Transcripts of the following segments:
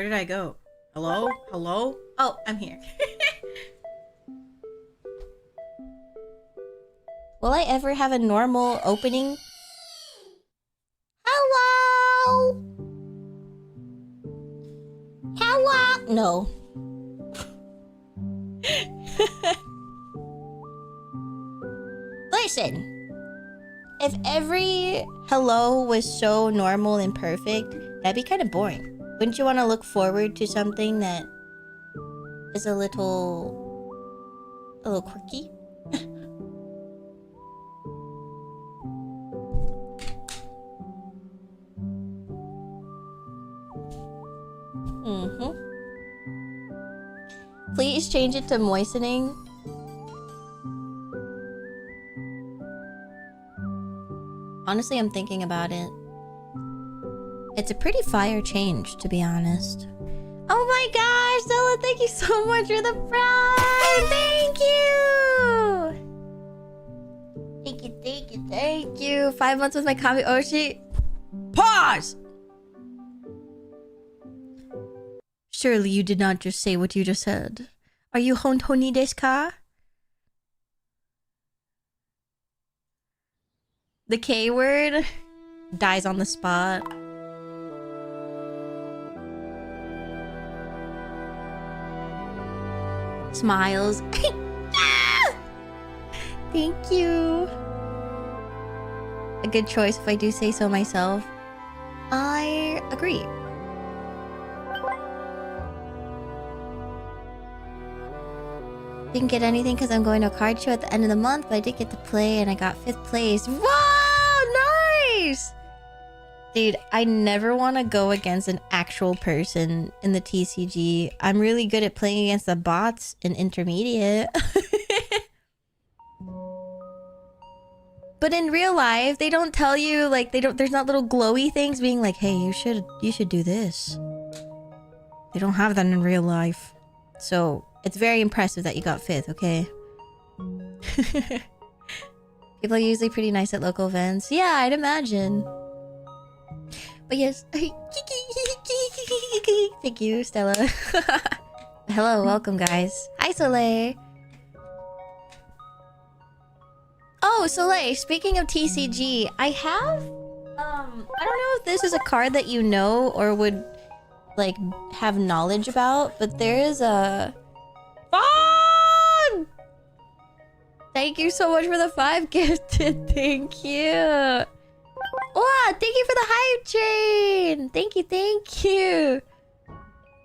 Where did I go? Hello? Hello? Oh, I'm here. Will I ever have a normal opening? Hello? Hello? No. Listen. If every hello was so normal and perfect, that'd be kind of boring. Wouldn't you want to look forward to something that is a little quirky? Please change it to moistening. Honestly, I'm thinking about it. It's a pretty fire change, to be honest. Oh my gosh, Stella, thank you so much for the prime! Thank you! Thank you, thank you, thank you. 5 months with my Kami Oshi. Pause! Surely you did not just say what you just said. Are you Hontoni desu ka? The K word dies on the spot. Smiles. Thank you. A good choice if I do say so myself. I agree. Didn't get anything because I'm going to a card show at the end of the month, but I did get to play and I got 5th place. Wow, nice! Dude, I never want to go against an actual person in the TCG. I'm really good at playing against the bots in intermediate. But in real life, they don't tell you, like, there's not little glowy things being like, hey, you should do this. They don't have that in real life. So it's very impressive that you got 5th, okay? People are usually pretty nice at local events. Yeah, I'd imagine. But yes. Thank you, Stella. Hello, welcome, guys. Hi, Soleil. Oh, Soleil, speaking of TCG, I have... I don't know if this is a card that you know or would, like, have knowledge about, but there is a... Fun! Thank you so much for the 5 gifted. Thank you. Wow, thank you for the hype train. Thank you.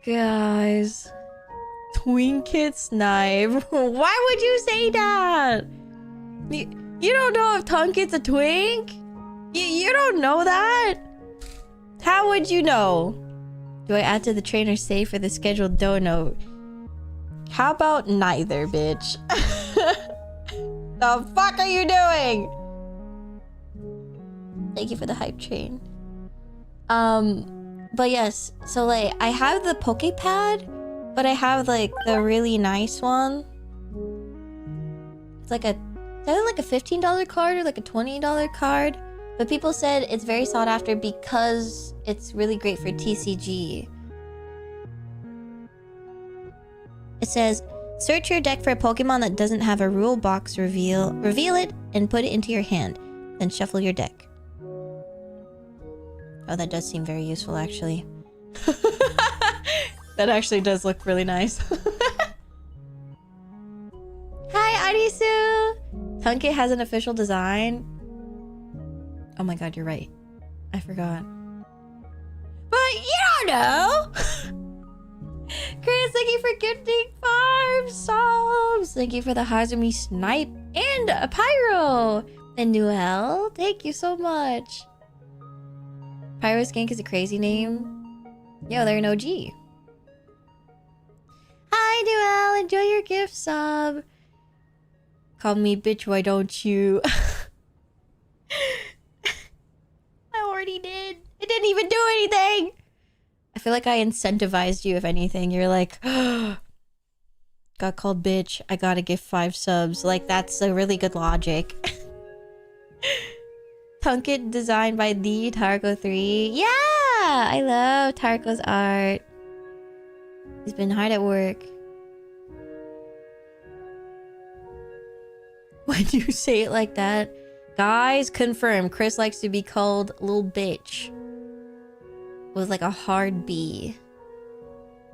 Guys. Twinkit Snipe. Why would you say that? You don't know if Tunkit's a twink? You don't know that? How would you know? Do I add to the trainer save for the scheduled dono? How about neither, bitch? The fuck are you doing? Thank you for the hype train. But yes, so like I have the Pokepad, but I have like the really nice one. It's like a, is that like a $15 card or like a $20 card? But people said it's very sought after because it's really great for TCG. It says, search your deck for a Pokemon that doesn't have a rule box reveal it and put it into your hand. Then shuffle your deck. Oh, that does seem very useful, actually. That actually does look really nice. Hi, Arisu! Tunkit has an official design. Oh my god, you're right. I forgot. But you don't know! Chris, thank you for gifting 5 subs! Thank you for the Hazumi Snipe and a Pyro! And Noel, thank you so much. Pyro Skink is a crazy name. Yo, they're an OG. Hi, Noel, enjoy your gift sub. Call me bitch, why don't you? I already did. It didn't even do anything! I feel like I incentivized you, if anything. You're like, got called bitch, I gotta give 5 subs. Like, that's a really good logic. Tunkit designed by the Tarko 3. Yeah! I love Tarko's art. He's been hard at work. When you say it like that, guys, confirm. Chris likes to be called little bitch. With like a hard B.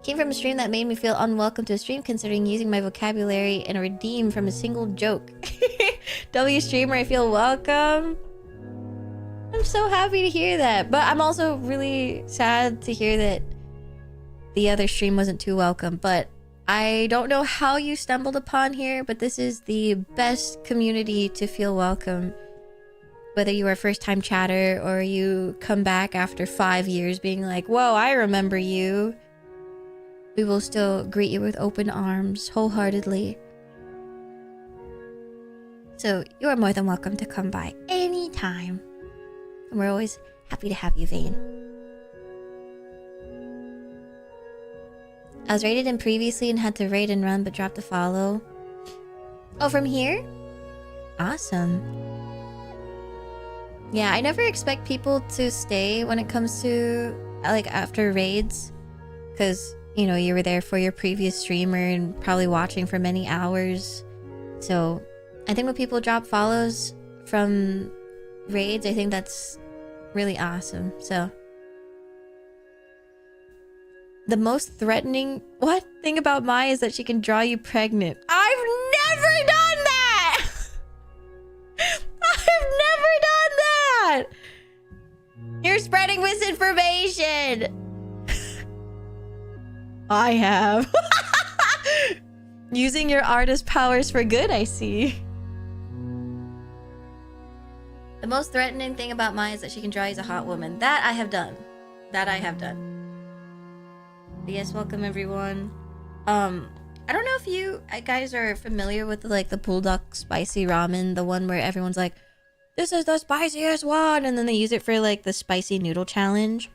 Came from a stream that made me feel unwelcome to a stream, considering using my vocabulary and a redeem from a single joke. W streamer, I feel welcome. I'm so happy to hear that. But I'm also really sad to hear that the other stream wasn't too welcome. But I don't know how you stumbled upon here, but this is the best community to feel welcome. Whether you are a first-time chatter or you come back after 5 years being like, whoa, I remember you. We will still greet you with open arms, wholeheartedly. So you are more than welcome to come by anytime. And we're always happy to have you, Vane. I was raided in previously and had to raid and run, but dropped a follow. Oh, from here? Awesome. Yeah, I never expect people to stay when it comes to, like, after raids. Because, you know, you were there for your previous streamer and probably watching for many hours. So, I think when people drop follows from raids, I think that's really awesome. So, the most threatening thing about Maia is that she can draw you pregnant. I've never done that! I've never done that! You're spreading misinformation! I have. Using your artist powers for good, I see. The most threatening thing about Maia is that she can draw you as a hot woman. That I have done. That I have done. Yes, welcome everyone. I don't know if you guys are familiar with the bulldog spicy ramen, the one where everyone's like, this is the spiciest one, and then they use it for like the spicy noodle challenge.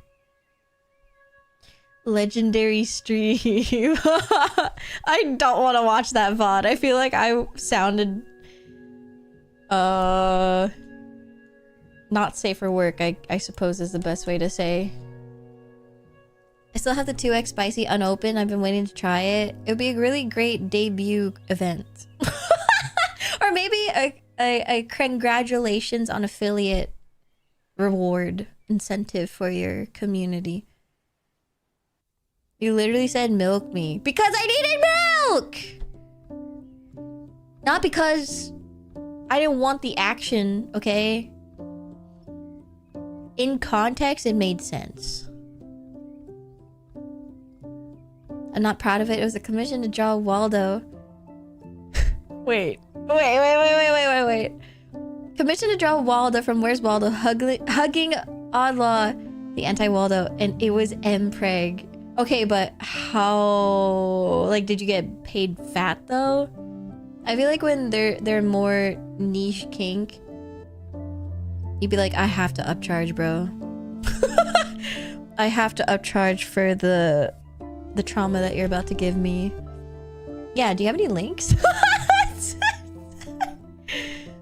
Legendary stream. I don't want to watch that VOD. I feel like I sounded not safe for work, I suppose is the best way to say. I still have the 2x spicy unopened. I've been waiting to try it. It would be a really great debut event. Or maybe a congratulations on affiliate reward incentive for your community. You literally said milk me. Because I needed milk! Not because I didn't want the action, okay? In context, it made sense. I'm not proud of it. It was a commission to draw Waldo. Wait. Commission to draw Waldo from Where's Waldo hugging Outlaw, the anti-Waldo, and it was Mpreg. Okay, but how... like, did you get paid fat, though? I feel like when they're more niche kink, you'd be like, I have to upcharge, bro. I have to upcharge for the trauma that you're about to give me. Yeah, do you have any links?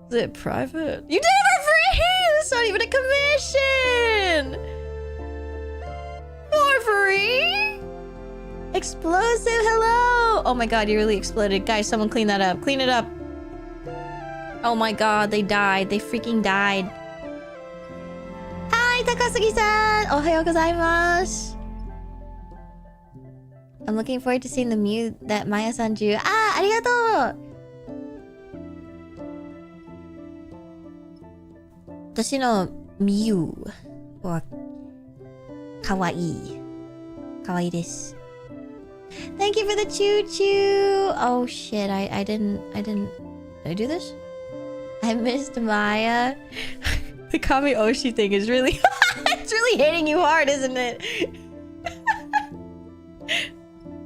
Is it private? You did it for free! It's not even a commission! For free? Explosive, hello! Oh my god, you really exploded. Guys, someone clean that up. Clean it up. Oh my god, they died. They freaking died. Hi, Takasugi-san! Ohayou gozaimasu! I'm looking forward to seeing the Mew that Maya-san drew. Ah, arigatou! 私の Mew はかわいい。かわいいです。Thank you for the choo-choo! Oh shit, I didn't... Did I do this? I missed Maya. The Kami Oshi thing is really... it's really hitting you hard, isn't it?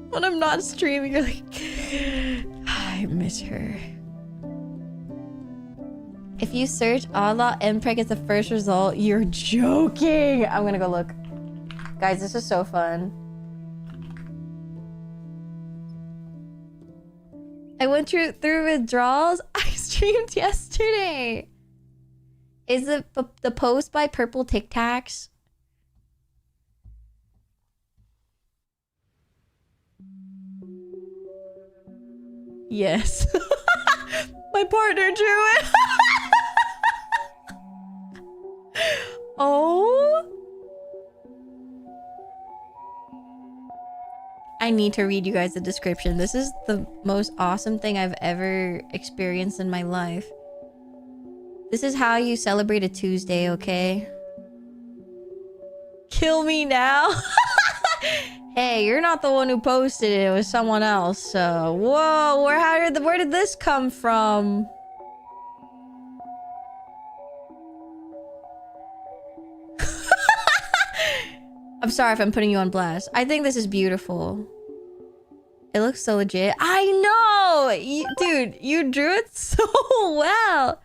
When I'm not streaming, you're like, I miss her. If you search Allah Mpreg as the first result, you're joking. I'm gonna go look. Guys, this is so fun. I went through withdrawals. I streamed yesterday. Is it the post by Purple Tic Tacs? Yes. My partner drew it. Oh. I need to read you guys the description. This is the most awesome thing I've ever experienced in my life. This is how you celebrate a Tuesday, okay? Kill me now. Hey, you're not the one who posted it. It was someone else. So, whoa, where did this come from? I'm sorry if I'm putting you on blast. I think this is beautiful. It looks so legit. I know! Dude, you drew it so well.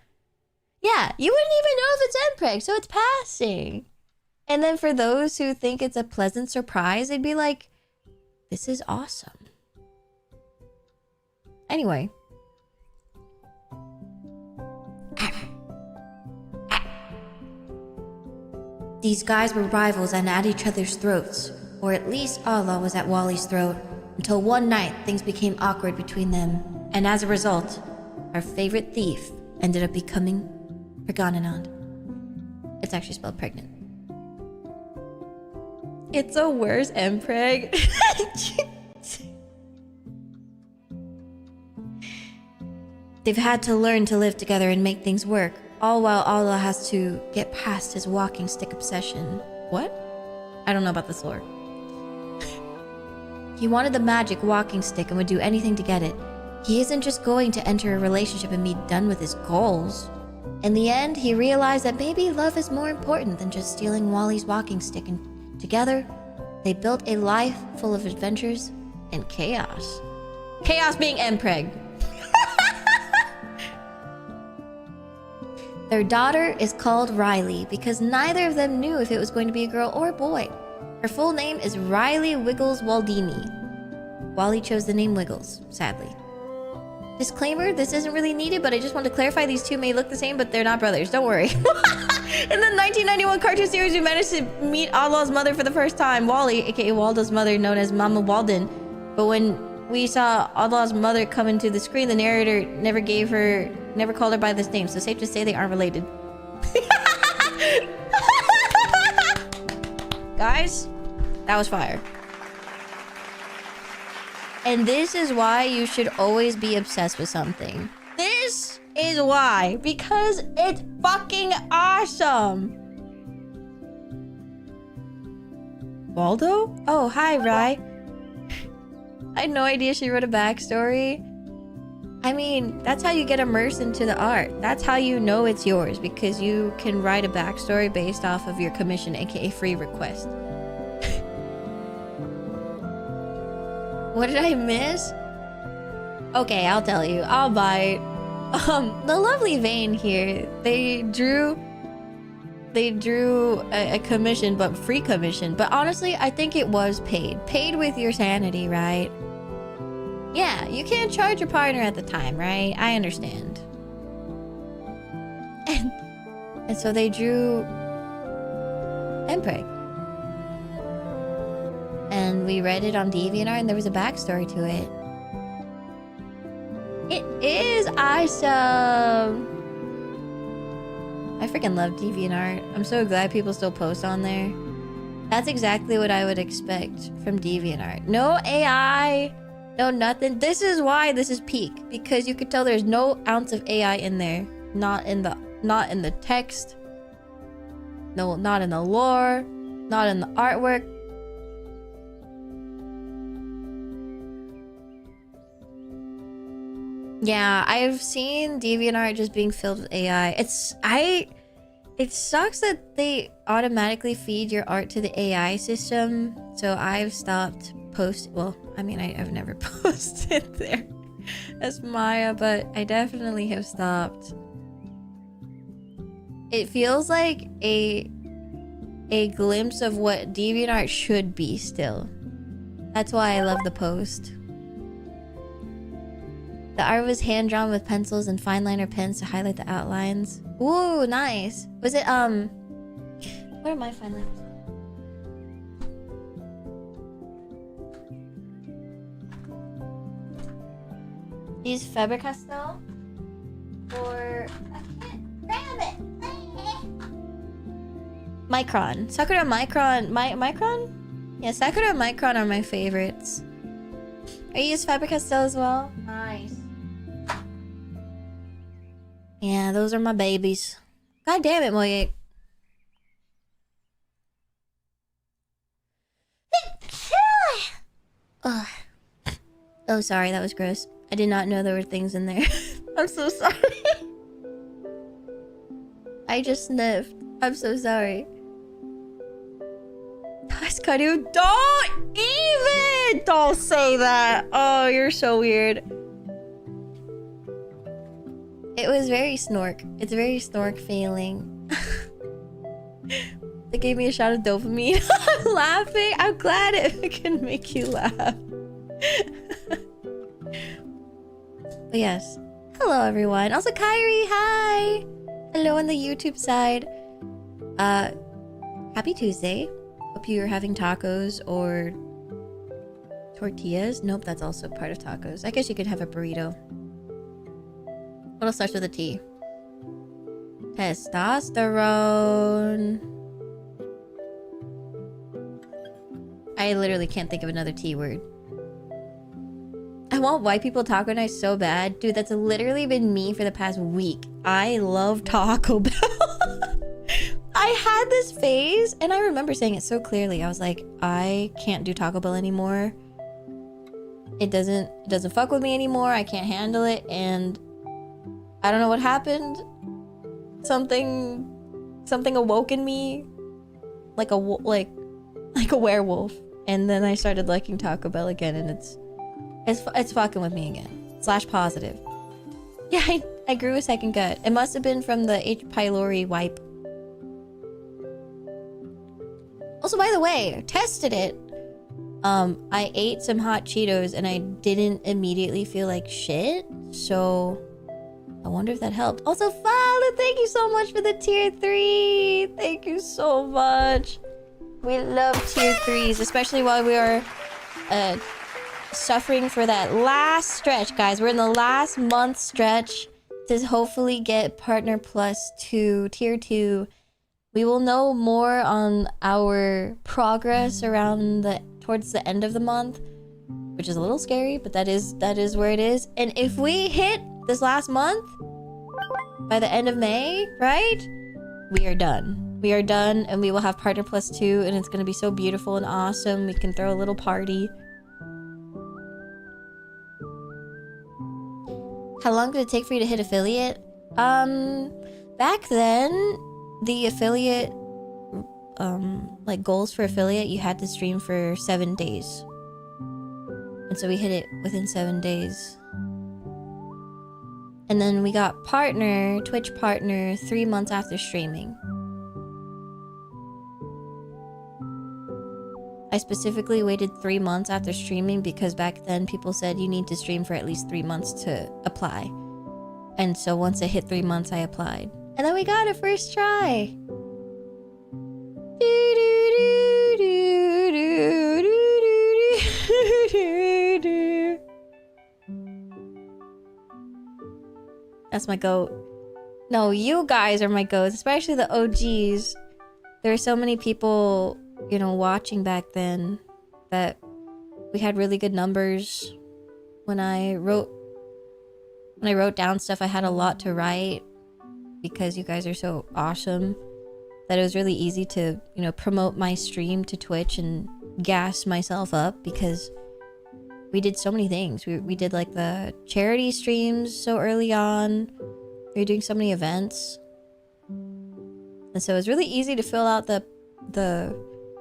Yeah, you wouldn't even know if it's MPreg, so it's passing. And then for those who think it's a pleasant surprise, they'd be like, this is awesome. Anyway. These guys were rivals and at each other's throats. Or at least Allah was at Wally's throat. Until one night, things became awkward between them. And as a result, our favorite thief ended up becoming Pregnant. It's actually spelled pregnant. It's a worse MPreg. They've had to learn to live together and make things work, all while Allah has to get past his walking stick obsession. What? I don't know about this lore. He wanted the magic walking stick and would do anything to get it. He isn't just going to enter a relationship and be done with his goals. In the end, he realized that maybe love is more important than just stealing Wally's walking stick, and together, they built a life full of adventures and chaos. Chaos being MPreg. Their daughter is called Riley because neither of them knew if it was going to be a girl or a boy. Her full name is Riley Wiggles Waldini. Wally chose the name Wiggles, sadly. Disclaimer, this isn't really needed, but I just want to clarify these two may look the same, but they're not brothers. Don't worry. In the 1991 cartoon series, we managed to meet Allah's mother for the first time, Wally, aka Waldo's mother, known as Mama Walden. But when we saw Allah's mother come into the screen, the narrator never called her by this name, so safe to say they aren't related. Guys, that was fire. And this is why you should always be obsessed with something. This is why. Because it's fucking awesome. Waldo? Oh, hi, Rye. I had no idea she wrote a backstory. I mean, that's how you get immersed into the art. That's how you know it's yours. Because you can write a backstory based off of your commission, aka free request. What did I miss? Okay, I'll tell you. I'll buy it. The lovely vein here. They drew a commission, but free commission. But honestly, I think it was paid. Paid with your sanity, right? Yeah, you can't charge your partner at the time, right? I understand. And so they drew MPreg. And we read it on DeviantArt and there was a backstory to it. It is awesome! I freaking love DeviantArt. I'm so glad people still post on there. That's exactly what I would expect from DeviantArt. No AI, no nothing. This is why this is peak. Because you could tell there's no ounce of AI in there. Not in the text. No, not in the lore. Not in the artwork. Yeah, I've seen DeviantArt just being filled with AI. It sucks that they automatically feed your art to the AI system. So I've stopped posting. Well, I mean, I've never posted there as Maia, but I definitely have stopped. It feels like a glimpse of what DeviantArt should be still. That's why I love the post. The art was hand-drawn with pencils and fine liner pens to highlight the outlines. Ooh, nice. Was it, what are my fine liners? Use Faber-Castell or I can't grab it. Micron. Sakura Micron. Micron? Yeah, Sakura and Micron are my favorites. Are you use Faber-Castell as well? Nice. Yeah, those are my babies. God damn it, Moye. Ugh. Oh, sorry, that was gross. I did not know there were things in there. I'm so sorry. I just sniffed. I'm so sorry. Karu, don't even! Don't say that. Oh, you're so weird. It was very snork. It's a very snork feeling. They gave me a shot of dopamine. I'm laughing. I'm glad it can make you laugh. But yes. Hello, everyone. Also, Kyrie, hi! Hello on the YouTube side. Happy Tuesday. Hope you're having tacos or tortillas. Nope, that's also part of tacos. I guess you could have a burrito. What else starts with a T? Testosterone. I literally can't think of another T word. I want white people taco night so bad. Dude, that's literally been me for the past week. I love Taco Bell. I had this phase, and I remember saying it so clearly. I was like, I can't do Taco Bell anymore. It doesn't fuck with me anymore. I can't handle it, and I don't know what happened. Something awoke in me, like a werewolf, and then I started liking Taco Bell again, and it's fucking with me again. / positive. Yeah, I grew a second gut. It must have been from the H. pylori wipe. Also, by the way, tested it. I ate some hot Cheetos and I didn't immediately feel like shit. So I wonder if that helped. Also, Fala, thank you so much for the tier 3. Thank you so much. We love tier 3s, especially while we are suffering for that last stretch, guys. We're in the last month stretch to hopefully get Partner Plus to tier 2. We will know more on our progress around towards the end of the month, which is a little scary, but that is where it is. And if we hit this last month by the end of May, right? We are done. We are done, and we will have Partner Plus 2, and it's gonna be so beautiful and awesome. We can throw a little party. How long did it take for you to hit affiliate? Back then, the affiliate like goals for affiliate, you had to stream for 7 days, and so we hit it within 7 days. And then we got Twitch partner 3 months after streaming. I specifically waited 3 months after streaming because back then people said you need to stream for at least 3 months to apply, and so once I hit 3 months I applied. And then we got it first try. That's my goat. No, you guys are my goats, especially the OGs. There were so many people, you know, watching back then that we had really good numbers. When I wrote down stuff, I had a lot to write because you guys are so awesome that it was really easy to, you know, promote my stream to Twitch and gas myself up because we did so many things. We did like the charity streams so early on. We were doing so many events. And so it was really easy to fill out the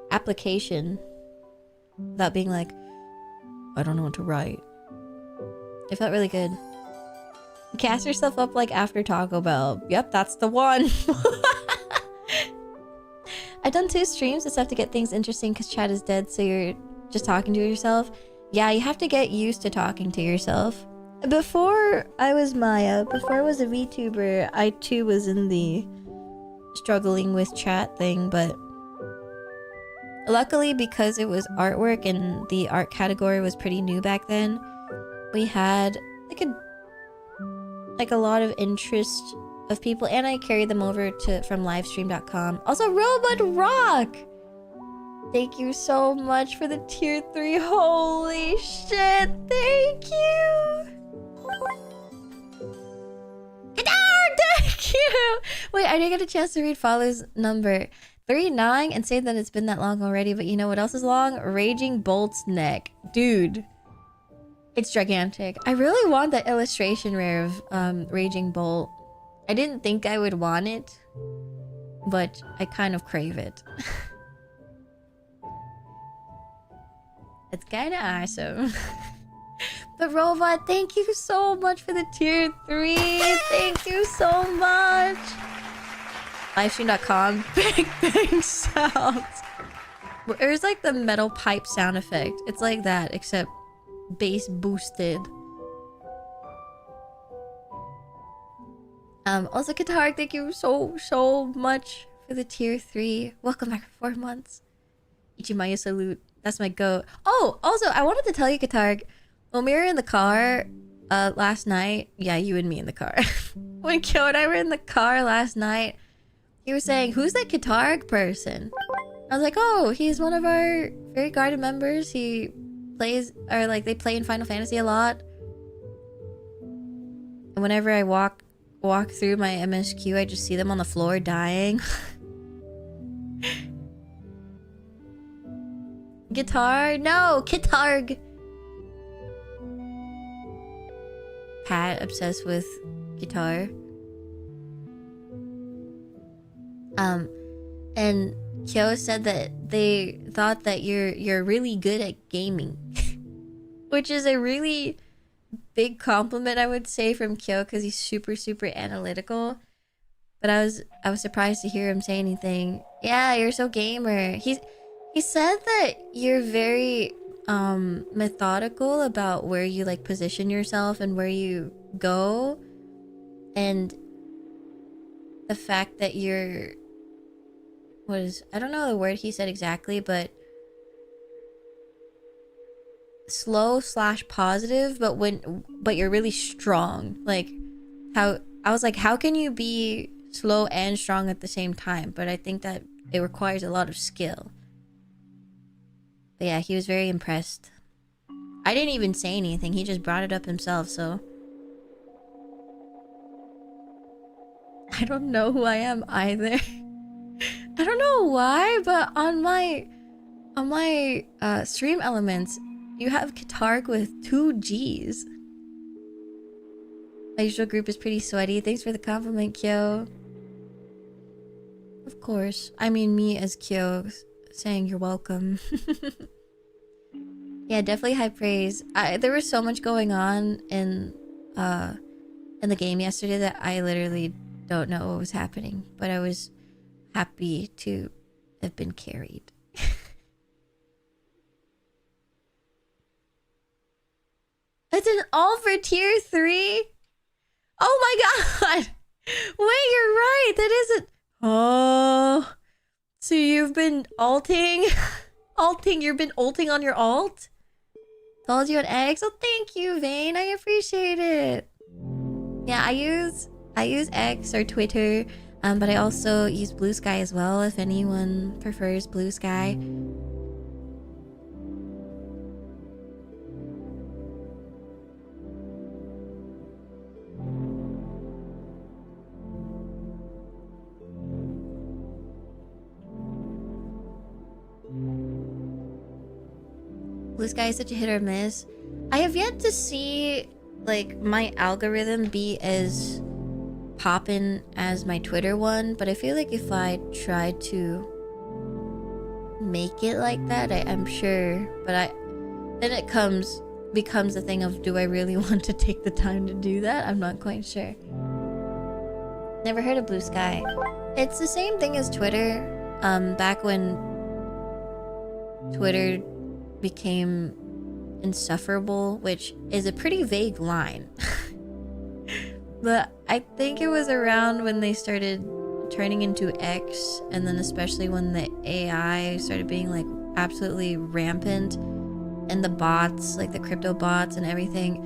application without being like, I don't know what to write. It felt really good. Gas yourself up like after Taco Bell. Yep, that's the one. I've done 2 streams. It's have to get things interesting because chat is dead, so you're just talking to yourself. Yeah, you have to get used to talking to yourself. Before I was Maia, before I was a VTuber, I too was in the struggling with chat thing, but luckily because it was artwork and the art category was pretty new back then, we had like a like a lot of interest of people, and I carried them over to from livestream.com. Also, Robot Rock! Thank you so much for the tier 3. Holy shit, thank you! Thank you! Wait, I didn't get a chance to read Follow's number. 39 and say that it's been that long already, but you know what else is long? Raging Bolt's neck. Dude. It's gigantic. I really want that illustration rare of Raging Bolt. I didn't think I would want it, but I kind of crave it. It's kind of awesome. The robot, thank you so much for the tier 3. Thank you so much. Livestream.com. Bang bang sounds. There's like the metal pipe sound effect. It's like that, except bass boosted. Also Qatar, thank you so much for the tier 3. Welcome back for 4 months. Ichimaia salute. That's my goat. Oh, also I wanted to tell you, Qatar, when we were in the car last night, yeah, you and me in the car. When Kyo and I were in the car last night, he was saying, who's that Qatar person? I was like, oh, he's one of our very guarded members. He plays, or like they play in Final Fantasy a lot. And whenever I walk through my MSQ, I just see them on the floor dying. Guitar? No, Kitarg. Pat obsessed with guitar. And Kyo said that they thought that you're really good at gaming. Which is a really big compliment, I would say, from Kyo, because he's super analytical. But I was surprised to hear him say anything. Yeah, you're so gamer. He said that you're very methodical about where you like position yourself and where you go, and the fact that you're I don't know the word he said exactly, but slow / positive, but you're really strong. Like how I was like, how can you be slow and strong at the same time? But I think that it requires a lot of skill. But yeah, he was very impressed. I didn't even say anything. He just brought it up himself, so I don't know who I am either. I don't know why, but on my stream elements, you have Katarg with 2 G's. My usual group is pretty sweaty. Thanks for the compliment, Kyo. Of course. I mean me as Kyo saying you're welcome. Yeah, definitely high praise. There was so much going on in the game yesterday that I literally don't know what was happening, but I was happy to have been carried. It's an all for tier 3? Oh my god! Wait, you're right! That isn't... Oh... So you've been alting? You've been ulting on your alt? Told you on X? Oh, thank you, Vane. I appreciate it. Yeah, I use X or Twitter, but I also use Blue Sky as well, if anyone prefers Blue Sky. Blue Sky is such a hit or miss. I have yet to see like my algorithm be as poppin' as my Twitter one, but I feel like if I tried to make it like that, I'm sure. But then it becomes the thing of, do I really want to take the time to do that? I'm not quite sure. Never heard of Blue Sky. It's the same thing as Twitter. Back when Twitter became insufferable, which is a pretty vague line. But I think it was around when they started turning into X, and then especially when the AI started being like absolutely rampant, and the bots, like the crypto bots and everything,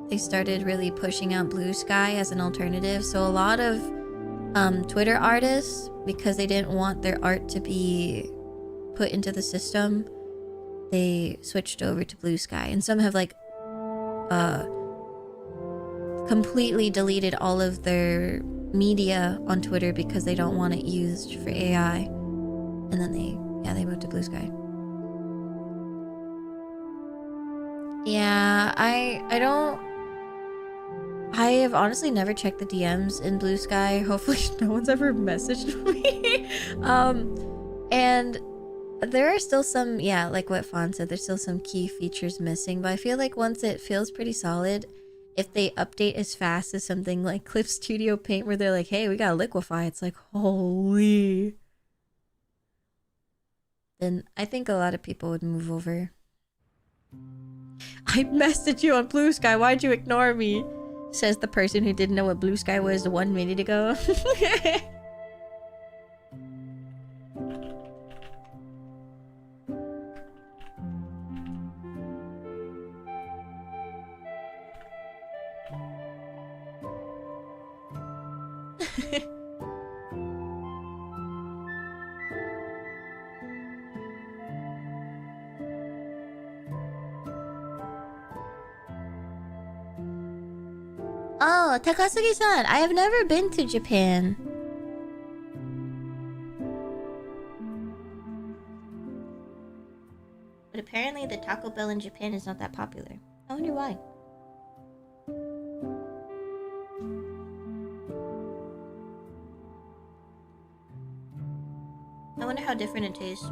they started really pushing out Blue Sky as an alternative. So a lot of Twitter artists, because they didn't want their art to be put into the system, they switched over to Blue Sky. And some have like completely deleted all of their media on Twitter because they don't want it used for AI. And then they moved to Blue Sky. Yeah, I have honestly never checked the DMs in Blue Sky. Hopefully no one's ever messaged me. And there are still some, yeah, like what Fawn said, there's still some key features missing, but I feel like once it feels pretty solid, if they update as fast as something like Clip Studio Paint where they're like, hey, we gotta liquefy, it's like, holy. Then I think a lot of people would move over. I messaged you on Blue Sky, why'd you ignore me? Says the person who didn't know what Blue Sky was 1 minute ago. Oh, Takasugi-san, I have never been to Japan. But apparently the Taco Bell in Japan is not that popular. I wonder why. I wonder how different it tastes.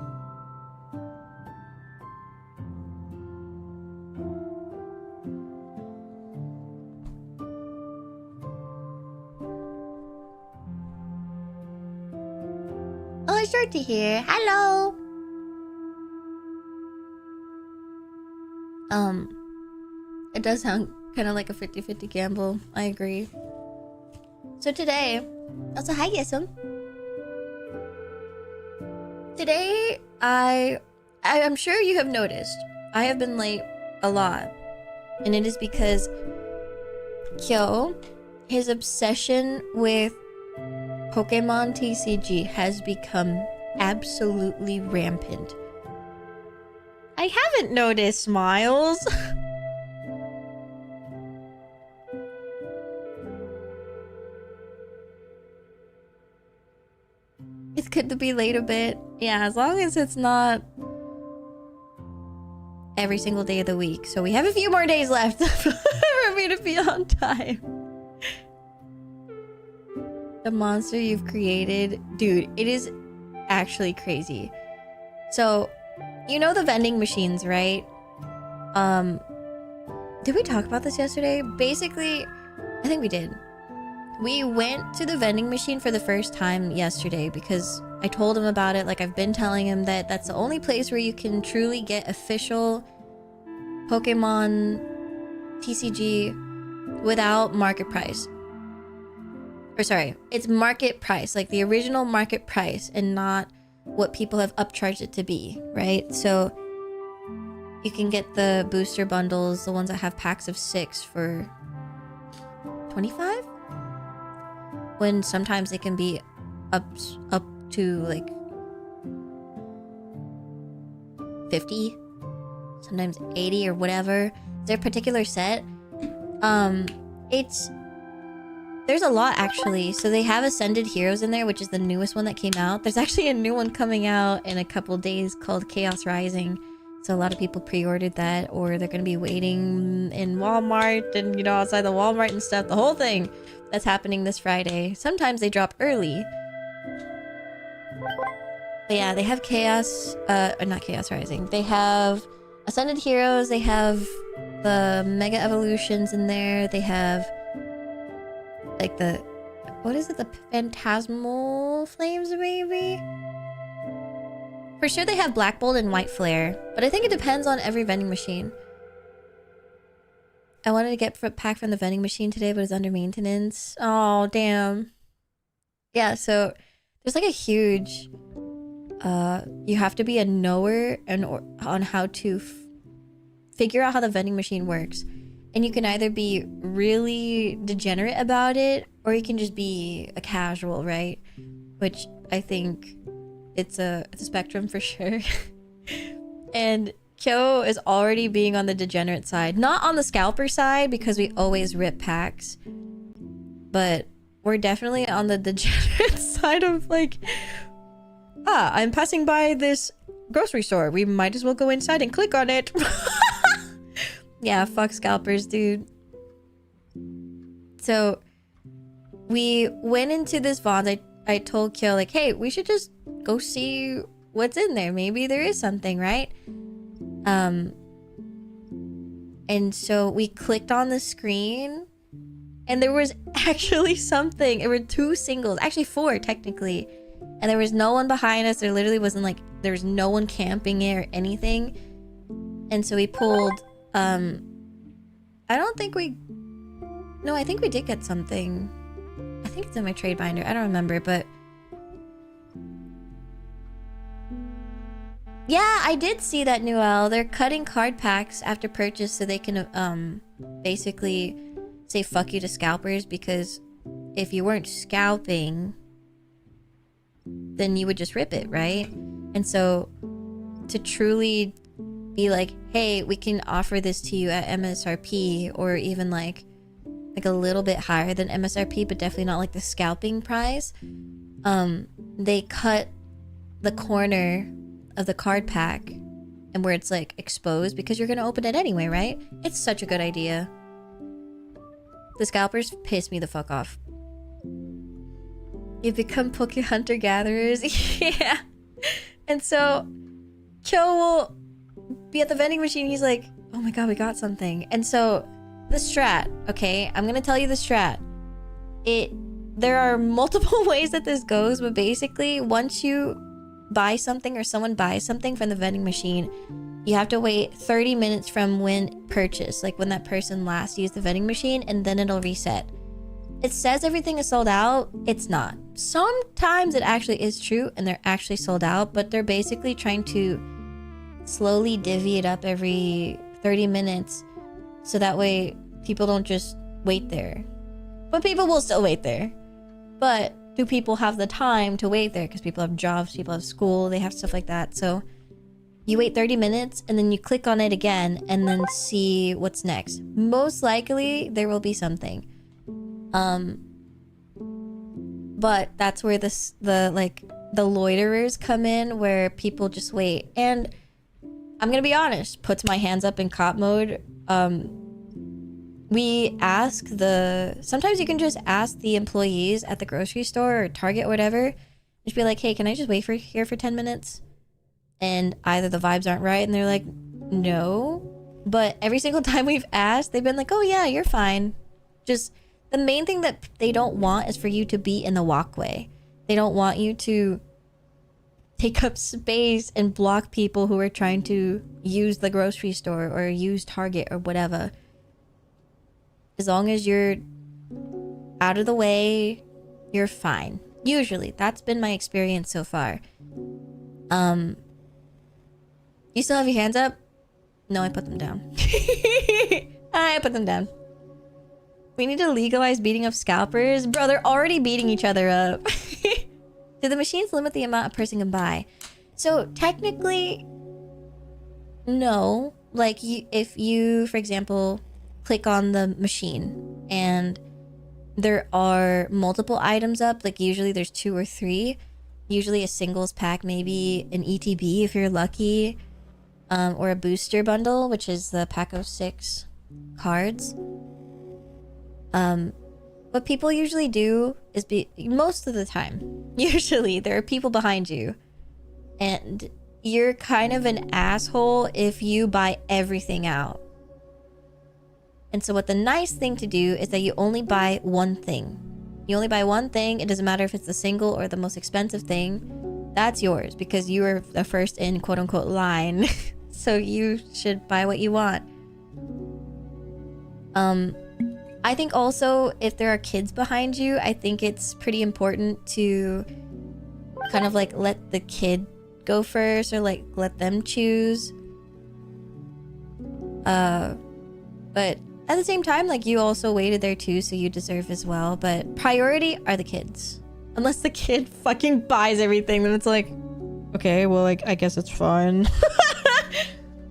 Oh, it's Shorty here. Hello. It does sound kind of like a 50-50 gamble. I agree. So today, also hi Yesum. Today, I'm sure you have noticed, I have been late a lot. And it is because Kyo, his obsession with Pokemon TCG has become absolutely rampant. I haven't noticed, Smiles. It's good to be late a bit. Yeah, as long as it's not every single day of the week. So we have a few more days left for me to be on time. The monster you've created, dude, it is actually crazy. So, you know the vending machines, right? Did we talk about this yesterday? Basically, I think we did. We went to the vending machine for the first time yesterday because I told him about it. Like, I've been telling him that that's the only place where you can truly get official Pokemon TCG without market price. Or sorry, it's market price, like the original market price and not what people have upcharged it to be, right? So you can get the booster bundles, the ones that have packs of 6 for 25? When sometimes it can be up to like 50, sometimes 80 or whatever. Their particular set. There's a lot actually. So they have Ascended Heroes in there, which is the newest one that came out. There's actually a new one coming out in a couple days called Chaos Rising. So a lot of people pre-ordered that, or they're gonna be waiting in Walmart and, you know, outside the Walmart and stuff. The whole thing that's happening this Friday. Sometimes they drop early. But yeah, they have Chaos, not Chaos Rising. They have Ascended Heroes. They have the Mega Evolutions in there. They have like the, what is it? The Phantasmal Flames, maybe? For sure they have Black Bolt and White Flare, but I think it depends on every vending machine. I wanted to get a pack from the vending machine today, but it's under maintenance. Oh, damn. Yeah, so there's like a huge... you have to be a knower on how to figure out how the vending machine works. And you can either be really degenerate about it, or you can just be a casual, right? Which I think it's a spectrum for sure. And Kyo is already being on the degenerate side. Not on the scalper side, because we always rip packs. But we're definitely on the degenerate side of like, I'm passing by this grocery store. We might as well go inside and click on it. Yeah, fuck scalpers, dude. So we went into this Vons. I told Kyo like, hey, we should just go see what's in there. Maybe there is something, right? And so we clicked on the screen and there was actually something. There were 2 singles, actually 4 technically. And there was no one behind us. There literally wasn't like, there was no one camping it or anything. And so we pulled, I don't think we, no, I think we did get something. I think it's in my trade binder. I don't remember, but yeah, I did see that, Noelle. They're cutting card packs after purchase so they can basically say fuck you to scalpers, because if you weren't scalping, then you would just rip it, right? And so to truly be like, hey, we can offer this to you at MSRP, or even like a little bit higher than MSRP, but definitely not like the scalping price. They cut the corner of the card pack and where it's like exposed, because you're gonna open it anyway, right? It's such a good idea. The scalpers piss me the fuck off. You become Poke Hunter gatherers. Yeah. And so Kyo will be at the vending machine. He's like, oh my god, we got something. And so the strat, okay, I'm gonna tell you the strat. There are multiple ways that this goes, but basically once you buy something or someone buys something from the vending machine, you have to wait 30 minutes from when purchased, like when that person last used the vending machine, and then it'll reset. It says everything is sold out. It's not. Sometimes it actually is true and they're actually sold out, but they're basically trying to slowly divvy it up every 30 minutes so that way people don't just wait there. But people will still wait there. But do people have the time to wait there? Because people have jobs, people have school, they have stuff like that. So you wait 30 minutes and then you click on it again and then see what's next. Most likely there will be something. But that's where the loiterers come in, where people just wait. And I'm gonna be honest, puts my hands up in cop mode. We ask sometimes you can just ask the employees at the grocery store or Target or whatever, just be like, hey, can I just wait here for 10 minutes? And either the vibes aren't right and they're like, no. But every single time we've asked, they've been like, oh yeah, you're fine. Just the main thing that they don't want is for you to be in the walkway. They don't want you to take up space and block people who are trying to use the grocery store or use Target or whatever. As long as you're out of the way, you're fine. Usually, that's been my experience so far. You still have your hands up? No, I put them down. I put them down. We need to legalize beating up scalpers. Bro, they're already beating each other up. Do the machines limit the amount a person can buy? So, technically, no. Like, if you, for example, click on the machine and there are multiple items up, like usually there's 2 or 3. Usually a singles pack, maybe an ETB if you're lucky, or a booster bundle, which is the pack of 6 cards. What people usually do is most of the time, usually there are people behind you and you're kind of an asshole if you buy everything out. And so what the nice thing to do is that you only buy one thing. You only buy one thing. It doesn't matter if it's the single or the most expensive thing. That's yours because you were the first in quote unquote line. So you should buy what you want. I think also if there are kids behind you, I think it's pretty important to kind of like let the kid go first or like let them choose. But At the same time, like, you also waited there too, so you deserve as well. But priority are the kids. Unless the kid fucking buys everything, then it's like, okay, well, like, I guess it's fine.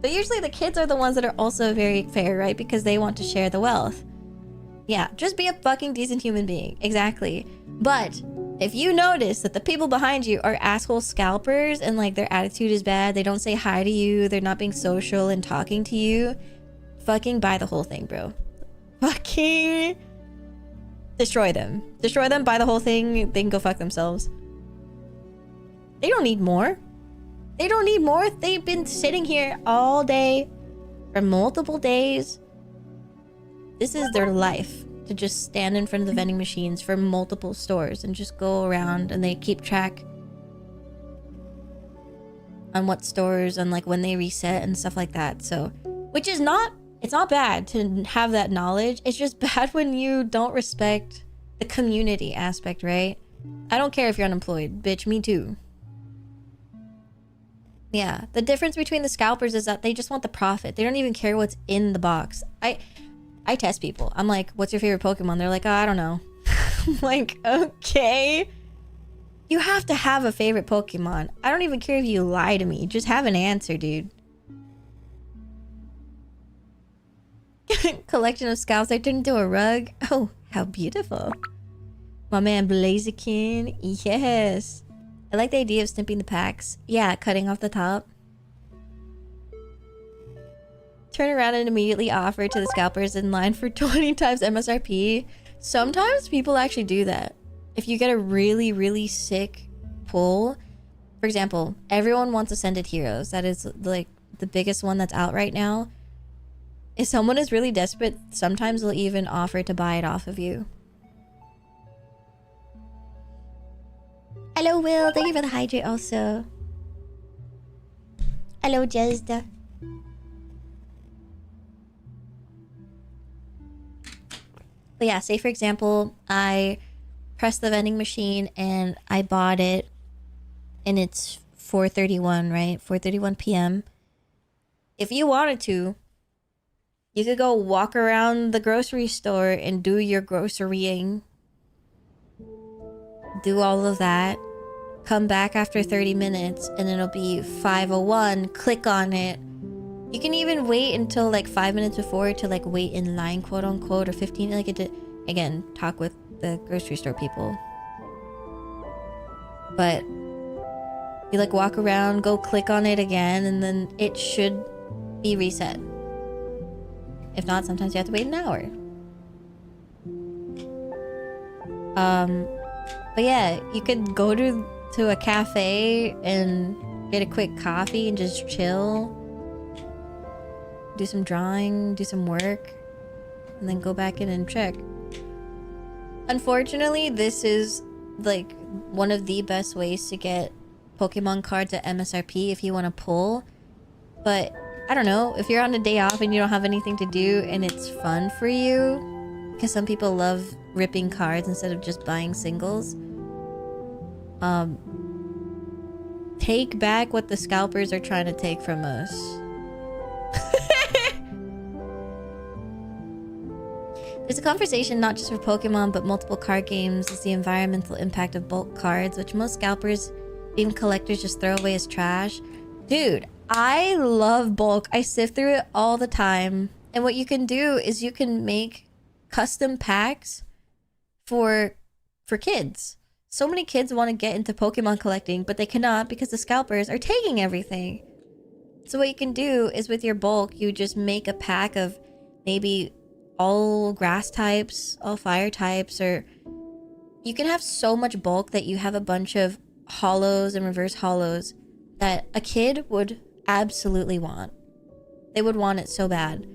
But usually the kids are the ones that are also very fair, right? Because they want to share the wealth. Yeah, just be a fucking decent human being. Exactly. But if you notice that the people behind you are asshole scalpers and like their attitude is bad, they don't say hi to you, they're not being social and talking to you, fucking buy the whole thing, bro. Fucking destroy them. Destroy them, buy the whole thing, they can go fuck themselves. They don't need more. They don't need more. They've been sitting here all day for multiple days. This is their life, to just stand in front of the vending machines for multiple stores and just go around, and they keep track on what stores and like when they reset and stuff like that. So, which is not, it's not bad to have that knowledge. It's just bad when you don't respect the community aspect, right? I don't care if you're unemployed, bitch, me too. Yeah, the difference between the scalpers is that they just want the profit. They don't even care what's in the box. I test people. I'm like, what's your favorite Pokemon? They're like, oh, I don't know. I'm like, okay. You have to have a favorite Pokemon. I don't even care if you lie to me. Just have an answer, dude. Collection of scalps I turned into a rug. Oh, how beautiful. My man Blaziken. Yes. I like the idea of snipping the packs. Yeah, cutting off the top. Turn around and immediately offer to the scalpers in line for 20 times MSRP. Sometimes people actually do that. If you get a really, really sick pull, for example, everyone wants Ascended Heroes. That is like the biggest one that's out right now. If someone is really desperate, sometimes they'll even offer to buy it off of you. Hello, Will. Thank you for the hydrate also. Hello, Jezda. But yeah, say for example, I pressed the vending machine and I bought it and it's 4:31, right? 4:31 p.m. If you wanted to, you could go walk around the grocery store and do your grocerying. Do all of that. Come back after 30 minutes and it'll be 5:01. Click on it. You can even wait until like 5 minutes before to like wait in line, quote unquote, or 15. Like it, again, talk with the grocery store people. But you like walk around, go click on it again, and then it should be reset. If not, sometimes you have to wait an hour. But yeah, you could go to a cafe and get a quick coffee and just chill. Do some drawing, do some work, and then go back in and check. Unfortunately, this is like one of the best ways to get Pokemon cards at MSRP if you want to pull. But I don't know, if you're on a day off and you don't have anything to do and it's fun for you, because some people love ripping cards instead of just buying singles. Take back what the scalpers are trying to take from us. There's a conversation not just for Pokemon but multiple card games is the environmental impact of bulk cards, which most scalpers, even collectors, just throw away as trash. Dude, I love bulk. I sift through it all the time. And what you can do is you can make custom packs for kids. So many kids want to get into Pokemon collecting, but they cannot because the scalpers are taking everything. So what you can do is with your bulk, you just make a pack of maybe all grass types, all fire types, or you can have so much bulk that you have a bunch of hollows and reverse hollows that a kid would absolutely want. They would want it so bad.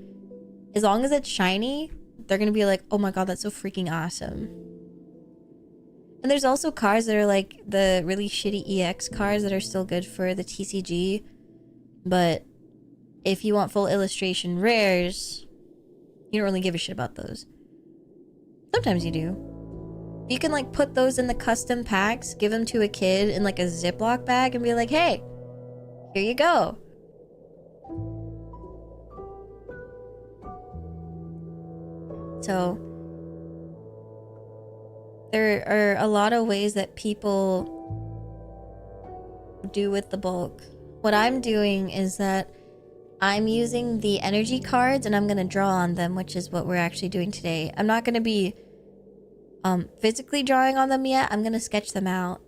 As long as it's shiny, they're gonna be like, oh my god, that's so freaking awesome. And there's also cards that are like the really shitty EX cards that are still good for the TCG. But if you want full illustration rares, you don't really give a shit about those. Sometimes you do. You can like put those in the custom packs, give them to a kid in like a Ziploc bag and be like, hey, here you go. So there are a lot of ways that people do with the bulk. What I'm doing is that I'm using the energy cards and I'm going to draw on them, which is what we're actually doing today. I'm not going to be physically drawing on them yet. I'm going to sketch them out.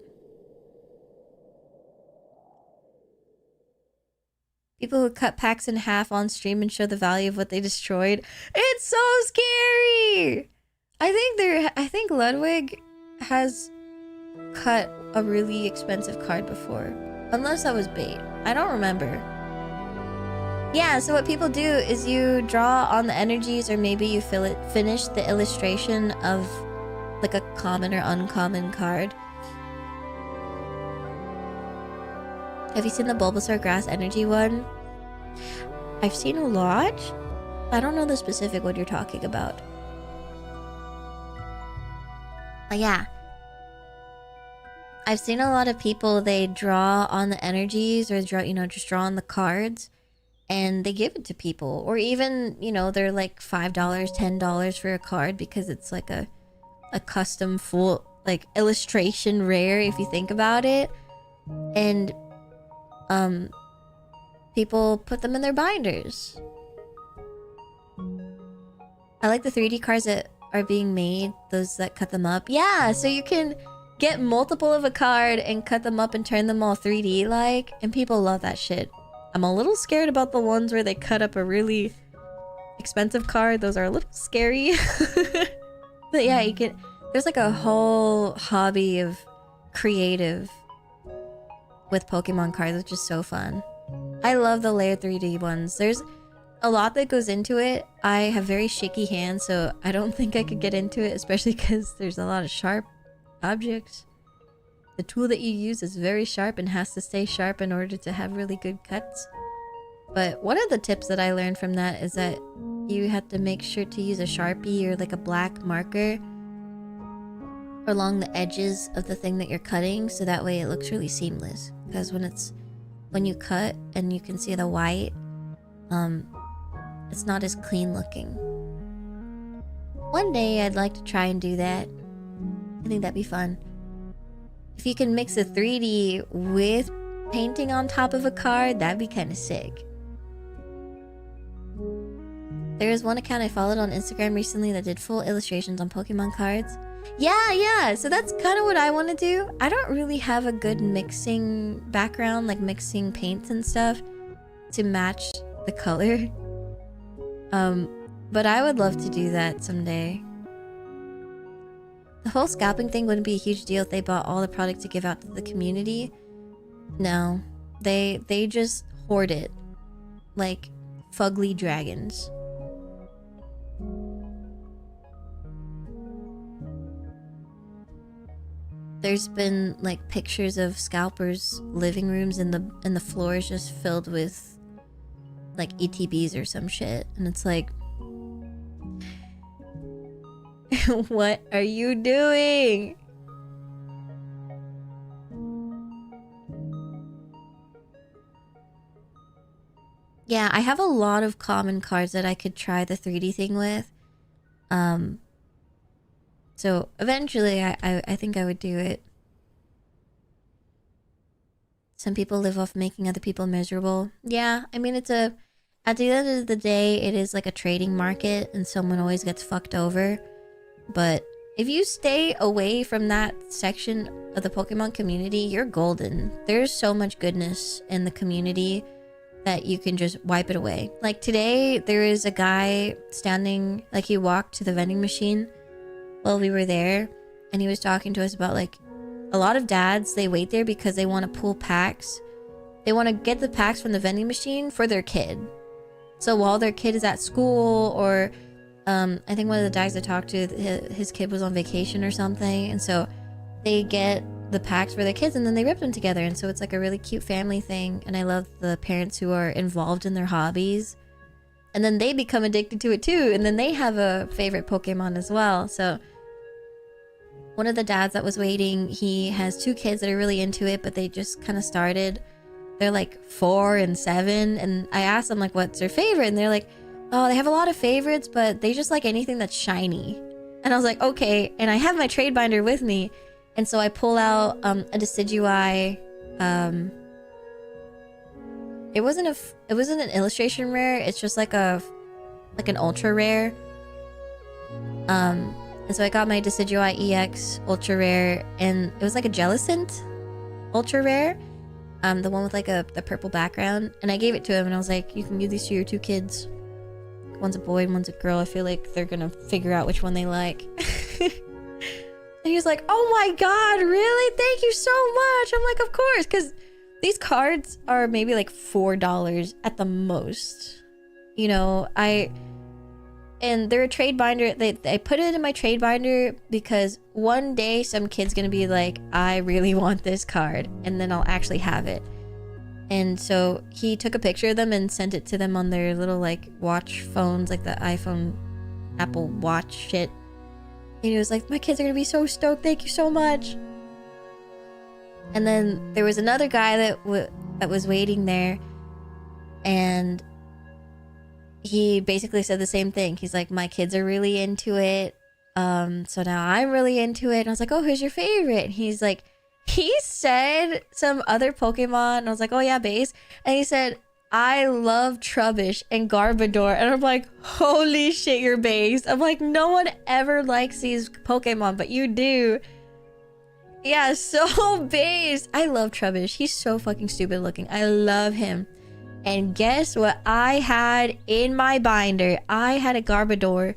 People who cut packs in half on stream and show the value of what they destroyed. It's so scary! I think Ludwig has cut a really expensive card before. Unless that was bait. I don't remember. Yeah, so what people do is you draw on the energies, or maybe you finish the illustration of like a common or uncommon card. Have you seen the Bulbasaur Grass Energy one? I've seen a lot. I don't know the specific what you're talking about. But yeah. I've seen a lot of people, they draw on the energies or draw, just draw on the cards and they give it to people. Or even, they're like $5, $10 for a card because it's like a custom full, like, illustration rare if you think about it. And people put them in their binders. I like the 3D cards that are being made, those that cut them up. Yeah, so you can get multiple of a card and cut them up and turn them all 3D like, and people love that shit. I'm a little scared about the ones where they cut up a really expensive card. Those are a little scary. But yeah, there's like a whole hobby of creative with Pokemon cards, which is so fun. I love the layered 3D ones. There's a lot that goes into it. I have very shaky hands, so I don't think I could get into it, especially because there's a lot of sharp objects. The tool that you use is very sharp and has to stay sharp in order to have really good cuts. But one of the tips that I learned from that is that you have to make sure to use a Sharpie or like a black marker along the edges of the thing that you're cutting, so that way it looks really seamless. Because when you cut and you can see the white, it's not as clean looking. One day I'd like to try and do that. I think that'd be fun. If you can mix a 3D with painting on top of a card, that'd be kind of sick. There is one account I followed on Instagram recently that did full illustrations on Pokemon cards. Yeah, so that's kind of what I want to do. I don't really have a good mixing background, like mixing paints and stuff to match the color. But I would love to do that someday. The whole scalping thing wouldn't be a huge deal if they bought all the product to give out to the community. No, they just hoard it like fugly dragons. There's been like pictures of scalpers' living rooms and the floors just filled with like ETBs or some shit, and it's like, what are you doing? Yeah, I have a lot of common cards that I could try the 3D thing with. So eventually I think I would do it. Some people live off making other people miserable. Yeah, I mean, at the end of the day, it is like a trading market and someone always gets fucked over. But if you stay away from that section of the Pokemon community, you're golden. There's so much goodness in the community that you can just wipe it away. Like today, there is a guy standing, like he walked to the vending machine while we were there, and he was talking to us about like a lot of dads, they wait there because they want to pull packs. They want to get the packs from the vending machine for their kid. So while their kid is at school, or I think one of the dads I talked to, his kid was on vacation or something, and so they get the packs for their kids and then they rip them together, and so it's like a really cute family thing. And I love the parents who are involved in their hobbies, and then they become addicted to it too, and then they have a favorite Pokemon as well. So one of the dads that was waiting, he has 2 kids that are really into it, but they just kind of started. They're like 4 and 7, and I asked them like, what's their favorite? And they're like, oh, they have a lot of favorites, but they just like anything that's shiny. And I was like, okay. And I have my trade binder with me. And so I pull out a decidui. It wasn't an illustration rare. It's just like an ultra rare. And so I got my decidui EX ultra rare, and it was like a Jellicent ultra rare. The one with like the purple background. And I gave it to him and I was like, you can give these to your 2 kids. One's a boy and one's a girl. I feel like they're gonna figure out which one they like. And he was like, oh my god, really? Thank you so much. I'm like, of course, because these cards are maybe like $4 at the most. You know, and they're a trade binder. I put it in my trade binder because one day some kid's gonna be like, I really want this card, and then I'll actually have it. And so he took a picture of them and sent it to them on their little like watch phones, like the iPhone, Apple Watch shit. And he was like, my kids are gonna be so stoked. Thank you so much. And then there was another guy that was waiting there, and he basically said the same thing. He's like, my kids are really into it. So now I'm really into it. And I was like, oh, who's your favorite? And he's like, he said some other Pokemon. And I was like, oh yeah, base. And he said, I love Trubbish and Garbodor. And I'm like, holy shit, you're base. I'm like, no one ever likes these Pokemon, but you do. Yeah, so base. I love Trubbish. He's so fucking stupid looking. I love him. And guess what I had in my binder? I had a Garbodor.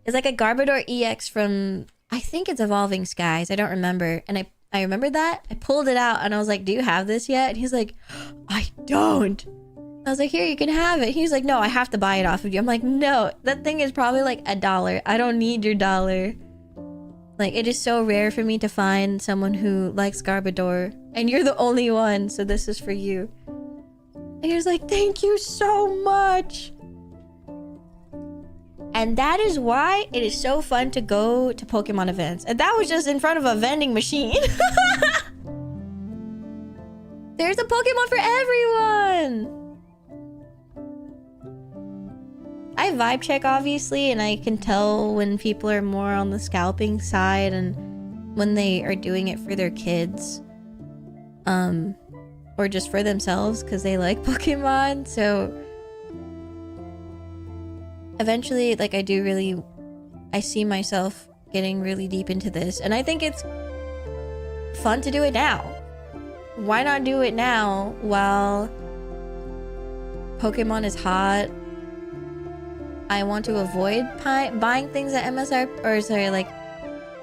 It's like a Garbodor EX from, I think it's Evolving Skies. I don't remember. And I remember that. I pulled it out and I was like, do you have this yet? And he's like, I don't. I was like, here, you can have it. He's like, no, I have to buy it off of you. I'm like, no, that thing is probably like $1. I don't need your dollar. Like, it is so rare for me to find someone who likes Garbodor. And you're the only one, so this is for you. And he was like, thank you so much. And that is why it is so fun to go to Pokemon events. And that was just in front of a vending machine. There's a Pokemon for everyone. I vibe check, obviously, and I can tell when people are more on the scalping side and when they are doing it for their kids. Or just for themselves because they like Pokemon. So eventually, like, I see myself getting really deep into this, and I think it's fun to do it now. Why not do it now while Pokemon is hot? I want to avoid buying things at MSR, or sorry, like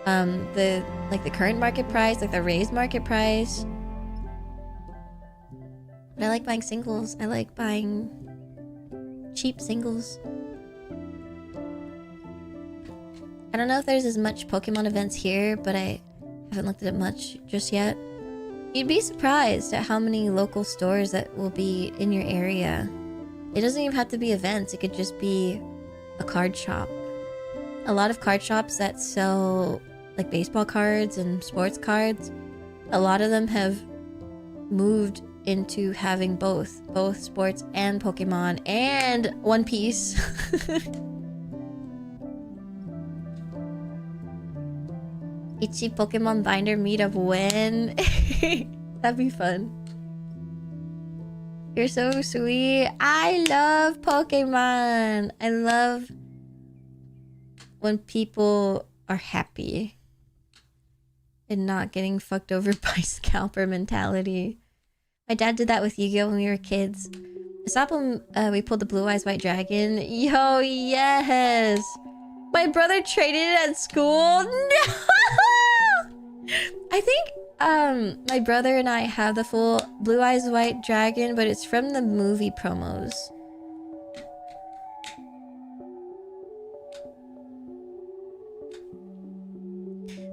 the current market price, like the raised market price. But I like buying singles. I like buying cheap singles. I don't know if there's as much Pokemon events here, but I haven't looked at it much just yet. You'd be surprised at how many local stores that will be in your area. It doesn't even have to be events. It could just be a card shop. A lot of card shops that sell like baseball cards and sports cards, a lot of them have moved into having both sports and Pokemon and One Piece. Ichi Pokemon binder meetup when? That'd be fun. You're so sweet. I love Pokemon. I love when people are happy and not getting fucked over by scalper mentality. My dad did that with Yu-Gi-Oh when we were kids. I saw when we pulled the Blue Eyes White Dragon. Yo, yes! My brother traded it at school. No! I think my brother and I have the full Blue Eyes White Dragon, but it's from the movie promos.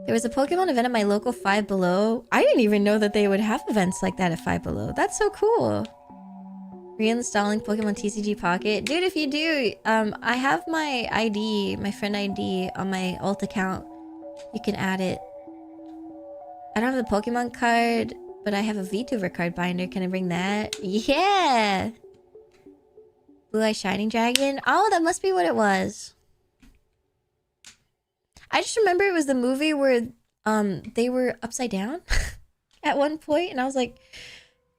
There was a Pokemon event at my local Five Below. I didn't even know that they would have events like that at Five Below. That's so cool. Reinstalling Pokemon TCG Pocket. Dude, if you do, I have my ID, my friend ID on my alt account. You can add it. I don't have the Pokemon card, but I have a VTuber card binder. Can I bring that? Yeah! Blue Eye Shining Dragon. Oh, that must be what it was. I just remember it was the movie where they were upside down at one point, and I was like,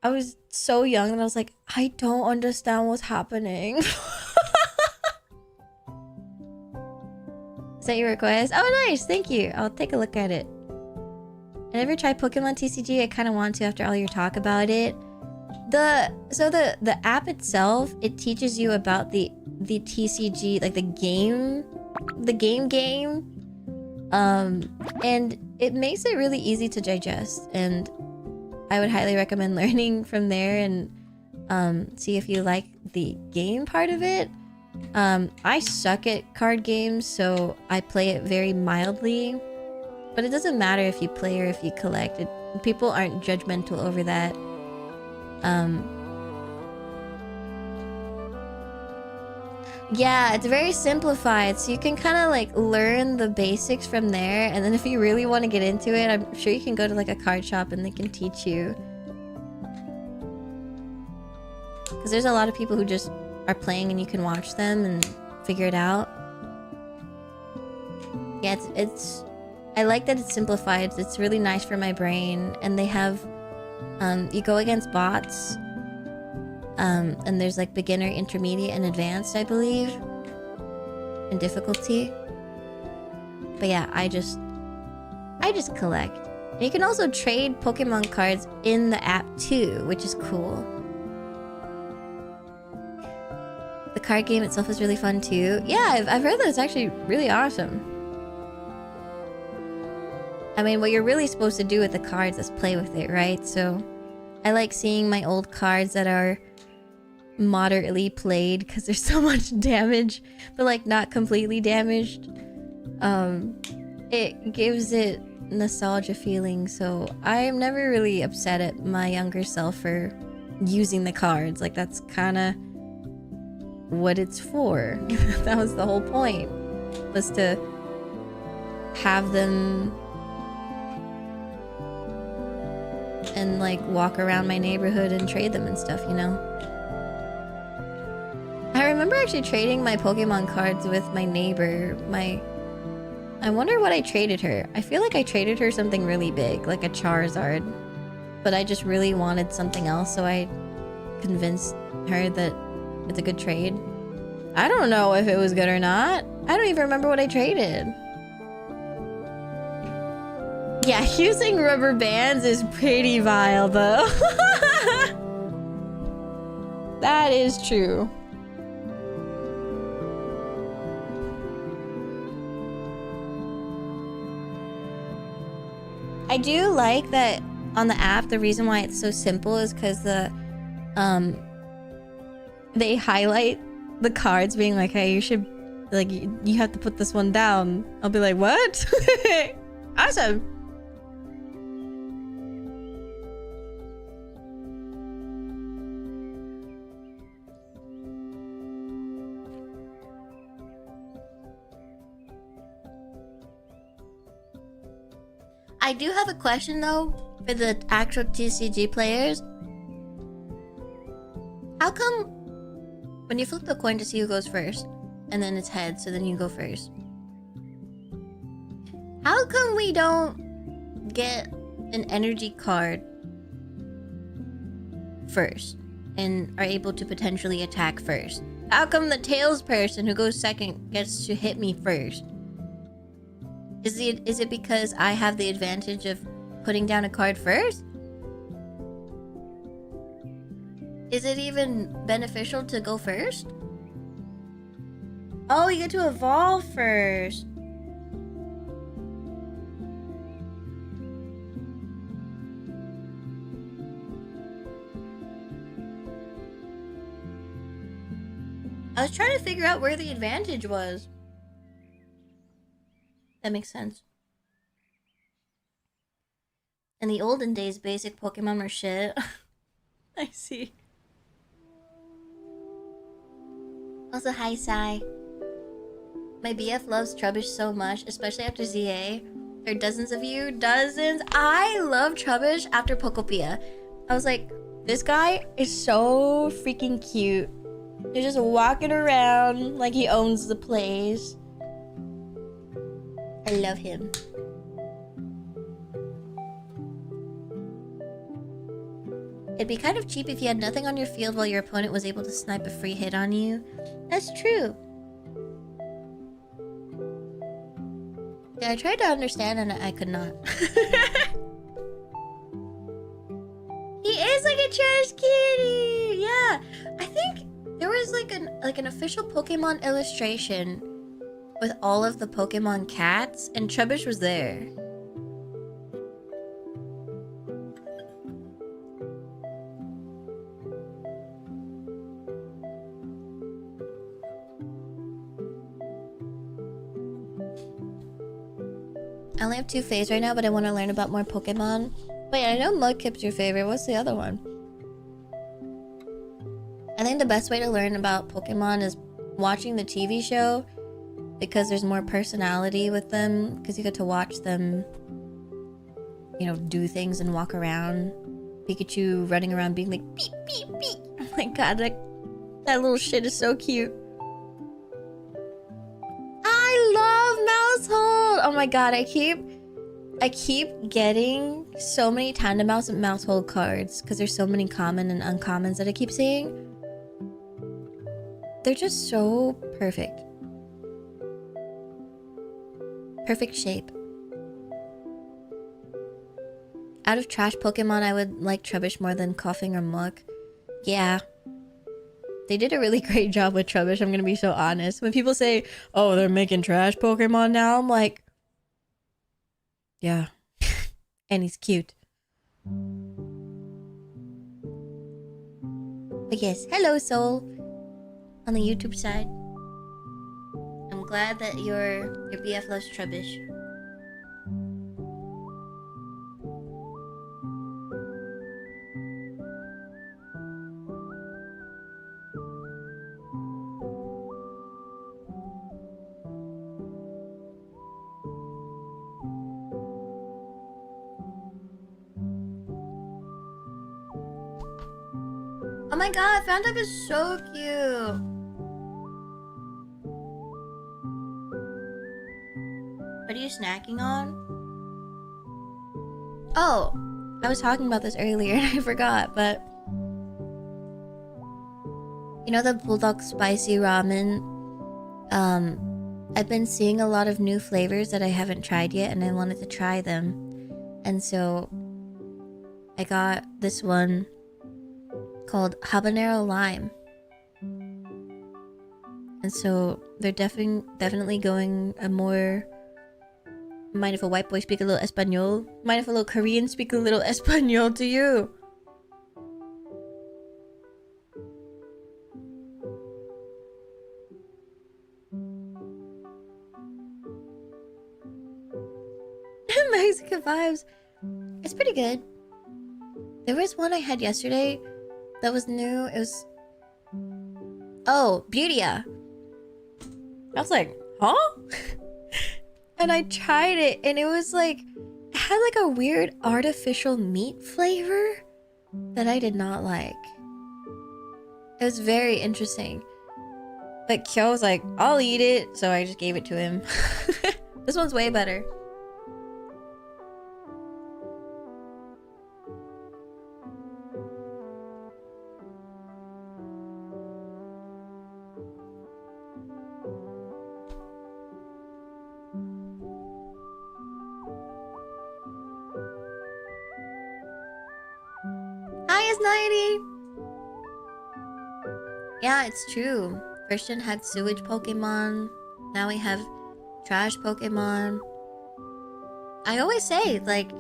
I was so young and I was like, I don't understand what's happening. Is that your request? Oh, nice. Thank you. I'll take a look at it. I never tried Pokemon TCG. I kind of want to after all your talk about it. The app itself, it teaches you about the TCG, like the game. And it makes it really easy to digest, and I would highly recommend learning from there and see if you like the game part of it. I suck at card games, so I play it very mildly, but it doesn't matter if you play or if you collect. People aren't judgmental over that. Yeah, it's very simplified, so you can kind of like learn the basics from there, and then if you really want to get into it, I'm sure you can go to like a card shop and they can teach you. Because there's a lot of people who just are playing and you can watch them and figure it out. Yeah, it's I like that it's simplified. It's really nice for my brain, and they have you go against bots. And there's like beginner, intermediate, and advanced, I believe, in difficulty. But yeah, I just collect. And you can also trade Pokemon cards in the app too, which is cool. The card game itself is really fun too. Yeah, I've heard that it's actually really awesome. I mean, what you're really supposed to do with the cards is play with it, right? So I like seeing my old cards that are moderately played because there's so much damage, but like not completely damaged. It gives it nostalgia feeling, so I am never really upset at my younger self for using the cards. Like, that's kind of what it's for. That was the whole point, was to have them and like walk around my neighborhood and trade them and stuff, you know? I remember actually trading my Pokemon cards with my neighbor. I wonder what I traded her. I feel like I traded her something really big, like a Charizard. But I just really wanted something else, so I convinced her that it's a good trade. I don't know if it was good or not. I don't even remember what I traded. Yeah, using rubber bands is pretty vile, though. That is true. I do like that on the app. The reason why it's so simple is because they highlight the cards being like, hey, you should, like, you have to put this one down. I'll be like, what? Awesome. I do have a question though for the actual TCG players. How come when you flip the coin to see who goes first, and then it's heads, so then you go first, how come we don't get an energy card first and are able to potentially attack first? How come the tails person who goes second gets to hit me first? Is it because I have the advantage of putting down a card first? Is it even beneficial to go first? Oh, you get to evolve first. I was trying to figure out where the advantage was. That makes sense. In the olden days, basic Pokemon were shit. I see. Also, hi, Sai. My BF loves Trubbish so much, especially after ZA. There are dozens of you. Dozens. I love Trubbish after Pokopia. I was like, this guy is so freaking cute. He's just walking around like he owns the place. I love him. It'd be kind of cheap if you had nothing on your field while your opponent was able to snipe a free hit on you. That's true. Yeah, I tried to understand and I could not. He is like a trash kitty! Yeah. I think there was like an official Pokemon illustration with all of the Pokemon cats, and Trubbish was there. I only have 2 Fays right now, but I want to learn about more Pokemon. Wait, I know Mudkip's your favorite. What's the other one? I think the best way to learn about Pokemon is watching the TV show, because there's more personality with them, because you get to watch them, you know, do things and walk around. Pikachu running around being like, beep, beep, beep. Oh my god, that little shit is so cute. I love Mousehold! Oh my god, I keep getting so many Tandemaus and Mousehold cards because there's so many common and uncommons that I keep seeing. They're just so perfect. Perfect shape. Out of trash Pokemon, I would like Trubbish more than Coughing or Muck. Yeah. They did a really great job with Trubbish, I'm gonna be so honest. When people say, oh, they're making trash Pokemon now, I'm like, yeah. And he's cute. But yes, hello Soul. On the YouTube side. I'm glad that your BF loves Trubbish. Oh my god, Phantom is so cute. What are you snacking on? Oh, I was talking about this earlier and I forgot, but you know the Bulldog spicy ramen? I've been seeing a lot of new flavors that I haven't tried yet and I wanted to try them. And so I got this one called Habanero Lime. And so they're definitely going a more... Mind if a white boy speak a little Espanol? Mind if a little Korean speak a little Espanol to you? Mexican vibes. It's pretty good. There was one I had yesterday that was new. It was... Oh, Beautya. I was like, huh? And I tried it and it was like... It had like a weird artificial meat flavor that I did not like. It was very interesting. But Kyo was like, I'll eat it. So I just gave it to him. This one's way better. Yeah, it's true. First gen had sewage Pokemon. Now we have trash Pokemon. I always say, like,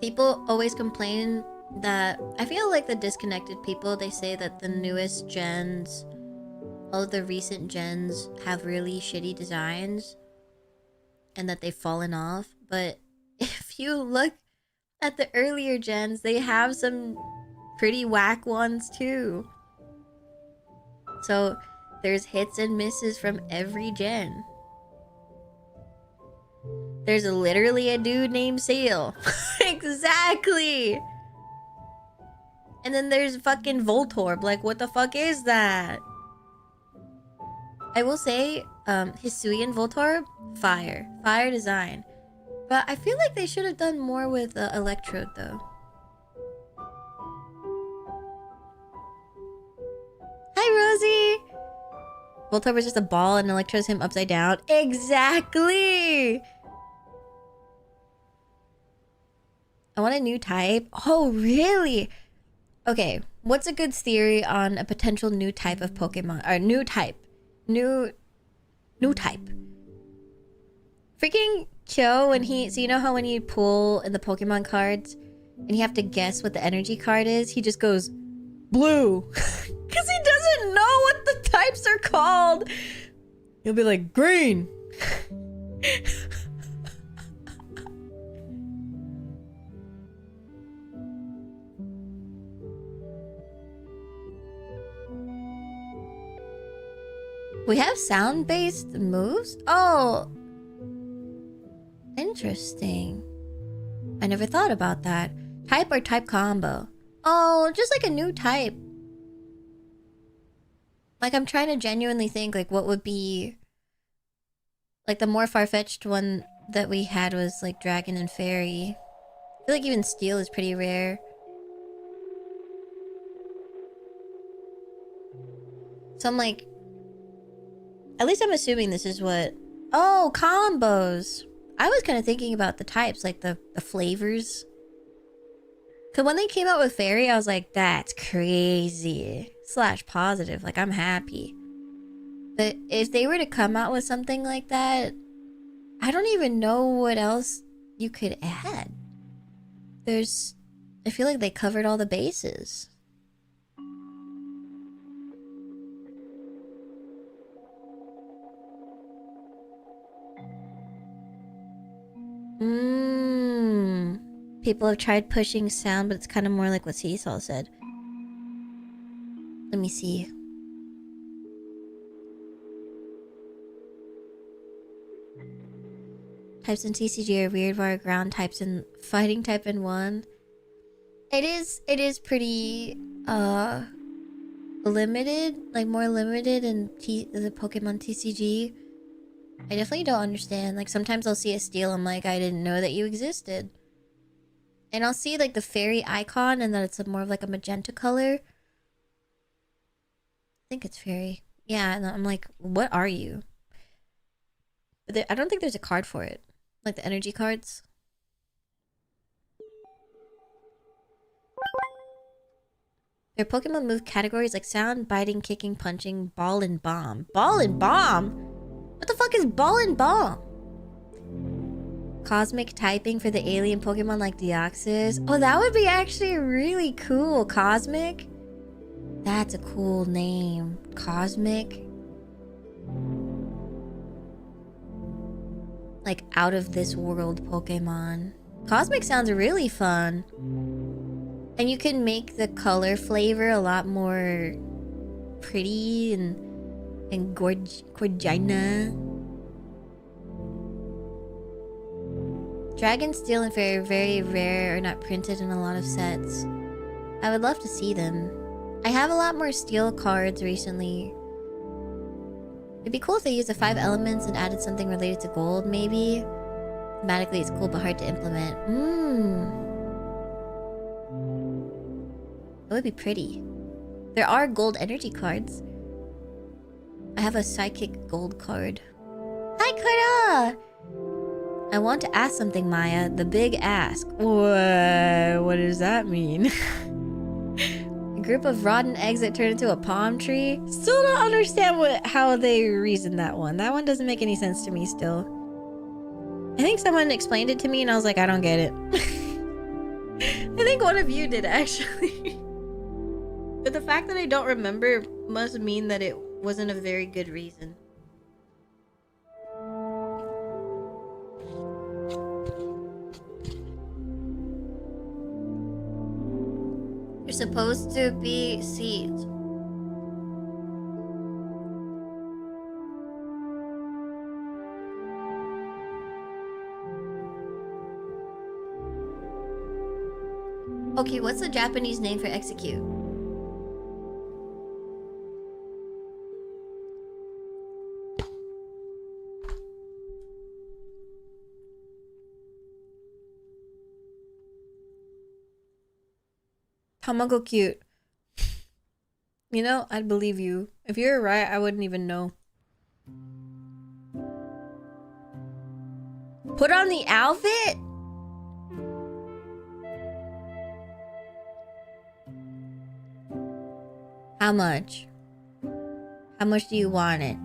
people always complain that... I feel like the disconnected people, they say that the newest gens, all of the recent gens, have really shitty designs. And that they've fallen off. But if you look at the earlier gens, they have some pretty whack ones too. So there's hits and misses from every gen. There's literally a dude named Seal. Exactly. And then there's fucking Voltorb. Like, what the fuck is that? I will say, Hisuian Voltorb, fire. Fire design. But I feel like they should have done more with Electrode, though. Hi, Rosie! Voltorb was just a ball and Electrode's him upside down. Exactly! I want a new type. Oh, really? Okay, what's a good theory on a potential new type of Pokemon? Or new type. New type. Freaking Kyo, when he... So you know how when you pull in the Pokemon cards and you have to guess what the energy card is? He just goes, blue. Because he doesn't know what the types are called. He'll be like, green. We have sound-based moves? Oh. Interesting. I never thought about that. Type or type combo? Oh, just like a new type. Like, I'm trying to genuinely think, like, what would be... Like, the more far-fetched one that we had was, like, Dragon and Fairy. I feel like even Steel is pretty rare. So I'm like... At least I'm assuming this is what... Oh, combos! I was kind of thinking about the types, like the flavors. Because when they came out with Fairy, I was like, that's crazy. / positive, like, I'm happy. But if they were to come out with something like that, I don't even know what else you could add. There's... I feel like they covered all the bases. People have tried pushing sound, but it's kind of more like what Seesaw said. Let me see. Types in TCG are weird, while ground types and fighting type in one. It is pretty limited, like more limited in the Pokemon TCG. I definitely don't understand. Like, sometimes I'll see a Steel, I'm like, I didn't know that you existed. And I'll see, like, the fairy icon, and then it's more of, like, a magenta color. I think it's fairy. Yeah, and I'm like, what are you? But I don't think there's a card for it. Like, the energy cards. Their Pokemon move categories like sound, biting, kicking, punching, ball, and bomb. Ball and bomb? What the fuck is ball and bomb? Cosmic typing for the alien Pokemon like Deoxys. Oh, that would be actually really cool. Cosmic? That's a cool name. Cosmic? Like out of this world Pokemon. Cosmic sounds really fun. And you can make the color flavor a lot more pretty and gorgina. Dragon, Steel, and Fairy are very rare or not printed in a lot of sets. I would love to see them. I have a lot more Steel cards recently. It'd be cool if they used the 5 elements and added something related to gold, maybe. Thematically, it's cool but hard to implement. That would be pretty. There are gold energy cards. I have a psychic gold card. Hi, Kara! I want to ask something, Maya. The big ask. What does that mean? A group of rotten eggs that turn into a palm tree? Still don't understand how they reasoned that one. That one doesn't make any sense to me still. I think someone explained it to me and I was like, I don't get it. I think one of you did, actually. But the fact that I don't remember must mean that it wasn't a very good reason. You're supposed to be seeds. Okay, what's the Japanese name for execute? Tamago cute. You know, I'd believe you. If you're right, I wouldn't even know. Put on the outfit? How much? How much do you want it?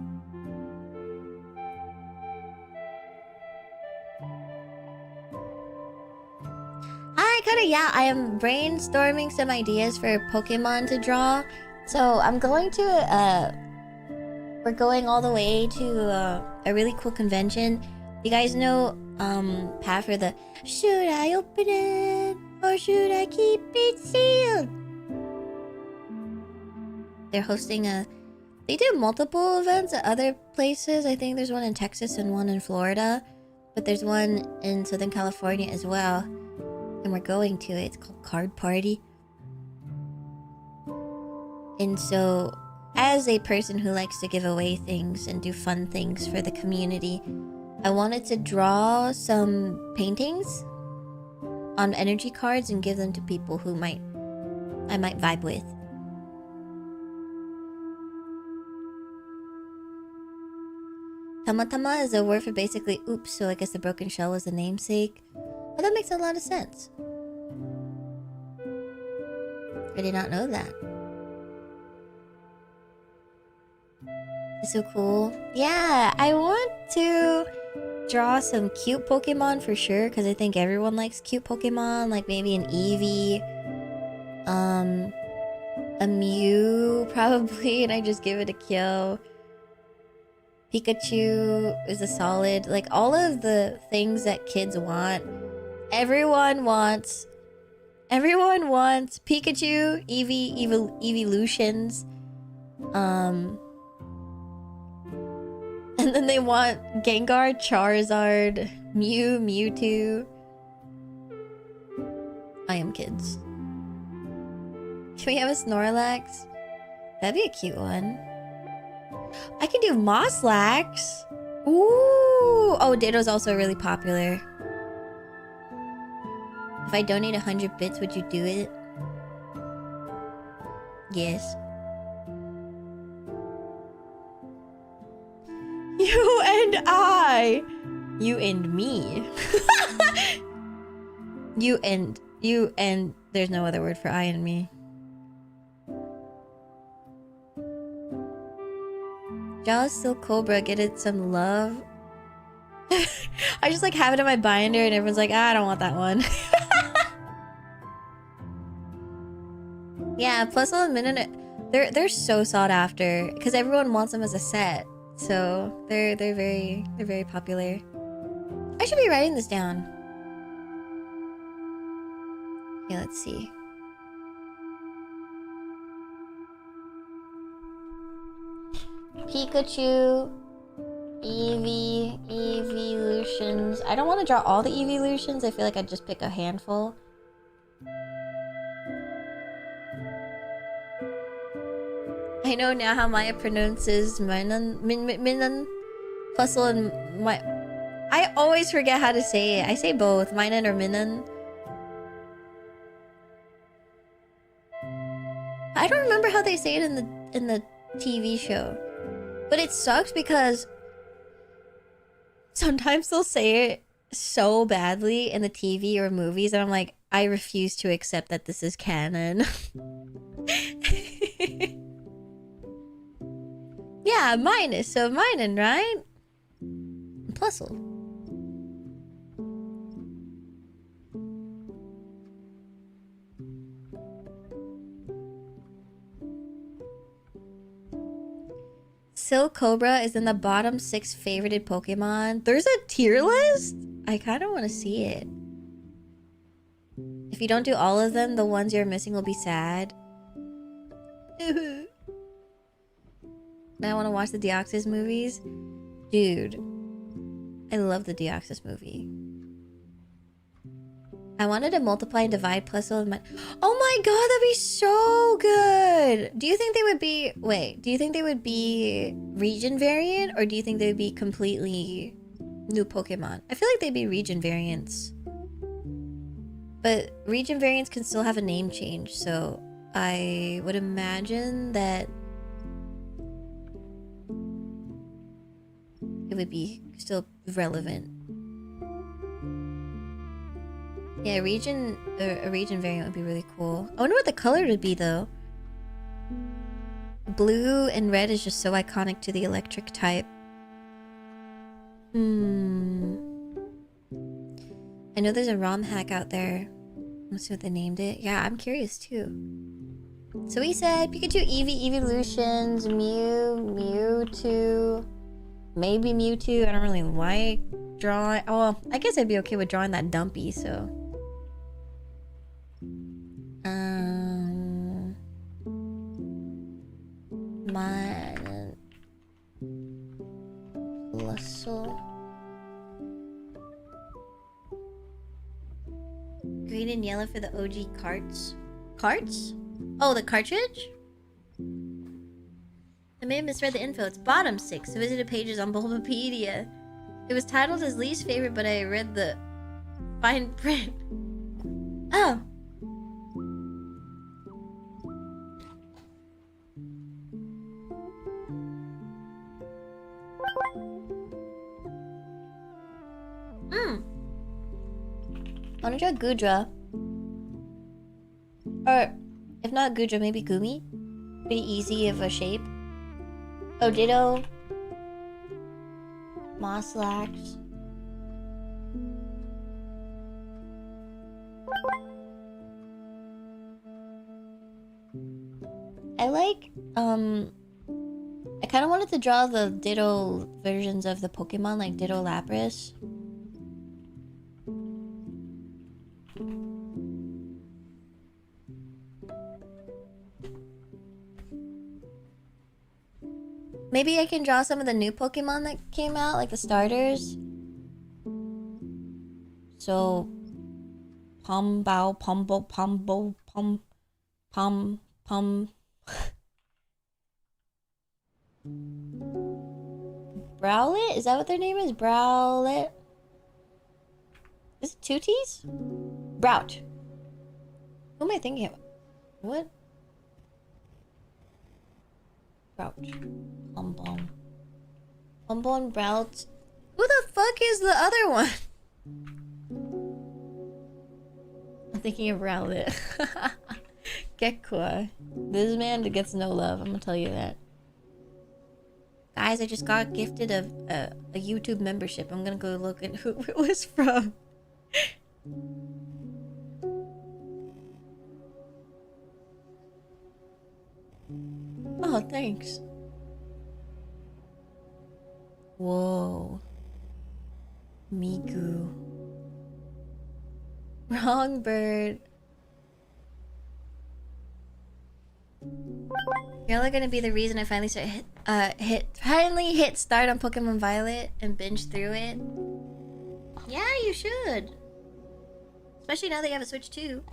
Hi, kinda, yeah, I am brainstorming some ideas for Pokemon to draw. So I'm going to, we're going all the way to a really cool convention. You guys know, Pat for the, should I open it or should I keep it sealed? They're hosting they do multiple events at other places. I think there's one in Texas and one in Florida. But there's one in Southern California as well. And we're going to it. It's called Card Party. And so, as a person who likes to give away things and do fun things for the community, I wanted to draw some paintings on energy cards and give them to people who I might vibe with. Tamatama is a word for basically oops, so I guess the broken shell was the namesake. Well, that makes a lot of sense. I did not know that. It's so cool. Yeah, I want to draw some cute Pokemon for sure, because I think everyone likes cute Pokemon, like maybe an Eevee, a Mew probably, and I just give it a kill. Pikachu is a solid, like all of the things that kids want. Everyone wants Pikachu, Eeveelutions, and then they want Gengar, Charizard, Mew, Mewtwo. I am kids. Can we have a Snorlax? That'd be a cute one. I can do Mosslax. Ooh. Oh, Ditto's also really popular. If I donate 100 bits, would you do it? Yes. You and I. You and me. You and there's no other word for I and me. Jaws still Cobra, get it some love. I just like have it in my binder and everyone's like, I don't want that one. Yeah, plus all minute they're so sought after because everyone wants them as a set. So they're very popular. I should be writing this down. Yeah, let's see. Pikachu, Eeveelutions. I don't want to draw all the Eeveelutions. I feel like I'd just pick a handful. I know now how Maia pronounces Minan, Puzzle, and my. I always forget how to say it. I say both, Minan or Minan. I don't remember how they say it in the TV show. But it sucks because sometimes they'll say it so badly in the TV or movies and I'm like, I refuse to accept that this is canon. Yeah, minus, so Minan, right? Puzzle. Silk Cobra is in the bottom 6 favorited Pokemon. There's a tier list? I kind of want to see it. If you don't do all of them, the ones you're missing will be sad. Now I want to watch the Deoxys movies. Dude, I love the Deoxys movie. I wanted to multiply and divide Puzzle with my... Oh my god, that'd be so good! Do you think they would be... Wait, do you think they would be region variant? Or do you think they would be completely new Pokemon? I feel like they'd be region variants. But region variants can still have a name change, so I would imagine that it would be still relevant. Yeah, a region variant would be really cool. I wonder what the color would be though. Blue and red is just so iconic to the electric type. I know there's a ROM hack out there. Let's see what they named it. Yeah, I'm curious too. So we said Pikachu, Eevee, Evolutions, Mew, Mewtwo, maybe Mewtwo. I don't really like drawing. Oh, I guess I'd be okay with drawing that dumpy, so. Muscle. Green and yellow for the OG carts. Carts? Oh, the cartridge? I may have misread the info. It's bottom 6. So visited pages on Bulbapedia. It was titled as least favorite, but I read the fine print. Oh. I wanna draw Gudra. Or, if not Gudra, maybe Gumi. Pretty easy of a shape. Oh, ditto. Mosslax. I like, I kind of wanted to draw the Ditto versions of the Pokemon, like Ditto Lapras. Maybe I can draw some of the new Pokemon that came out, like the starters. So, Bow, Pumbo, Pumbo, Pum, Pum. Browlet? Is that what their name is? Browlet? Is it 2 T's? Brout. Who am I thinking of? What? Brout. Umbon and Brout. Who the fuck is the other one? I'm thinking of Rowlet. Gekkoa. This man gets no love, I'm gonna tell you that. Guys, I just got gifted a YouTube membership. I'm gonna go look at who it was from. Oh, thanks. Whoa. Miku. Wrong bird. You're all gonna be the reason I finally finally hit start on Pokemon Violet and binge through it. Yeah, you should. Especially now that you have a Switch too.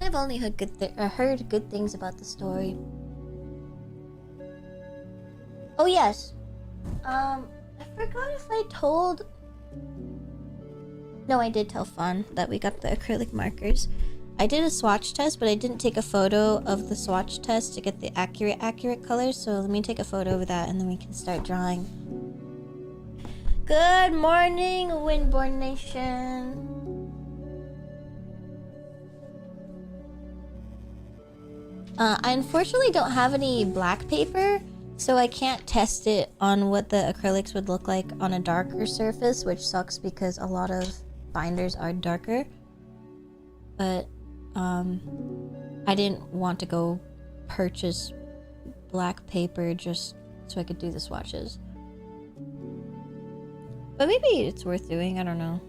I've only heard good things about the story. Oh yes. I forgot if I told. No, I did tell Fawn that we got the acrylic markers. I did a swatch test, but I didn't take a photo of the swatch test to get the accurate colors. So let me take a photo of that, and then we can start drawing. Good morning, Windborn Nation. I unfortunately don't have any black paper, so I can't test it on what the acrylics would look like on a darker surface, which sucks because a lot of binders are darker. But I didn't want to go purchase black paper just so I could do the swatches. But maybe it's worth doing, I don't know.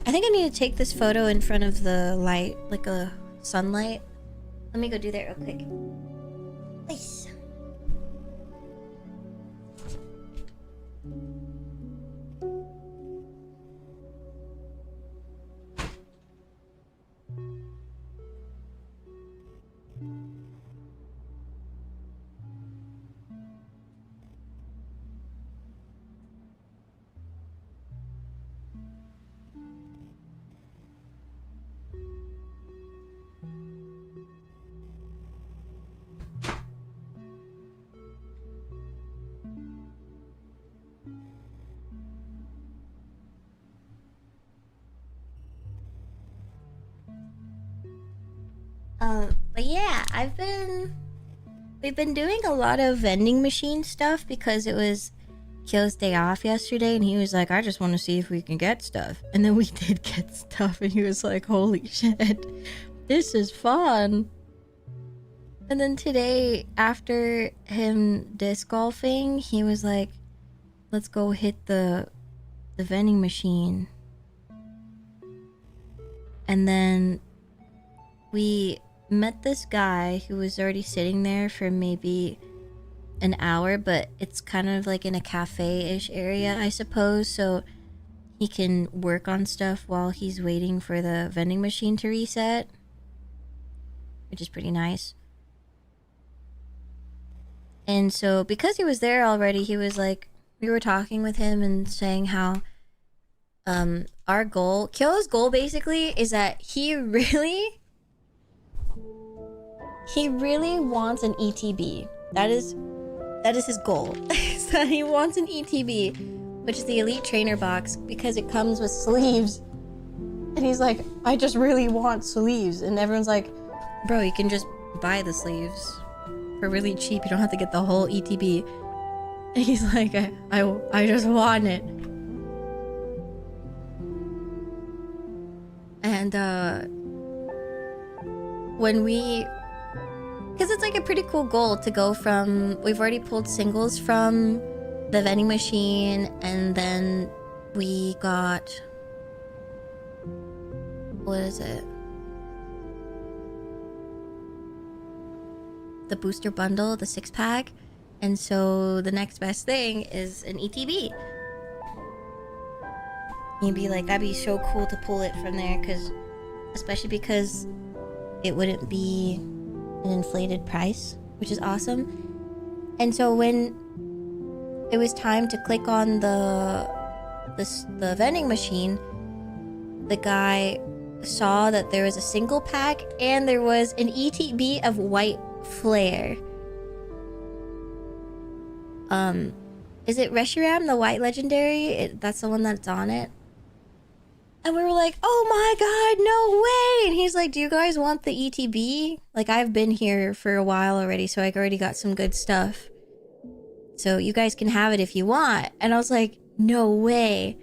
I think I need to take this photo in front of the light, like a sunlight, Let me go do that real quick. Nice. But yeah, we've been doing a lot of vending machine stuff because it was Kyo's day off yesterday, and he was like, I just want to see if we can get stuff. And then we did get stuff, and he was like, holy shit, this is fun. And then today, after him disc golfing, he was like, let's go hit the vending machine. And then we met this guy who was already sitting there for maybe an hour, but it's kind of like in a cafe-ish area, I suppose, so he can work on stuff while he's waiting for the vending machine to reset, which is pretty nice. And so because he was there already, he was like, we were talking with him and saying how our goal, Kyo's goal basically, is that he really wants an ETB. That is his goal. So he wants an ETB, which is the Elite Trainer box, because it comes with sleeves. And he's like, I just really want sleeves. And everyone's like, bro, you can just buy the sleeves for really cheap. You don't have to get the whole ETB. And he's like, I just want it. And when we, because it's like a pretty cool goal to go from, we've already pulled singles from the vending machine, and then we got, what is it? The booster bundle, the 6-pack. And so the next best thing is an ETB. You'd be like, that'd be so cool to pull it from there, especially because it wouldn't be an inflated price, which is awesome. And so when it was time to click on the vending machine, the guy saw that there was a single pack and there was an ETB of white flare. Is it Reshiram, the white legendary? That's the one that's on it. And we were like, oh my god, no way! And he's like, do you guys want the ETB? Like, I've been here for a while already, so I already got some good stuff. So you guys can have it if you want. And I was like, no way.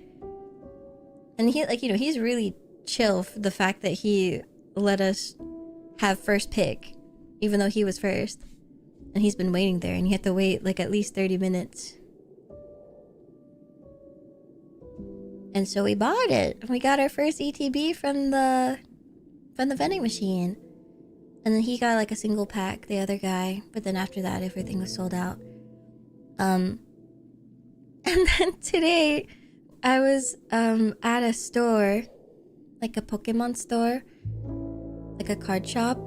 And he, like, you know, he's really chill for the fact that he let us have first pick, even though he was first. And he's been waiting there, and he had to wait like at least 30 minutes. And so we bought it. We got our first ETB from the vending machine. And then he got like a single pack, the other guy. But then after that, everything was sold out. And then today, I was at a store, like a Pokemon store, like a card shop.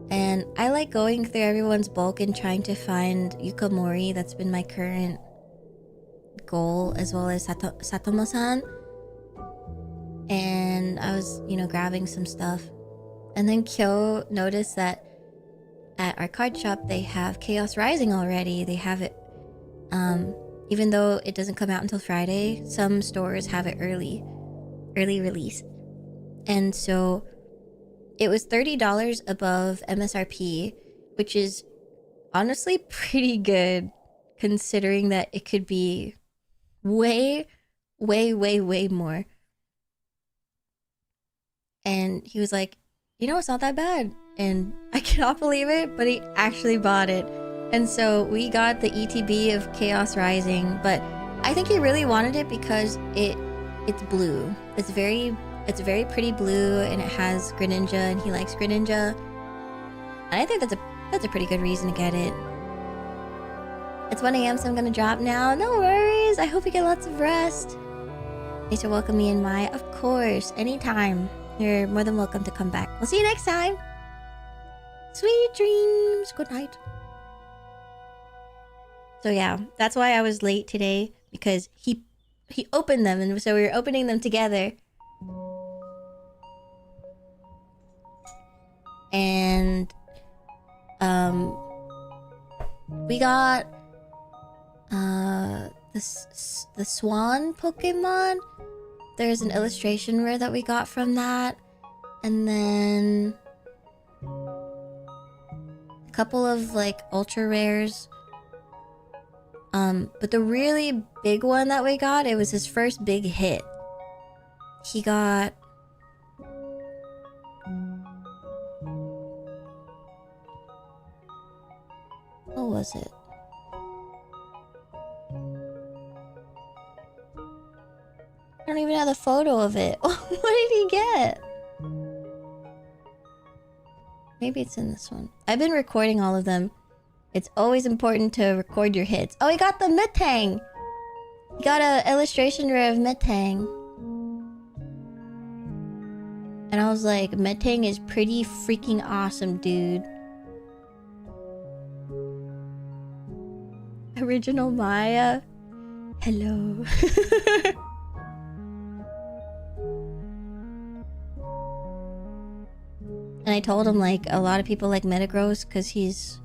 And I like going through everyone's bulk and trying to find Yukamori. That's been my current goal, as well as Satomo-san. And I was, you know, grabbing some stuff. And then Kyo noticed that at our card shop, they have Chaos Rising already. They have it, even though it doesn't come out until Friday, some stores have it early release. And so it was $30 above MSRP, which is honestly pretty good considering that it could be way, way, way, way more. And he was like, you know, it's not that bad. And I cannot believe it, but he actually bought it. And so we got the ETB of Chaos Rising, but I think he really wanted it because it's blue. It's very pretty blue, and it has Greninja, and he likes Greninja. And I think that's a pretty good reason to get it. It's 1 a.m, so I'm gonna drop now. No worries. I hope you get lots of rest. Thanks for welcoming me in, Maia. Of course, anytime. You're more than welcome to come back. We'll see you next time. Sweet dreams. Good night. So yeah, that's why I was late today, because he opened them, and so we were opening them together. And we got the swan Pokemon. There's an illustration rare that we got from that, and then a couple of like ultra rares. But the really big one that we got, it was his first big hit. He got what was it? I don't even have the photo of it. What did he get? Maybe it's in this one. I've been recording all of them. It's always important to record your hits. Oh, he got the Metang! He got an illustration rare of Metang. And I was like, Metang is pretty freaking awesome, dude. Original Maia. Hello. And I told him, like, a lot of people like Metagross because he's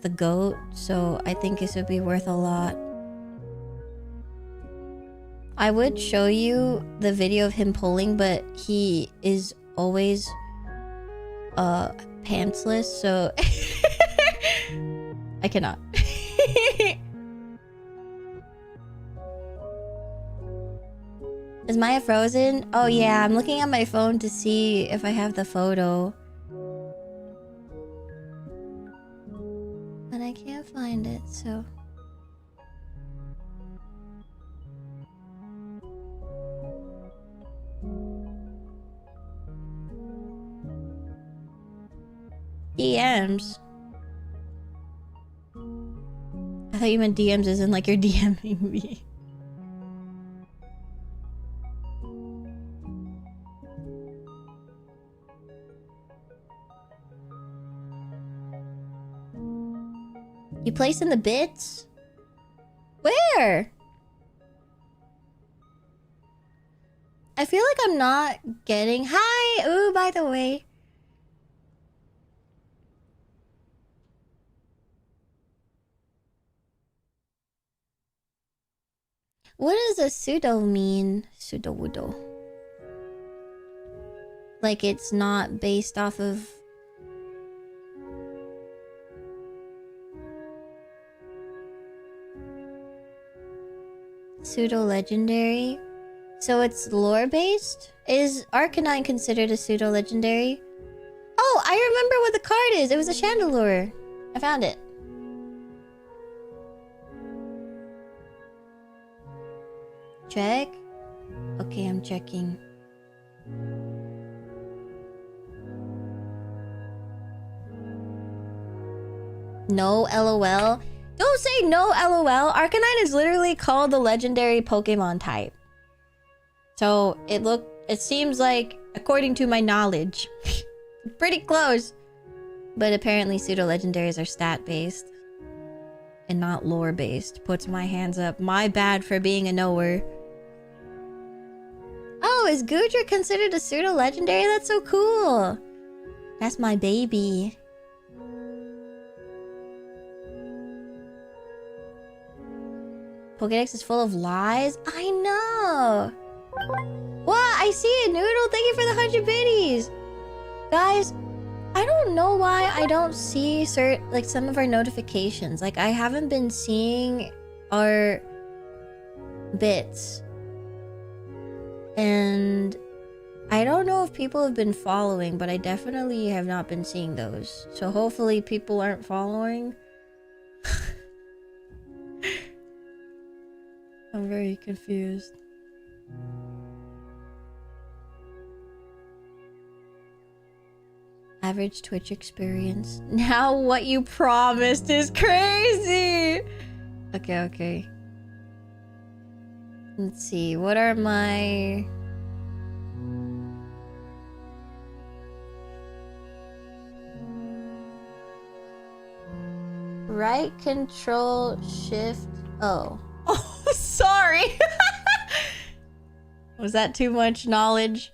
the GOAT, so I think this would be worth a lot. I would show you the video of him pulling, but he is always pantsless, so I cannot. Is Maia frozen? Oh yeah, I'm looking at my phone to see if I have the photo. But I can't find it, so... DMs? I thought you meant DMs as in like you're DMing me. You placing the bits? Where? I feel like I'm not getting... Hi! Ooh, by the way. What does a pseudo mean? Pseudo-wudo. Like it's not based off of... Pseudo-legendary? So it's lore-based? Is Arcanine considered a pseudo-legendary? Oh, I remember what the card is! It was a Chandelure! I found it. Check? Okay, I'm checking. No LOL? Don't say no LOL. Arcanine is literally called the legendary Pokemon type. So it seems like, according to my knowledge, pretty close. But apparently pseudo-legendaries are stat-based and not lore-based. Puts my hands up. My bad for being a knower. Oh, is Goodra considered a pseudo-legendary? That's so cool. That's my baby. Pokédex is full of lies? I know! What? I see it, Noodle! Thank you for the 100 biddies! Guys, I don't know why I don't see some of our notifications. Like, I haven't been seeing our bits. And I don't know if people have been following, but I definitely have not been seeing those. So hopefully people aren't following. I'm very confused. I Average Twitch experience. Now what you promised is crazy. Okay, okay. Let's see. What are my... Right control shift. Oh. Oh, sorry. Was that too much knowledge?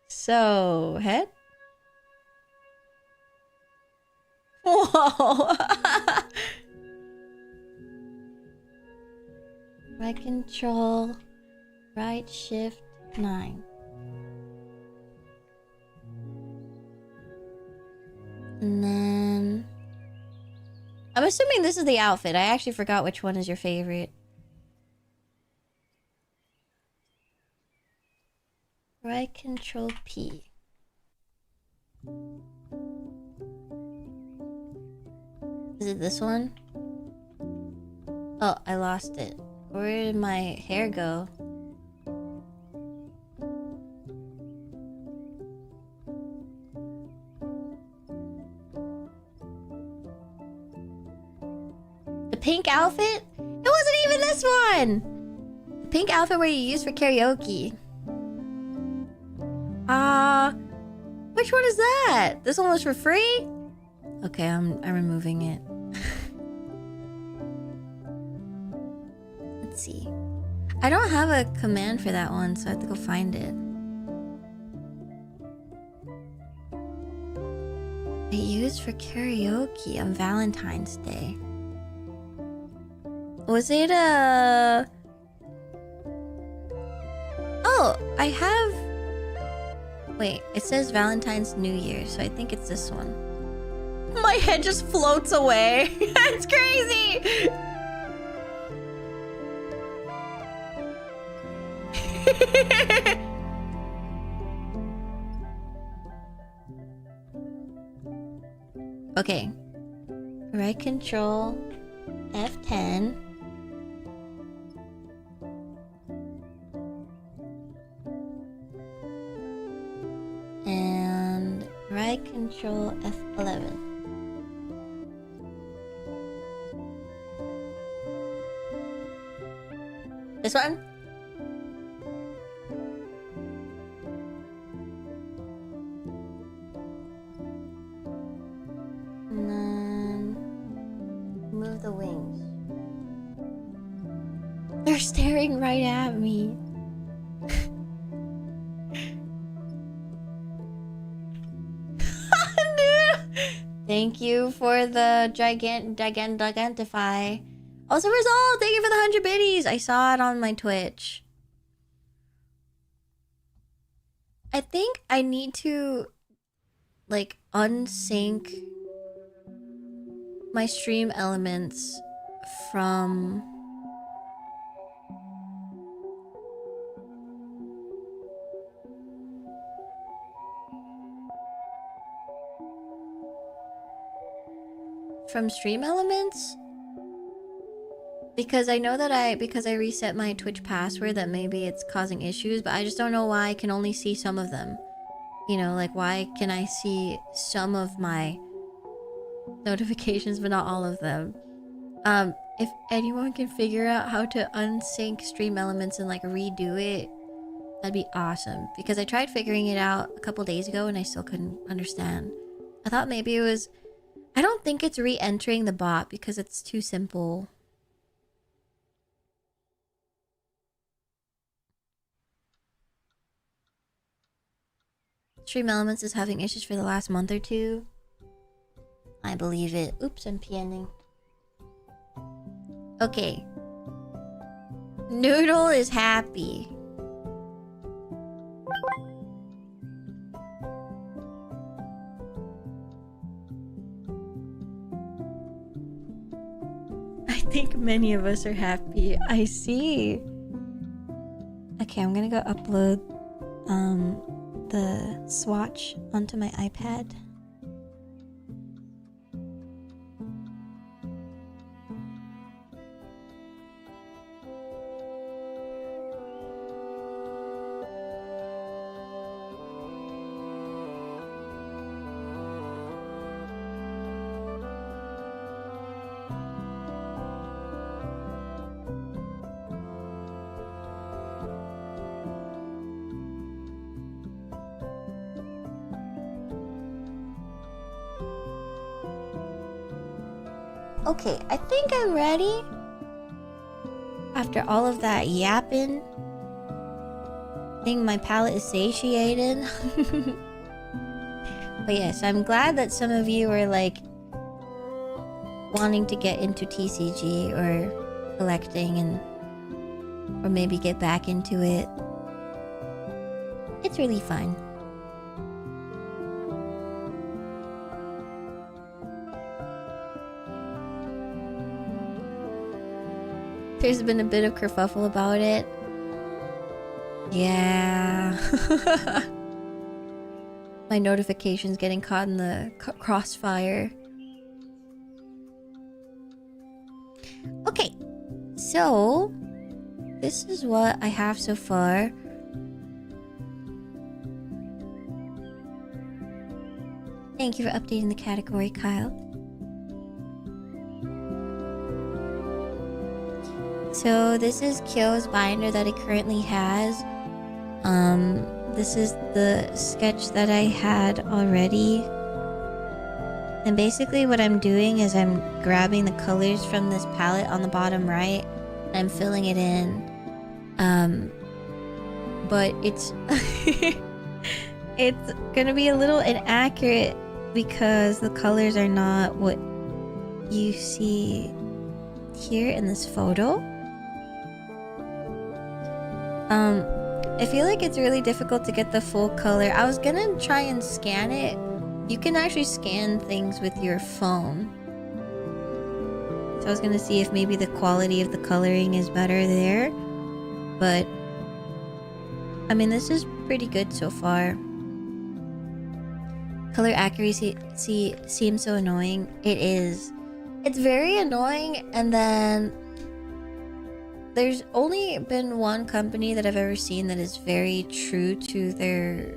So, head? Whoa. Right control, right shift 9. And then... I'm assuming this is the outfit. I actually forgot which one is your favorite. Right control P. Is it this one? Oh, I lost it. Where did my hair go? The pink outfit? It wasn't even this one! The pink outfit where you use for karaoke. Which one is that? This one was for free? Okay, I'm removing it. Let's see. I don't have a command for that one, so I have to go find it. I used for karaoke on Valentine's Day. Was it a... Oh, I have... Wait, it says Valentine's New Year, so I think it's this one. My head just floats away. It's crazy! Okay. Right control F10. And right control F11. This one? And then move the wings. They're staring right at me. Thank you for the gigantify. Also, Resolve, thank you for the 100 biddies. I saw it on my Twitch. I think I need to, like, unsync my stream elements from... stream elements? Because I know that because I reset my Twitch password that maybe it's causing issues, but I just don't know why I can only see some of them. You know, like why can I see some of my notifications but not all of them? If anyone can figure out how to unsync stream elements and like redo it, that'd be awesome. Because I tried figuring it out a couple days ago and I still couldn't understand. I thought maybe it was... I don't think it's re-entering the bot because it's too simple. Stream Elements is having issues for the last month or two. I believe it. Oops, I'm PNing. Okay. Noodle is happy. I think many of us are happy. I see. Okay, I'm gonna go upload the swatch onto my iPad. Okay, I think I'm ready. After all of that yapping, I think my palate is satiated. But yes, I'm glad that some of you are like wanting to get into TCG or collecting and or maybe get back into it. It's really fun. There's been a bit of kerfuffle about it. Yeah. My notifications getting caught in the crossfire. Okay, so this is what I have so far. Thank you for updating the category, Kyle. So this is Kyo's binder that he currently has. This is the sketch that I had already. And basically what I'm doing is I'm grabbing the colors from this palette on the bottom right and I'm filling it in. But it's it's gonna be a little inaccurate because the colors are not what you see here in this photo. I feel like it's really difficult to get the full color. I was gonna try and scan it. You can actually scan things with your phone. So I was gonna see if maybe the quality of the coloring is better there. But I mean, this is pretty good so far. Color accuracy seems so annoying. It is. It's very annoying, and then there's only been one company that I've ever seen that is very true to their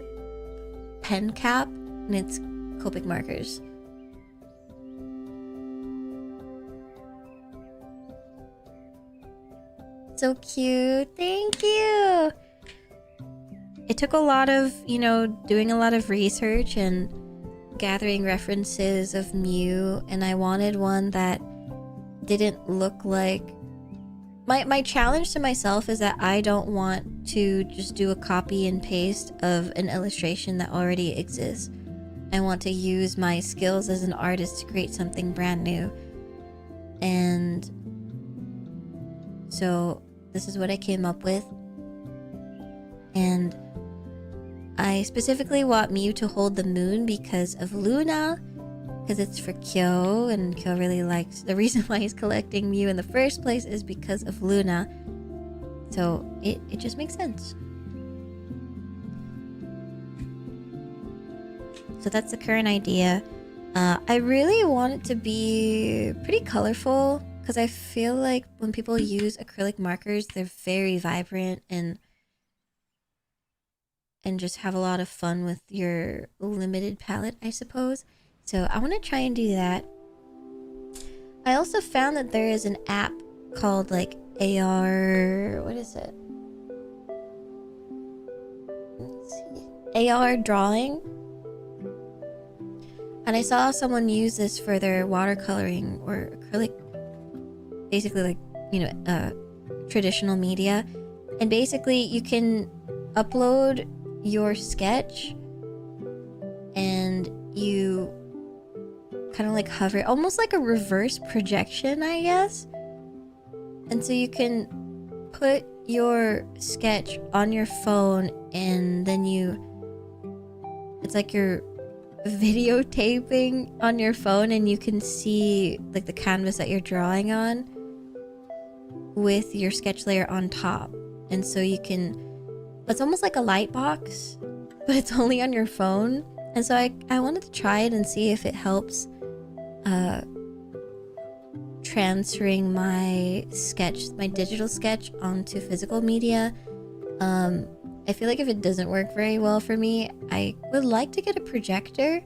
pen cap, and it's Copic markers. So cute. Thank you. It took a lot of, you know, doing a lot of research and gathering references of Mew, and I wanted one that didn't look like... My challenge to myself is that I don't want to just do a copy and paste of an illustration that already exists. I want to use my skills as an artist to create something brand new. And so this is what I came up with. And I specifically want Mew to hold the moon because of Luna, because it's for Kyo, and Kyo really likes... The reason why he's collecting Mew in the first place is because of Luna. So it just makes sense. So that's the current idea. I really want it to be pretty colorful, because I feel like when people use acrylic markers, they're very vibrant and just have a lot of fun with your limited palette, I suppose. So I want to try and do that. I also found that there is an app called like AR... What is it? Let's see. AR drawing. And I saw someone use this for their watercoloring or acrylic, basically like, you know, traditional media. And basically you can upload your sketch and you kind of like hover, almost like a reverse projection, I guess. And so you can put your sketch on your phone and then it's like you're videotaping on your phone, and you can see like the canvas that you're drawing on with your sketch layer on top. And so you can, it's almost like a light box, but it's only on your phone. And so I wanted to try it and see if it helps transferring my sketch, my digital sketch, onto physical media. I feel like if it doesn't work very well for me, I would like to get a projector.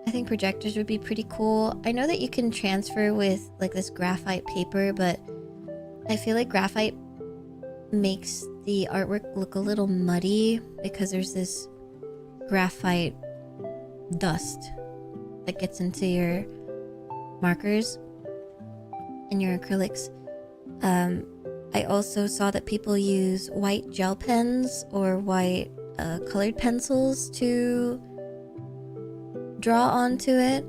I think projectors would be pretty cool. I know that you can transfer with like this graphite paper, but I feel like graphite makes the artwork look a little muddy because there's this graphite dust that gets into your markers in your acrylics. I also saw that people use white gel pens or white colored pencils to draw onto it.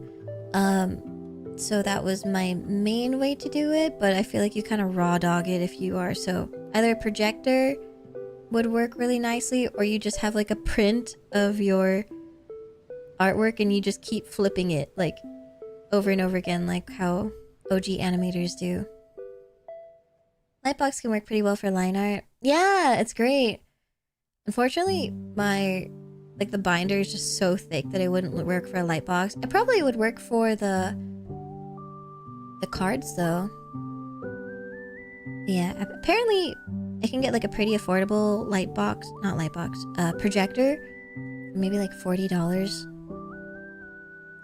So that was my main way to do it, but I feel like you kind of raw dog it if you are. So either a projector would work really nicely, or you just have like a print of your artwork and you just keep flipping it like over and over again, like how OG animators do. Lightbox can work pretty well for line art. Yeah, it's great. Unfortunately, my the binder is just so thick that it wouldn't work for a lightbox. It probably would work for the cards though. Yeah, apparently I can get like a pretty affordable projector, maybe like $40.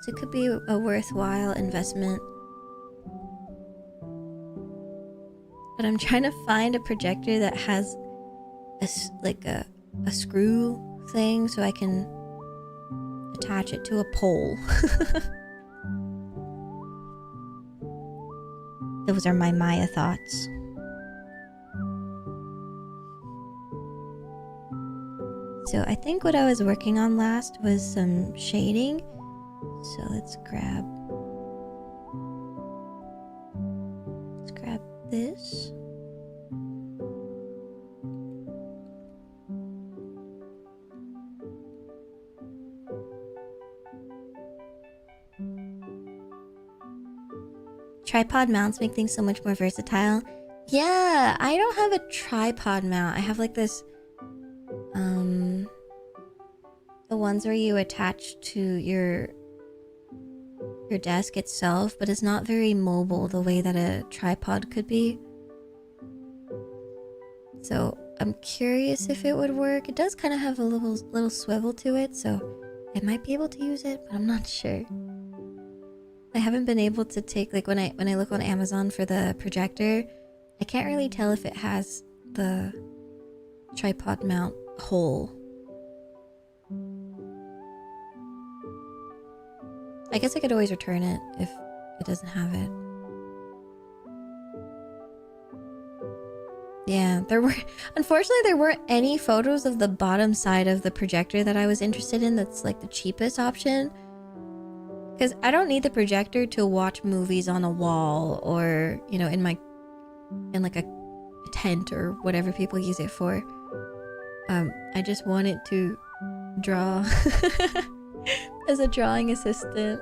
So it could be a worthwhile investment. But I'm trying to find a projector that has a screw thing so I can attach it to a pole. Those are my Maia thoughts. So I think what I was working on last was some shading. So let's grab this. Tripod mounts make things so much more versatile. Yeah, I don't have a tripod mount. I have like this, the ones where you attach to your desk itself, but it's not very mobile the way that a tripod could be. So I'm curious if it would work. It does kind of have a little swivel to it, so I might be able to use it, but I'm not sure. I haven't been able to take, like when I look on Amazon for the projector, I can't really tell if it has the tripod mount hole. I guess I could always return it if it doesn't have it. Yeah, unfortunately there weren't any photos of the bottom side of the projector that I was interested in. That's like the cheapest option. Because I don't need the projector to watch movies on a wall or, you know, in like a tent or whatever people use it for. I just want it to draw as a drawing assistant.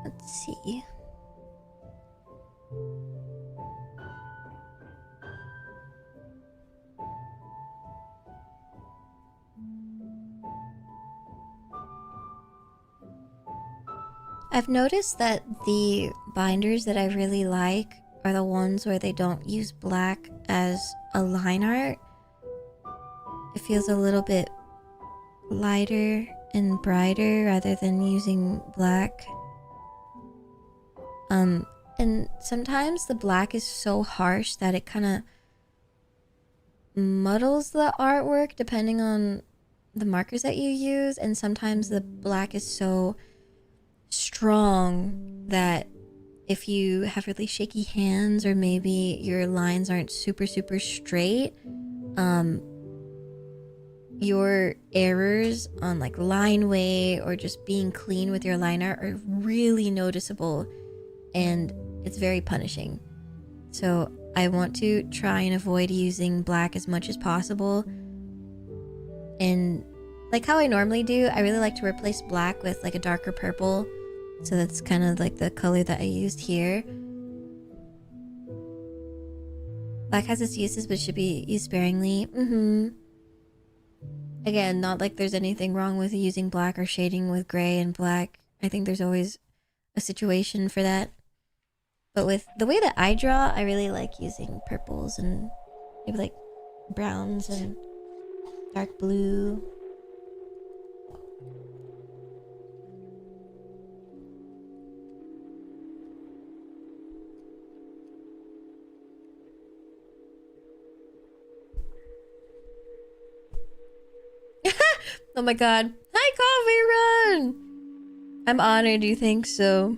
Let's see. I've noticed that the binders that I really like are the ones where they don't use black as a line art. It feels a little bit lighter and brighter rather than using black. And sometimes the black is so harsh that it kind of muddles the artwork depending on the markers that you use, and sometimes the black is so strong that if you have really shaky hands or maybe your lines aren't super straight, your errors on like line weight or just being clean with your line art are really noticeable, and it's very punishing. So I want to try and avoid using black as much as possible. And like how I normally do, I really like to replace black with like a darker purple. So that's kind of like the color that I used here. Black has its uses, but should be used sparingly. Again, not like there's anything wrong with using black or shading with gray and black. I think there's always a situation for that. But with the way that I draw, I really like using purples and maybe like browns and dark blue. Oh my god. Hi, Coffee Run! I'm honored you think so.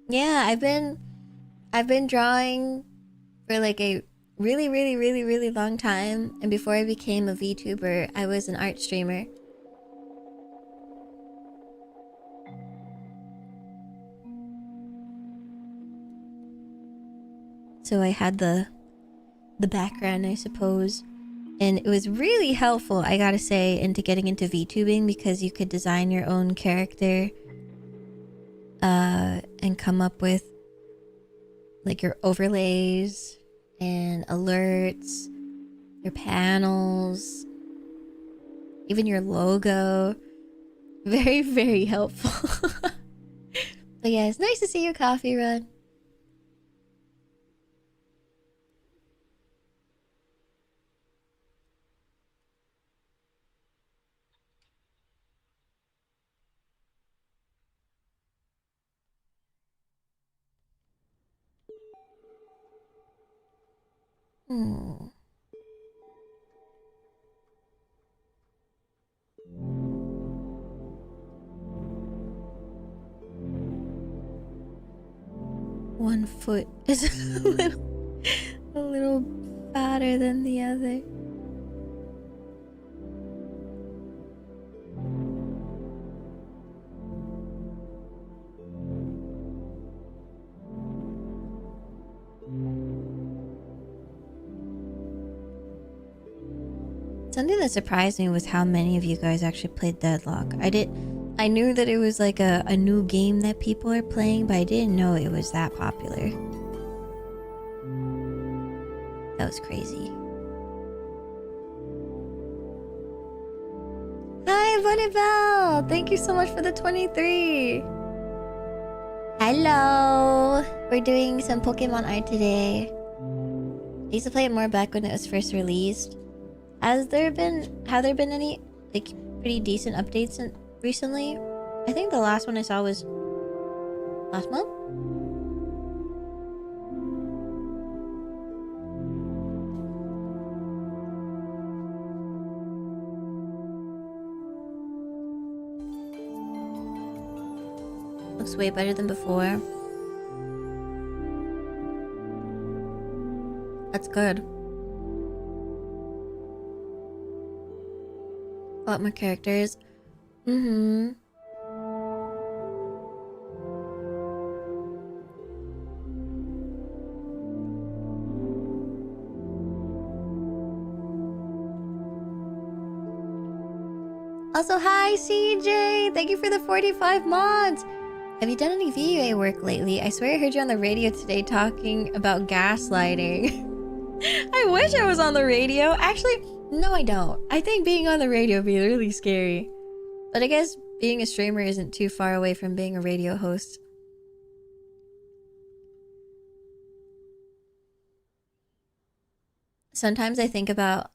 Yeah, I've been drawing for like a really long time, and before I became a VTuber, I was an art streamer. So I had the background, I suppose. And it was really helpful, I gotta say, into getting into VTubing because you could design your own character and come up with like your overlays and alerts, your panels, even your logo. Very helpful. But yeah, it's nice to see your Coffee Run. Hmm. One foot is a little fatter than the other. Something that surprised me was how many of you guys actually played Deadlock. I knew that it was like a new game that people are playing, but I didn't know it was that popular. That was crazy. Hi, Bunny Bell! Thank you so much for the 23! Hello! We're doing some Pokemon art today. I used to play it more back when it was first released. Have there been any like pretty decent updates recently? I think the last one I saw was last month. Looks way better than before. That's good. A lot more characters. Mm-hmm. Also, hi CJ! Thank you for the 45 mods! Have you done any VUA work lately? I swear I heard you on the radio today talking about gaslighting. I wish I was on the radio. Actually, no I don't. I think being on the radio would be really scary. But I guess being a streamer isn't too far away from being a radio host. Sometimes I think about,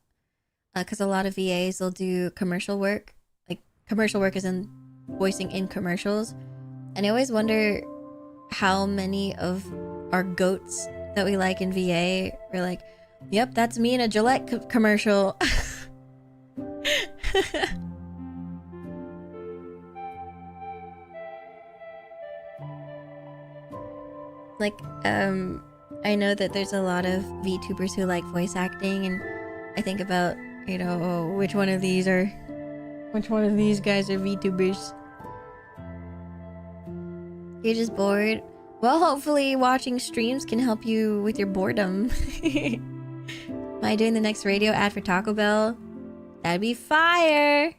because a lot of VAs will do commercial work. Like, commercial work is in voicing in commercials. And I always wonder how many of our goats that we like in VA are like, yep, that's me in a Gillette commercial. Like, I know that there's a lot of VTubers who like voice acting, and I think about, you know, oh, which one of these guys are VTubers? You're just bored? Well, hopefully watching streams can help you with your boredom. Am I doing the next radio ad for Taco Bell? That'd be fire!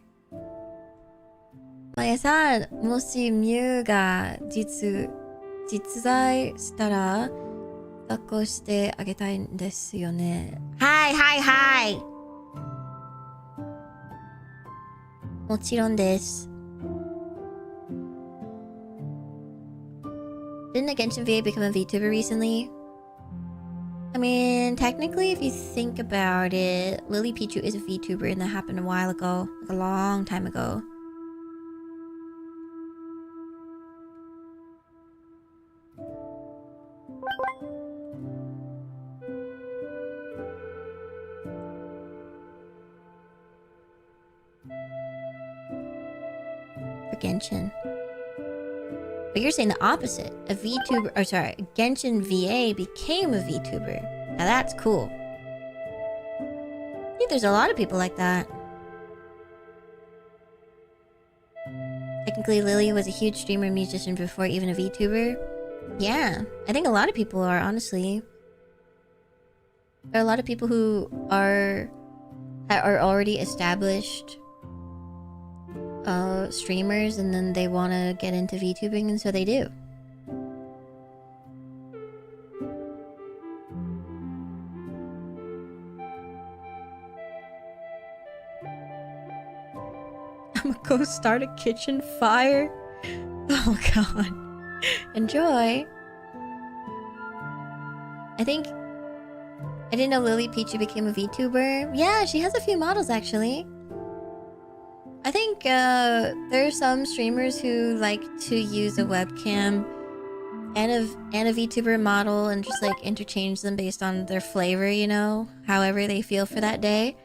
Maya-san, もしミュウが実在したら抱っこしてあげたいんですよね。はいはいはい。Mochiron desu. Didn't a Genshin VA become a VTuber recently? I mean, technically, if you think about it, Lily Pichu is a VTuber, and that happened a while ago, like a long time ago. For Genshin. But you're saying the opposite. A VTuber, or sorry, Genshin VA became a VTuber. Now that's cool. I think there's a lot of people like that. Technically, Lily was a huge streamer and musician before even a VTuber. Yeah, I think a lot of people are, honestly. There are a lot of people who are already established streamers, and then they want to get into VTubing, and so they do. I'm gonna go start a kitchen fire. Oh god. Enjoy. I didn't know Lily Pichu became a VTuber. Yeah, she has a few models actually. I think there are some streamers who like to use a webcam and a VTuber model and just like interchange them based on their flavor, you know, however they feel for that day.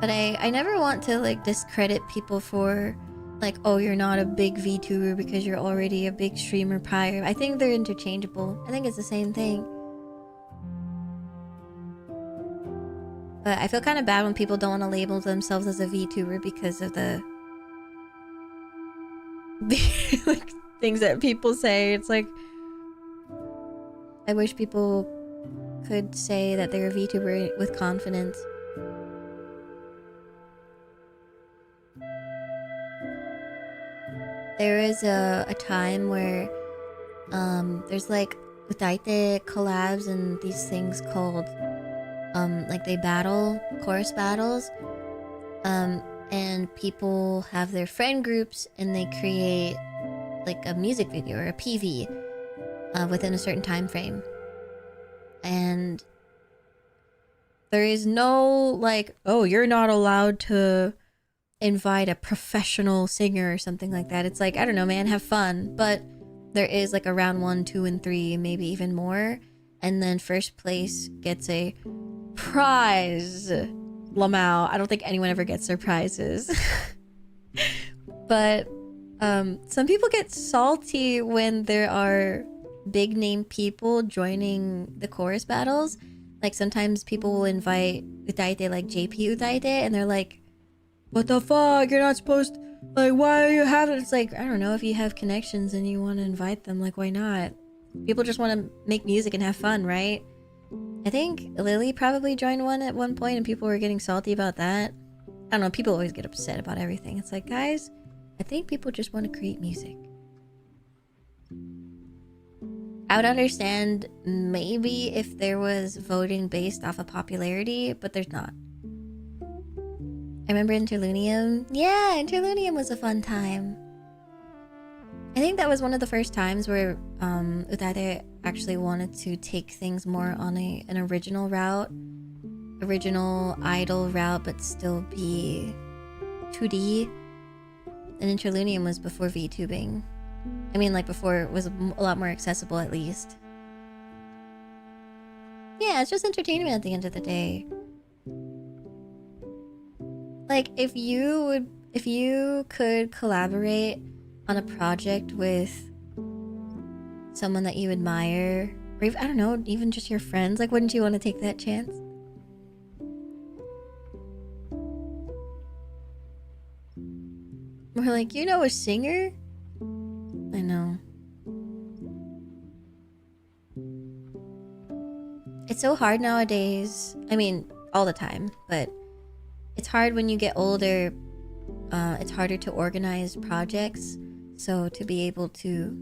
But I never want to like discredit people for like, oh, you're not a big VTuber because you're already a big streamer prior. I think they're interchangeable. I think it's the same thing. But I feel kind of bad when people don't want to label themselves as a VTuber because of the like, things that people say. It's like, I wish people could say that they're a VTuber with confidence. There is a time where there's like Utaite collabs and these things called like they battle, chorus battles, and people have their friend groups and they create like a music video or a PV within a certain time frame. And there is no like, oh, you're not allowed to invite a professional singer or something like that. It's like, I don't know, man, have fun. But there is like a round 1, 2, and 3, maybe even more. And then first place gets a prize. Lamau. I don't think anyone ever gets their prizes. But some people get salty when there are big name people joining the chorus battles. Like sometimes people will invite Utaite like JP Utaite and they're like, what the fuck? You're not supposed to, like, why are you having it? It's like, I don't know, if you have connections and you want to invite them, like, why not? People just want to make music and have fun, right? I think Lily probably joined one at one point and people were getting salty about that. I don't know, people always get upset about everything. It's like, guys, I think people just want to create music. I would understand maybe if there was voting based off of popularity, but there's not. I remember Interlunium. Yeah, Interlunium was a fun time. I think that was one of the first times where Utaite actually wanted to take things more on an original route. Original idol route, but still be 2D. And Interlunium was before VTubing. I mean, like before it was a lot more accessible at least. Yeah, it's just entertainment at the end of the day. Like, if you could collaborate on a project with someone that you admire, or even, I don't know, even just your friends, like, wouldn't you want to take that chance? We're like, you know a singer? I know. It's so hard nowadays. I mean, all the time, but it's hard when you get older. It's harder to organize projects. So to be able to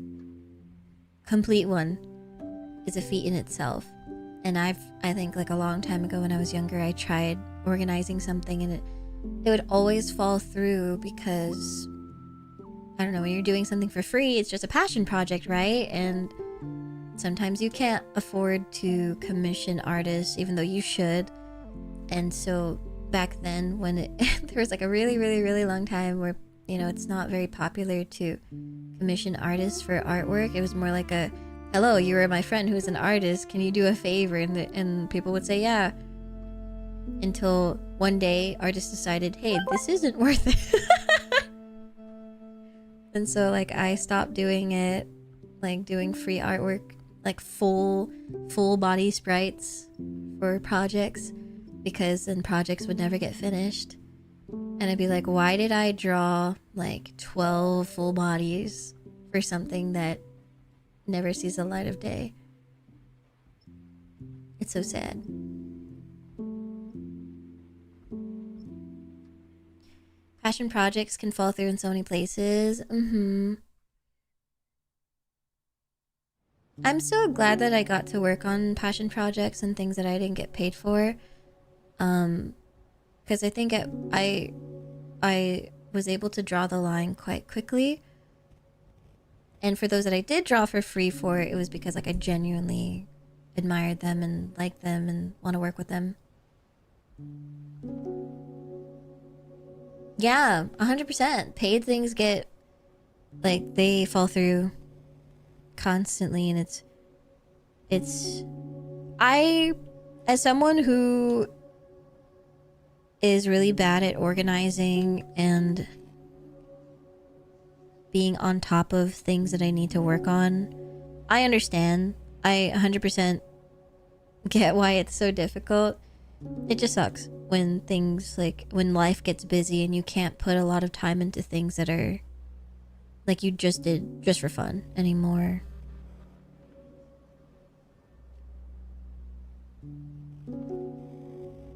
complete one is a feat in itself. And I think like a long time ago when I was younger, I tried organizing something and it would always fall through because, I don't know, when you're doing something for free, it's just a passion project, right? And sometimes you can't afford to commission artists, even though you should. And so back then when there was like a really, really, really long time where, you know, it's not very popular to commission artists for artwork. It was more like a, hello, you are my friend who's an artist. Can you do a favor? And people would say, yeah. Until one day, artists decided, hey, this isn't worth it. And so, like, I stopped doing it, like, doing free artwork, like, full body sprites for projects, because then projects would never get finished. And I'd be like, why did I draw, like, 12 full bodies for something that never sees the light of day? It's so sad. Passion projects can fall through in so many places. I'm so glad that I got to work on passion projects and things that I didn't get paid for. Because I think I was able to draw the line quite quickly. And for those that I did draw for free for, it was because like I genuinely admired them and liked them and want to work with them. Yeah, 100%. Paid things get, like, they fall through constantly, and it's I, as someone who is really bad at organizing and being on top of things that I need to work on, I understand. I 100% get why it's so difficult. It just sucks when things, like, when life gets busy and you can't put a lot of time into things that are, like, you just did just for fun anymore.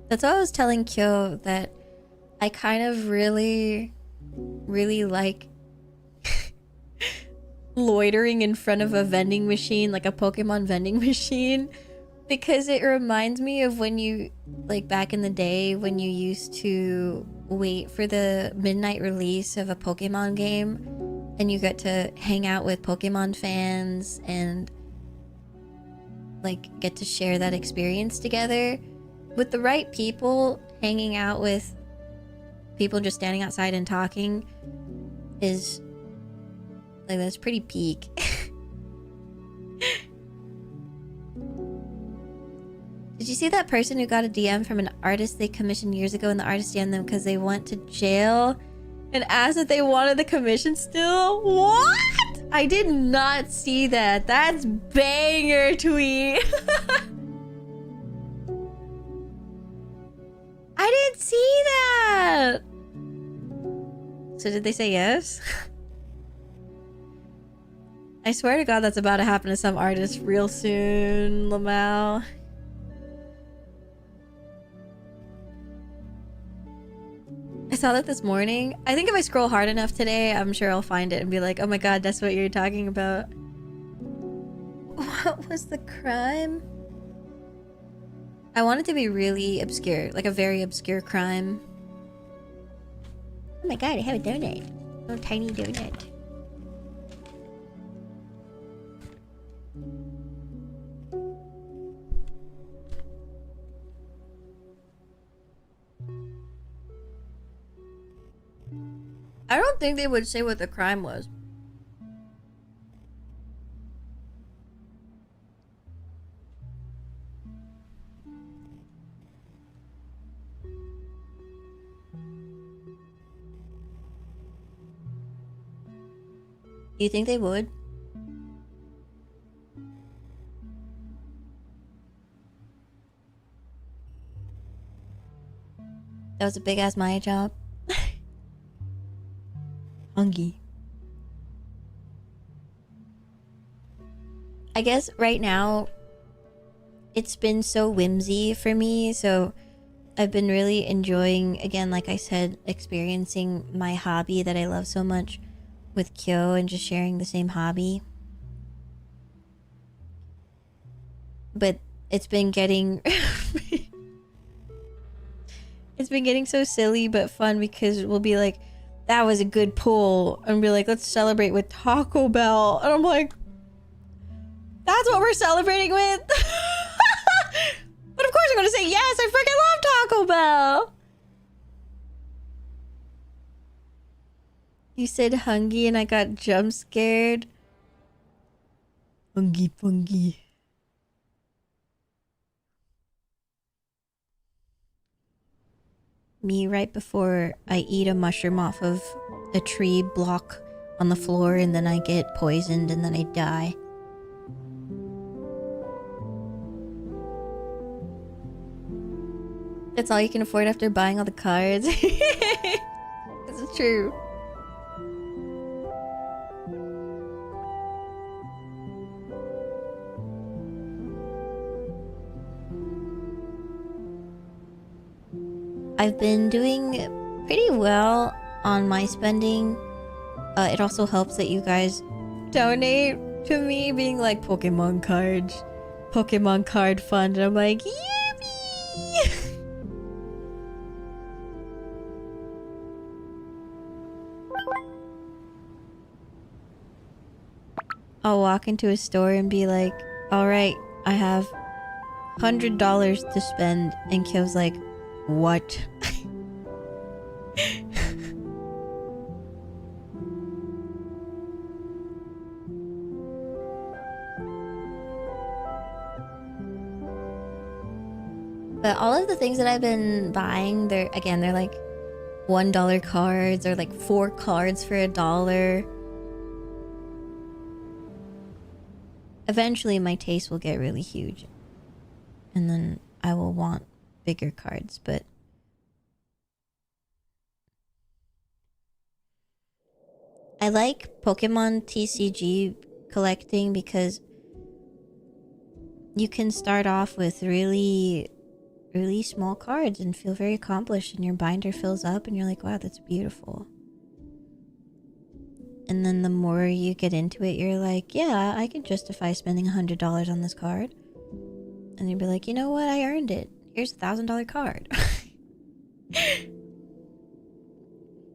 That's why I was telling Kyo that I kind of really like loitering in front of a vending machine, like a Pokemon vending machine, because it reminds me of when you, like, back in the day when you used to wait for the midnight release of a Pokemon game and you got to hang out with Pokemon fans and, like, get to share that experience together with the right people. Hanging out with people just standing outside and talking is, like, that's pretty peak. Did you see that person who got a DM from an artist they commissioned years ago, and the artist DM'd them because they went to jail and asked if they wanted the commission still? What? I did not see that. That's banger tweet. I didn't see that. So did they say yes? I swear to God that's about to happen to some artist real soon, Lamau. I saw that this morning. I think if I scroll hard enough today, I'm sure I'll find it and be like, oh my God, that's what you're talking about. What was the crime? I want it to be really obscure, like a very obscure crime. Oh my God, I have a donut. A little tiny donut. I don't think they would say what the crime was. You think they would? That was a big ass Maia job. Hungry. I guess right now it's been so whimsy for me, so I've been really enjoying, again, like I said, experiencing my hobby that I love so much with Kyo and just sharing the same hobby. but it's been getting it's been getting so silly but fun because we'll be like, that was a good pull, and be like, let's celebrate with Taco Bell, and I'm like, that's what we're celebrating with. But of course I'm gonna say yes, I freaking love Taco Bell. You said hungry and I got jump scared. Hungry fungy. Me right before I eat a mushroom off of a tree block on the floor, and then I get poisoned and then I die. That's all you can afford after buying all the cards. It's true. I've been doing pretty well on my spending. It also helps that you guys donate to me, being like, Pokemon cards, Pokemon card fund, and I'm like, yippee! I'll walk into a store and be like, alright, I have $100 to spend, and Kyo's like, what? But all of the things that I've been buying, they're like $1 cards, or like 4 cards for $1. Eventually my taste will get really huge, and then I will want bigger cards, but I like Pokemon TCG collecting because you can start off with really small cards and feel very accomplished, and your binder fills up and you're like, wow, that's beautiful. And then the more you get into it, you're like, yeah, I can justify spending $100 on this card. And you'd be like, you know what? I earned it. Here's a $1,000 card.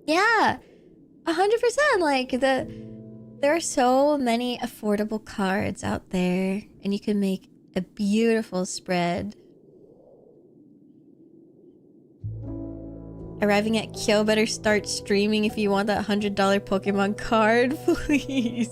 Yeah, 100%. Like, there are so many affordable cards out there, and you can make a beautiful spread. Arriving at Kyo, better start streaming if you want that $100 Pokemon card, please.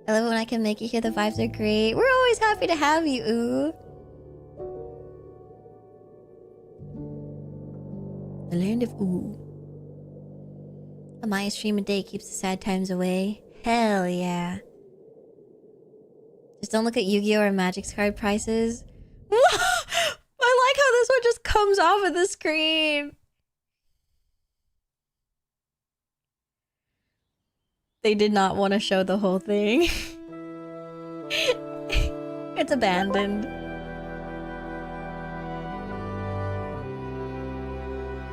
I love it when I can make you hear the vibes are great. We're always happy to have you, ooh. The land of ooh. A Maia stream a day keeps the sad times away. Hell yeah. Just don't look at Yu-Gi-Oh! Or Magic's card prices. I like how this one just comes off of the screen. They did not want to show the whole thing. It's abandoned.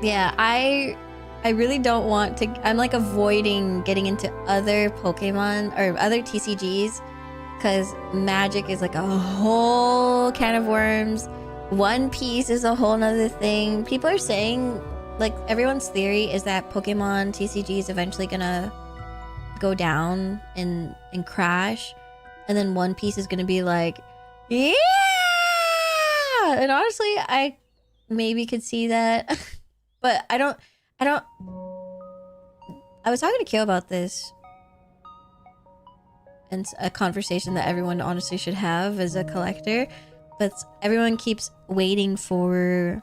Yeah, I really don't want to. I'm like avoiding getting into other Pokemon or other TCGs because Magic is like a whole can of worms. One Piece is a whole nother thing. People are saying, like, everyone's theory is that Pokemon TCG is eventually gonna go down and crash, and then One Piece is gonna be like, yeah. And honestly, I maybe could see that, but I don't. I was talking to Kyo about this, and it's a conversation that everyone honestly should have as a collector, but everyone keeps waiting for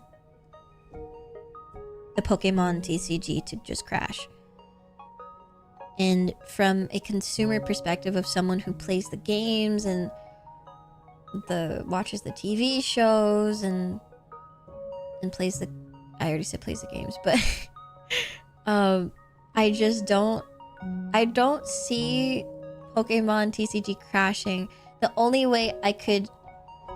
the Pokemon TCG to just crash. And from a consumer perspective of someone who plays the games and watches the TV shows and plays the, I already said plays the games, but I don't see Pokemon TCG crashing. The only way I could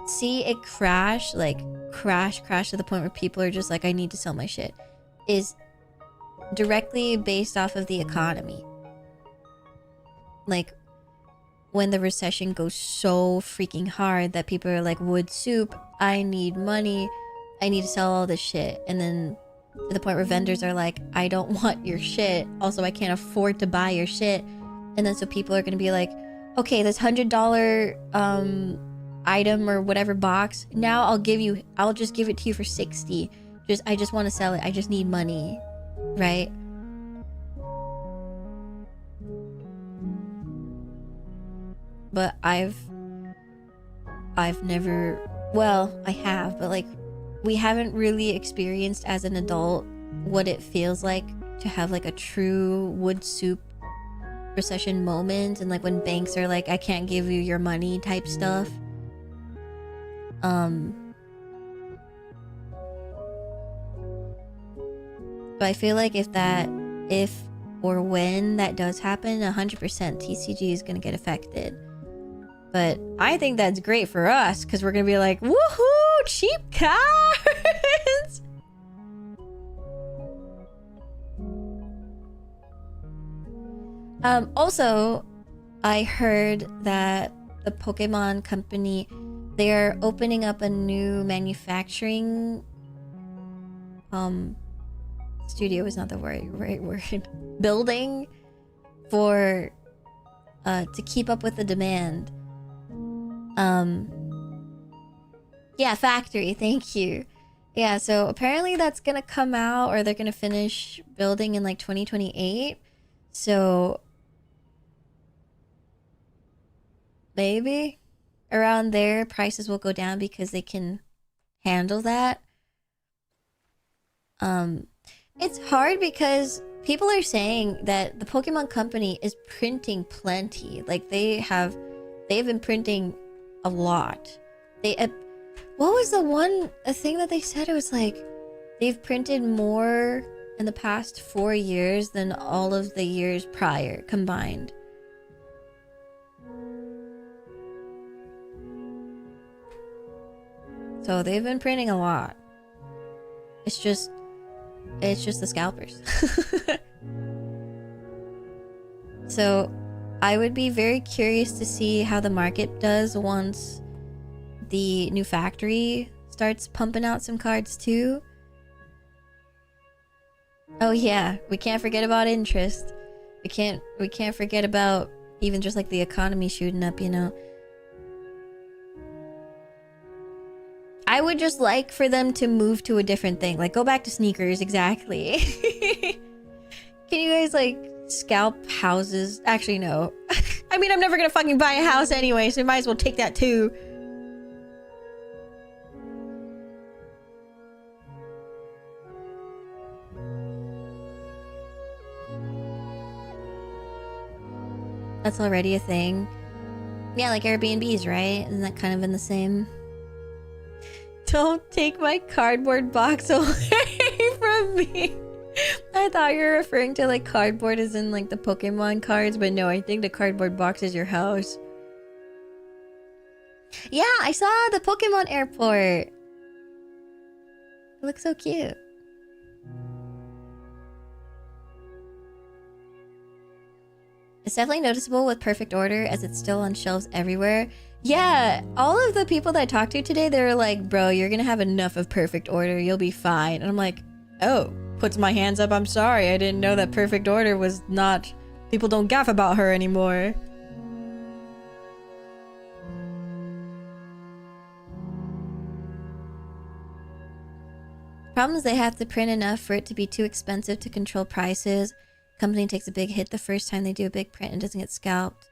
see it crash, like crash to the point where people are just like, I need to sell my shit, is directly based off of the economy. Like, when the recession goes so freaking hard that people are like, wood soup, I need money, I need to sell all this shit. And then to the point where vendors are like, I don't want your shit, also I can't afford to buy your shit. And then so people are gonna be like, okay, this $100 item or whatever box, now I'll just give it to you for 60. I just want to sell it, I just need money, right? But I've never, well, I have, but like, we haven't really experienced as an adult what it feels like to have like a true wood soup recession moment, and like when banks are like, I can't give you your money type stuff. But I feel like if or when that does happen, 100% TCG is gonna get affected. But I think that's great for us, because we're gonna be like, woohoo, cheap cards! Also, I heard that the Pokemon company, they're opening up a new manufacturing studio is not the right word. Building for to keep up with the demand. Yeah, factory, thank you. Yeah, so apparently that's gonna come out, or they're gonna finish building in like 2028. So maybe around there prices will go down because they can handle that. It's hard because people are saying that the Pokemon company is printing plenty. Like they've been printing a lot. What was the thing that they said? It was like they've printed more in the past 4 years than all of the years prior combined. So they've been printing a lot. It's just the scalpers. So I would be very curious to see how the market does once the new factory starts pumping out some cards too. Oh yeah, we can't forget about interest. We can't forget about even just like the economy shooting up, you know. I would just like for them to move to a different thing. Like, go back to sneakers, exactly. Can you guys, like, scalp houses? Actually, no. I mean, I'm never gonna fucking buy a house anyway, so you might as well take that too. That's already a thing. Yeah, like Airbnbs, right? Isn't that kind of in the same... Don't take my cardboard box away from me. I thought you were referring to like cardboard as in like the Pokemon cards, but no, I think the cardboard box is your house. Yeah, I saw the Pokemon airport. It looks so cute. It's definitely noticeable with Perfect Order as it's still on shelves everywhere. Yeah, all of the people that I talked to today, they were like, bro, you're gonna have enough of Perfect Order, you'll be fine. And I'm like, oh, puts my hands up, I'm sorry. I didn't know that Perfect Order was not... People don't gaff about her anymore. Problem is they have to print enough for it to be too expensive to control prices. Company takes a big hit the first time they do a big print and doesn't get scalped.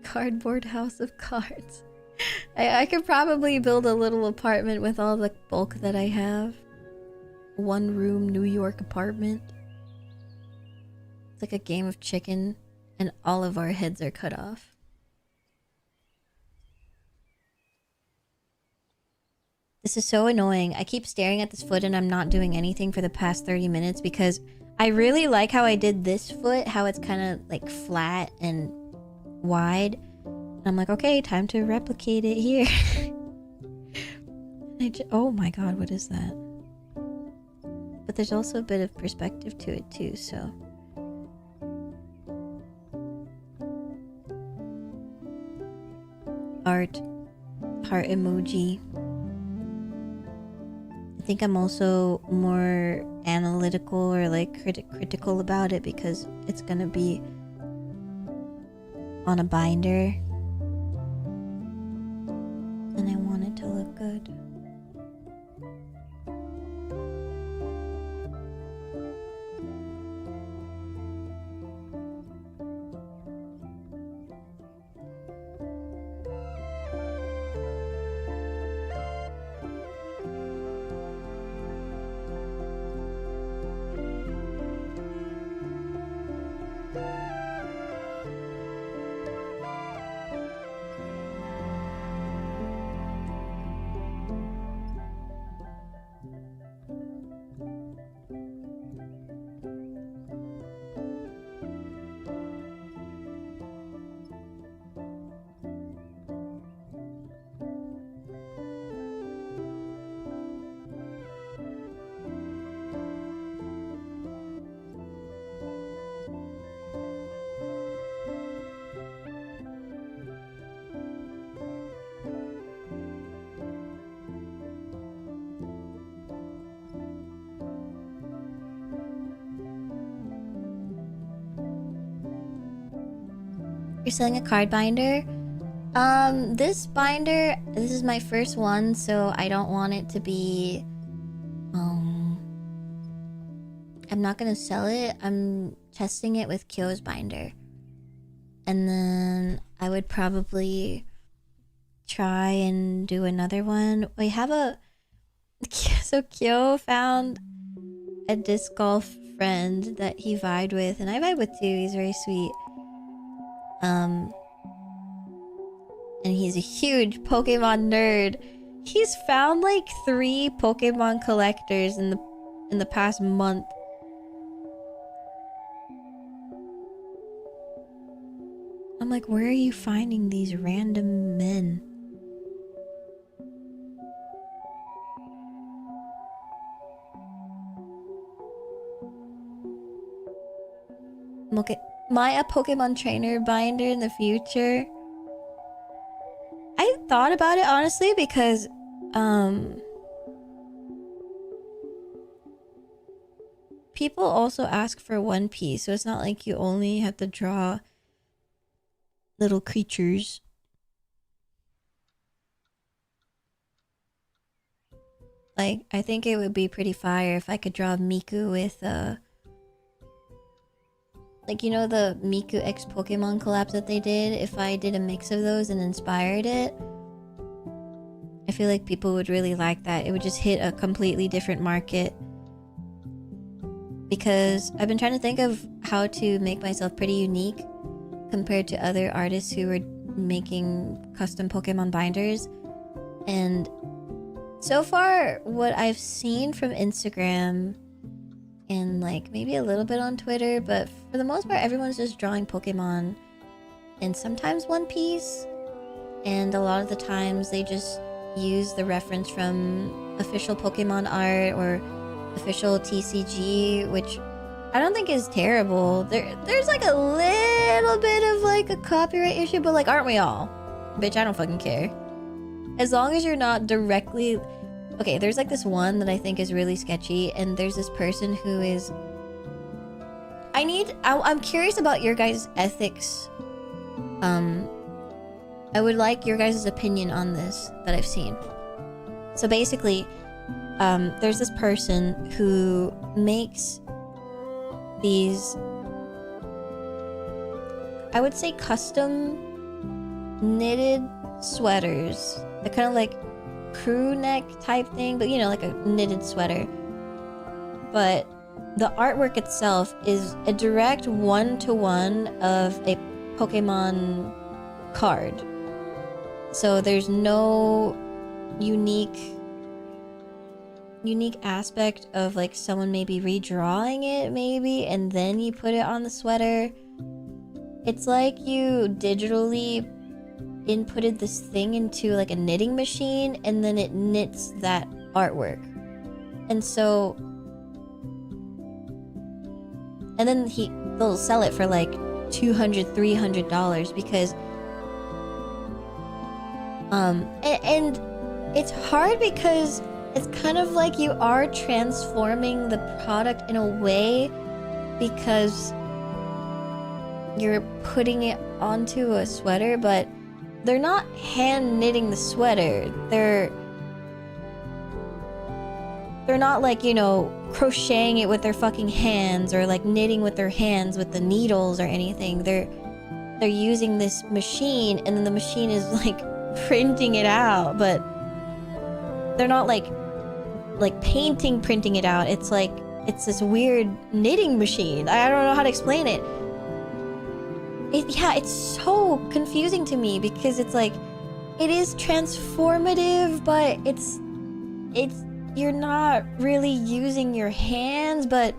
Cardboard house of cards. I could probably build a little apartment with all the bulk that I have. 1 room New York apartment. It's like a game of chicken and all of our heads are cut off. This is so annoying. I keep staring at this foot and I'm not doing anything for the past 30 minutes because I really like how I did this foot, how it's kind of like flat and wide. And I'm like, okay, time to replicate it here. Oh my god, what is that? But there's also a bit of perspective to it too, so. Art. Heart emoji. I think I'm also more analytical or like critical about it because it's gonna be on a binder. And I want it to look good. You're selling a card binder? This binder, this is my first one, so I don't want it to be, I'm not gonna sell it. I'm testing it with Kyo's binder. And then I would probably try and do another one. We have a, so Kyo found a disc golf friend that he vibed with, and I vibe with too. He's very sweet. And he's a huge Pokemon nerd. He's found like 3 Pokemon collectors in the past month. I'm like, where are you finding these random men? Look at Maia Pokemon trainer binder in the future. I thought about it honestly because people also ask for One Piece, so it's not like you only have to draw little creatures. Like, I think it would be pretty fire if I could draw Miku with like, you know the Miku X Pokemon collabs that they did? If I did a mix of those and inspired it, I feel like people would really like that. It would just hit a completely different market. Because I've been trying to think of how to make myself pretty unique compared to other artists who were making custom Pokemon binders. And so far, what I've seen from Instagram and like maybe a little bit on Twitter, but for the most part everyone's just drawing Pokemon and sometimes One Piece, and a lot of the times they just use the reference from official Pokemon art or official TCG, which I don't think is terrible. There's like a little bit of like a copyright issue, but like, aren't we all? Bitch, I don't fucking care. As long as you're not directly... Okay, there's like this one that I think is really sketchy, and there's this person who is... I'm curious about your guys' ethics. I would like your guys' opinion on this that I've seen. So basically, there's this person who makes these, I would say, custom knitted sweaters. They're kind of like crew neck type thing, but you know, like a knitted sweater. But the artwork itself is a direct one-to-one of a Pokemon card. So there's no unique unique aspect of like someone maybe redrawing it maybe, and then you put it on the sweater. It's like you digitally inputted this thing into like a knitting machine, and then it knits that artwork. And so, and then they'll sell it for like $200-$300 because and it's hard because it's kind of like you are transforming the product in a way because you're putting it onto a sweater, but they're not hand knitting the sweater. They're not like, you know, crocheting it with their fucking hands or like knitting with their hands with the needles or anything. They're using this machine, and then the machine is like printing it out, but they're not like printing it out. It's like it's this weird knitting machine. I don't know how to explain it. Yeah, it's so confusing to me because it's like it is transformative, but it's you're not really using your hands, but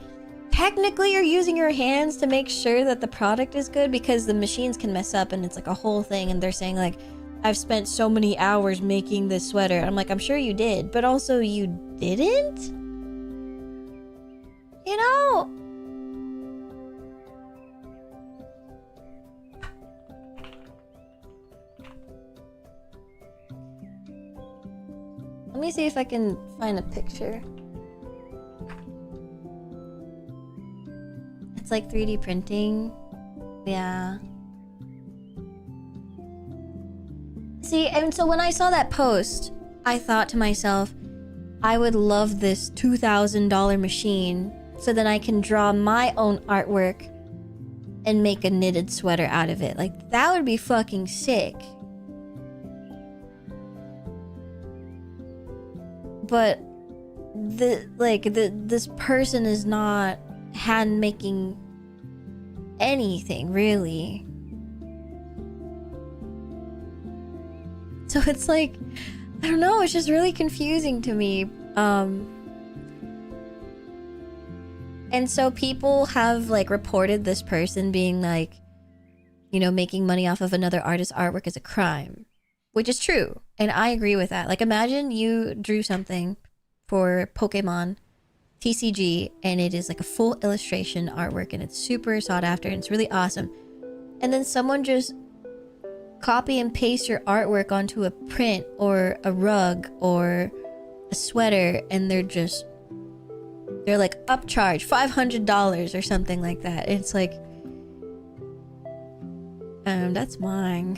technically you're using your hands to make sure that the product is good, because the machines can mess up and it's like a whole thing, and they're saying like, I've spent so many hours making this sweater. I'm like, I'm sure you did, but also you didn't? You know? Let me see if I can find a picture. It's like 3D printing. Yeah. See, and so when I saw that post, I thought to myself, I would love this $2,000 machine so that I can draw my own artwork and make a knitted sweater out of it. Like, that would be fucking sick. But this person is not hand making anything really. So it's like, I don't know, it's just really confusing to me. And so people have like reported this person being like, you know, making money off of another artist's artwork is a crime, which is true. And I agree with that. Like, imagine you drew something for Pokemon TCG and it is like a full illustration artwork and it's super sought after and it's really awesome. And then someone just copy and paste your artwork onto a print or a rug or a sweater, and they're like upcharge $500 or something like that. It's like, that's mine.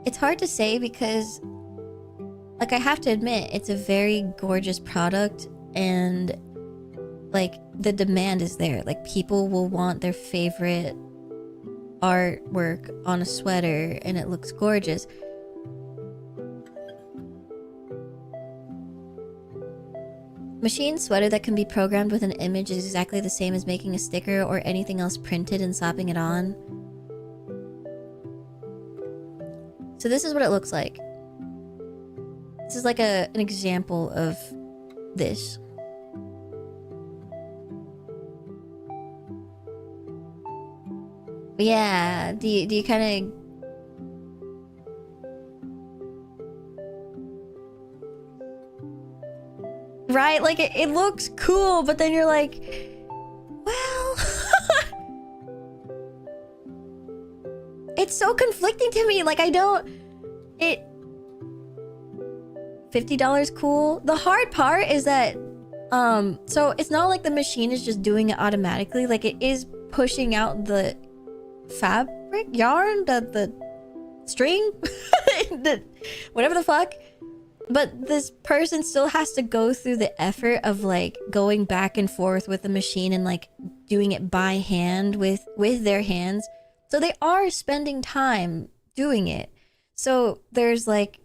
It's hard to say because, like, I have to admit, it's a very gorgeous product and, like, the demand is there. Like, people will want their favorite artwork on a sweater and it looks gorgeous. Machine sweater that can be programmed with an image is exactly the same as making a sticker or anything else printed and slapping it on. So this is what it looks like. This is like an example of this. But yeah, do you kind of... Right? Like, it looks cool, but then you're like, well... It's so conflicting to me. Like, I don't... $50 cool. The hard part is that... So it's not like the machine is just doing it automatically. Like, it is pushing out the fabric, yarn, the string, whatever the fuck. But this person still has to go through the effort of like going back and forth with the machine and like doing it by hand with their hands. So they are spending time doing it. So there's like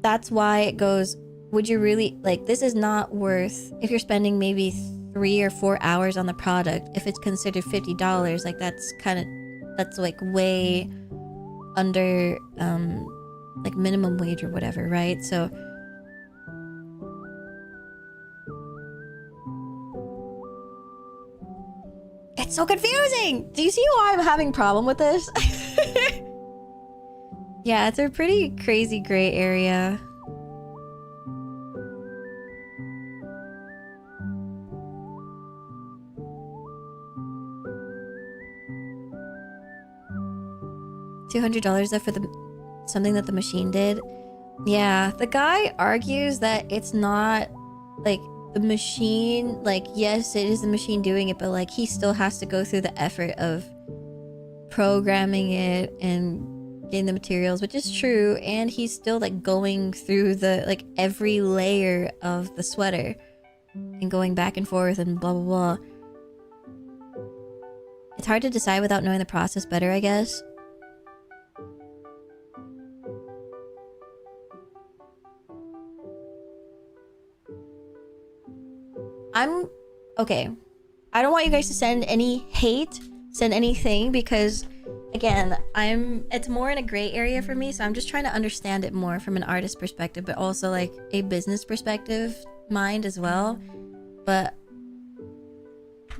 that's why it goes, would you really, like, this is not worth, if you're spending maybe 3 or 4 hours on the product, if it's considered $50, like, that's like way under, like, minimum wage or whatever, right? So, it's so confusing! Do you see why I'm having a problem with this? Yeah, it's a pretty crazy gray area. $200 though for something that the machine did. Yeah, the guy argues that it's not like the machine, like, yes, it is the machine doing it, but like he still has to go through the effort of programming it and getting the materials, which is true, and he's still like going through the like every layer of the sweater and going back and forth and blah blah blah. It's hard to decide without knowing the process better, I guess. I'm okay. I don't want you guys to send any hate, send anything, because again, it's more in a gray area for me, so I'm just trying to understand it more from an artist perspective, but also like a business perspective mind as well. But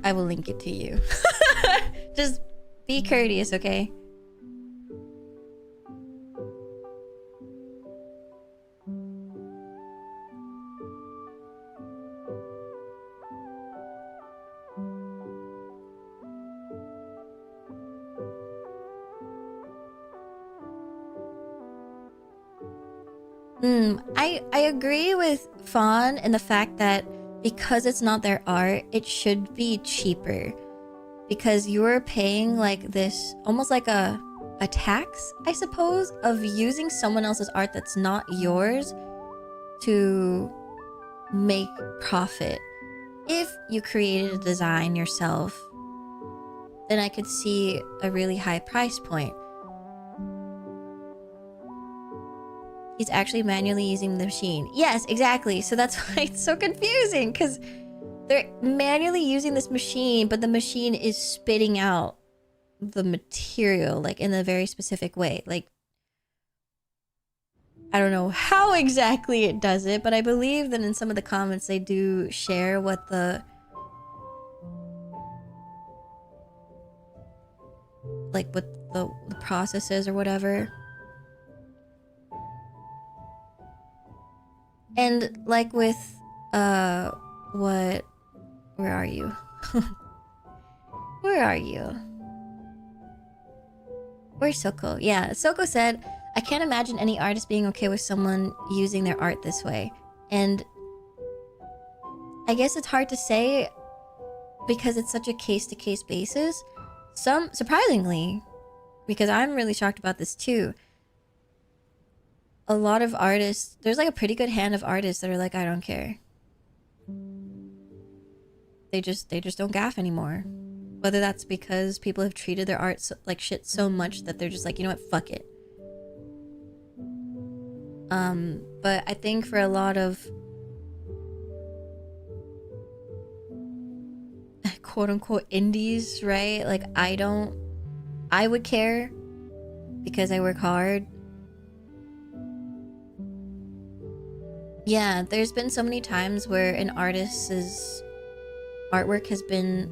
I will link it to you. Just be courteous, okay? I agree with Fawn in the fact that because it's not their art, it should be cheaper. Because you're paying like this, almost like a tax, I suppose, of using someone else's art that's not yours to make profit. If you created a design yourself, then I could see a really high price point. He's actually manually using the machine. Yes, exactly. So that's why it's so confusing, because they're manually using this machine, but the machine is spitting out the material like in a very specific way. Like, I don't know how exactly it does it, but I believe that in some of the comments they do share what the process is or whatever. And like with where are you? Where are you? Where's Soko? Yeah, Soko said, I can't imagine any artist being okay with someone using their art this way. And I guess it's hard to say because it's such a case-to-case basis. Surprisingly, because I'm really shocked about this too, a lot of artists, there's like a pretty good hand of artists that are like, I don't care. They just don't gaff anymore. Whether that's because people have treated their art like shit so much that they're just like, you know what, fuck it. But I think for a lot of quote unquote indies, right? Like I would care because I work hard. Yeah, there's been so many times where an artist's artwork has been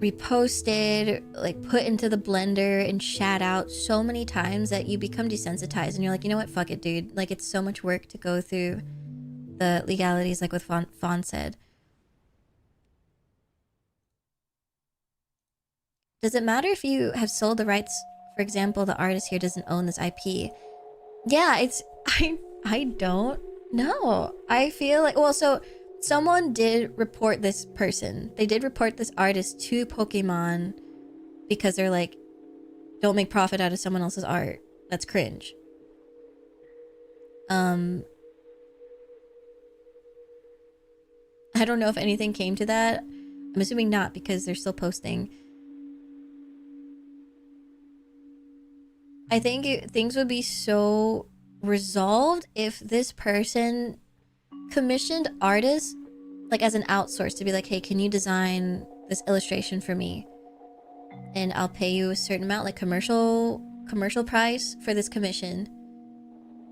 reposted, like put into the blender and shat out so many times that you become desensitized and you're like, you know what, fuck it, dude. Like, it's so much work to go through the legalities, like what Fawn said. Does it matter if you have sold the rights? For example, the artist here doesn't own this IP. Yeah, I don't know. I feel like, well, so someone did report this person. They did report this artist to Pokemon because they're like, don't make profit out of someone else's art. That's cringe. I don't know if anything came to that. I'm assuming not because they're still posting. I think things would be so resolved if this person commissioned artists like as an outsource to be like, hey, can you design this illustration for me? And I'll pay you a certain amount, like commercial price for this commission.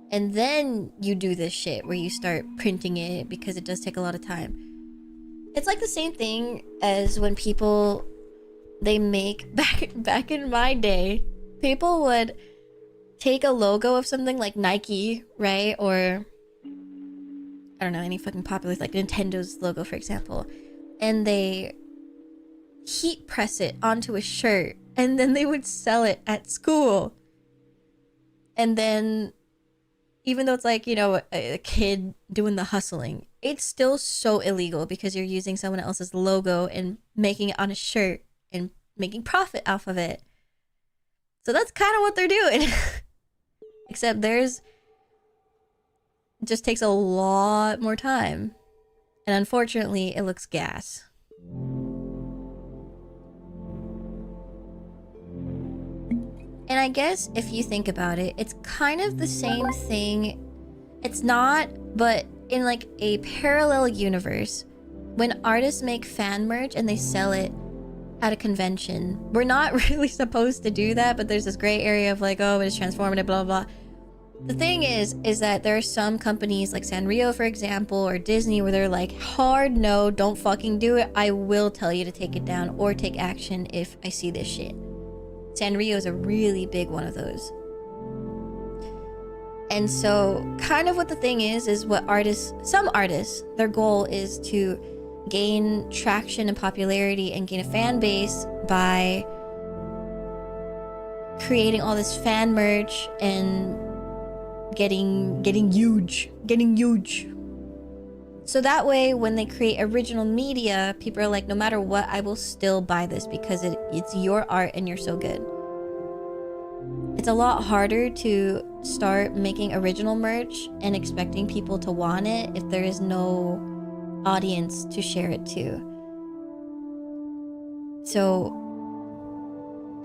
And then you do this shit where you start printing it because it does take a lot of time. It's like the same thing as when people, they make, back in my day, people would take a logo of something like Nike, right? Or I don't know, any fucking popular, like Nintendo's logo, for example. And they heat press it onto a shirt. And then they would sell it at school. And then, even though it's like, you know, a kid doing the hustling, it's still so illegal because you're using someone else's logo and making it on a shirt and making profit off of it. So that's kind of what they're doing. Except theirs just takes a lot more time. And unfortunately, it looks gas. And I guess if you think about it, it's kind of the same thing. It's not, but in like a parallel universe, when artists make fan merch and they sell it at a convention, we're not really supposed to do that, but there's this gray area of like, oh, it's transformative, blah, blah, blah. The thing is that there are some companies like Sanrio, for example, or Disney, where they're like, hard no, don't fucking do it. I will tell you to take it down or take action if I see this shit. Sanrio is a really big one of those. And so kind of what the thing is what some artists, their goal is to gain traction and popularity and gain a fan base by creating all this fan merch and getting huge. So that way, when they create original media, people are like, no matter what, I will still buy this because it's your art and you're so good. It's a lot harder to start making original merch and expecting people to want it if there is no audience to share it to. So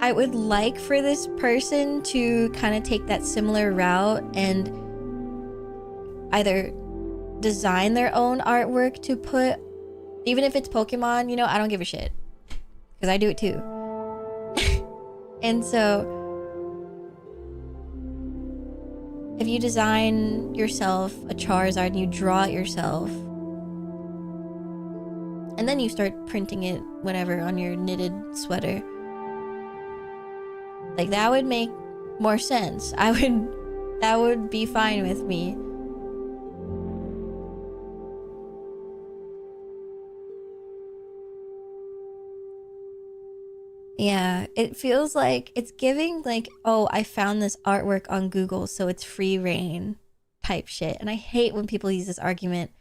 I would like for this person to kind of take that similar route and either design their own artwork to put, even if it's Pokemon, you know, I don't give a shit because I do it too. And so if you design yourself a Charizard and you draw it yourself and then you start printing it, whatever, on your knitted sweater, like that would make more sense. That would be fine with me. Yeah, it feels like it's giving like, oh, I found this artwork on Google, so it's free reign type shit. And I hate when people use this argument.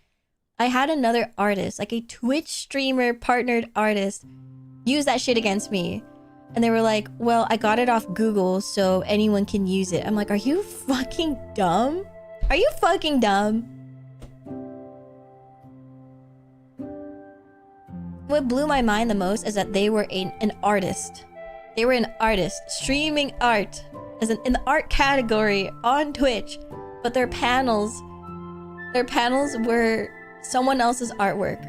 I had another artist, like a Twitch streamer partnered artist, use that shit against me. And they were like, well, I got it off Google, so anyone can use it. I'm like, are you fucking dumb? Are you fucking dumb? What blew my mind the most is that they were an artist. They were an artist, streaming art as in the art category on Twitch. But their panels were someone else's artwork.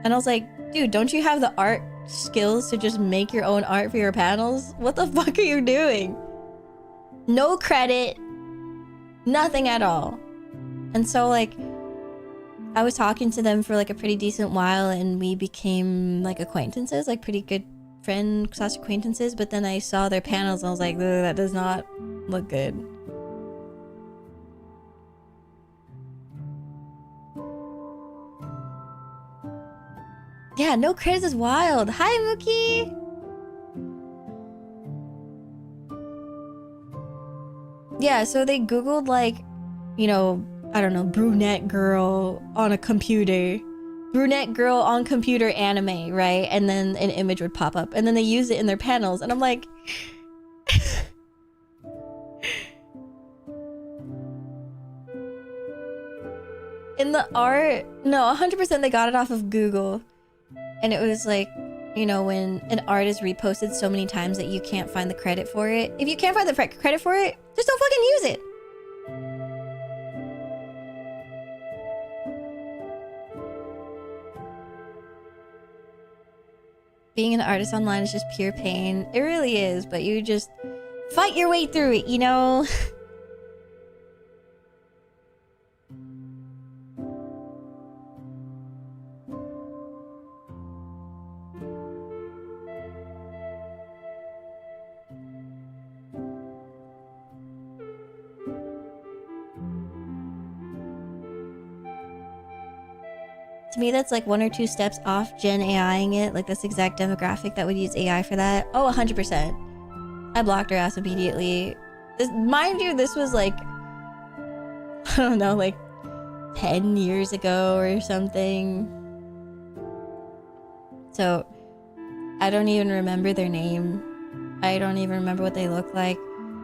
And I was like, dude, don't you have the art skills to just make your own art for your panels? What the fuck are you doing? No credit, nothing at all. And so like I was talking to them for like a pretty decent while and we became like acquaintances, like pretty good friend/acquaintances, but then I saw their panels and I was like, that does not look good. Yeah, no credits is wild. Hi, Mookie! Yeah, so they Googled like, you know, I don't know, brunette girl on a computer. Brunette girl on computer anime, right? And then an image would pop up. And then they use it in their panels. And I'm like... in the art... No, 100% they got it off of Google. And it was like, you know, when an art is reposted so many times that you can't find the credit for it. If you can't find the credit for it, just don't fucking use it. Being an artist online is just pure pain. It really is, but you just fight your way through it, you know? To me, that's like 1 or 2 steps off Gen AIing it. Like, this exact demographic that would use AI for that. Oh, 100%. I blocked her ass immediately. Mind you, this was like, I don't know, like 10 years ago or something. So, I don't even remember their name. I don't even remember what they look like.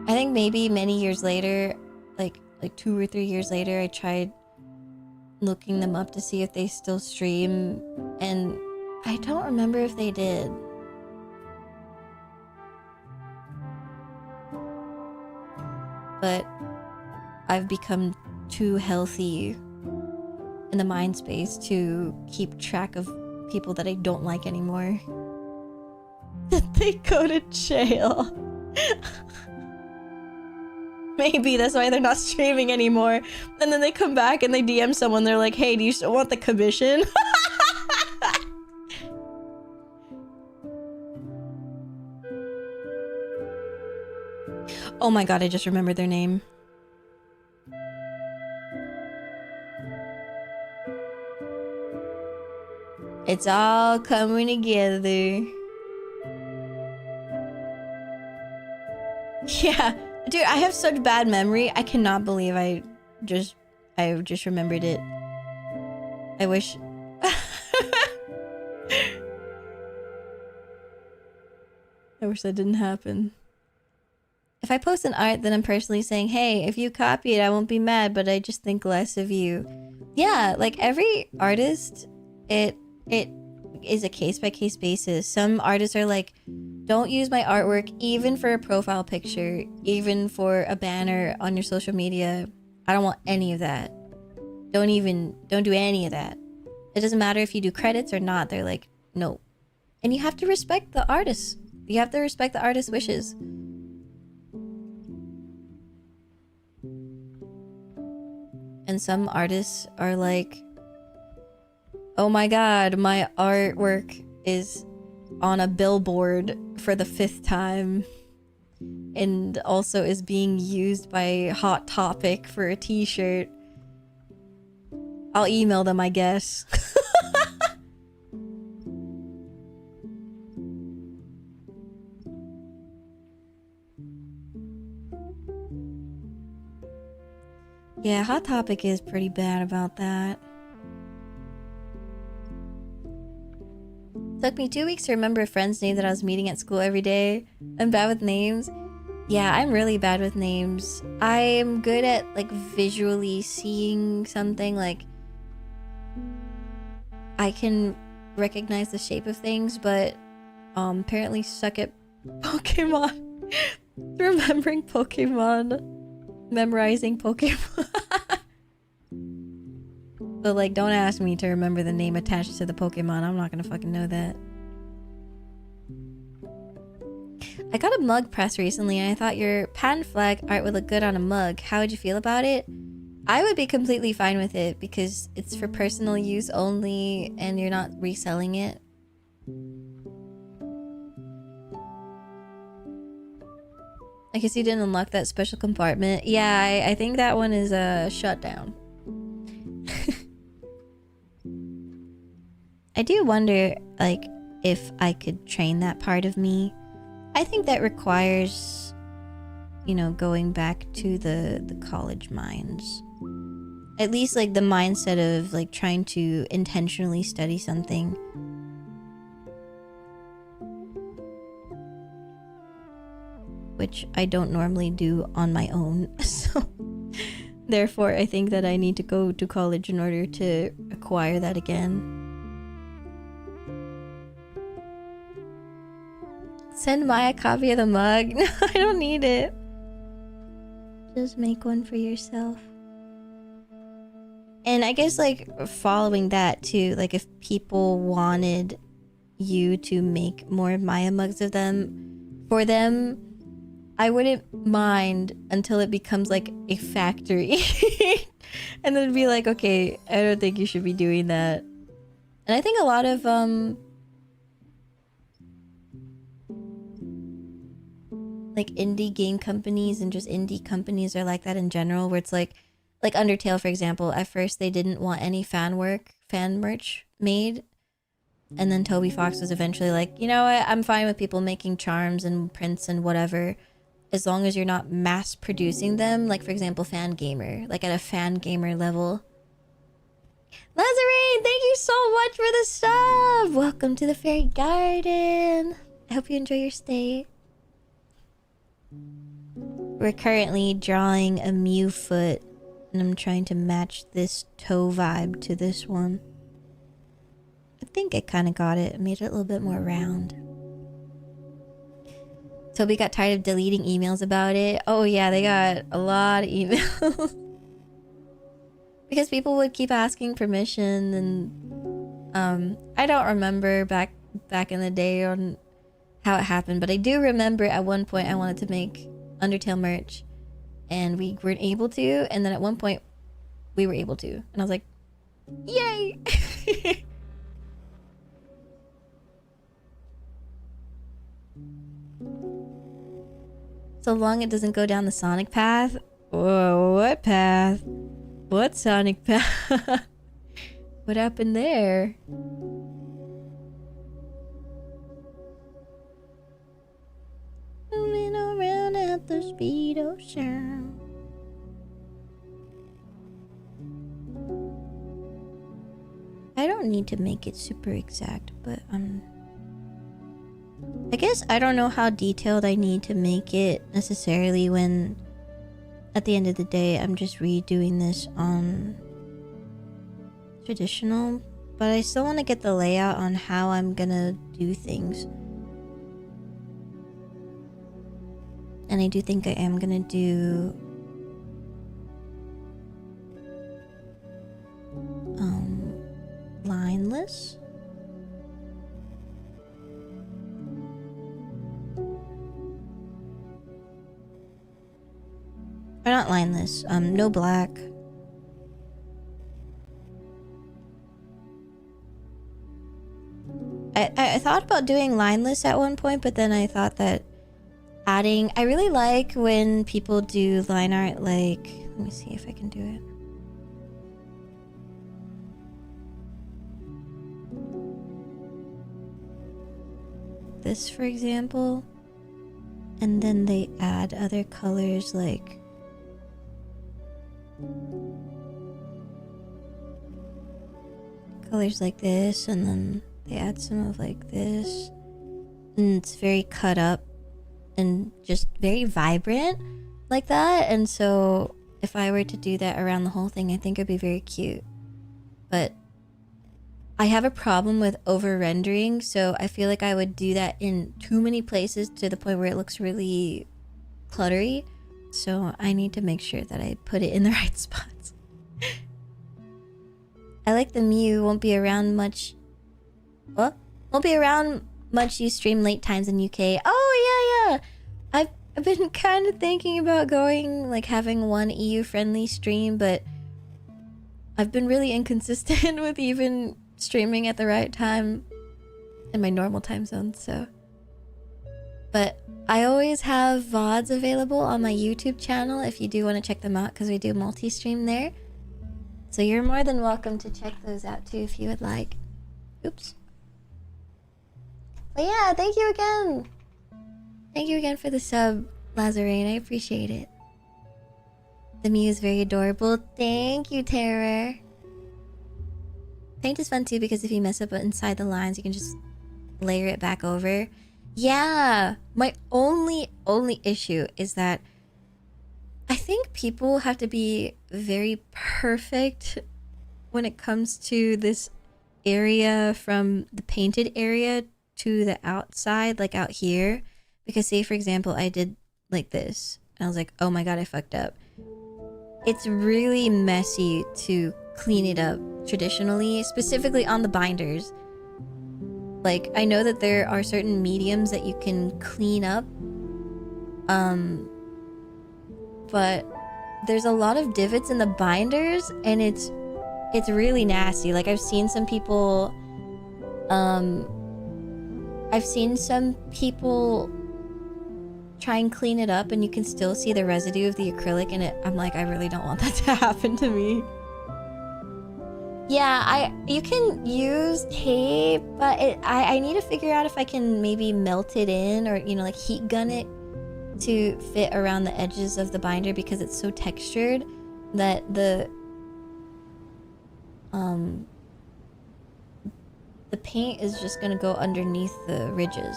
I think maybe many years later, like 2 or 3 years later, I tried looking them up to see if they still stream, and I don't remember if they did. But I've become too healthy in the mind space to keep track of people that I don't like anymore. That they go to jail. Maybe that's why they're not streaming anymore. And then they come back and they DM someone. They're like, hey, do you still want the commission? Oh my god, I just remembered their name. It's all coming together. Yeah. Dude, I have such bad memory. I cannot believe I just remembered it. I wish. I wish that didn't happen. If I post an art, then I'm personally saying, hey, if you copy it, I won't be mad, but I just think less of you. Yeah, like every artist, it is a case-by-case basis. Some artists are like, don't use my artwork even for a profile picture, even for a banner on your social media. I don't want any of that. Don't do any of that. It doesn't matter if you do credits or not. They're like, no. And you have to respect the artist. You have to respect the artist's wishes. And some artists are like, oh my god, my artwork is on a billboard for the 5th time and also is being used by Hot Topic for a t-shirt. I'll email them, I guess. Yeah, Hot Topic is pretty bad about that. Took me 2 weeks to remember a friend's name that I was meeting at school every day. I'm bad with names. Yeah, I'm really bad with names. I'm good at like visually seeing something. Like, I can recognize the shape of things, but apparently suck at Pokemon. Remembering Pokemon. Memorizing Pokemon. But like, don't ask me to remember the name attached to the Pokemon. I'm not gonna fucking know that. I got a mug press recently and I thought your patent flag art would look good on a mug. How would you feel about it? I would be completely fine with it because it's for personal use only and you're not reselling it. I guess you didn't unlock that special compartment. Yeah, I think that one is shut down. I do wonder, like, if I could train that part of me. I think that requires, you know, going back to the college minds. At least, like, the mindset of, like, trying to intentionally study something. Which I don't normally do on my own. So, therefore, I think that I need to go to college in order to acquire that again. Send Maya a copy of the mug. No, I don't need it. Just make one for yourself. And I guess, like, following that too, like, if people wanted you to make more Maya mugs of them for them, I wouldn't mind until it becomes like a factory. And then be like, okay, I don't think you should be doing that. And I think a lot of like indie game companies and just indie companies are like that in general, where it's like Undertale, for example. At first they didn't want any fan merch made, and then Toby Fox was eventually like, you know what, I'm fine with people making charms and prints and whatever, as long as you're not mass producing them. Like, for example, fan gamer, like at a fan gamer level. Lazarine, thank you so much for the sub. Welcome to the fairy garden. I hope you enjoy your stay. We're currently drawing a Mew foot, and I'm trying to match this toe vibe to this one. I think I kind of got it. I made it a little bit more round. Toby got tired of deleting emails about it. Oh yeah, they got a lot of emails. Because people would keep asking permission, and I don't remember back in the day on how it happened, but I do remember at one point I wanted to make Undertale merch and we weren't able to, and then at one point we were able to, and I was like, yay. So long it doesn't go down the Sonic path. Whoa, what path? What Sonic path? What happened there? Moving around at the speed of sound. I don't need to make it super exact, but I guess I don't know how detailed I need to make it necessarily, when at the end of the day I'm just redoing this on traditional, but I still want to get the layout on how I'm gonna do things. And I do think I am gonna do lineless. Or not lineless, no black. I thought about doing lineless at one point, but then I thought that adding... I really like when people do line art, like... Let me see if I can do it. This, for example. And then they add other colors, like... colors like this, and then they add some of like this, and it's very cut up and just very vibrant like that. And so if I were to do that around the whole thing, I think it'd be very cute. But I have a problem with over rendering, so I feel like I would do that in too many places to the point where it looks really cluttery. So I need to make sure that I put it in the right spots. I like the Mew won't be around much. What? Won't be around much. You stream late times in UK. Oh yeah. I've been kind of thinking about going, like, having one EU friendly stream, but I've been really inconsistent with even streaming at the right time in my normal time zone. So, but I always have VODs available on my YouTube channel if you do want to check them out, because we do multi-stream there. So you're more than welcome to check those out too if you would like. Oops. But yeah, thank you again. Thank you again for the sub, Lazarine. I appreciate it. The Mew is very adorable. Thank you, Terror. Paint is fun too, because if you mess up inside the lines, you can just layer it back over. Yeah, my only issue is that I think people have to be very perfect when it comes to this area, from the painted area to the outside, like out here. Because say, for example, I did like this, and I was like, oh my god, I fucked up. It's really messy to clean it up traditionally, specifically on the binders. Like, I know that there are certain mediums that you can clean up. But there's a lot of divots in the binders, and it's really nasty. Like, I've seen some people try and clean it up, and you can still see the residue of the acrylic in it. I'm like, I really don't want that to happen to me. Yeah, you can use tape, but I need to figure out if I can maybe melt it in, or, you know, like heat gun it to fit around the edges of the binder, because it's so textured that the paint is just gonna go underneath the ridges.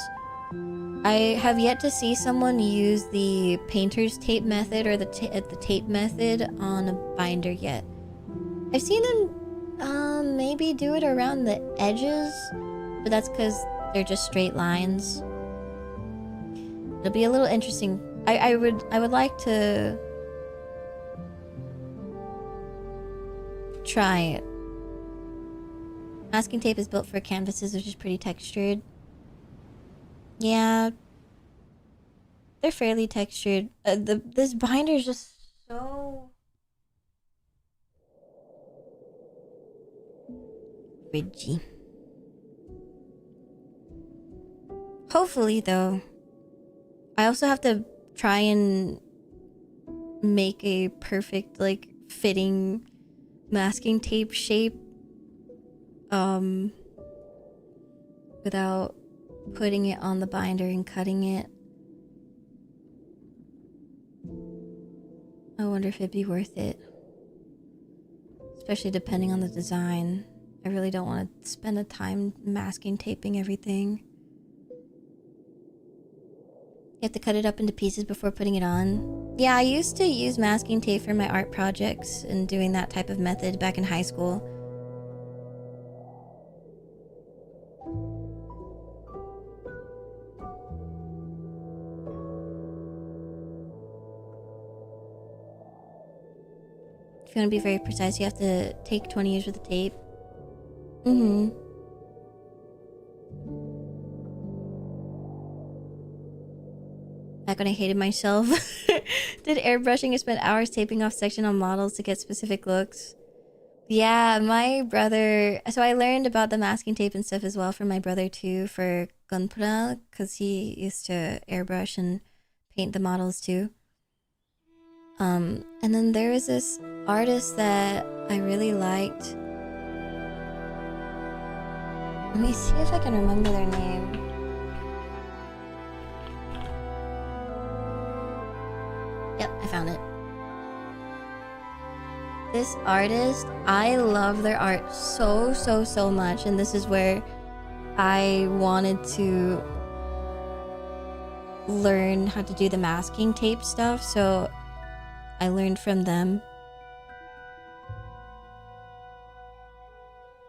I have yet to see someone use the painter's tape method or the tape method on a binder yet. I've seen them maybe do it around the edges, but that's because they're just straight lines. It'll be a little interesting. I would like to try it. Masking tape is built for canvases, which is pretty textured. Yeah, they're fairly textured. This binder is just so ridgy. Hopefully, though, I also have to try and make a perfect, like, fitting masking tape shape without putting it on the binder and cutting it. I wonder if it'd be worth it, especially depending on the design. I really don't want to spend the time masking taping everything. You have to cut it up into pieces before putting it on. Yeah, I used to use masking tape for my art projects and doing that type of method back in high school. If you want to be very precise, you have to take 20 years worth of tape. Back when I hated myself. Did airbrushing and spent hours taping off section on models to get specific looks. Yeah, my brother... So I learned about the masking tape and stuff as well from my brother too, for gunpla, because he used to airbrush and paint the models too. And then there was this artist that I really liked. Let me see if I can remember their name. Yep, I found it. This artist, I love their art so much, and this is where I wanted to learn how to do the masking tape stuff, so I learned from them.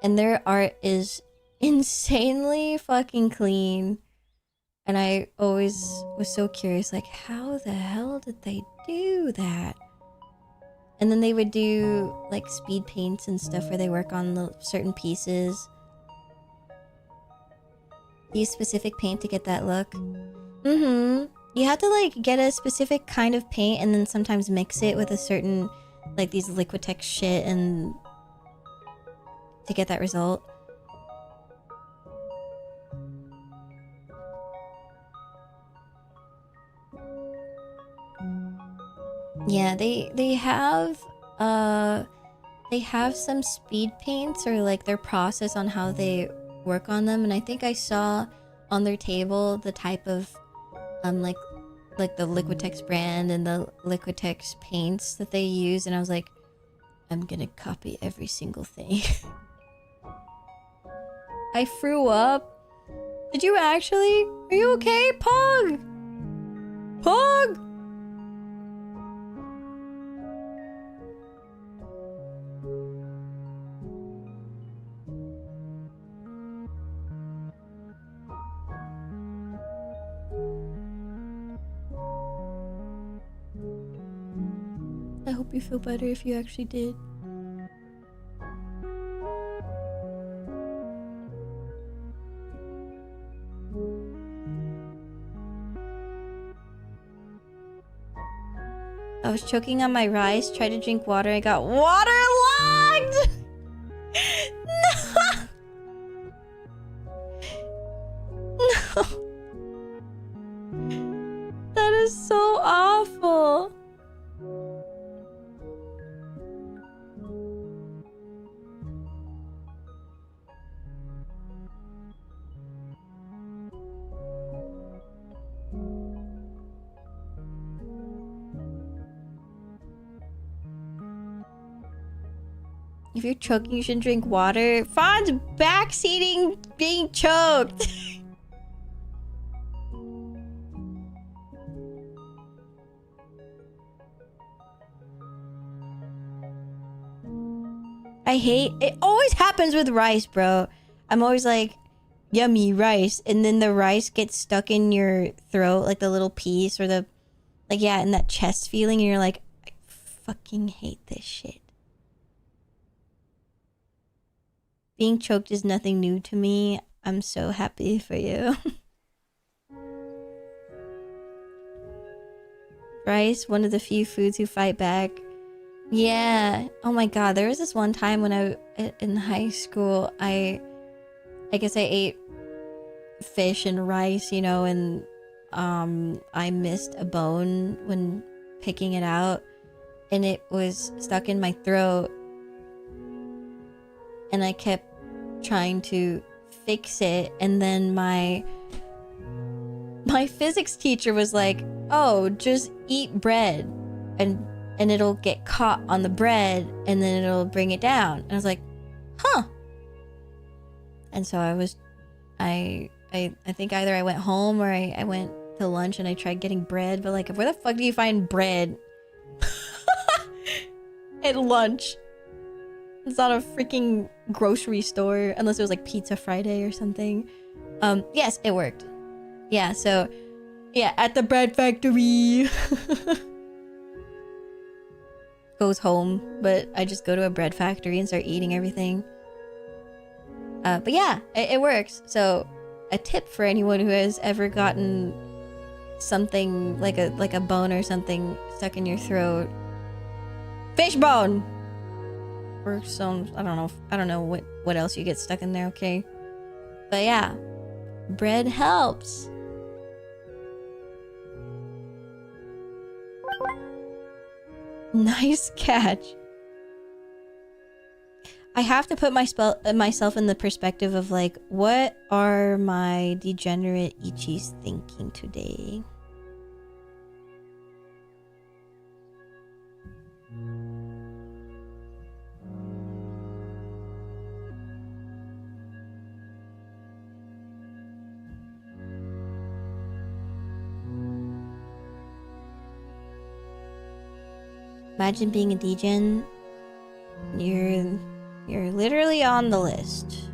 And their art is insanely fucking clean. And I always was so curious, like, how the hell did they do that? And then they would do, like, speed paints and stuff where they work on certain pieces. Use specific paint to get that look. You have to, like, get a specific kind of paint and then sometimes mix it with a certain, like, these Liquitex shit and to get that result. Yeah, they have some speed paints, or like their process on how they work on them, and I think I saw on their table the type of like the Liquitex brand and the Liquitex paints that they use, and I was like, I'm gonna copy every single thing. I threw up. Did you actually? Are you okay, Pog? Pog? I hope you feel better if you actually did. was choking on my rice, tried to drink water, I got waterlogged! No! No! That is so awful. If you're choking, you should drink water. Fawn's backseating being choked. I hate it. Always happens with rice, bro. I'm always like, yummy rice, and then the rice gets stuck in your throat, like the little piece or the, like, yeah, and that chest feeling, and you're like, I fucking hate this shit. Being choked is nothing new to me. I'm so happy for you. Rice, one of the few foods who fight back. Yeah. Oh my god, there was this one time when in high school, I guess I ate fish and rice, you know, and I missed a bone when picking it out, and it was stuck in my throat, and I kept trying to fix it, and then my physics teacher was like, oh, just eat bread and it'll get caught on the bread and then it'll bring it down. And I was like, huh. And so I think either I went home or I went to lunch and I tried getting bread, but like, where the fuck do you find bread at lunch? It's not a freaking grocery store unless it was like Pizza Friday or something. Yes, it worked. Yeah, so yeah, at the bread factory. Goes home, but I just go to a bread factory and start eating everything. But yeah, it works. So a tip for anyone who has ever gotten something like a bone or something stuck in your throat. Fish bone! Or some, I don't know what else you get stuck in there, okay? But yeah, bread helps. Nice catch. I have to put myself in the perspective of like, what are my degenerate ichis thinking today? Imagine being a degen. You're literally on the list.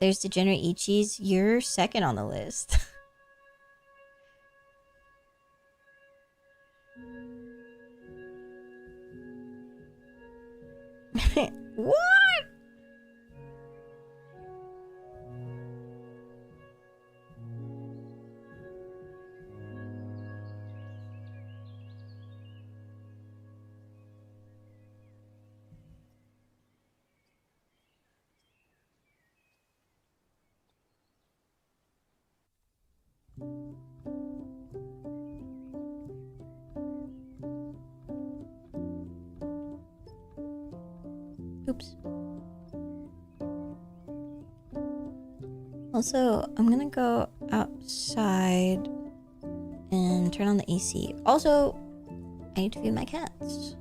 There's degenerate ichis. You're second on the list. What? Oops. Also, I'm gonna go outside and turn on the AC. Also, I need to feed my cats.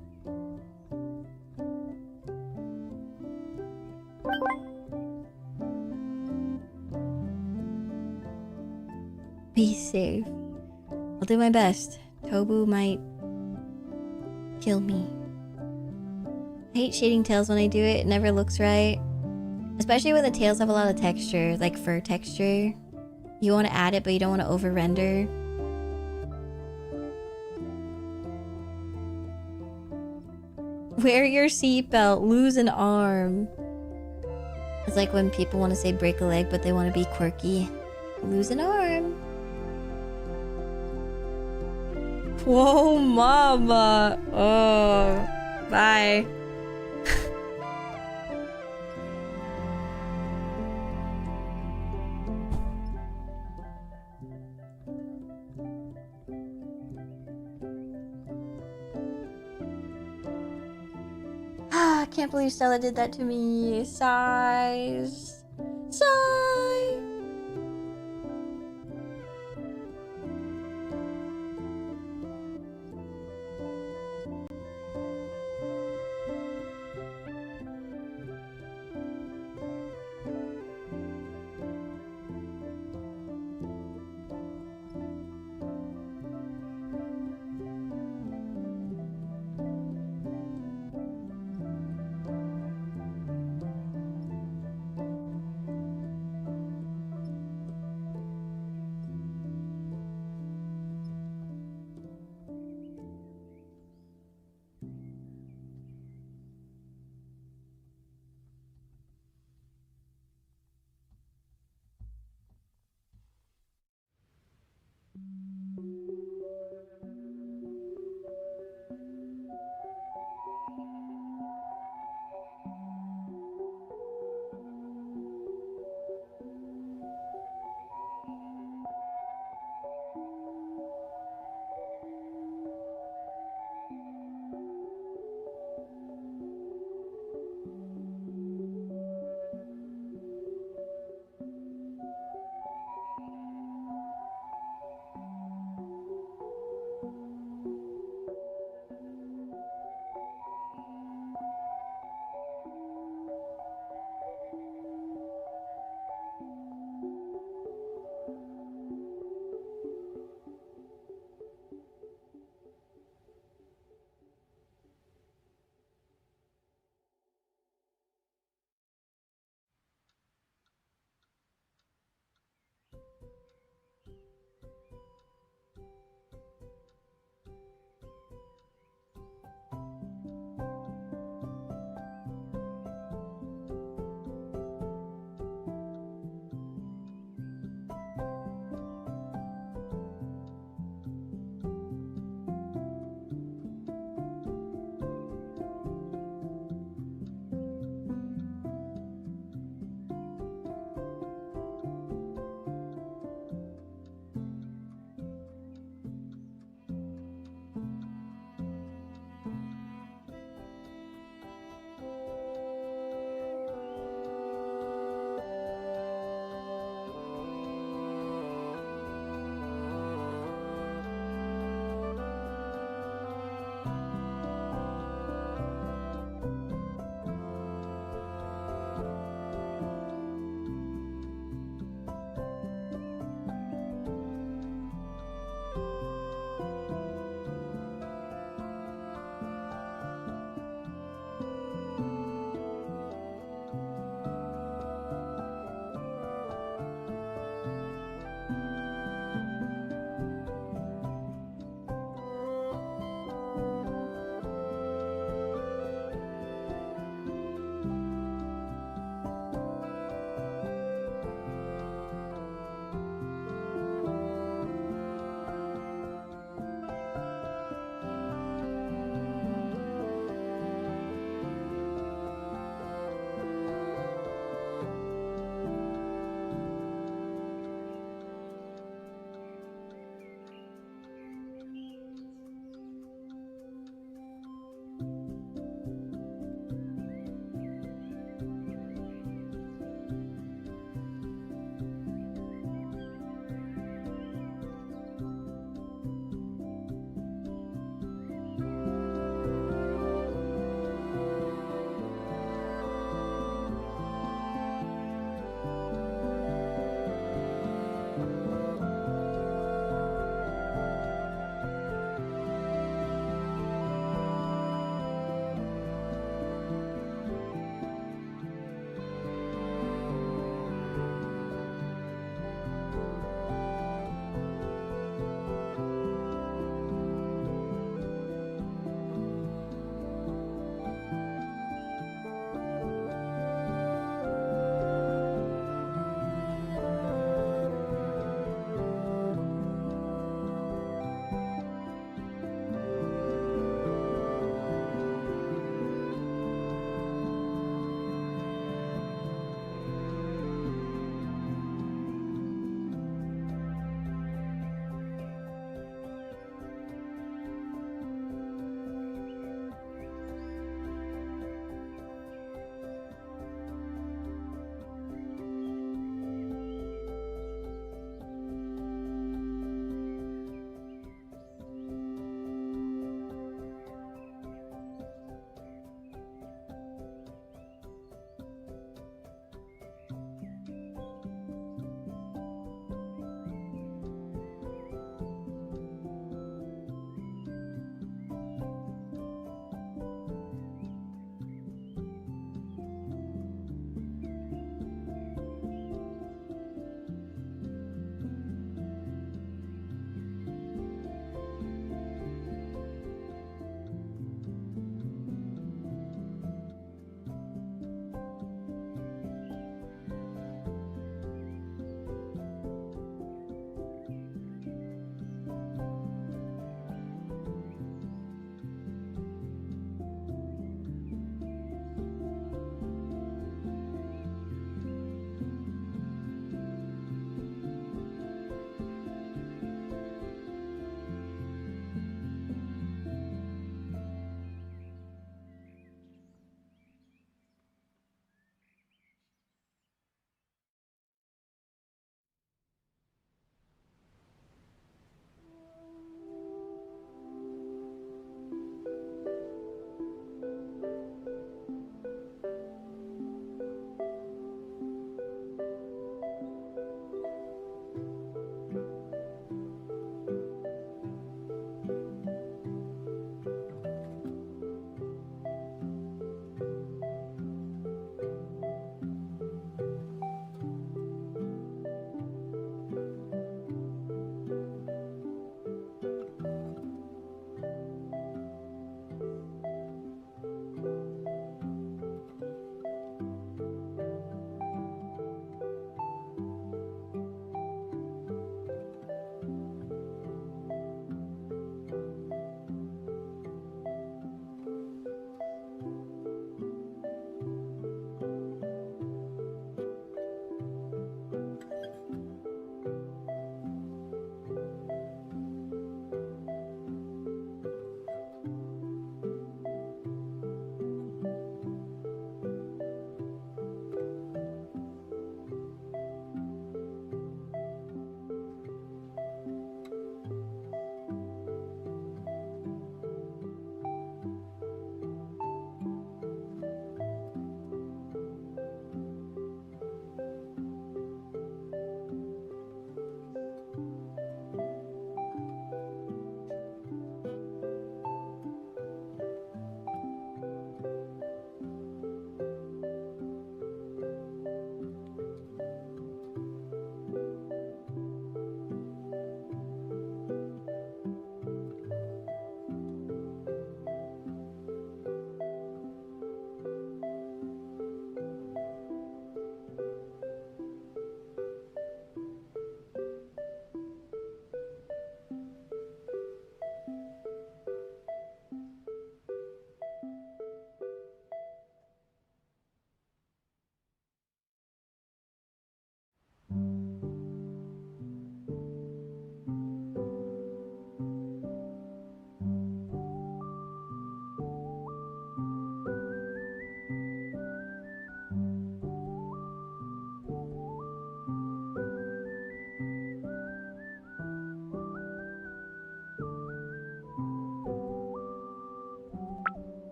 Be safe. I'll do my best. Tobu might kill me. I hate shading tails when I do it. It never looks right. Especially when the tails have a lot of texture, like fur texture. You want to add it, but you don't want to over render. Wear your seatbelt. Lose an arm. It's like when people want to say break a leg, but they want to be quirky. Lose an arm. Whoa, mama. Oh, bye. I can't believe Stella did that to me. Sighs. Sigh.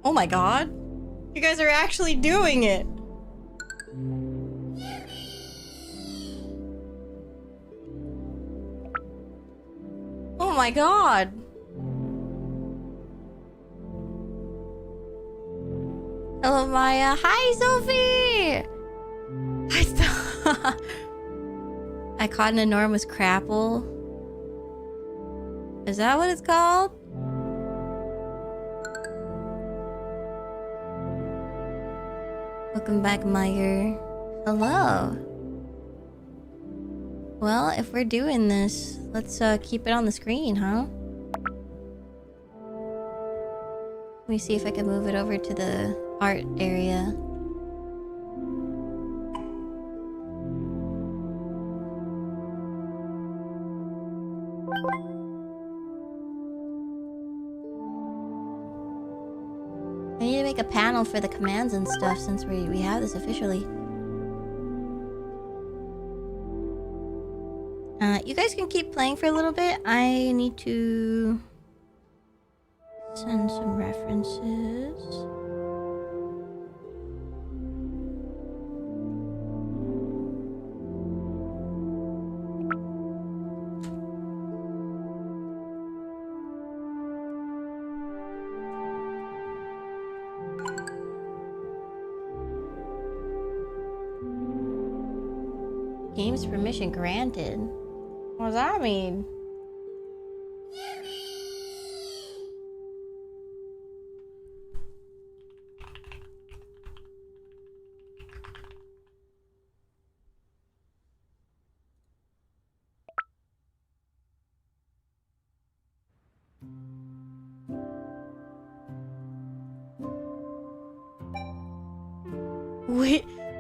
Oh my god. You guys are actually doing it. Oh my god. Hello, Maya. Hi, Sophie! I caught an enormous crapple. Is that what it's called? Welcome back, Maya. Hello. Well, if we're doing this, let's keep it on the screen, huh? Let me see if I can move it over to the art area. I need to make a panel for the commands and stuff since we have this officially. You guys can keep playing for a little bit. I need to send some references. Games permission granted. What does that mean?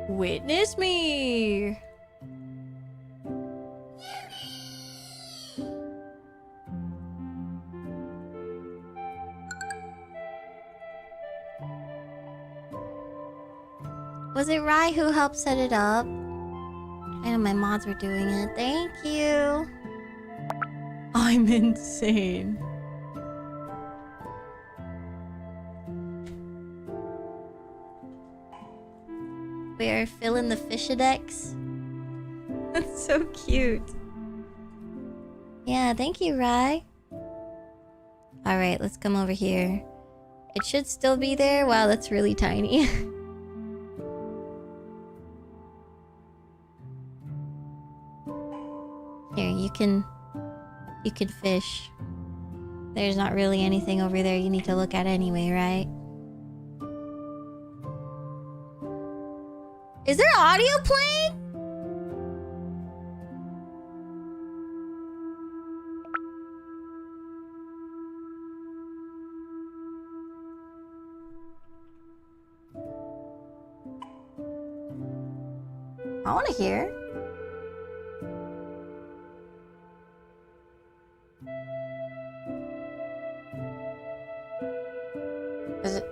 Witness me. Was it Rai who helped set it up? I know my mods were doing it. Thank you. I'm insane. We are filling the Fishadex. That's so cute. Yeah, thank you, Rai. Alright, let's come over here. It should still be there. Wow, that's really tiny. Here, you can fish. There's not really anything over there you need to look at anyway, right? Is there audio playing? I want to hear. Is it?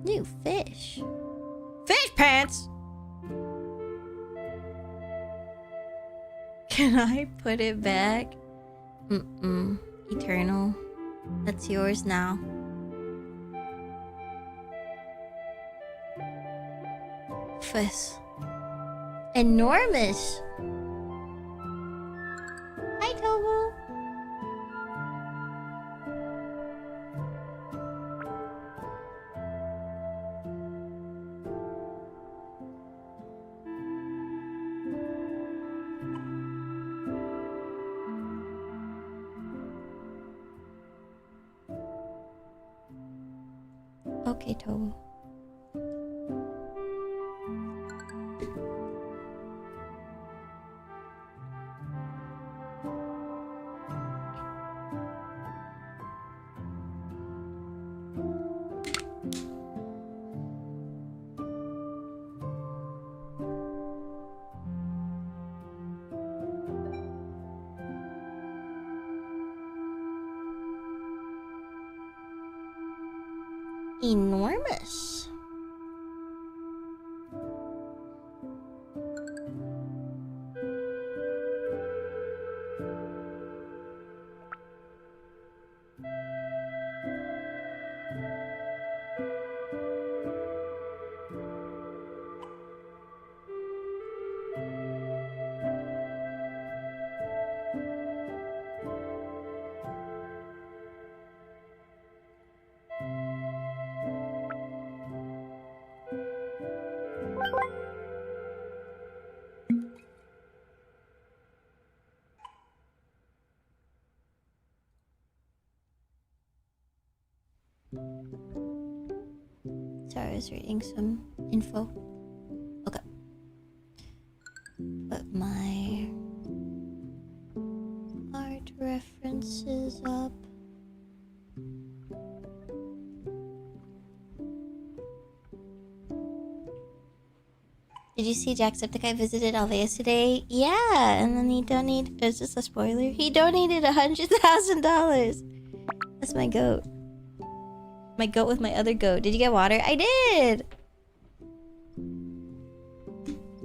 New fish. Fish pants! Can I put it back? Eternal. That's yours now. Fish. Enormous. Hi, Tobo. Okay, Tobo. Enormous. Sorry, I was reading some info. Okay. Put my art references up. Did you see Jacksepticeye visited Alveus today? Yeah, and then he donated. Is this a spoiler? He donated $100,000. That's my goat. My goat with my other goat. Did you get water? I did!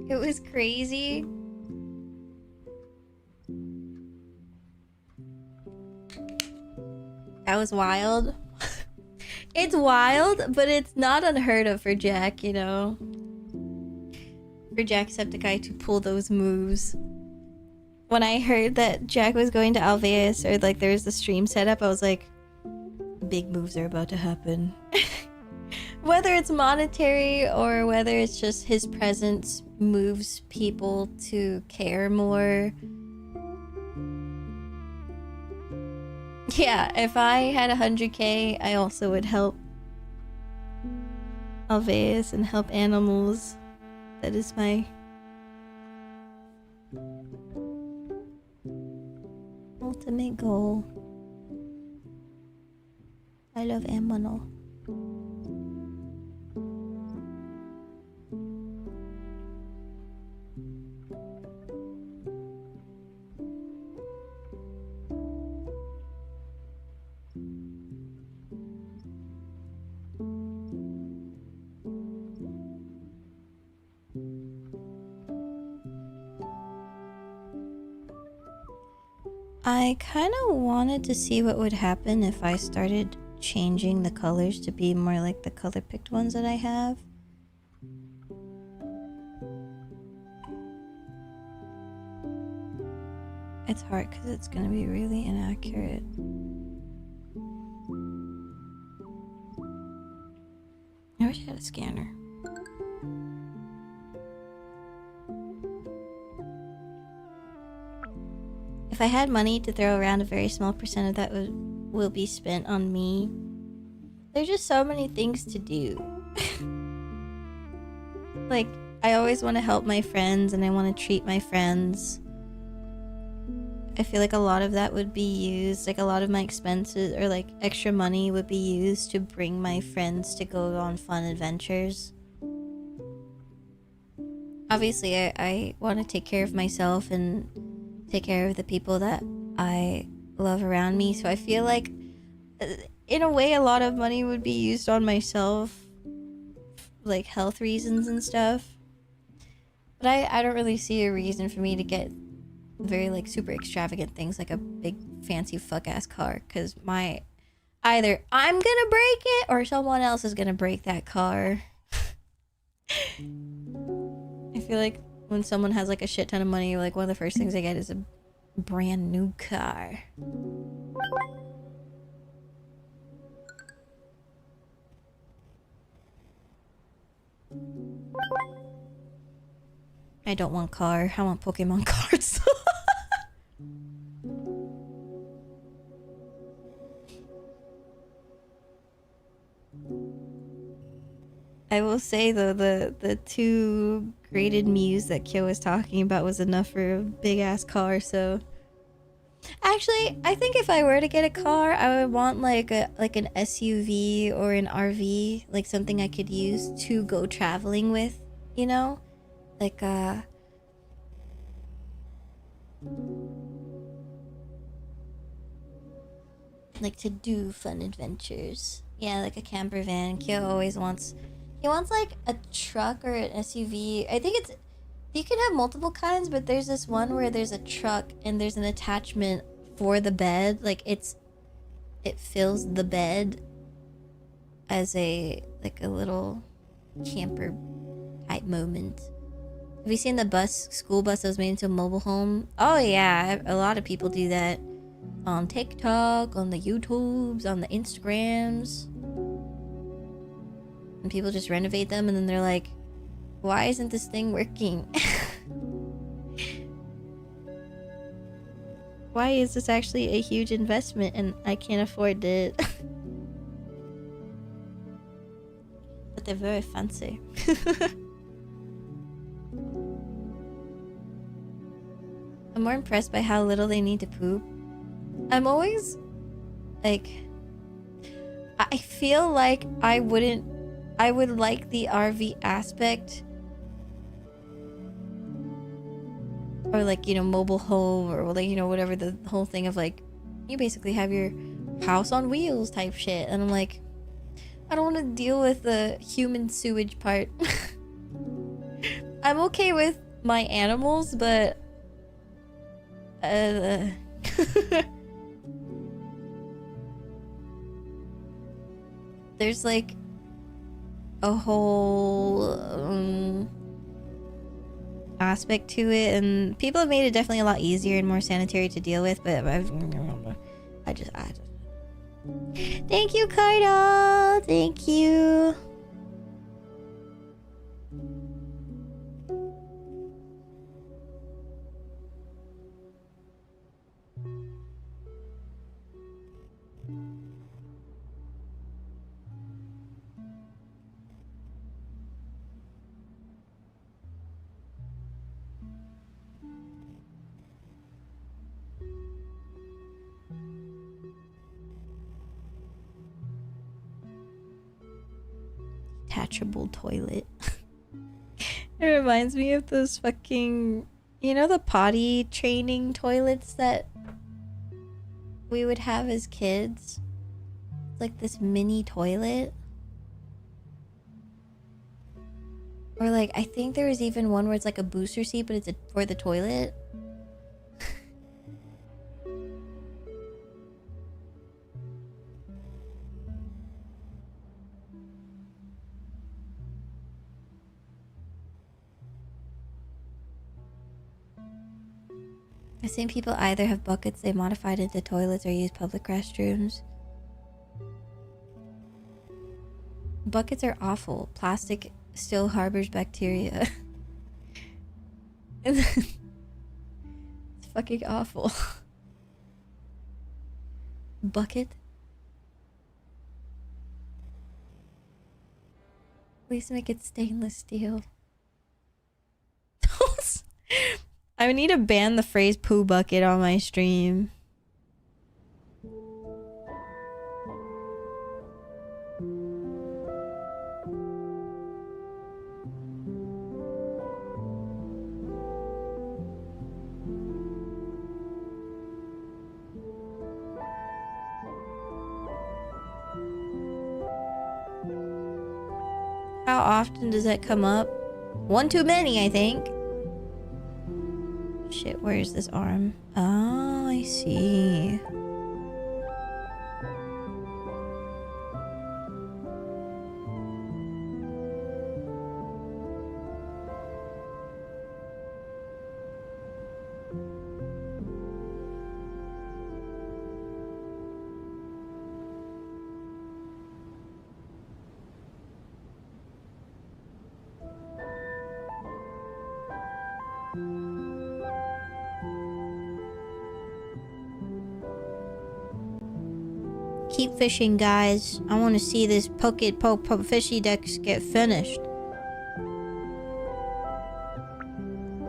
It was crazy. That was wild. It's wild, but it's not unheard of for Jack, you know? For Jacksepticeye to pull those moves. When I heard that Jack was going to Alveus, or like there was the stream setup, I was like, big moves are about to happen. Whether it's monetary or whether it's just his presence moves people to care more. Yeah, if I had 100k, I also would help Alveus and help animals. That is my ultimate goal. I love animal. I kind of wanted to see what would happen if I started changing the colors to be more like the color picked ones that I have. It's hard because it's going to be really inaccurate. I wish I had a scanner. If I had money to throw around, a very small percent of that will be spent on me. There's just so many things to do. Like, I always want to help my friends and I want to treat my friends. I feel like a lot of that would be used, like a lot of my expenses or like extra money would be used to bring my friends to go on fun adventures. Obviously, I want to take care of myself and take care of the people that I love around me. So I feel like, in a way, a lot of money would be used on myself, like health reasons and stuff. But I don't really see a reason for me to get very like super extravagant things like a big fancy fuck ass car, because either I'm gonna break it or someone else is gonna break that car. I feel like when someone has like a shit ton of money, like one of the first things they get is a brand new car. I don't want car. I want Pokemon cards. I will say though, the 2 graded Mews that Kyo was talking about was enough for a big ass car. So actually, I think if I were to get a car, I would want like an SUV or an RV, like something I could use to go traveling with, you know, like to do fun adventures. Yeah, like a camper van. Kyo always wants. He wants like a truck or an SUV. I think you can have multiple kinds, but there's this one where there's a truck and there's an attachment for the bed. Like it fills the bed as a little camper type moment. Have you seen the school bus that was made into a mobile home? Oh yeah, a lot of people do that on TikTok, on the YouTubes, on the Instagrams. And people just renovate them and then they're like, why isn't this thing working? Why is this actually a huge investment and I can't afford it? But they're very fancy. I'm more impressed by how little they need to poop. I'm always like, I feel like I would like the RV aspect, or like, you know, mobile home, or like, you know, whatever, the whole thing of like, you basically have your house on wheels type shit. And I'm like, I don't want to deal with the human sewage part. I'm okay with my animals, but there's like a whole aspect to it, and people have made it definitely a lot easier and more sanitary to deal with, but I just thank you, Cardo. Thank you. Detachable toilet. It reminds me of those fucking, you know, the potty training toilets that we would have as kids. It's like this mini toilet. Or like, I think there was even one where it's like a booster seat, but it's for the toilet. I've seen people either have buckets they modified into toilets or use public restrooms. Buckets are awful. Plastic still harbors bacteria. It's fucking awful. Bucket least make it stainless steel. I need to ban the phrase poo bucket on my stream. How often does that come up? One too many, I think. Shit, where's this arm? Oh, I see. Keep fishing, guys. I want to see this fishy decks get finished.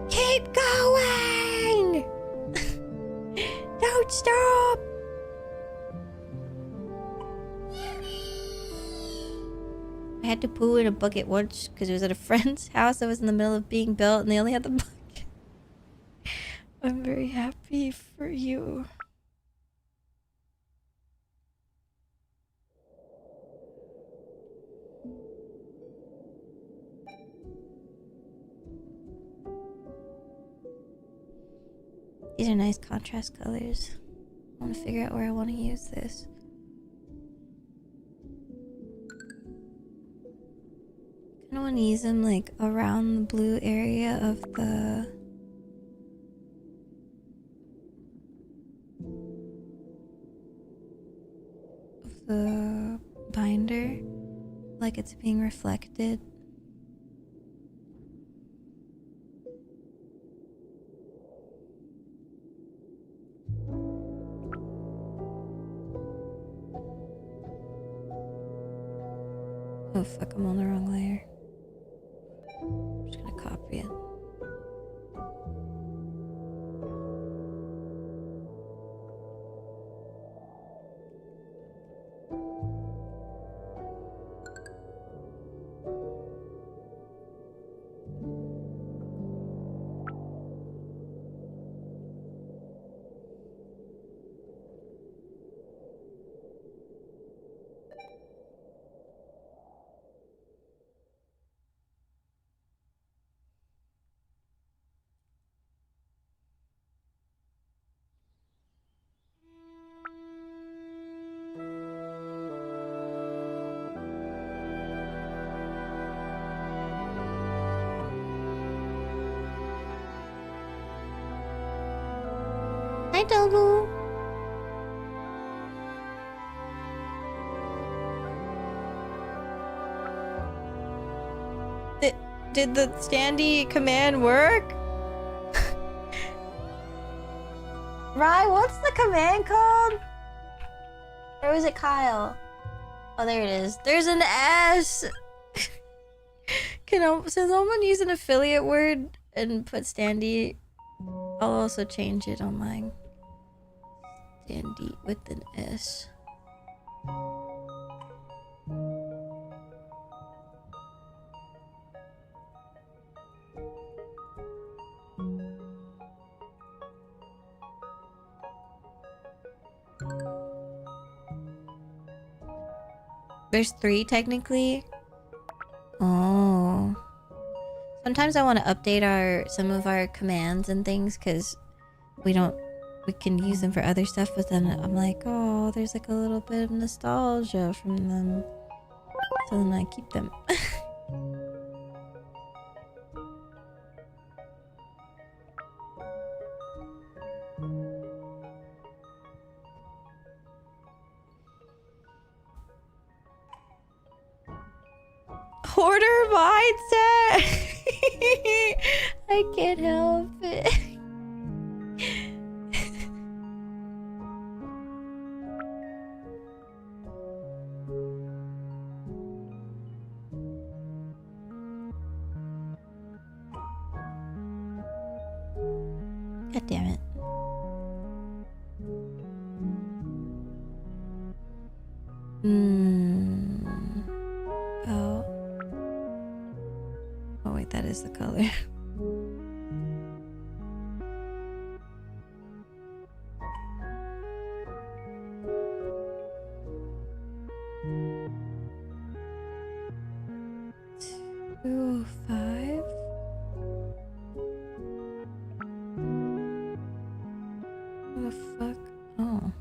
Keep going! Don't stop! I had to poo in a bucket once because it was at a friend's house that was in the middle of being built and they only had the bucket. I'm very happy for you. These are nice contrast colors. I want to figure out where I want to use this. I kind of want to use them like around the blue area of the binder, like it's being reflected. Oh fuck, I'm on the wrong layer. I'm just gonna copy it. Hi, Dogu. Did the standy command work? Rye, what's the command called? Or was it Kyle? Oh, there it is. There's an S. Can someone use an affiliate word and put standy? I'll also change it on mine. Standy with an S. There's 3 technically. Oh. Sometimes I want to update some of our commands and things because we can use them for other stuff, but then I'm like, oh, there's like a little bit of nostalgia from them. So then I keep them. Hoarder mindset. I can't help it. God damn it. Oh. Oh wait, that is the color. $205. What the fuck? Oh.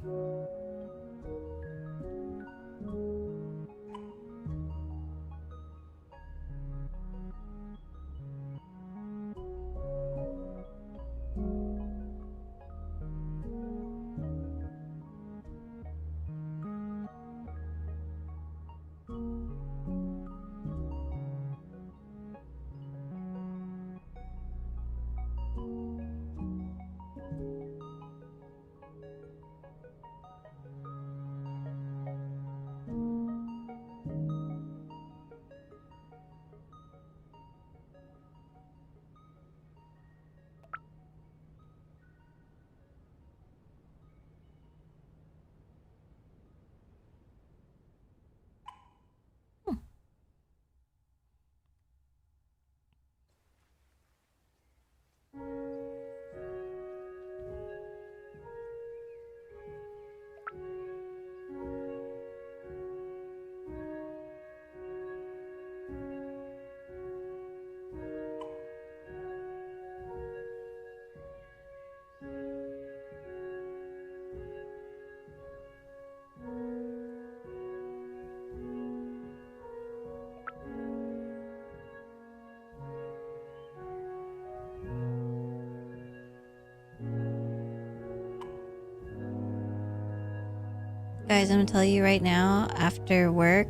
Guys, I'm gonna tell you right now, after work,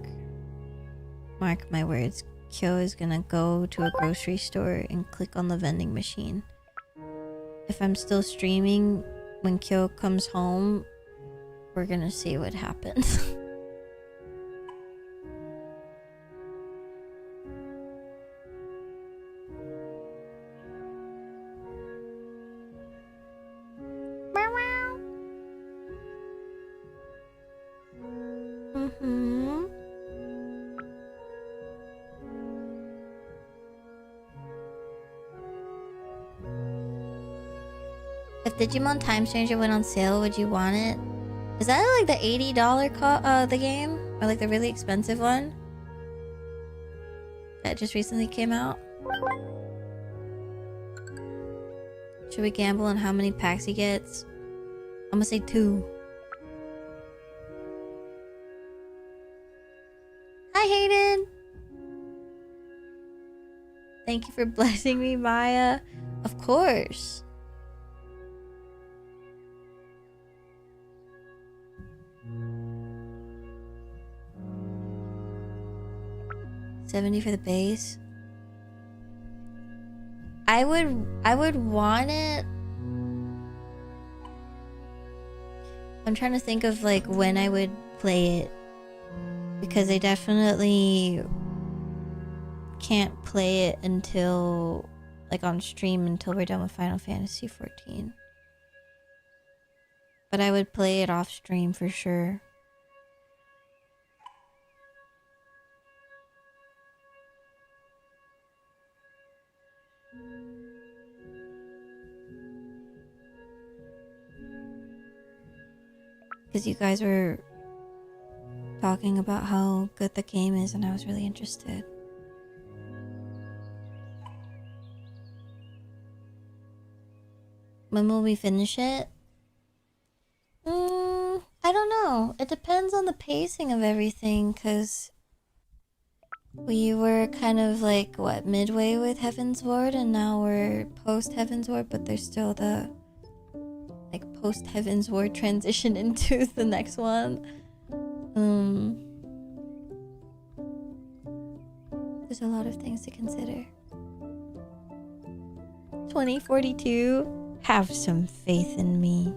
mark my words, Kyo is gonna go to a grocery store and click on the vending machine. If I'm still streaming when Kyo comes home, we're gonna see what happens. If Digimon Time Stranger went on sale, would you want it? Is that like the $80 the game? Or like the really expensive one? That just recently came out? Should we gamble on how many packs he gets? I'm gonna say 2. Hi Hayden! Thank you for blessing me, Maya. Of course. $70 for the base. I would want it. I'm trying to think of like when I would play it, because I definitely can't play it until like on stream until we're done with Final Fantasy 14. But I would play it off stream for sure. Because you guys were talking about how good the game is and I was really interested. When will we finish it? I don't know. It depends on the pacing of everything, because we were kind of like, what, midway with Heaven's Ward, and now we're post Heaven's Ward, but there's still the like post Heaven's Ward transition into the next one. There's a lot of things to consider. 2042, have some faith in me.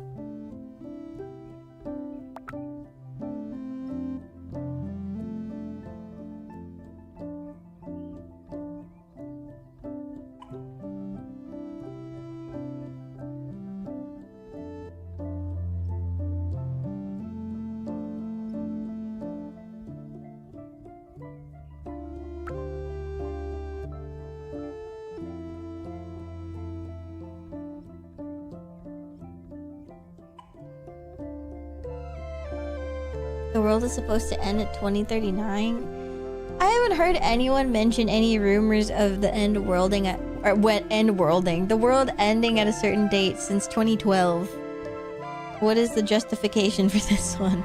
world is supposed to end at 2039. I haven't heard anyone mention any rumors of the end worlding at, or what end worlding, the world ending at a certain date since 2012. What is the justification for this one?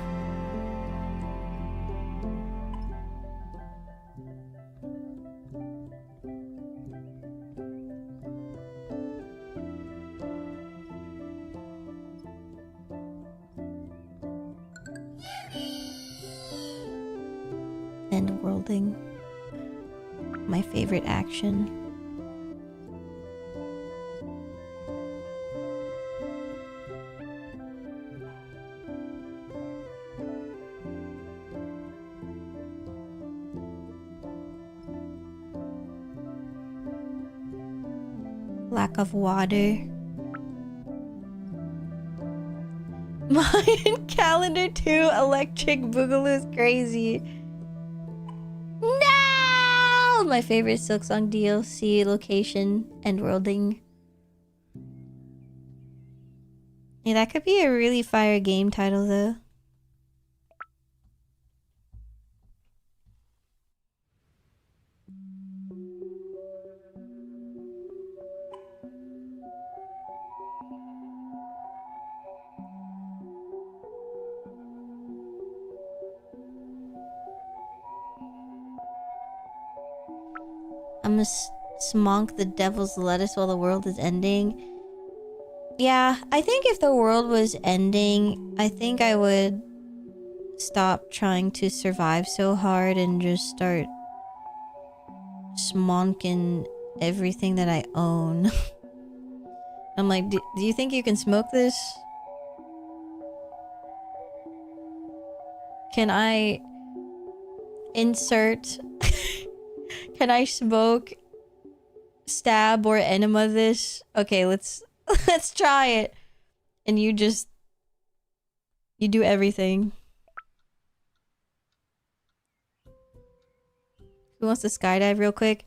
End worlding. My favorite action. Lack of water. Mayan calendar 2 electric boogaloo is crazy. No! My favorite Silksong DLC location and worlding. Yeah, that could be a really fire game title though. I'm gonna smonk the devil's lettuce while the world is ending. Yeah, I think if the world was ending, I think I would stop trying to survive so hard and just start smonking everything that I own. I'm like, do you think you can smoke this? Can I insert... Can I smoke, stab, or enema this? Okay, let's try it. And you do everything. Who wants to skydive real quick?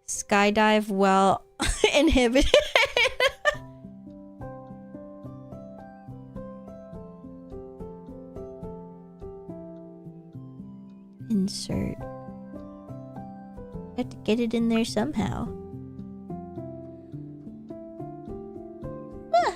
Skydive while inhibited. Insert. Have to get it in there somehow. Ah.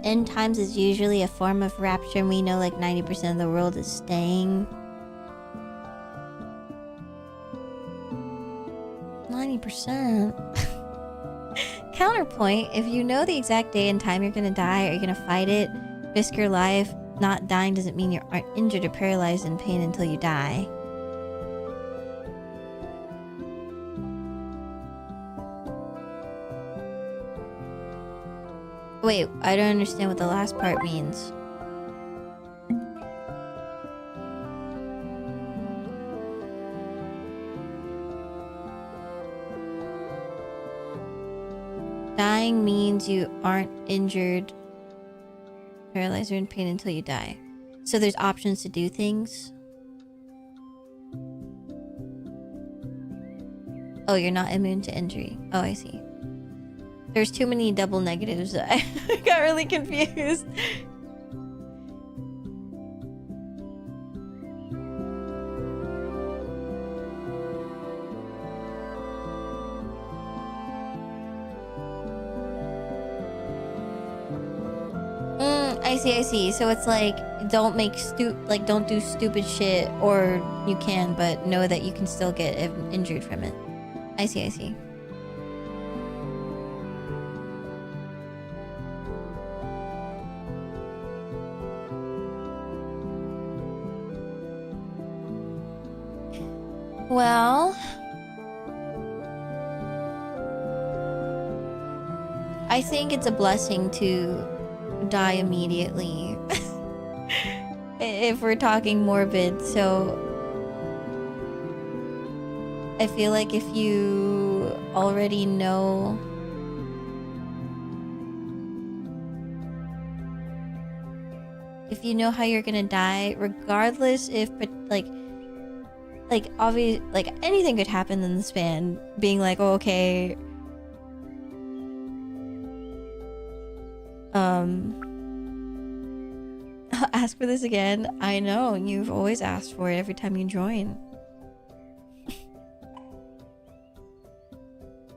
End times is usually a form of rapture, and we know like 90% of the world is staying. 90%. Counterpoint, if you know the exact day and time you're gonna die, are you gonna fight it? Risk your life? Not dying doesn't mean you aren't injured or paralyzed in pain until you die. Wait, I don't understand what the last part means. Dying means you aren't injured, paralyzed, or in pain until you die. So there's options to do things. Oh, you're not immune to injury. Oh, I see. There's too many double negatives. I got really confused. I see. So it's like, don't do stupid shit, or you can, but know that you can still get injured from it. I see. Well, I think it's a blessing to die immediately. If we're talking morbid, so I feel like if you already know how you're gonna die, regardless if like obvious, like anything could happen in the span, being like, oh, okay, I'll ask for this again. I know, you've always asked for it every time you join.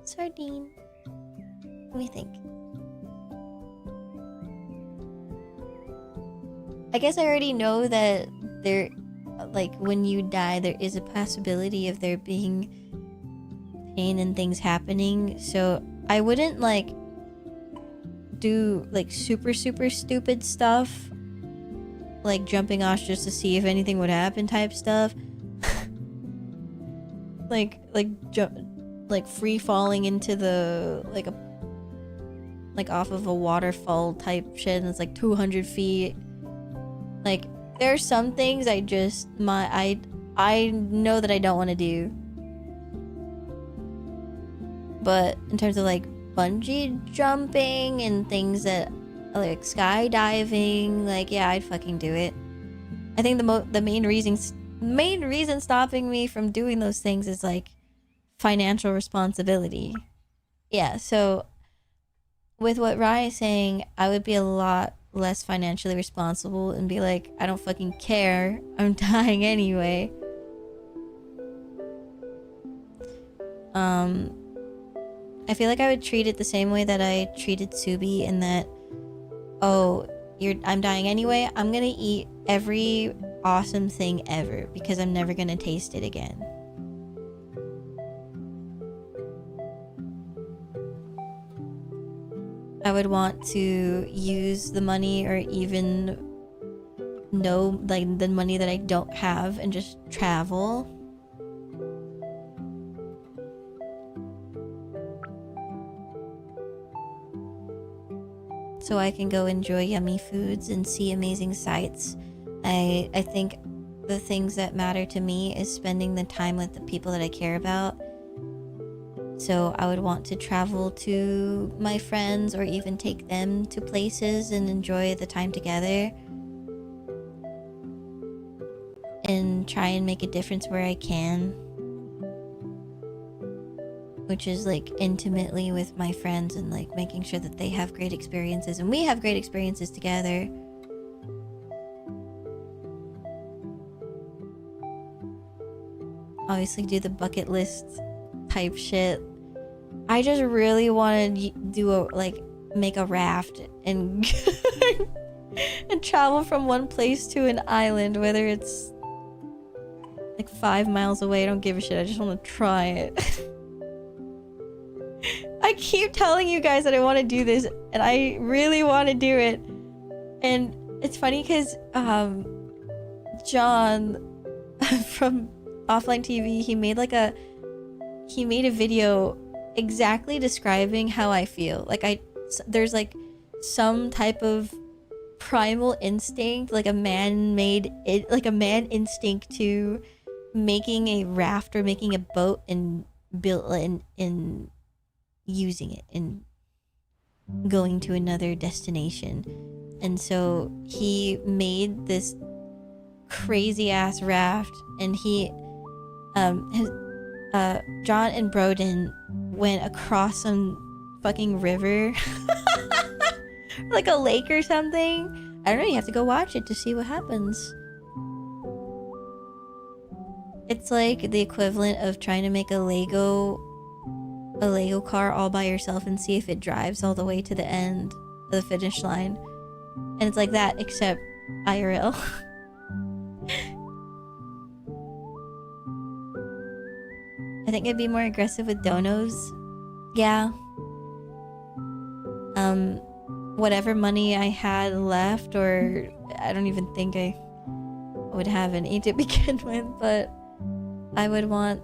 Sardine. Let me think. I guess I already know that there, like, when you die, there is a possibility of there being pain and things happening. So I wouldn't, like, do, like, super stupid stuff. Like, jumping off just to see if anything would happen type stuff. like free falling into the, like off of a waterfall type shit, and it's like 200 feet. Like, there are some things I just, I know that I don't want to do. But in terms of, like, bungee jumping and things that, like, skydiving, like, yeah, I'd fucking do it. I think the main reason stopping me from doing those things is, like, financial responsibility. Yeah, so with what Rai is saying, I would be a lot less financially responsible and be like, I don't fucking care, I'm dying anyway. I feel like I would treat it the same way that I treated Subi, in that, oh, I'm dying anyway, I'm gonna eat every awesome thing ever because I'm never gonna taste it again. I would want to use the money, or even know, like, the money that I don't have, and just travel. So I can go enjoy yummy foods and see amazing sights. I think the things that matter to me is spending the time with the people that I care about. So I would want to travel to my friends, or even take them to places and enjoy the time together. And try and make a difference where I can. Which is, like, intimately with my friends, and, like, making sure that they have great experiences and we have great experiences together. Obviously do the bucket list type shit. I just really want to do make a raft and and travel from one place to an island, whether it's like 5 miles away. I don't give a shit. I just want to try it. I keep telling you guys that I want to do this, and I really want to do it. And it's funny because John from Offline TV, he made a video exactly describing how I feel. Like, there's, like, some type of primal instinct, like a man instinct to making a raft or making a boat and in using it and going to another destination. And so he made this crazy ass raft, and he John and Broden went across some fucking river. Like a lake or something. I don't know, you have to go watch it to see what happens. It's like the equivalent of trying to make a Lego car all by yourself and see if it drives all the way to the end of the finish line. And it's like that, except IRL. I think I'd be more aggressive with donos. Yeah. Whatever money I had left, or I don't even think I would have any to begin with, but I would want,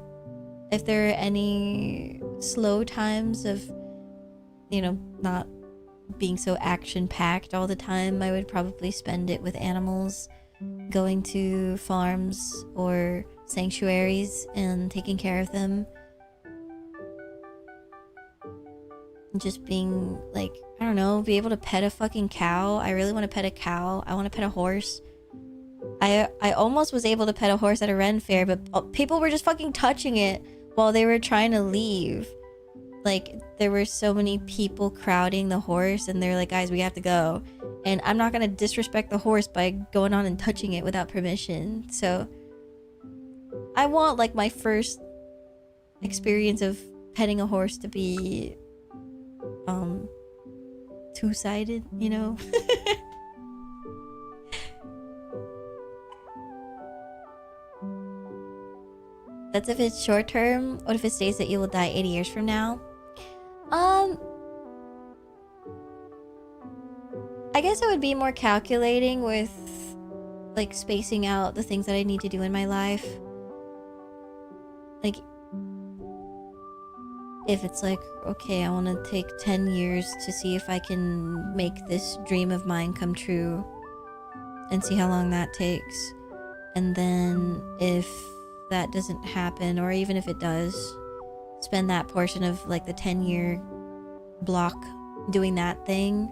if there are any slow times of, you know, not being so action-packed all the time, I would probably spend it with animals, going to farms or sanctuaries and taking care of them. Just being like, I don't know, be able to pet a fucking cow. I really want to pet a cow. I want to pet a horse. I almost was able to pet a horse at a Ren fair, but people were just fucking touching it while they were trying to leave. Like, there were so many people crowding the horse, and they're like, guys, we have to go. And I'm not gonna disrespect the horse by going on and touching it without permission. So I want, like, my first experience of petting a horse to be two-sided, you know? That's if it's short term. What if it states that you will die 80 years from now? I guess I would be more calculating with, like, spacing out the things that I need to do in my life. Like, if it's like, okay, I want to take 10 years to see if I can make this dream of mine come true and see how long that takes. And then if that doesn't happen, or even if it does, spend that portion of like the 10-year block doing that thing,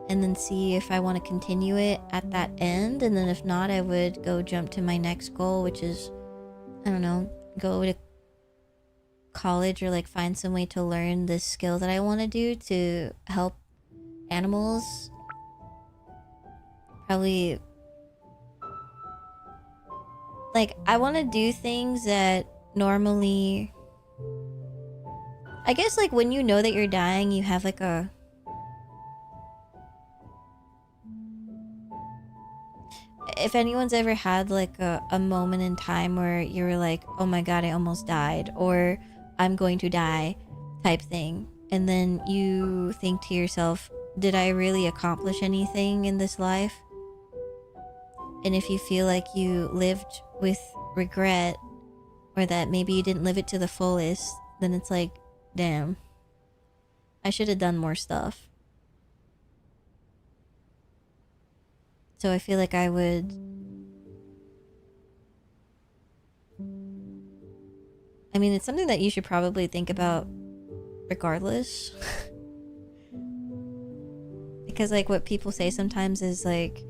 and then see if I want to continue it at that end. And then if not, I would go jump to my next goal, which is, I don't know, go to college or like find some way to learn this skill that I want to do to help animals. Probably, like, I want to do things that normally, I guess, like, when you know that you're dying, you have like a, if anyone's ever had like a moment in time where you were like, oh my god, I almost died, or I'm going to die type thing, and then you think to yourself, did I really accomplish anything in this life? And if you feel like you lived with regret, or that maybe you didn't live it to the fullest, then it's like, damn, I should have done more stuff. So I feel like I would, I mean, it's something that you should probably think about regardless. Because like what people say sometimes is like,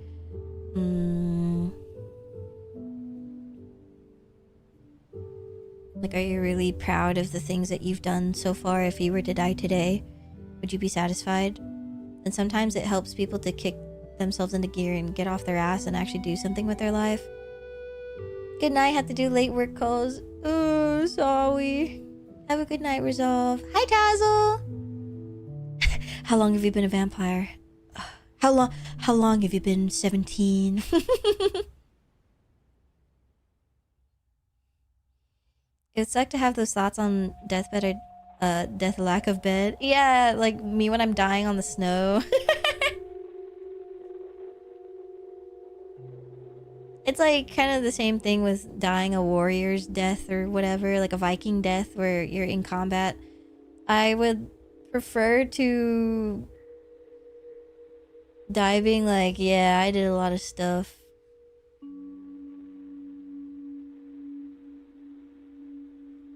like, are you really proud of the things that you've done so far? If you were to die today, would you be satisfied? And sometimes it helps people to kick themselves into gear and get off their ass and actually do something with their life. Good night. Had to do late work calls. Oh, sorry. Have a good night, Resolve. Hi, Tazzle. How long have you been a vampire? How long have you been 17? It would suck to have those thoughts on deathbed or death lack of bed. Yeah, like me when I'm dying on the snow. It's like kind of the same thing with dying a warrior's death or whatever, like a Viking death where you're in combat. I would prefer to die being like, yeah, I did a lot of stuff.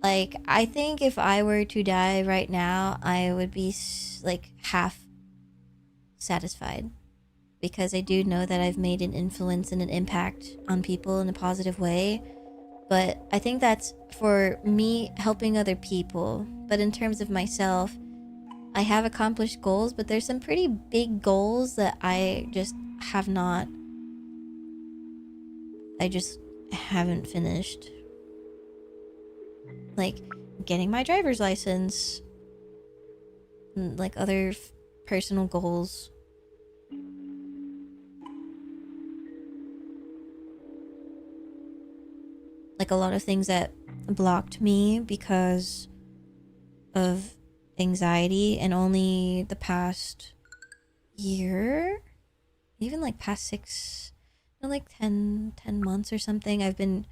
Like, I think if I were to die right now, I would be like half satisfied. Because I do know that I've made an influence and an impact on people in a positive way. But I think that's for me helping other people. But in terms of myself, I have accomplished goals, but there's some pretty big goals that I just have not... I just haven't finished. Like, getting my driver's license. And like other personal goals. Like a lot of things that blocked me because of anxiety, and only the past year, even like past 6, no, like 10 months or something, I've been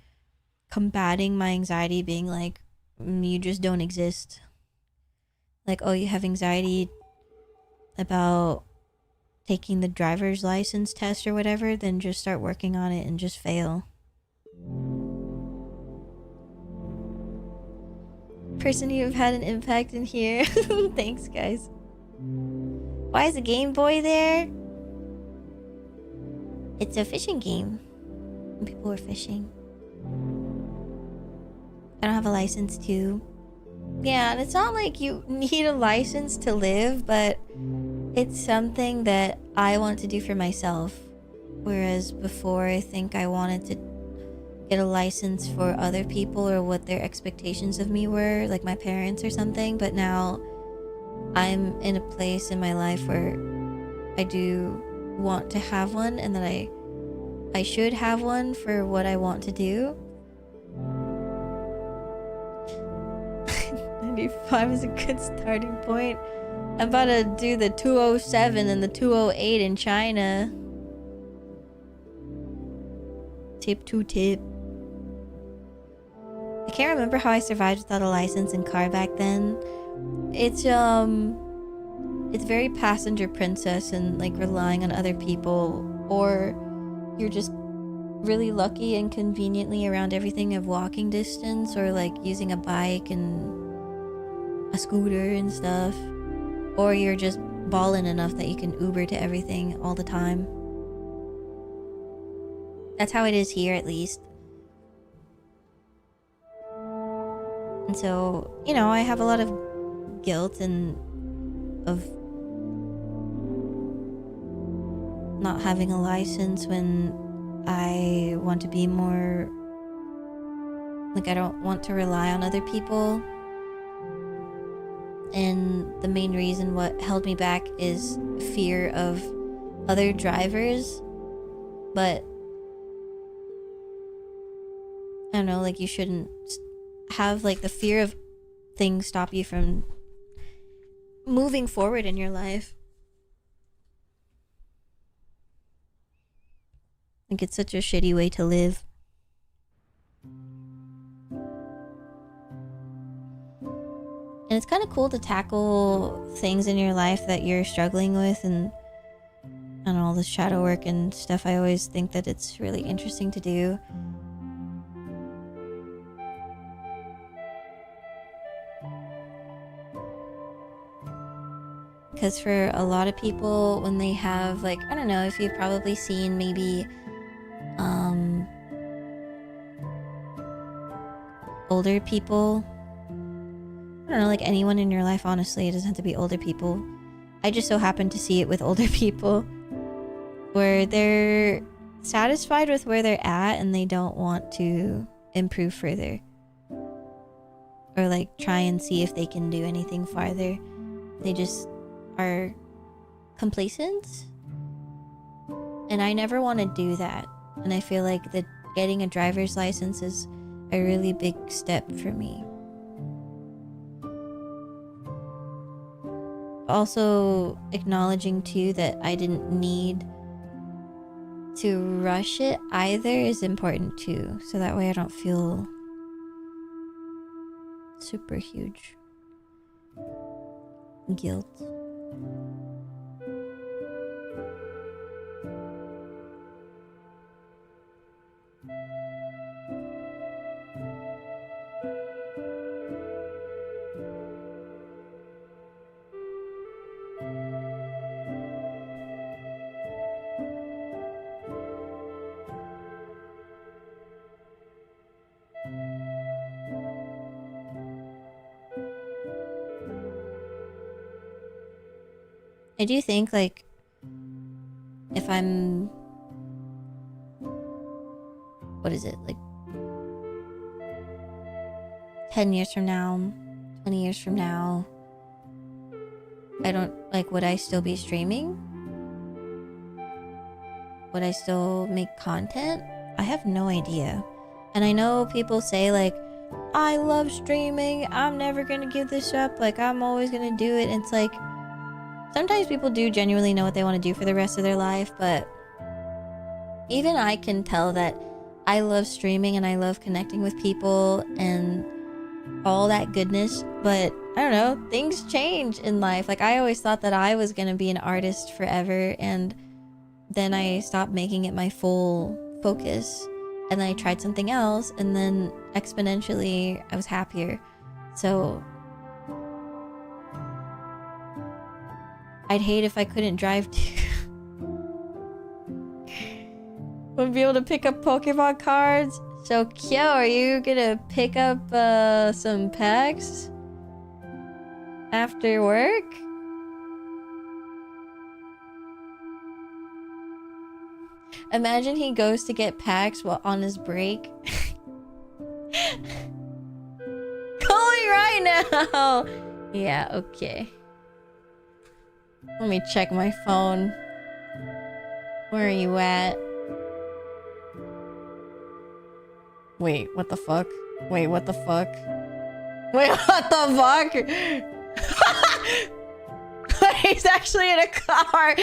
combating my anxiety, being like, you just don't exist. Like, oh, you have anxiety about taking the driver's license test or whatever than just start working on it and just fail. Person you've had an impact in here. Thanks, guys. Why is the Game Boy there? It's a fishing game. People are fishing. I don't have a license to. Yeah, and it's not like you need a license to live, but it's something that I want to do for myself. Whereas before, I think I wanted to get a license for other people or what their expectations of me were, like my parents or something. But now I'm in a place in my life where I do want to have one, and that I should have one for what I want to do. 95 is a good starting point. I'm about to do the 207 and the 208 in China. Tip to tip. I can't remember how I survived without a license and car back then. It's very passenger princess and like relying on other people, or you're just really lucky and conveniently around everything of walking distance, or like using a bike and a scooter and stuff, or you're just ballin' enough that you can Uber to everything all the time. That's how it is here, at least. And so, you know, I have a lot of guilt and of not having a license when I want to be more, like, I don't want to rely on other people. And the main reason what held me back is fear of other drivers. But I don't know, like, you shouldn't have like the fear of things stop you from moving forward in your life. Like, it's such a shitty way to live. And it's kind of cool to tackle things in your life that you're struggling with, and I don't know, all the shadow work and stuff. I always think that it's really interesting to do. Because for a lot of people, when they have, like, I don't know if you've probably seen maybe older people. I don't know, like anyone in your life, honestly. It doesn't have to be older people. I just so happen to see it with older people, where they're satisfied with where they're at and they don't want to improve further, or like try and see if they can do anything farther. They just are complacent, and I never want to do that. And I feel like that getting a driver's license is a really big step for me. Also acknowledging too that I didn't need to rush it either is important too, so that way I don't feel super huge guilt. I do think, like, if I'm, what is it, like 10 years from now, 20 years from now, I don't, like, would I still be streaming? Would I still make content? I have no idea. And I know people say, like, I love streaming, I'm never gonna give this up, like, I'm always gonna do it. And it's like, sometimes people do genuinely know what they want to do for the rest of their life, but even I can tell that I love streaming and I love connecting with people, and all that goodness, but I don't know, things change in life. Like, I always thought that I was gonna be an artist forever, and then I stopped making it my full focus, and then I tried something else, and then exponentially I was happier. So I'd hate if I couldn't drive to would be able to pick up Pokemon cards. So Kyo, are you gonna pick up some packs after work? Imagine he goes to get packs while on his break. Calling right now. Yeah, okay. Let me check my phone. Where are you at? Wait, what the fuck? Wait, what the fuck? Wait, what the fuck? He's actually in a car.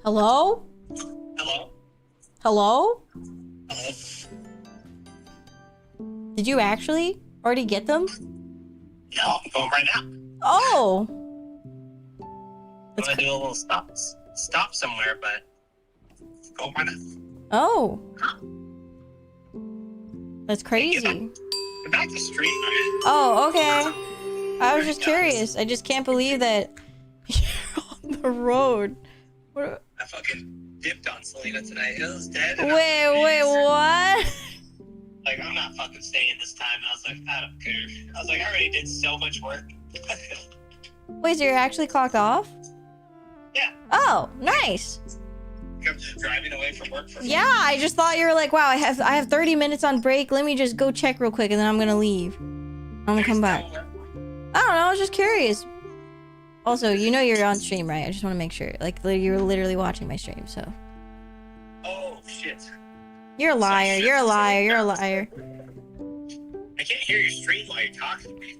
Hello? Hello? Hello? Hello? Did you actually already get them? Yeah, I'm going right now. Oh! I'm gonna do a little stop somewhere, but go right now. Oh. That's crazy. Get back to street, man. Oh, okay. I was just curious. I just can't believe that you're on the road. What? I fucking dipped on Selena tonight. It was dead. Wait, what? Like, I'm not fucking staying this time. I was like, I don't care. I was like, I already did so much work. Wait, so you're actually clocked off? Yeah. Oh, nice. I'm just driving away from work for Yeah, I just thought you were like, wow, I have 30 minutes on break. Let me just go check real quick and then I'm gonna leave. I'm gonna come back. I don't know, I was just curious. Also, you know you're on stream, right? I just want to make sure. Like, you're literally watching my stream, so. Oh, shit. You're a liar, you're a liar, you're a liar. I can't hear your stream while you're talking to me.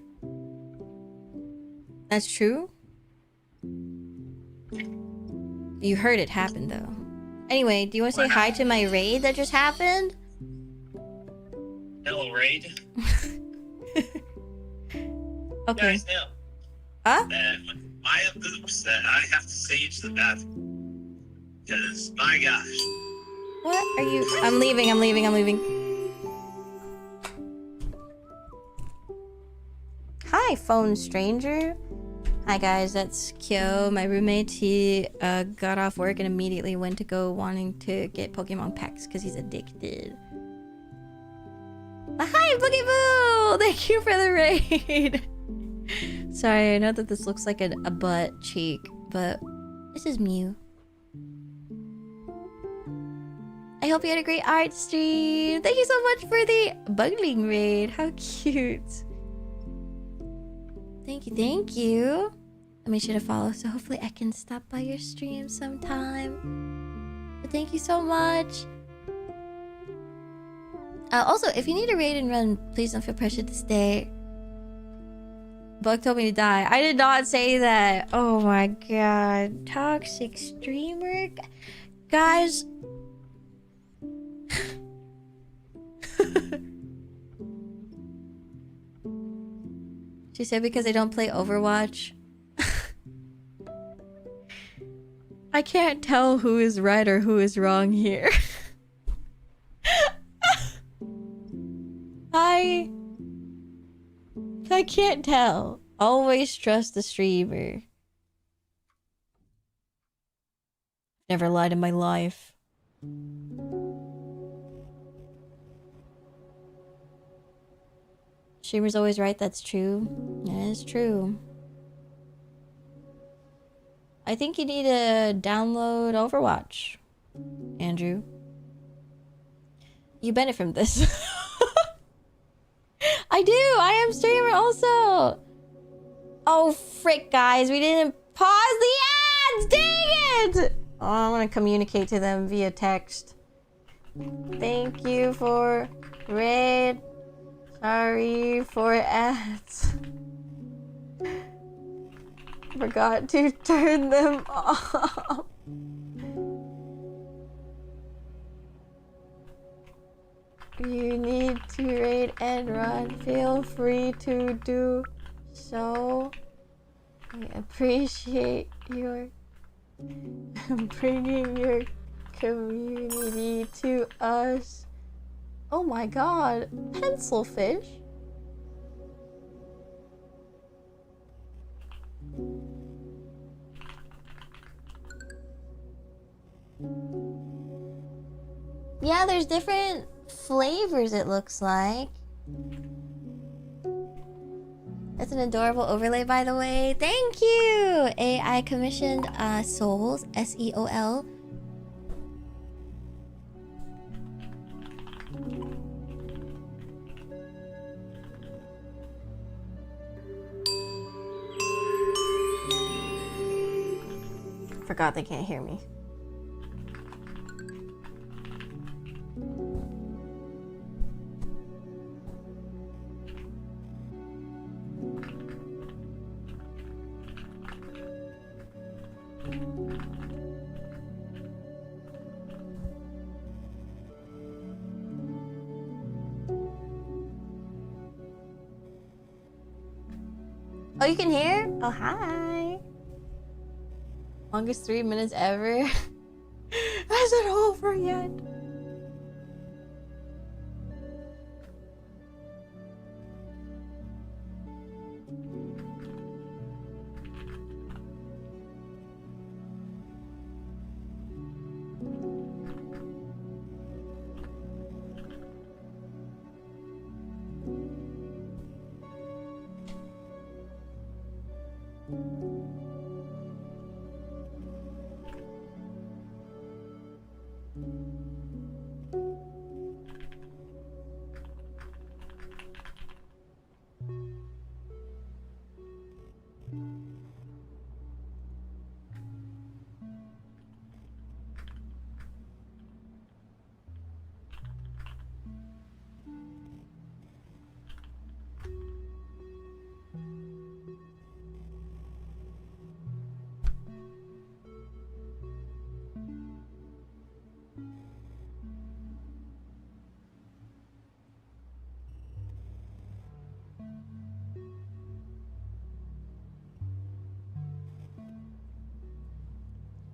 That's true? You heard it happen, though. Anyway, do you want to say hi to my raid that just happened? Hello, raid. Okay. Guys, now. Huh? Maia poops that I have to sage the bathroom. Because, my gosh. What are you? I'm leaving. Hi, phone stranger. Hi guys, that's Kyo, my roommate. He got off work and immediately went to go wanting to get Pokemon packs because he's addicted. Hi, Boogie Boo! Thank you for the raid. Sorry, I know that this looks like a butt cheek, but this is Mew. I hope you had a great art stream. Thank you so much for the bugling raid. How cute. Thank you. I made sure to follow, so hopefully I can stop by your stream sometime. But thank you so much. Also, if you need a raid and run, please don't feel pressured to stay. Bug told me to die. I did not say that. Oh my god. Toxic streamer? Guys. She said because I don't play Overwatch. I can't tell who is right or who is wrong here. I can't tell. Always trust the streamer. Never lied in my life. Streamer's always right, that's true. That is true. I think you need to download Overwatch, Andrew. You benefit from this. I do. I am streamer also. Oh, frick, guys. We didn't pause the ads. Dang it. Oh, I'm going to communicate to them via text. Thank you for raid. Sorry for ads. Forgot to turn them off. You need to raid and run. Feel free to do so. I appreciate your bringing your community to us. Oh my god, pencilfish? Yeah, there's different flavors, it looks like. That's an adorable overlay, by the way. Thank you! I commissioned Souls, S-E-O-L. Forgot they can't hear me. Oh, you can hear? Oh, hi. Longest 3 minutes ever. Is it over yet?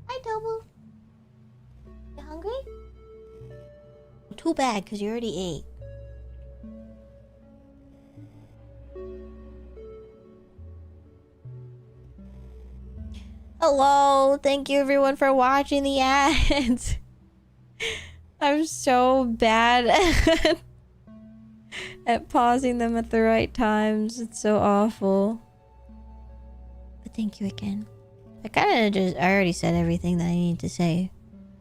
Hi, Tobu. You hungry? Too bad, because you already ate. Hello, thank you everyone for watching the ads. I'm so bad at pausing them at the right times. It's so awful. But thank you again. I already said everything that I need to say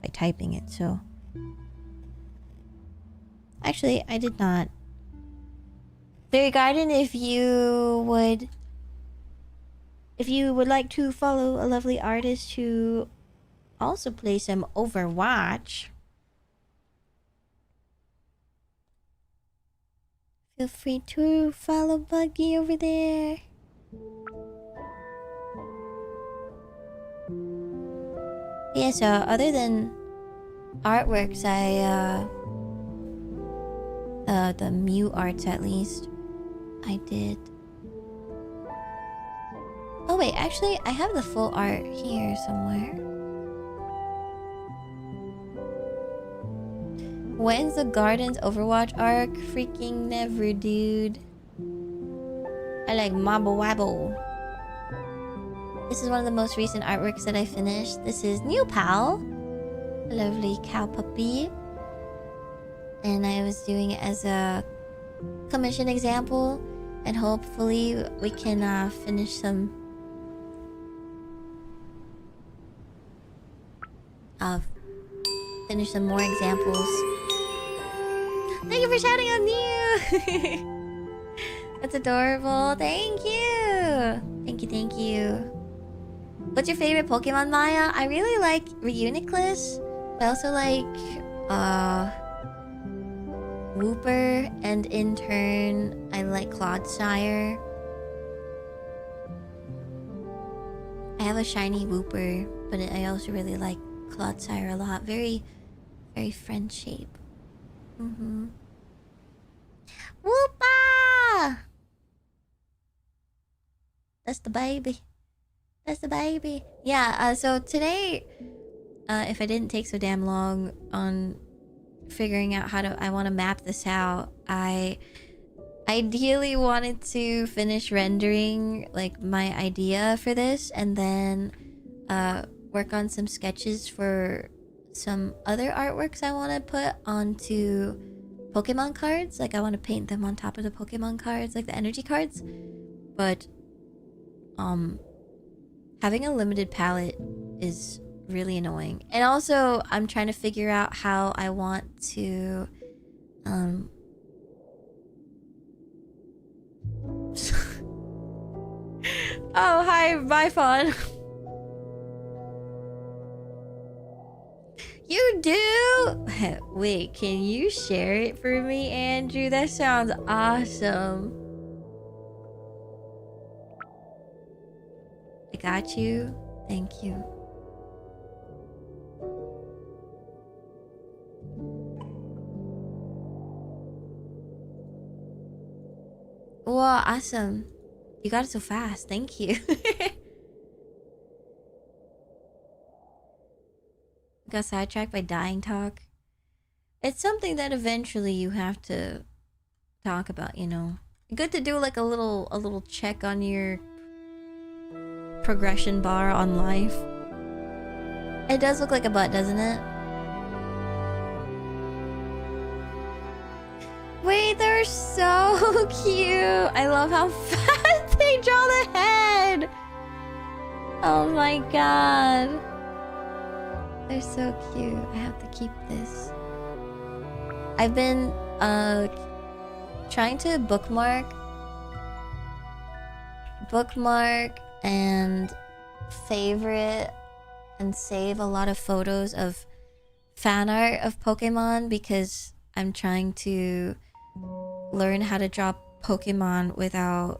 by typing it, so. Actually, I did not. Fairy Garden, if you would like to follow a lovely artist who also plays some Overwatch, feel free to follow Buggy over there. Yeah, so other than artworks, the Mew arts at least, I did. Oh wait, actually, I have the full art here somewhere. When's the Gardens Overwatch arc? Freaking never, dude. I like Mabo Wabo. This is one of the most recent artworks that I finished. This is New Pal. A lovely cow puppy. And I was doing it as a commission example. And hopefully we can finish some more examples. Thank you for shouting out New! That's adorable. Thank you. Thank you, thank you. What's your favorite Pokemon, Maya? I really like Reuniclus. I also like Wooper, and in turn, I like Clodsire. I have a shiny Wooper, but I also really like Clodsire a lot. Very, very friend shape. Woopa! That's the baby. That's the baby. Yeah, so today, if I didn't take so damn long on figuring out how I want to map this out, I ideally wanted to finish rendering like my idea for this and then work on some sketches for some other artworks I want to put onto Pokemon cards. Like I want to paint them on top of the Pokemon cards, like the energy cards. But having a limited palette is really annoying. And also I'm trying to figure out how I want to oh, hi, bye, Fawn. You do? Wait, can you share it for me, Andrew? That sounds awesome. I got you. Thank you. Wow, awesome. You got it so fast. Thank you. Got sidetracked by dying talk. It's something that eventually you have to talk about, you know. Good to do like a little check on your progression bar on life. It does look like a butt, doesn't it? Wait, they're so cute. I love how fast they draw the head. Oh my god. They're so cute. I have to keep this. I've been trying to bookmark and favorite and save a lot of photos of fan art of Pokemon because I'm trying to learn how to draw Pokemon without...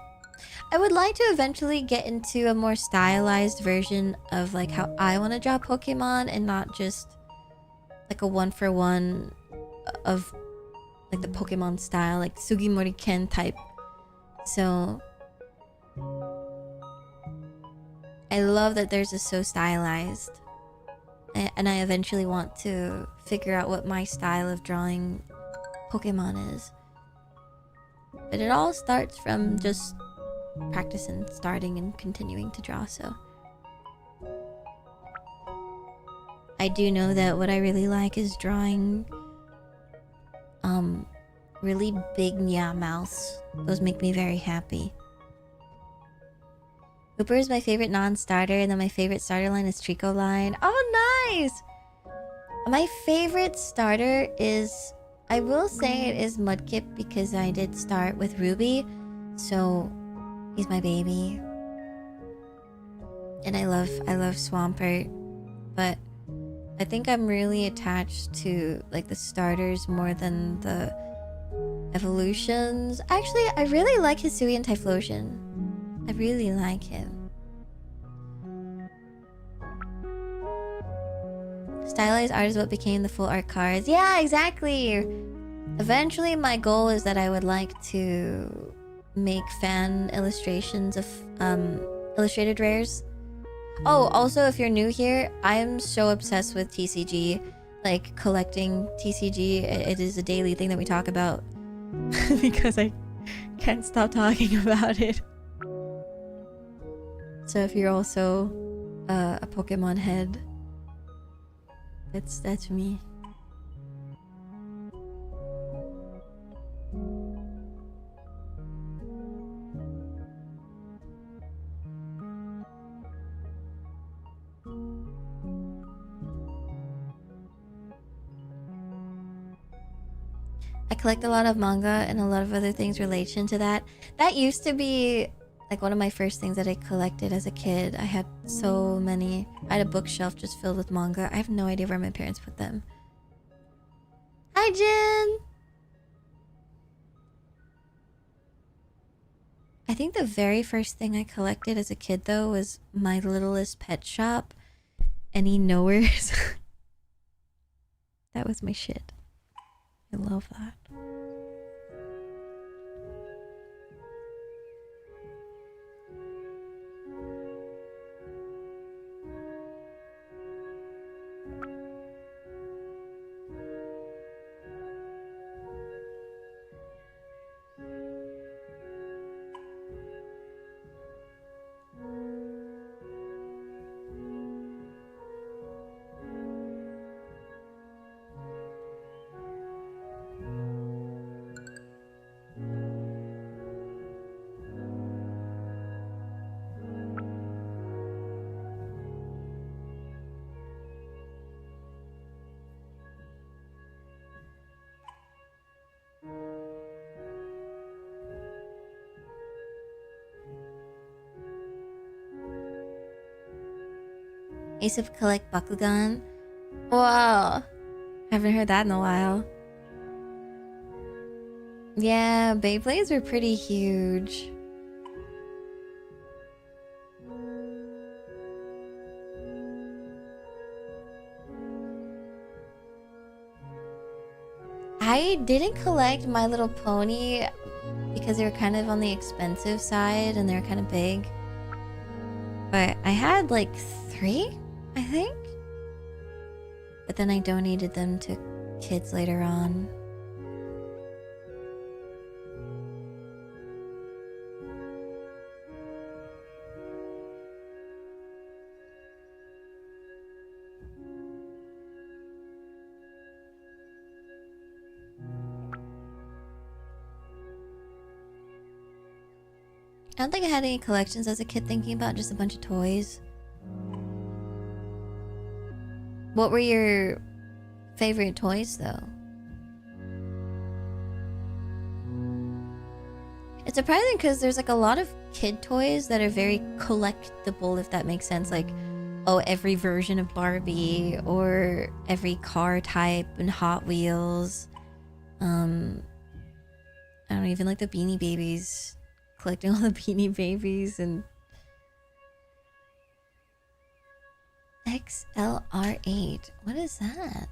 I would like to eventually get into a more stylized version of like how I want to draw Pokemon and not just like a one-for-one of like the Pokemon style, like Sugimori Ken type. So I love that theirs is so stylized. And I eventually want to figure out what my style of drawing Pokemon is. But it all starts from just practicing, starting and continuing to draw, so. I do know that what I really like is drawing really big Meowmouths. Those make me very happy. Hooper is my favorite non-starter, and then my favorite starter line is Trico line. Oh, nice! My favorite starter is... I will say it is Mudkip because I did start with Ruby, so he's my baby. And I love Swampert, but I think I'm really attached to like the starters more than the evolutions. Actually, I really like Hisui and Typhlosion. I really like him. Stylized art is what became the full art cards. Yeah, exactly. Eventually, my goal is that I would like to make fan illustrations of illustrated rares. Oh, also, if you're new here, I am so obsessed with TCG. Like, collecting TCG, it is a daily thing that we talk about. Because I can't stop talking about it. So if you're also a Pokemon head, that's me. I collect a lot of manga and a lot of other things relation to that. That used to be like one of my first things that I collected as a kid. I had so many. I had a bookshelf just filled with manga. I have no idea where my parents put them. Hi, Jen! I think the very first thing I collected as a kid, though, was My Littlest Pet Shop. Any knowers? That was my shit. I love that. I used to collect Bakugan. Wow. Haven't heard that in a while. Yeah, Beyblades were pretty huge. I didn't collect My Little Pony because they were kind of on the expensive side and they were kind of big. But I had like 3, I think. But then I donated them to kids later on. I don't think I had any collections as a kid thinking about, just a bunch of toys. What were your favorite toys though? It's surprising because there's like a lot of kid toys that are very collectible, if that makes sense. Like, oh, every version of Barbie or every car type and Hot Wheels. I don't know, even like the Beanie Babies. Collecting all the Beanie Babies and XLR8. What is that?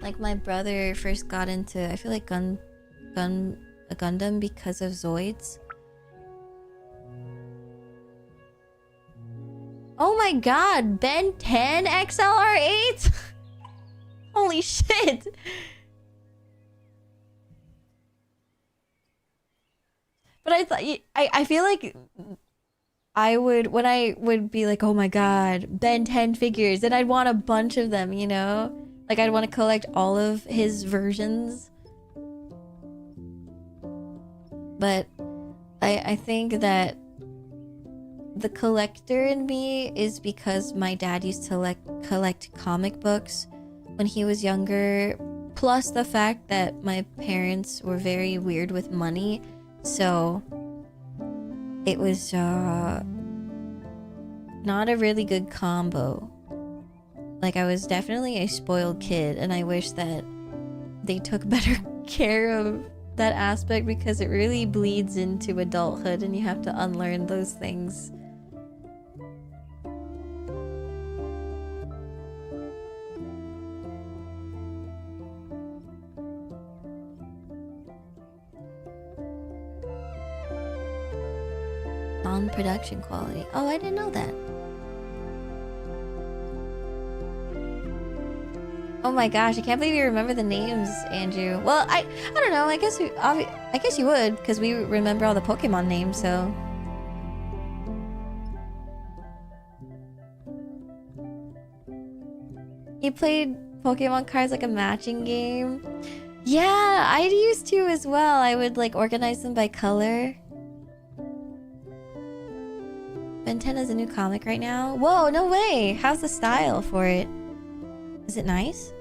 Like my brother first got into, I feel like a Gundam because of Zoids. Oh my god, Ben 10 XLR8? Holy shit. But I thought, I feel like I would, when I would be like, oh my god, Ben 10 figures, then I'd want a bunch of them, you know? Like I'd want to collect all of his versions. But I think that the collector in me is because my dad used to collect comic books when he was younger. Plus the fact that my parents were very weird with money. So it was not a really good combo. Like I was definitely a spoiled kid, and I wish that they took better care of that aspect because it really bleeds into adulthood and you have to unlearn those things. Non-production quality. Oh, I didn't know that. Oh my gosh, I can't believe you remember the names, Andrew. Well, I don't know. I guess you would, because we remember all the Pokemon names. So you played Pokemon cards like a matching game. Yeah, I used to as well. I would like organize them by color. Ben 10 is a new comic right now. Whoa, no way. How's the style for it? Is it nice?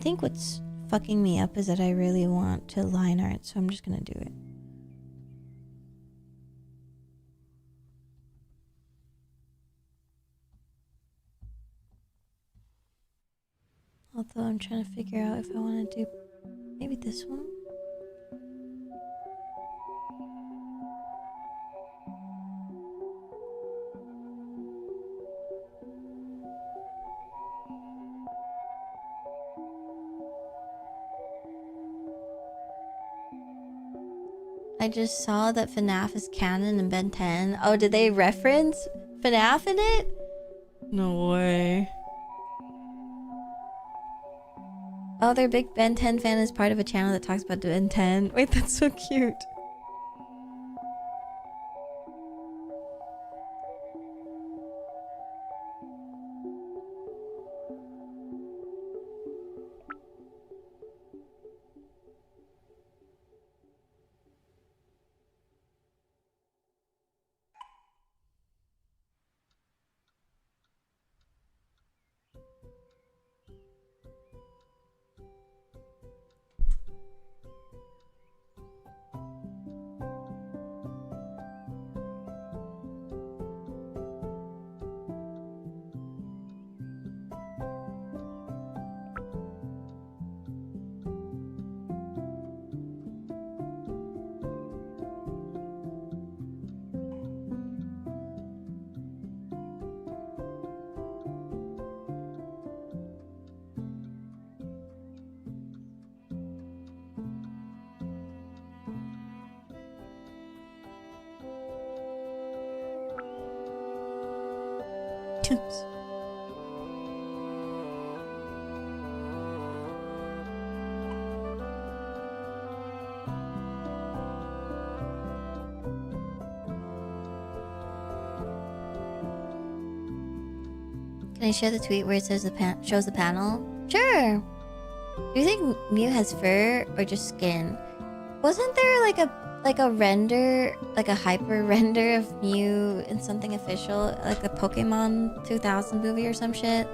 I think what's fucking me up is that I really want to line art, so I'm just gonna do it. Although I'm trying to figure out if I want to do maybe this one. I just saw that FNAF is canon in Ben 10. Oh, did they reference FNAF in it? No way. Oh, their big Ben 10 fan is part of a channel that talks about Ben 10. Wait, that's so cute. Can I share the tweet where it says shows the panel? Sure. Do you think Mew has fur or just skin? Wasn't there like a render, like a hyper render of Mew in something official, like the Pokemon 2000 movie or some shit?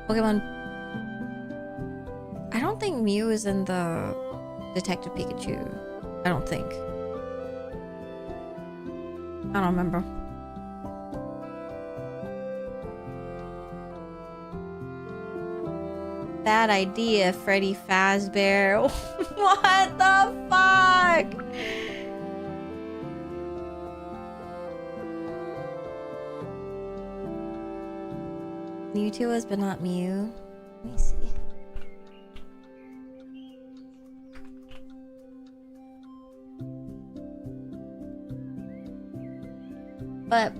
Pokemon. I don't think Mew is in the Detective Pikachu. I don't think. I don't remember. Bad idea, Freddy Fazbear. What the fuck? Mewtwo was, but not Mew. Let me see. But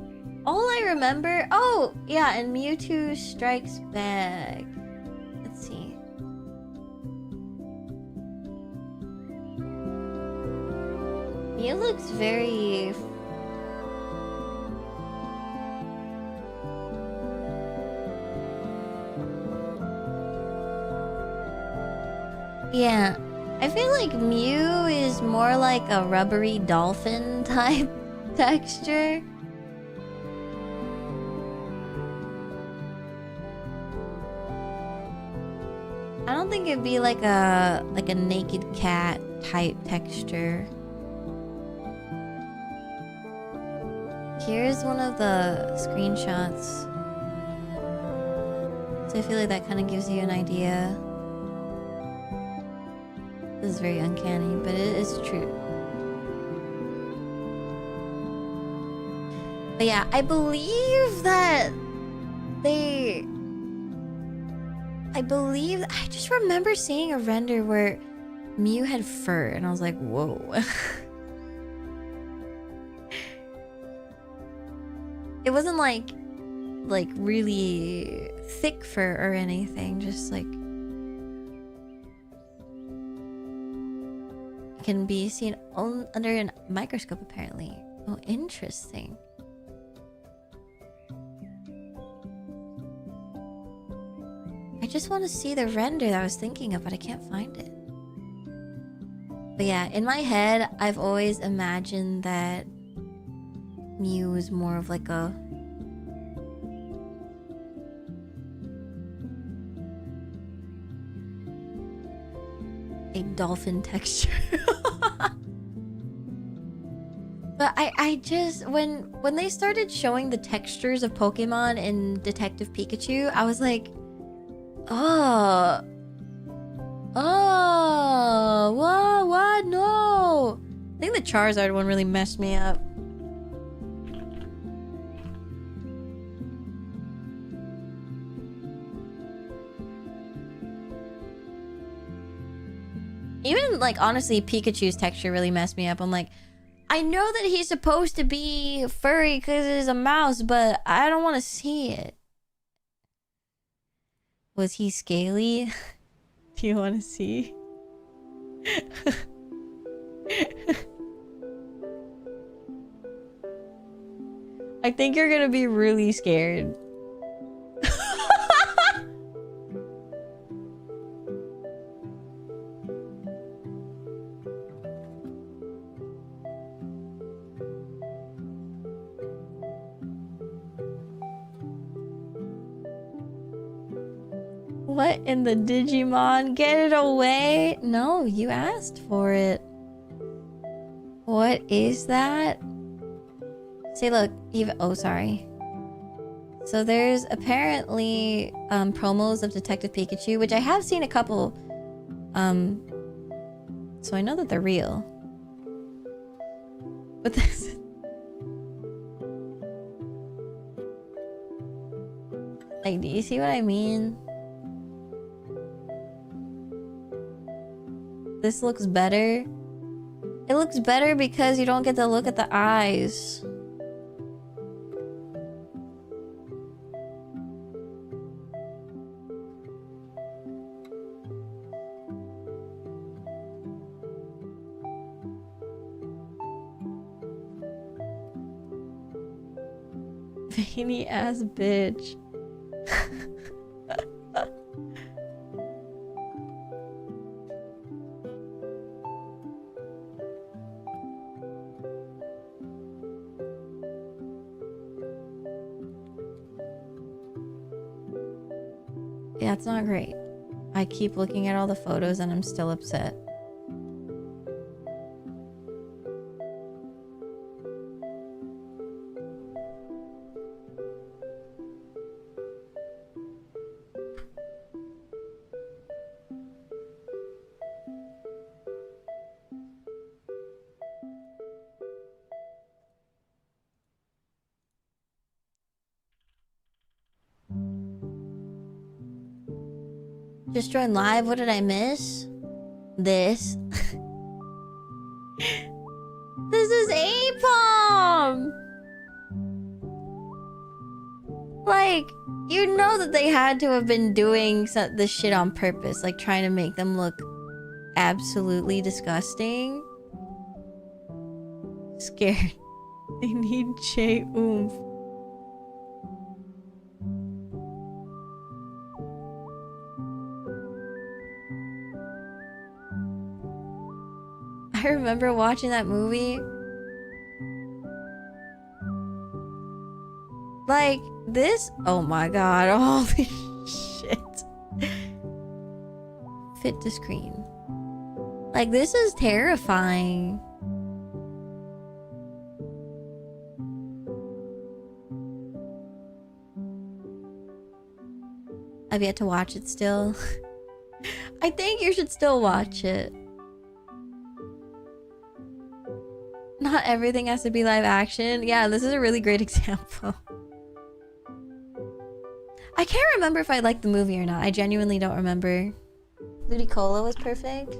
all I remember, oh yeah, and Mewtwo Strikes Back. Let's see. Mew looks very... Yeah, I feel like Mew is more like a rubbery dolphin type texture. I don't think it'd be like a naked cat type texture. Here's one of the screenshots. So I feel like that kind of gives you an idea. This is very uncanny, but it is true. But yeah, I believe that they... I just remember seeing a render where Mew had fur, and I was like, whoa. It wasn't like really thick fur or anything, just like... It can be seen under a microscope, apparently. Oh, interesting. I just want to see the render that I was thinking of, but I can't find it. But yeah, in my head, I've always imagined that Mew is more of like a... a dolphin texture. But I just when they started showing the textures of Pokemon in Detective Pikachu, I was like, oh, what? No. I think the Charizard one really messed me up. Even, like, honestly, Pikachu's texture really messed me up. I'm like, I know that he's supposed to be furry because he's a mouse, but I don't want to see it. Was he scaly? Do you want to see? I think you're gonna be really scared. What in the Digimon? Get it away! No, you asked for it. What is that? Say, look, even. Oh, sorry. So there's apparently promos of Detective Pikachu, which I have seen a couple. So I know that they're real. But this. Like, do you see what I mean? This looks better. It looks better because you don't get to look at the eyes. Veiny ass bitch. Yeah, it's not great. I keep looking at all the photos and I'm still upset. Just joined live. What did I miss? This. This is Apom! Like, you know that they had to have been doing this shit on purpose. Like, trying to make them look absolutely disgusting. Scared. They need J oomph. I remember watching that movie. Like, this... Oh my god, holy shit. Fit to screen. Like, this is terrifying. I've yet to watch it still. I think you should still watch it. Not everything has to be live action. Yeah, this is a really great example. I can't remember if I liked the movie or not. I genuinely don't remember. Ludicolo was perfect.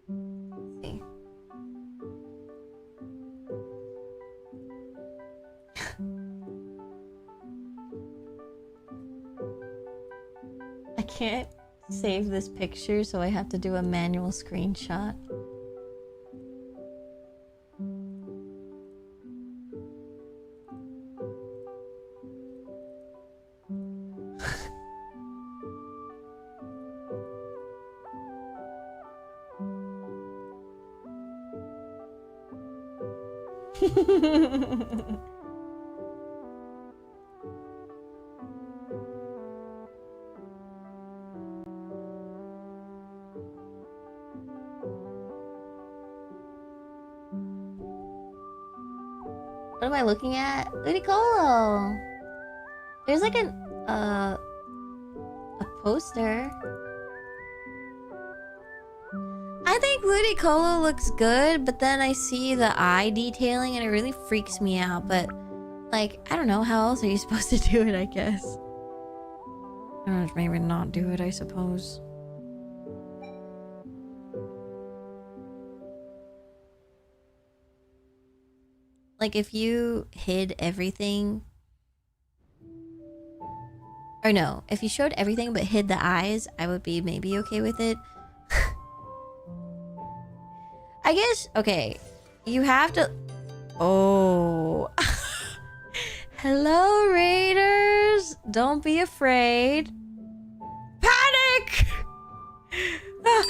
Let's see. I can't save this picture, so I have to do a manual screenshot. What am I looking at? Ludicolo! There's like a poster. I think Ludicolo looks good, but then I see the eye detailing and it really freaks me out. But, like, I don't know. How else are you supposed to do it, I guess? I don't know, maybe not do it, I suppose. Like, if you hid everything... Or no, if you showed everything but hid the eyes, I would be maybe okay with it. I guess, okay, you have to... Oh. Hello, Raiders. Don't be afraid. Panic! Panic!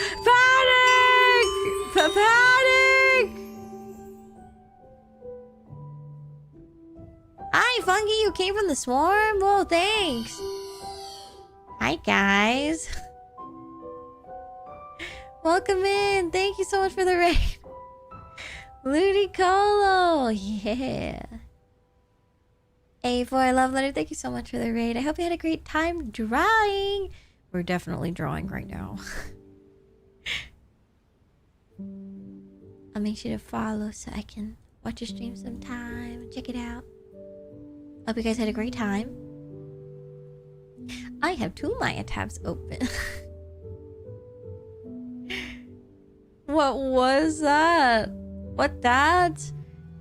Panic! Hi, Funky, you came from the swarm? Whoa, thanks. Hi, guys. Welcome in. Thank you so much for the raid. Ludicolo. Yeah. A4 Love Letter, thank you so much for the raid. I hope you had a great time drawing. We're definitely drawing right now. I'll make sure to follow so I can watch your stream sometime. Check it out. Hope you guys had a great time. I have 2 Maia tabs open. What was that? What that?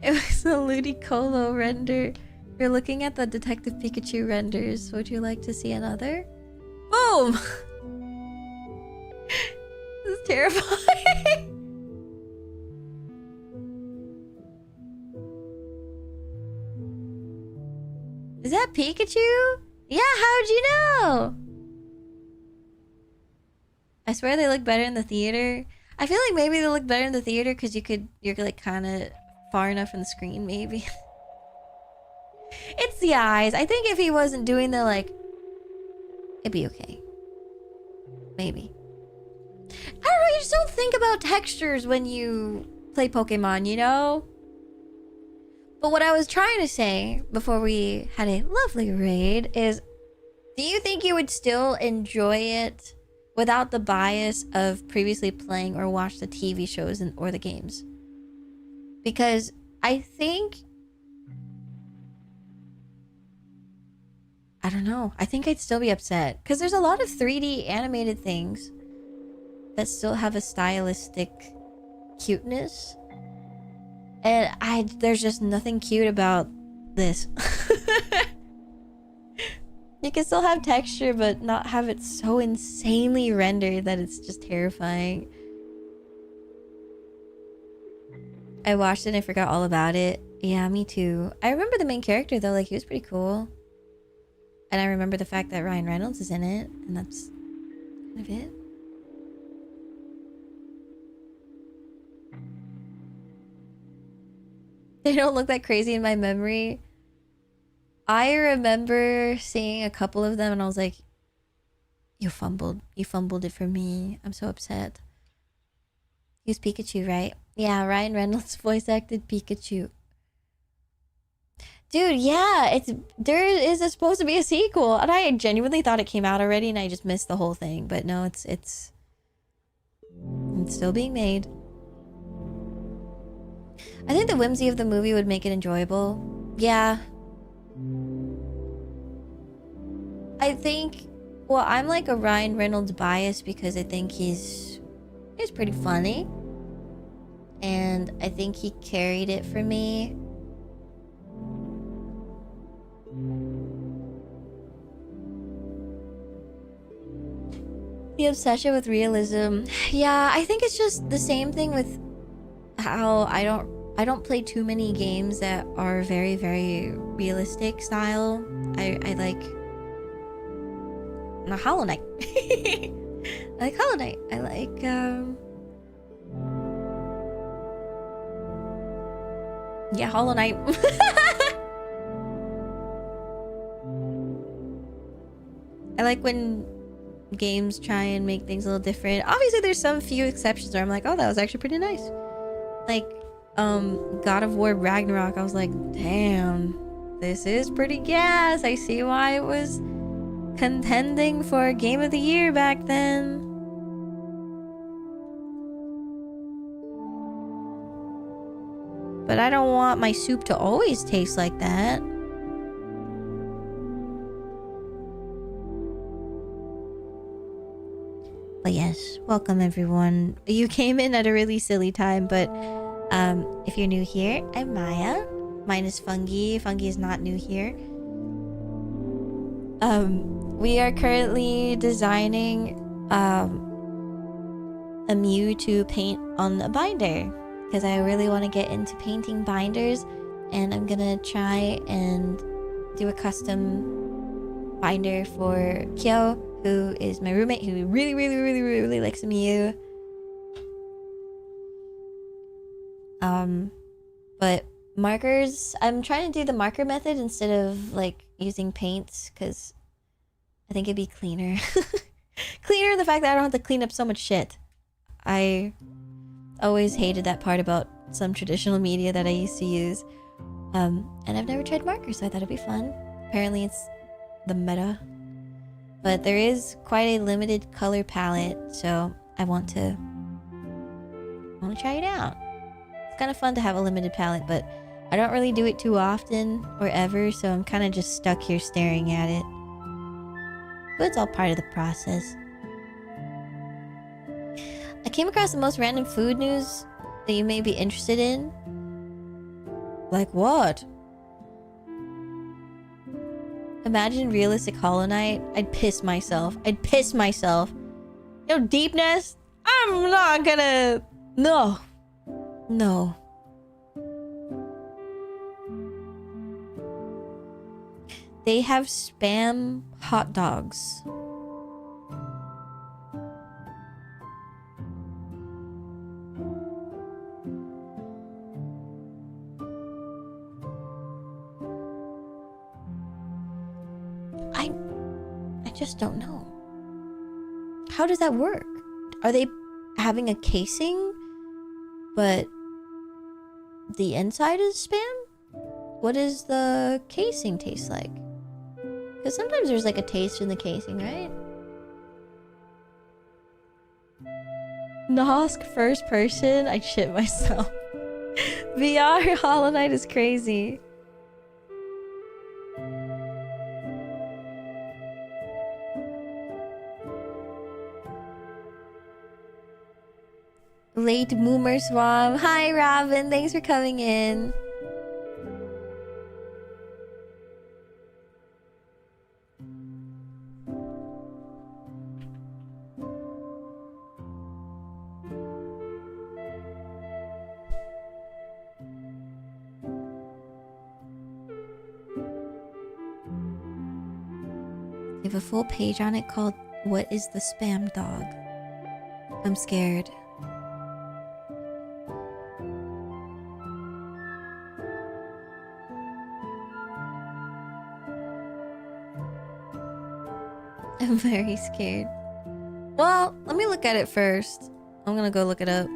It was a Ludicolo render. You're looking at the Detective Pikachu renders. Would you like to see another? Boom! This is terrifying. Is that Pikachu? Yeah, how'd you know? I swear they look better in the theater. I feel like maybe they look better in the theater because you're like kind of far enough from the screen, maybe. It's the eyes. I think if he wasn't doing the like, it'd be okay. Maybe. I don't know, you just don't think about textures when you play Pokemon, you know? But what I was trying to say before we had a lovely raid is, do you think you would still enjoy it without the bias of previously playing or watch the TV shows or the games? Because I think... I don't know. I think I'd still be upset. Because there's a lot of 3D animated things that still have a stylistic cuteness. And there's just nothing cute about this. You can still have texture, but not have it so insanely rendered that it's just terrifying. I watched it and I forgot all about it. Yeah, me too. I remember the main character though, like he was pretty cool. And I remember the fact that Ryan Reynolds is in it, and that's kind of it. They don't look that crazy in my memory. I remember seeing a couple of them and I was like, you fumbled it for me. I'm so upset. He was Pikachu, right? Yeah, Ryan Reynolds voice acted Pikachu. Dude, yeah, there is supposed to be a sequel, and I genuinely thought it came out already, and I just missed the whole thing. But no, it's still being made. I think the whimsy of the movie would make it enjoyable. Yeah. I think, well, I'm like a Ryan Reynolds bias because I think he's pretty funny, and I think he carried it for me. The obsession with realism. Yeah, I think it's just the same thing with how I don't play too many games that are very, very realistic style. I like Hollow Knight. I like Hollow Knight. I like yeah, Hollow Knight. I like when games try and make things a little different. Obviously there's some few exceptions where I'm like, oh, that was actually pretty nice. Like God of War Ragnarok, I was like, damn, this is pretty gas. I see why it was contending for Game of the Year back then. But I don't want my soup to always taste like that. But yes, welcome everyone. You came in at a really silly time, but if you're new here, I'm Maya. Mine is Fungi. Fungi is not new here. We are currently designing a Mew to paint on a binder because I really want to get into painting binders, and I'm gonna try and do a custom binder for Kyo, who is my roommate, who really likes Mew. But markers, I'm trying to do the marker method instead of like using paints because I think it'd be cleaner. Cleaner, the fact that I don't have to clean up so much shit. I always hated that part about some traditional media that I used to use. And I've never tried markers, so I thought it'd be fun. Apparently it's the meta. But there is quite a limited color palette, so I want to try it out. It's kind of fun to have a limited palette, but I don't really do it too often or ever, so I'm kind of just stuck here staring at it. But it's all part of the process. I came across the most random food news that you may be interested in. Like what? Imagine realistic Hollow Knight. I'd piss myself. Yo, Deepness? I'm not gonna... No. They have spam hot dogs. I just don't know. How does that work? Are they having a casing, but the inside is spam? What does the casing taste like? Because sometimes there's like a taste in the casing, right? Nosk first person? I'd shit myself. VR Hollow Knight is crazy. Late Boomer Swam. Hi, Robin. Thanks for coming in. They have a full page on it called "What is the Spam Dog?" I'm scared. I'm very scared. Well, let me look at it first. I'm gonna go look it up.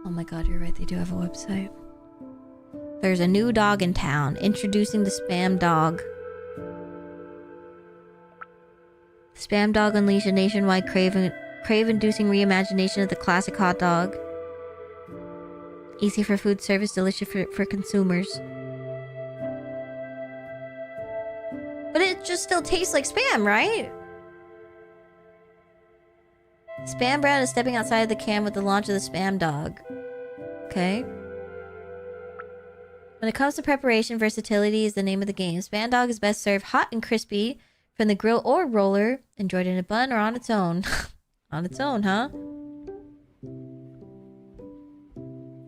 Oh my god, you're right, they do have a website. There's a new dog in town. Introducing the Spam Dog. Spam Dog unleashed a nationwide crave-inducing reimagination of the classic hot dog. Easy for food service, delicious for consumers. But it just still tastes like Spam, right? Spam brand is stepping outside of the cam with the launch of the Spam Dog. Okay. When it comes to preparation, versatility is the name of the game. Spam dog is best served hot and crispy from the grill or roller, enjoyed in a bun or on its own. On its own, huh?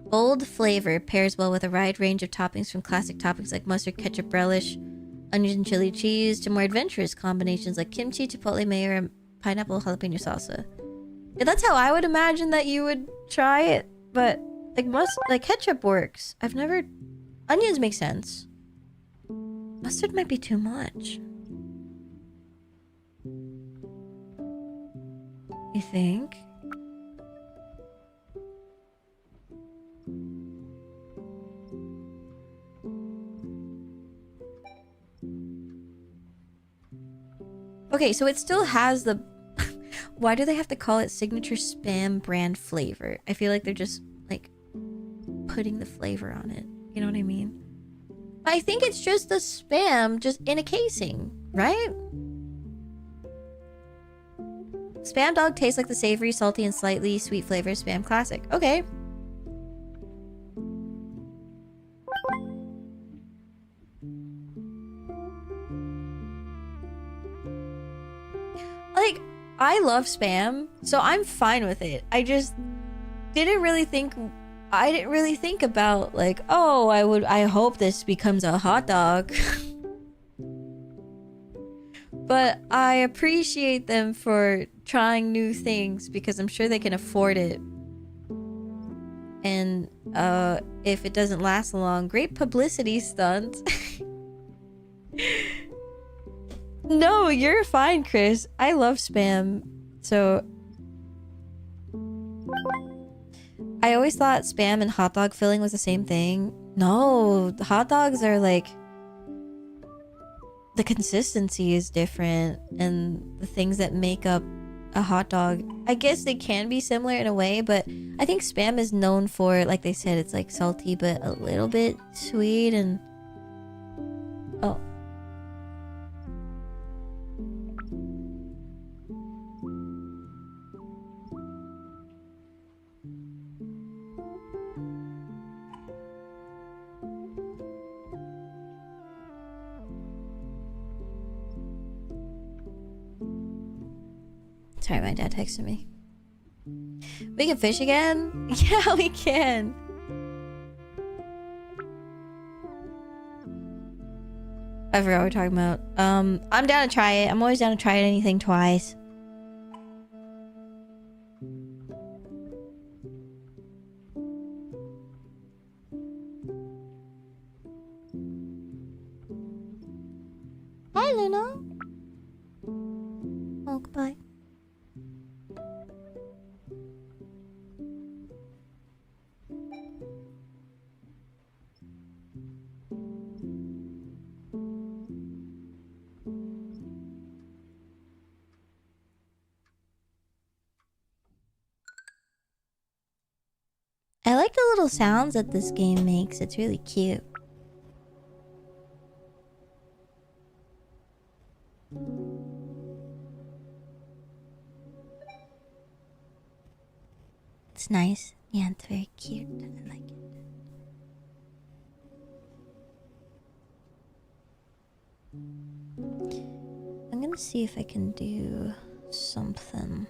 Bold flavor pairs well with a wide range of toppings, from classic toppings like mustard, ketchup, relish, onions, and chili cheese to more adventurous combinations like kimchi, chipotle mayo, and pineapple jalapeno salsa. Yeah, that's how I would imagine that you would try it, but like ketchup works. I've never... Onions make sense. Mustard might be too much. You think? Okay, so it still has the... Why do they have to call it signature spam brand flavor? I feel like they're just, like, putting the flavor on it. You know what I mean? I think it's just the spam, just in a casing, right? Spam dog tastes like the savory, salty, and slightly sweet flavor spam classic. Okay. Like, I love spam, so I'm fine with it. I just didn't really think... I didn't really think about, like, oh, I hope this becomes a hot dog. But I appreciate them for trying new things because I'm sure they can afford it. And if it doesn't last long, great publicity stunt. No, you're fine, Chris. I love spam. So I always thought spam and hot dog filling was the same thing. No, the hot dogs are like... The consistency is different, and the things that make up a hot dog, I guess they can be similar in a way, but I think spam is known for, like they said, it's like salty but a little bit sweet. And oh, sorry, my dad texted me. We can fish again? Yeah, we can. I forgot what we're talking about. I'm down to try it. I'm always down to try anything twice. Hi, Luna. Oh, goodbye. I like the little sounds that this game makes. It's really cute. It's nice. Yeah, it's very cute. I like it. I'm gonna see if I can do something.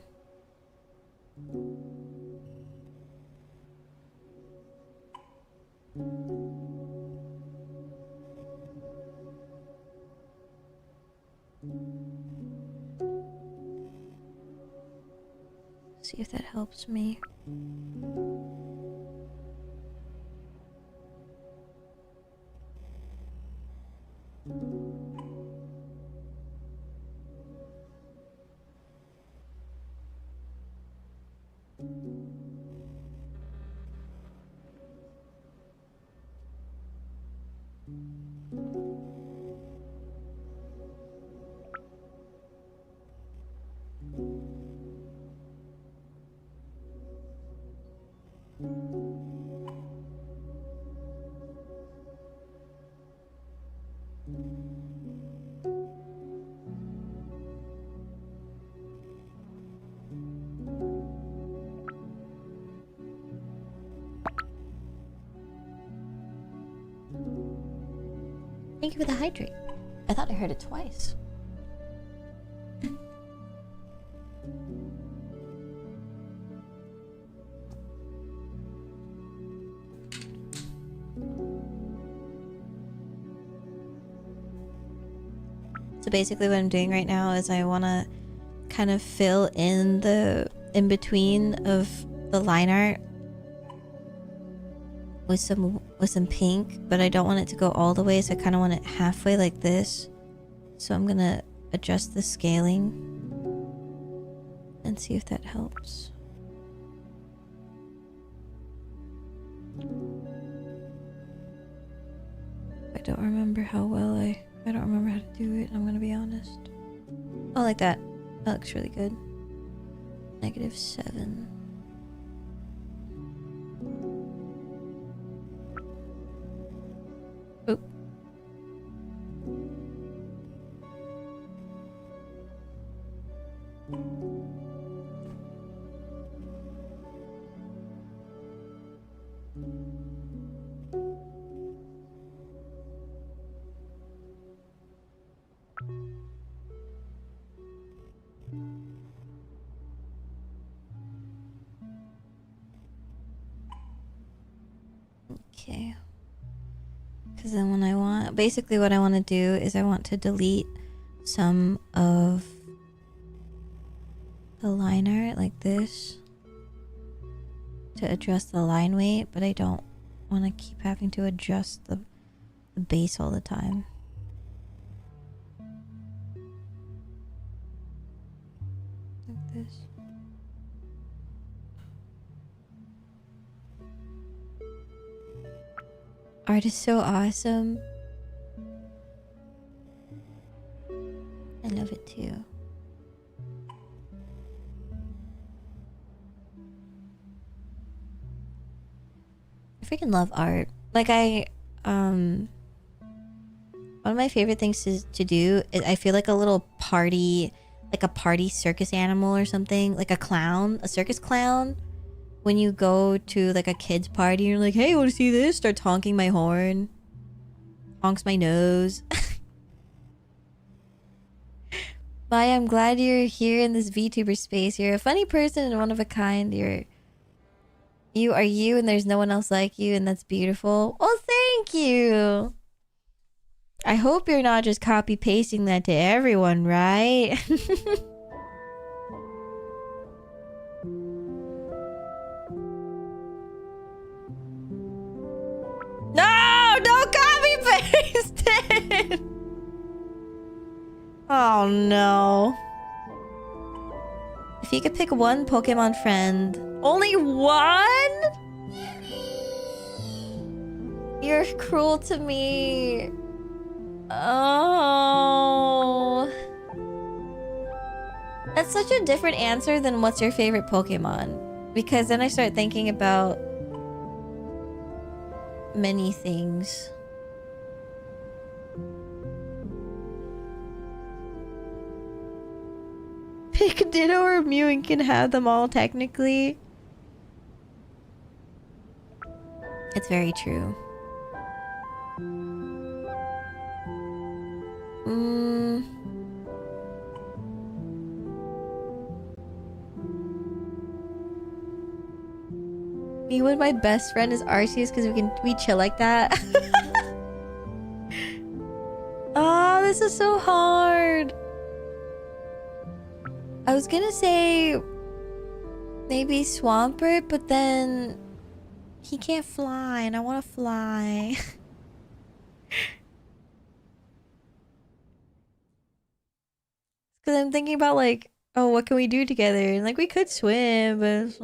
See if that helps me. Thank you for the hydrate. I thought I heard it twice. So basically what I'm doing right now is I want to kind of fill in the in-between of the line art with some pink, but I don't want it to go all the way, so I kind of want it halfway like this. So I'm gonna adjust the scaling and see if that helps. I don't remember how well I don't remember how to do it, I'm gonna be honest. Oh, like that. That looks really good. -7. Oop. Okay. Because then when I want... Basically what I want to do is I want to delete some of the line art like this to adjust the line weight, but I don't want to keep having to adjust the base all the time. Like this. Art is so awesome. I love it too. I freaking love art. Like one of my favorite things to do is I feel like a little party, like a party circus animal or something, like a clown, a circus clown. When you go to like a kid's party, you're like, hey, want to see this? Starts honking my horn. Honks my nose. Maya, I'm glad you're here in this VTuber space. You're a funny person and one of a kind. You are you and there's no one else like you, and that's beautiful. Oh, thank you. I hope you're not just copy pasting that to everyone, right? No, don't copy paste it. Oh no. If you could pick one Pokemon friend. Only one? You're cruel to me. Oh. That's such a different answer than what's your favorite Pokemon. Because then I start thinking about many things. Pick a Ditto or Mew and can have them all technically. It's very true. Me when my best friend is Arceus because we chill like that. Oh, this is so hard. I was gonna say maybe Swampert, but then he can't fly and I want to fly. Because I'm thinking about like, oh, what can we do together? And like we could swim, but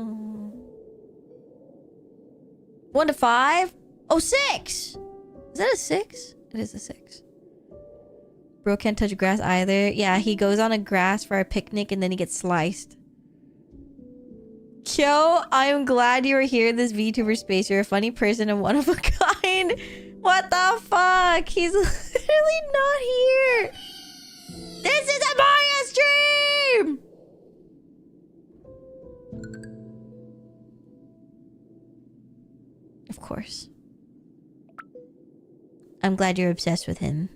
1 to 5? Oh, 6! Is that a 6? It is a 6. Bro can't touch grass either. Yeah, he goes on a grass for a picnic and then he gets sliced. Kyo, I am glad you were here in this VTuber space. You're a funny person and one of a kind. What the fuck? He's literally not here. This is a Maia stream! Of course. I'm glad you're obsessed with him.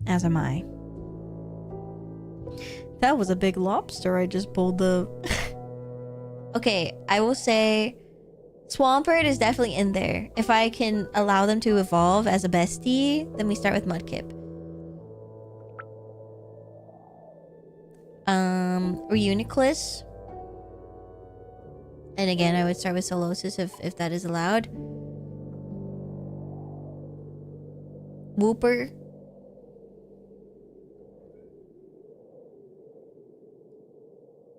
As am I. That was a big lobster I just pulled up. Okay, I will say Swampert is definitely in there. If I can allow them to evolve as a bestie, then we start with Mudkip. Or Uniclus. And again, I would start with Solosis if that is allowed. Wooper.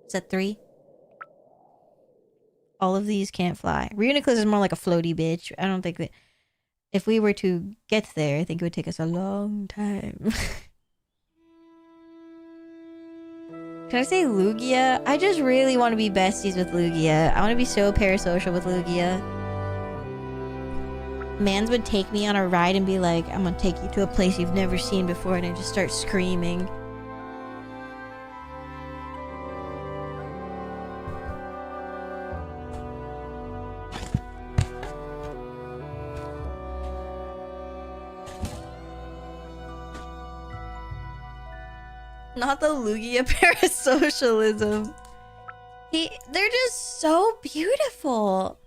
Is that 3? All of these can't fly. Reuniclus is more like a floaty bitch. I don't think that... If we were to get there, I think it would take us a long time. Can I say Lugia? I just really want to be besties with Lugia. I want to be so parasocial with Lugia. Mans would take me on a ride and be like, I'm gonna take you to a place you've never seen before, and I just start screaming. Not the Lugia parasocialism. They're just so beautiful.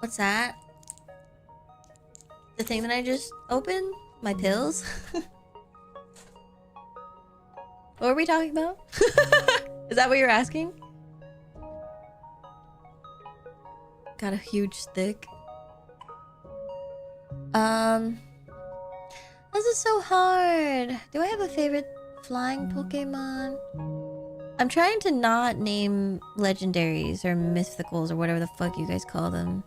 What's that? The thing that I just opened? My pills? What were we talking about? Is that what you're asking? Got a huge stick. This is so hard. Do I have a favorite flying Pokemon? I'm trying to not name legendaries or mythicals or whatever the fuck you guys call them.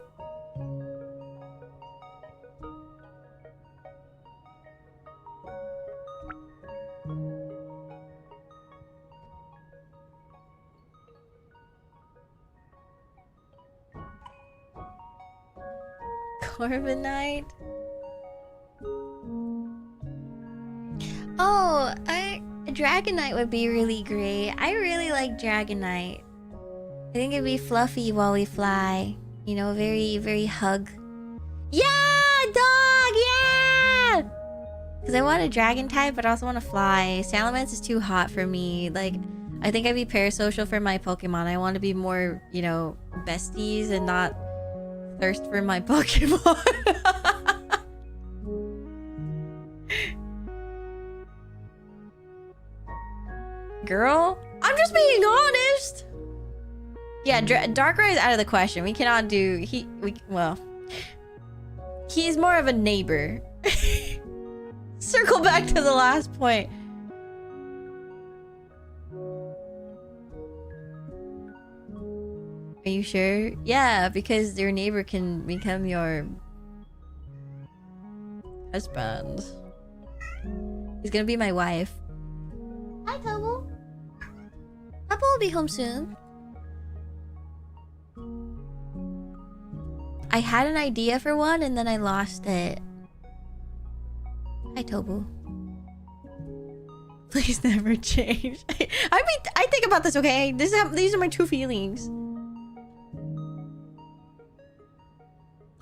Corviknight? Oh, Dragonite would be really great. I really like Dragonite. I think it'd be fluffy while we fly. You know, very, very hug. Yeah, dog, yeah! Because I want a dragon type, but I also want to fly. Salamence is too hot for me. Like, I think I'd be parasocial for my Pokemon. I want to be more, you know, besties and not thirst for my Pokemon. Girl, I'm just being honest. Yeah, Darkrai is out of the question. We cannot do... Well... He's more of a neighbor. Circle back to the last point. Are you sure? Yeah, because your neighbor can become your... husband. He's gonna be my wife. Hi, Tobo. Papa will be home soon. I had an idea for one and then I lost it. Hi, Tobu. Please never change. I mean, I think about this, okay? These are my true feelings.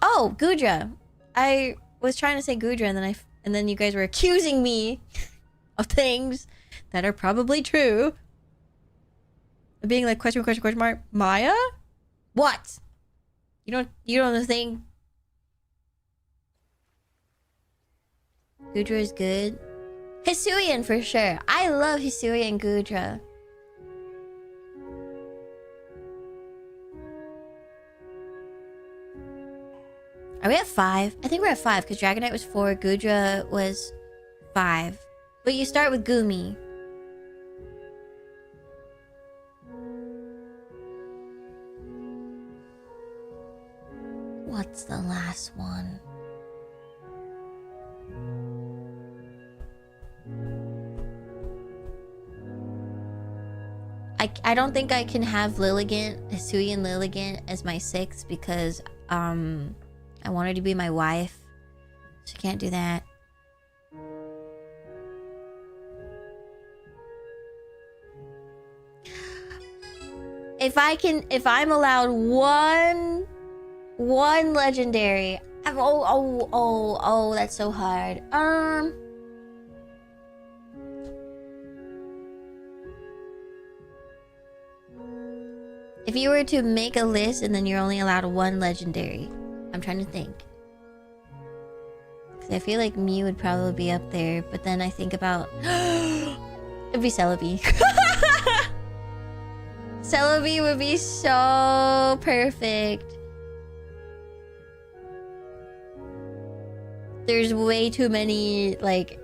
Oh, Gudra. I was trying to say Gudra and then you guys were accusing me of things that are probably true. Being like question mark. Maia? What? You don't know the thing? Gudra is good. Hisuian for sure. I love Hisuian Gudra. Are we at 5? I think we're at 5 because Dragonite was 4, Gudra was 5. But you start with Gumi. What's the last one? I don't think I can have Lilligant, Hisuian Lilligant as my 6th because I wanted to be my wife. So I can't do that. if I'm allowed one legendary. Oh, that's so hard. If you were to make a list and then you're only allowed one legendary, I'm trying to think. Cause I feel like Mew would probably be up there, but then I think about it'd be Celebi. Celebi would be so perfect. There's way too many, like,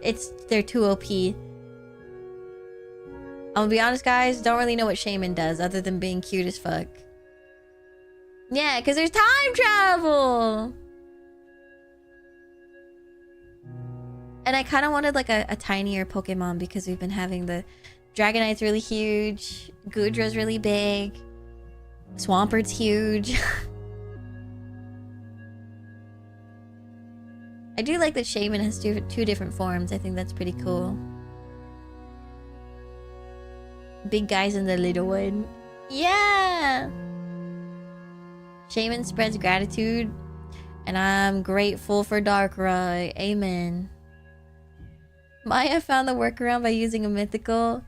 they're too OP. I'm gonna be honest, guys, don't really know what Shaman does other than being cute as fuck. Yeah, because there's time travel! And I kind of wanted, like, a tinier Pokemon because we've been having the Dragonite's really huge, Goodra's really big, Swampert's huge. I do like that Shaman has two different forms. I think that's pretty cool. Big guys and the little one. Yeah! Shaman spreads gratitude. And I'm grateful for Darkrai. Amen. Maya found the workaround by using a mythical.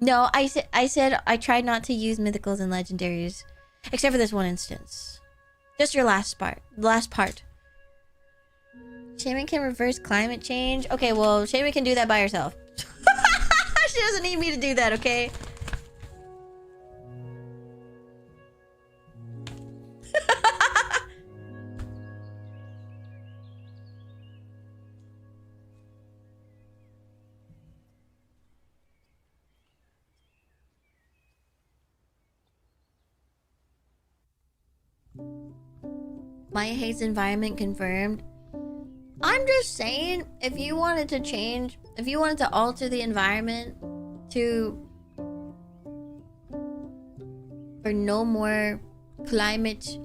No, I said I tried not to use mythicals and legendaries. Except for this one instance. Just your last part. The last part. Shaman can reverse climate change. Okay, well, Shaman can do that by herself. She doesn't need me to do that, okay? Maya hates environment confirmed. I'm just saying, if you wanted to change, if you wanted to alter the environment for no more climate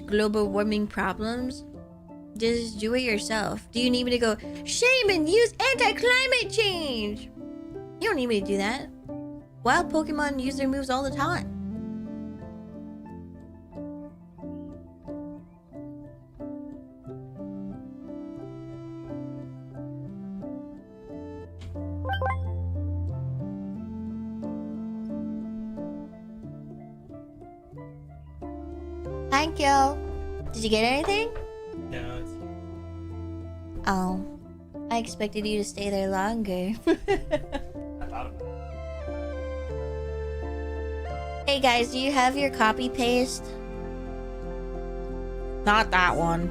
global warming problems, just do it yourself. Do you need me to go, Shaman, use anti-climate change? You don't need me to do that. Wild Pokemon use their moves all the time. Thank you. Did you get anything? No, it's... Oh. I expected you to stay there longer. I thought about it. Hey guys, do you have your copy paste? Not that one.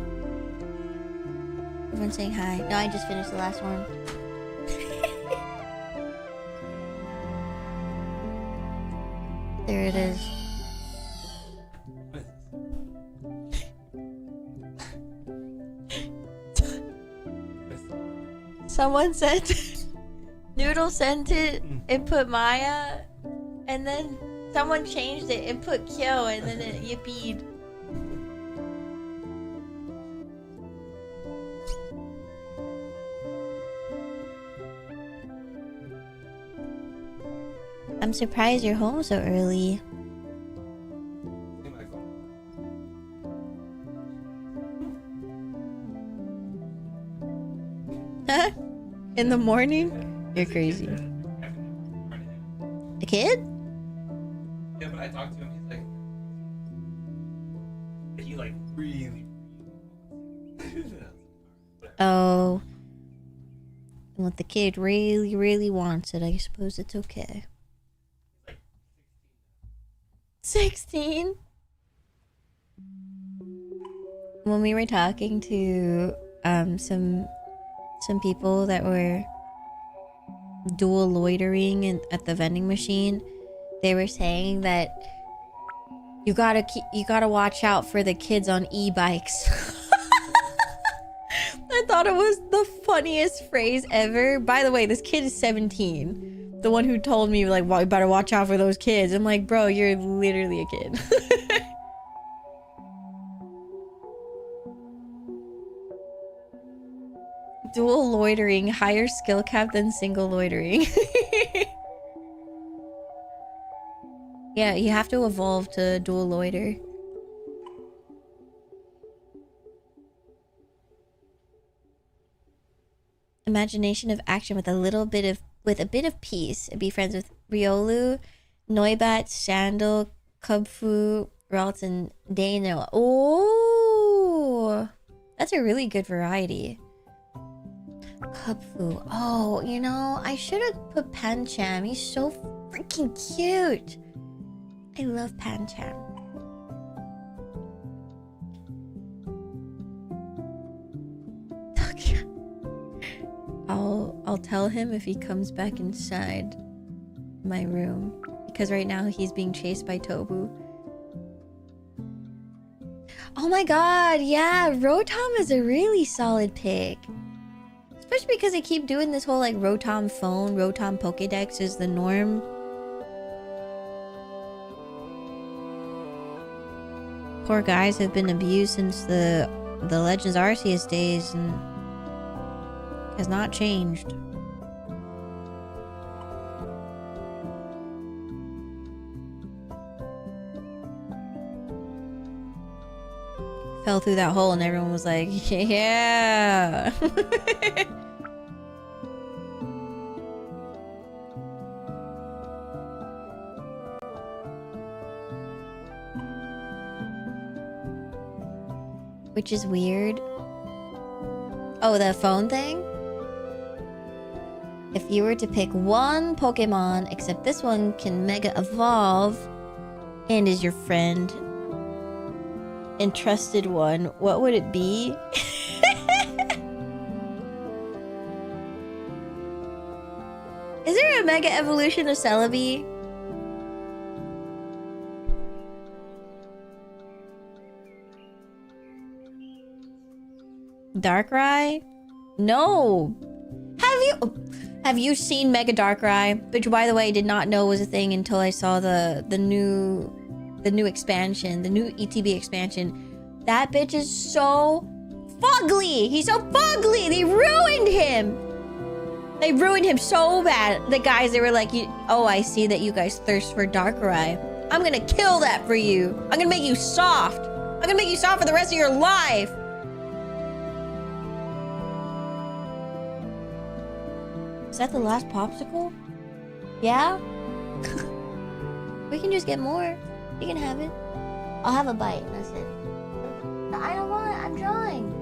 Everyone's saying hi. No, I just finished the last one. There it is. Someone sent Noodle sent it and put Maya, and then someone changed it and put Kyo, and then it yippied. I'm surprised you're home so early. In the morning? You're crazy. A kid? Yeah, but I talked to him. He like really. Oh. What the kid really wants it, I suppose it's okay. 16? When we were talking to some people that were dual loitering at the vending machine, they were saying that you gotta watch out for the kids on e-bikes. I thought it was the funniest phrase ever. By the way, this kid is 17. The one who told me, like, well, you better watch out for those kids. I'm like, bro, you're literally a kid. Dual loitering, higher skill cap than single loitering. Yeah, you have to evolve to dual loiter. Imagination of action with a bit of peace. And be friends with Riolu, Noibat, Shandel, Kubfu, Ralts, and Dano. Oh, that's a really good variety. Kubfu. Oh, you know, I should have put Pancham. He's so freaking cute. I love Pancham. I'll tell him if he comes back inside my room, because right now he's being chased by Tobu. Oh my god, yeah, Rotom is a really solid pick. Especially because they keep doing this whole like Rotom phone, Rotom Pokédex is the norm. Poor guys have been abused since the Legends Arceus days and has not changed. Fell through that hole and everyone was like, yeah. Which is weird. Oh, the phone thing? If you were to pick one Pokemon, except this one can Mega Evolve and is your friend and trusted one, what would it be? Is there a Mega Evolution of Celebi? Darkrai? No. Have you seen Mega Darkrai? Which, by the way, I did not know was a thing until I saw the new expansion, the new ETB expansion. That bitch is so fugly. He's so fugly. They ruined him. They ruined him so bad. The guys, they were like, oh, I see that you guys thirst for Darkrai. I'm gonna kill that for you. I'm gonna make you soft. I'm gonna make you soft for the rest of your life. Is that the last popsicle? Yeah? We can just get more. You can have it. I'll have a bite, and that's it. No, I don't want it. I'm drawing.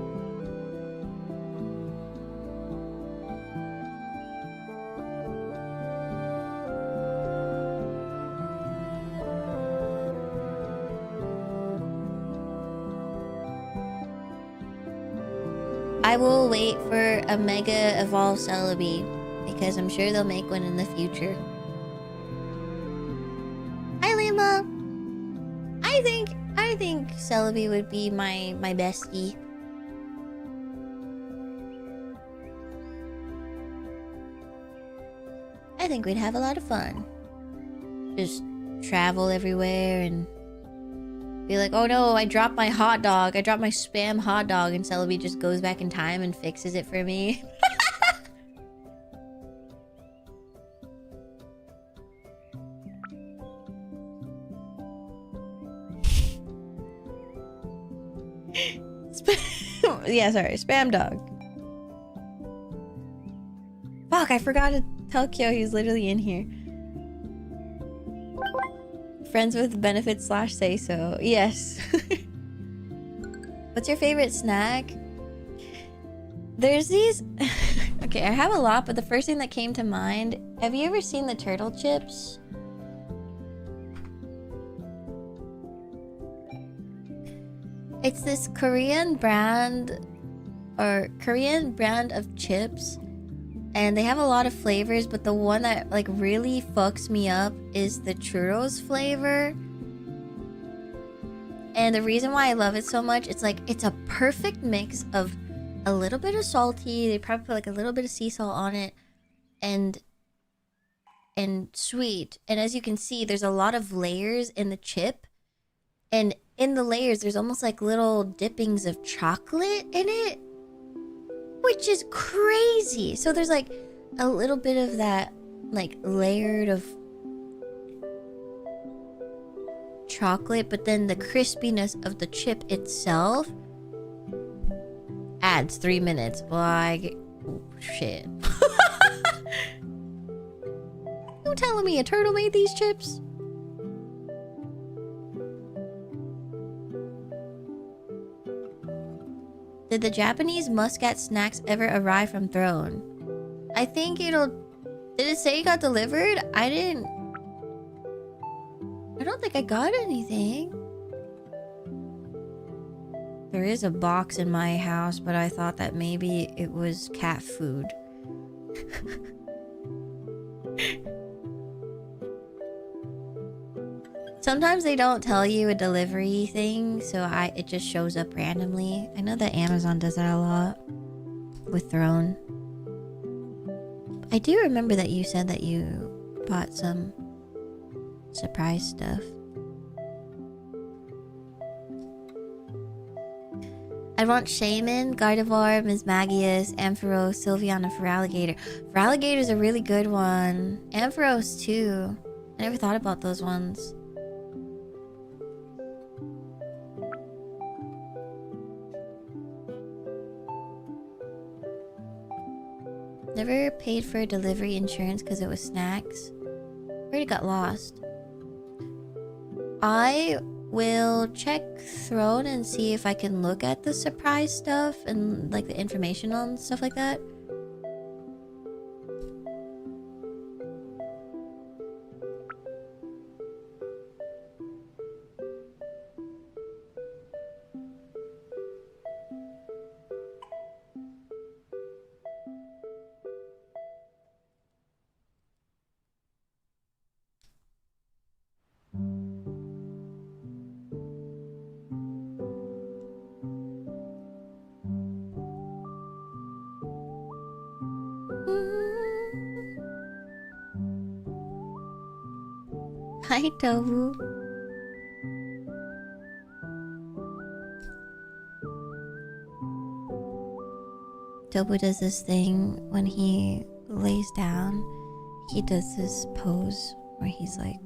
I will wait for a Mega Evolve Celebi, because I'm sure they'll make one in the future. Hi, Lima. I think Celebi would be my bestie. I think we'd have a lot of fun. Just travel everywhere and be like, oh no, I dropped my hot dog. I dropped my spam hot dog, and Celebi just goes back in time and fixes it for me. Yeah, sorry, spam dog. Fuck, I forgot to tell Kyo he's literally in here. Friends with benefits / say so. Yes. What's your favorite snack? There's these... Okay, I have a lot, but the first thing that came to mind... Have you ever seen the turtle chips? It's this Korean brand of chips, and they have a lot of flavors, but the one that like really fucks me up is the churros flavor. And the reason why I love it so much, it's like it's a perfect mix of a little bit of salty, they probably put like a little bit of sea salt on it, and sweet. And as you can see, there's a lot of layers in the chip, and in the layers there's almost like little dippings of chocolate in it, which is crazy. So there's like a little bit of that like layered of chocolate, but then the crispiness of the chip itself adds 3 minutes. Like, oh, shit. You telling me a turtle made these chips? Did the Japanese Muscat snacks ever arrive from Throne? I think it'll... Did it say it got delivered? I don't think I got anything. There is a box in my house, but I thought that maybe it was cat food. Sometimes they don't tell you a delivery thing, so it just shows up randomly. I know that Amazon does that a lot with Throne. I do remember that you said that you bought some surprise stuff. I want Shaman, Gardevoir, Mismagius, Ampharos, Sylveon, for Alligator. For Alligator's a really good one. Ampharos too. I never thought about those ones. Never paid for delivery insurance because it was snacks. Already got lost. I will check Throne and see if I can look at the surprise stuff and like the information on stuff like that. Hi, Tobu. Tobu does this thing when he lays down. He does this pose where he's like...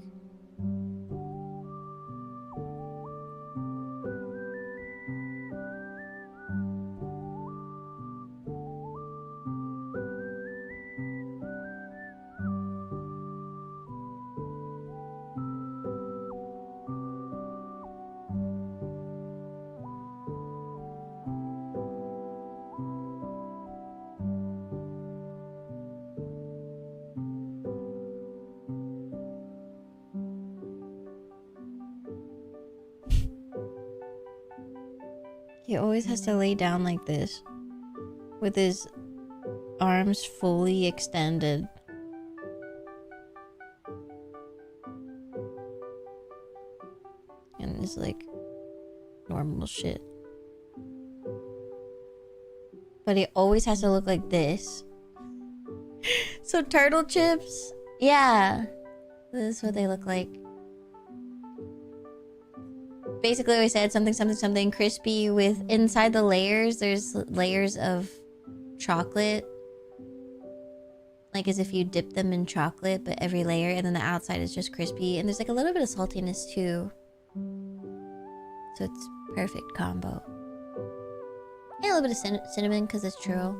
He always has to lay down like this, with his arms fully extended. And it's like normal shit. But he always has to look like this. So turtle chips, yeah, this is what they look like. Basically, we said something crispy with inside the layers. There's layers of chocolate, like as if you dip them in chocolate, but every layer, and then the outside is just crispy, and there's like a little bit of saltiness too. So it's perfect combo. And a little bit of cinnamon because it's churro.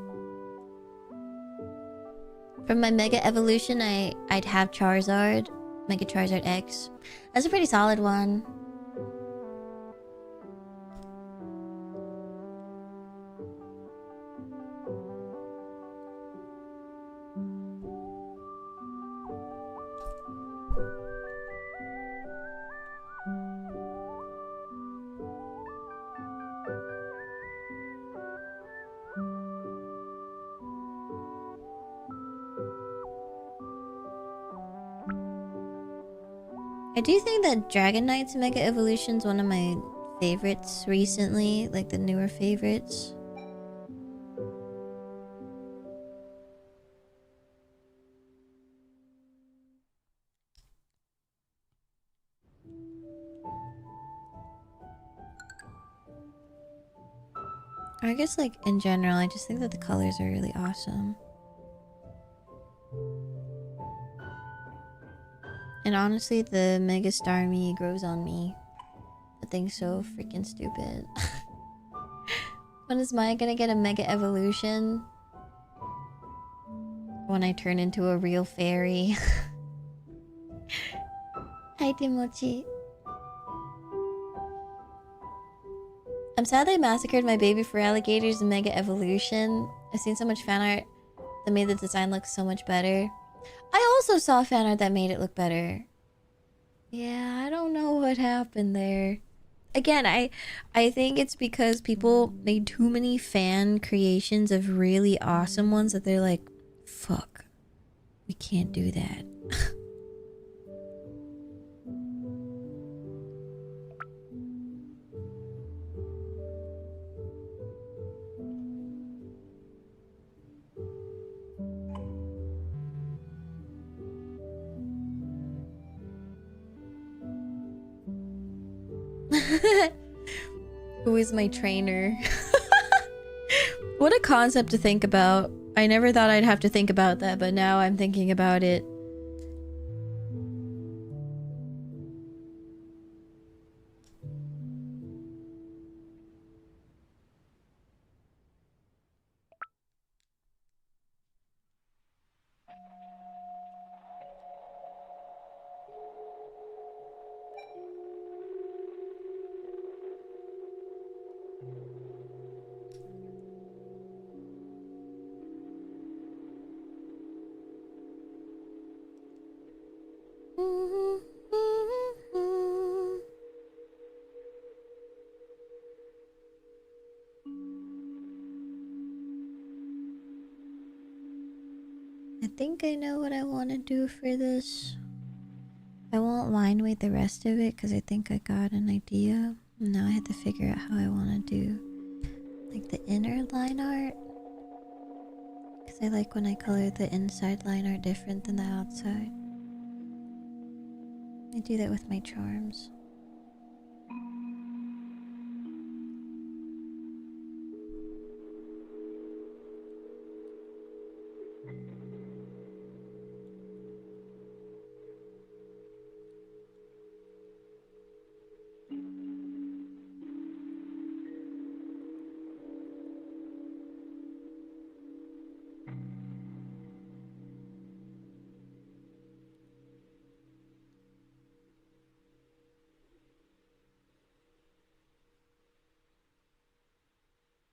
From my Mega Evolution, I'd have Charizard, Mega Charizard X. That's a pretty solid one. I do think that Dragonite's Mega Evolution's one of my favorites recently, like the newer favorites. I guess like in general, I just think that the colors are really awesome. And honestly, the Mega Starmie grows on me something so freaking stupid. When is Maya gonna get a mega evolution? When I turn into a real fairy. Hi, Timochi. I'm sad they massacred my baby for alligators in Mega Evolution. I've seen so much fan art that made the design look so much better. I also saw fan art that made it look better. Yeah, I don't know what happened there. Again, I think it's because people made too many fan creations of really awesome ones that they're like, fuck, we can't do that. Who is my trainer? What a concept to think about. I never thought I'd have to think about that, but now I'm thinking about it. I think I know what I want to do for this. I won't line weight the rest of it because I think I got an idea. Now I have to figure out how I want to do like the inner line art. Because I like when I color the inside line art different than the outside. I do that with my charms.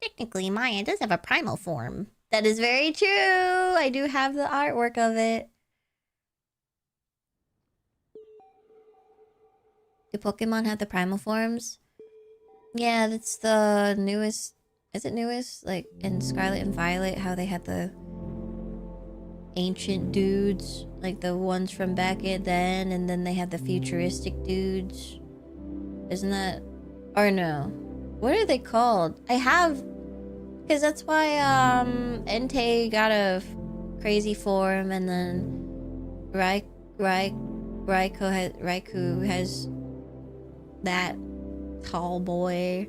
Technically, Maya does have a primal form. That is very true. I do have the artwork of it. Do Pokemon have the primal forms? Yeah, that's the newest. Is it newest? Like in Scarlet and Violet, how they had the ancient dudes, like the ones from back in then, and then they had the futuristic dudes. Isn't that? Or no? What are they called? I have, because that's why Entei got a crazy form, and then Raikou has that tall boy.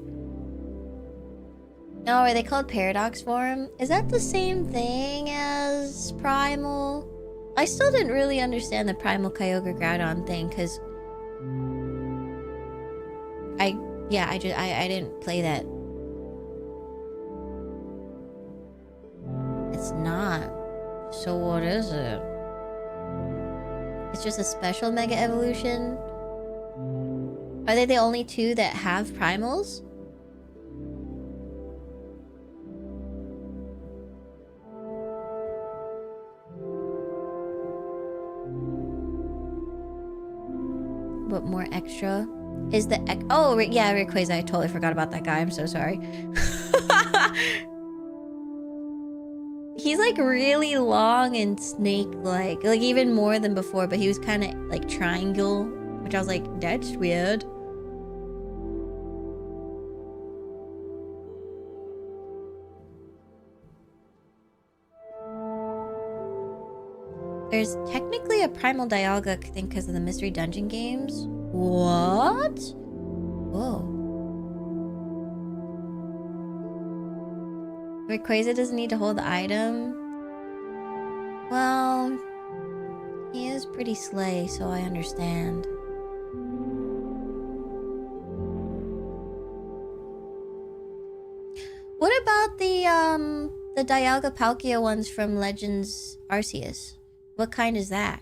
No, are they called Paradox form? Is that the same thing as Primal? I still didn't really understand the Primal Kyogre Groudon thing, because I didn't play that. It's not. So what is it? It's just a special Mega Evolution? Are they the only two that have primals? But more extra? Is the oh yeah, Rayquaza, I totally forgot about that guy. I'm so sorry. He's like really long and snake-like, like even more than before, but he was kind of like triangle, which I was like, that's weird. There's technically a Primal Dialga, I think, because of the Mystery Dungeon games. What? Whoa. Rayquaza doesn't need to hold the item. Well, he is pretty slay, so I understand. What about the Dialga Palkia ones from Legends Arceus? What kind is that?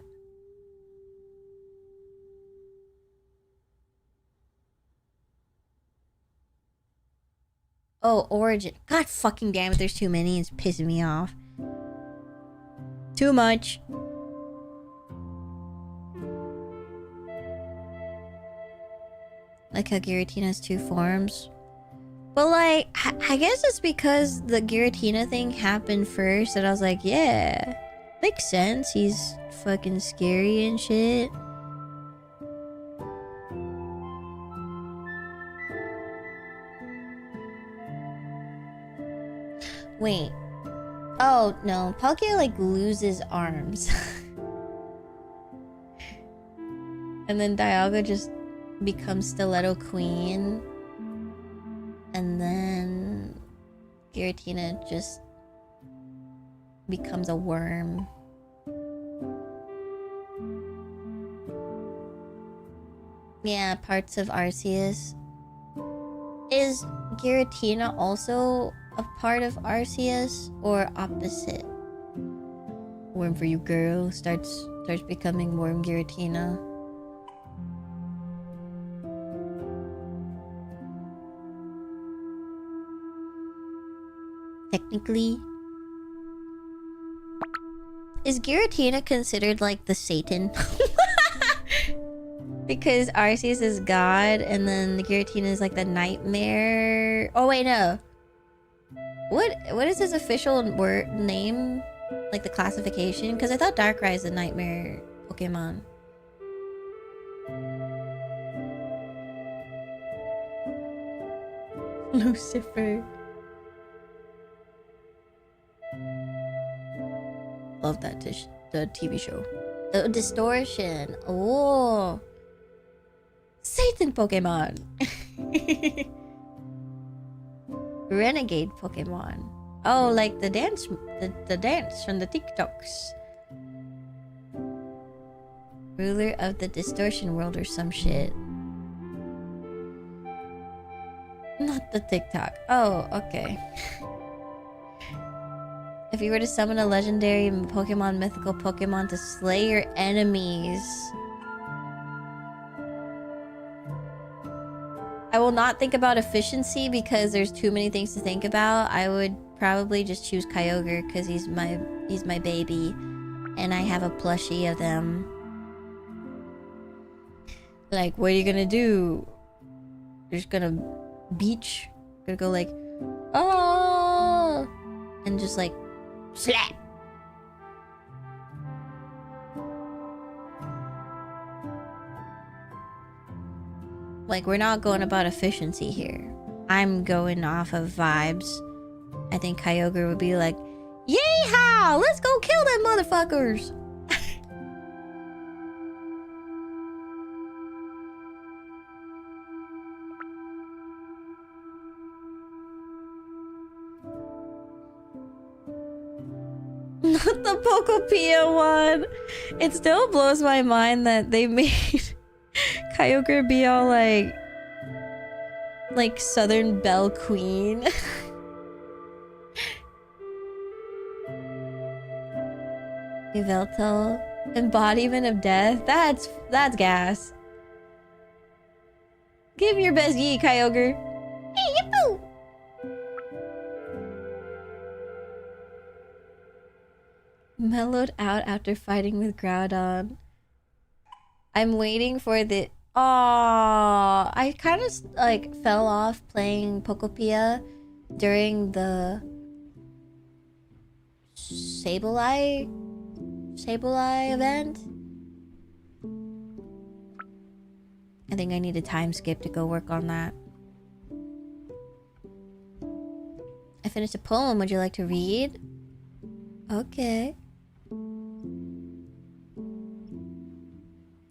Oh, Origin. God fucking damn it, there's too many. It's pissing me off. Too much. Like how Giratina has 2 forms. But like, I guess it's because the Giratina thing happened first that I was like, yeah, makes sense. He's fucking scary and shit. Wait. Oh, no. Palkia, like, loses arms. And then Dialga just becomes Stiletto Queen. And then Giratina just becomes a worm. Yeah, parts of Arceus. Is Giratina also a part of Arceus or opposite? Worm for you, girl. Starts becoming Worm Giratina. Technically, is Giratina considered like the Satan? Because Arceus is God, and then the Giratina is like the nightmare. Oh wait, no. What is his official word name? Like the classification? Because I thought Darkrai is the nightmare Pokemon. Lucifer. Love that the TV show. The Distortion. Oh. Satan Pokemon. Renegade Pokemon. Oh, like the dance the dance from the TikToks. Ruler of the Distortion World or some shit. Not the TikTok. Oh, okay. If you were to summon a legendary Pokemon, mythical Pokemon to slay your enemies, I will not think about efficiency because there's too many things to think about. I would probably just choose Kyogre because he's my baby, and I have a plushie of them. Like, what are you gonna do? You're just gonna beach? Gonna go like, oh, and just like slap. Like, we're not going about efficiency here. I'm going off of vibes. I think Kyogre would be like, yeehaw! Let's go kill them motherfuckers! Not the Pokopia one! It still blows my mind that they made Kyogre be all like Southern Belle Queen. Yveltal, embodiment of death. That's gas. Give your best yee, Kyogre. Hey, yippoo! Mellowed out after fighting with Groudon. I'm waiting for the... Aww, I kind of like fell off playing Pokopia during the Sableye event. I think I need a time skip to go work on that. I finished a poem. Would you like to read? Okay.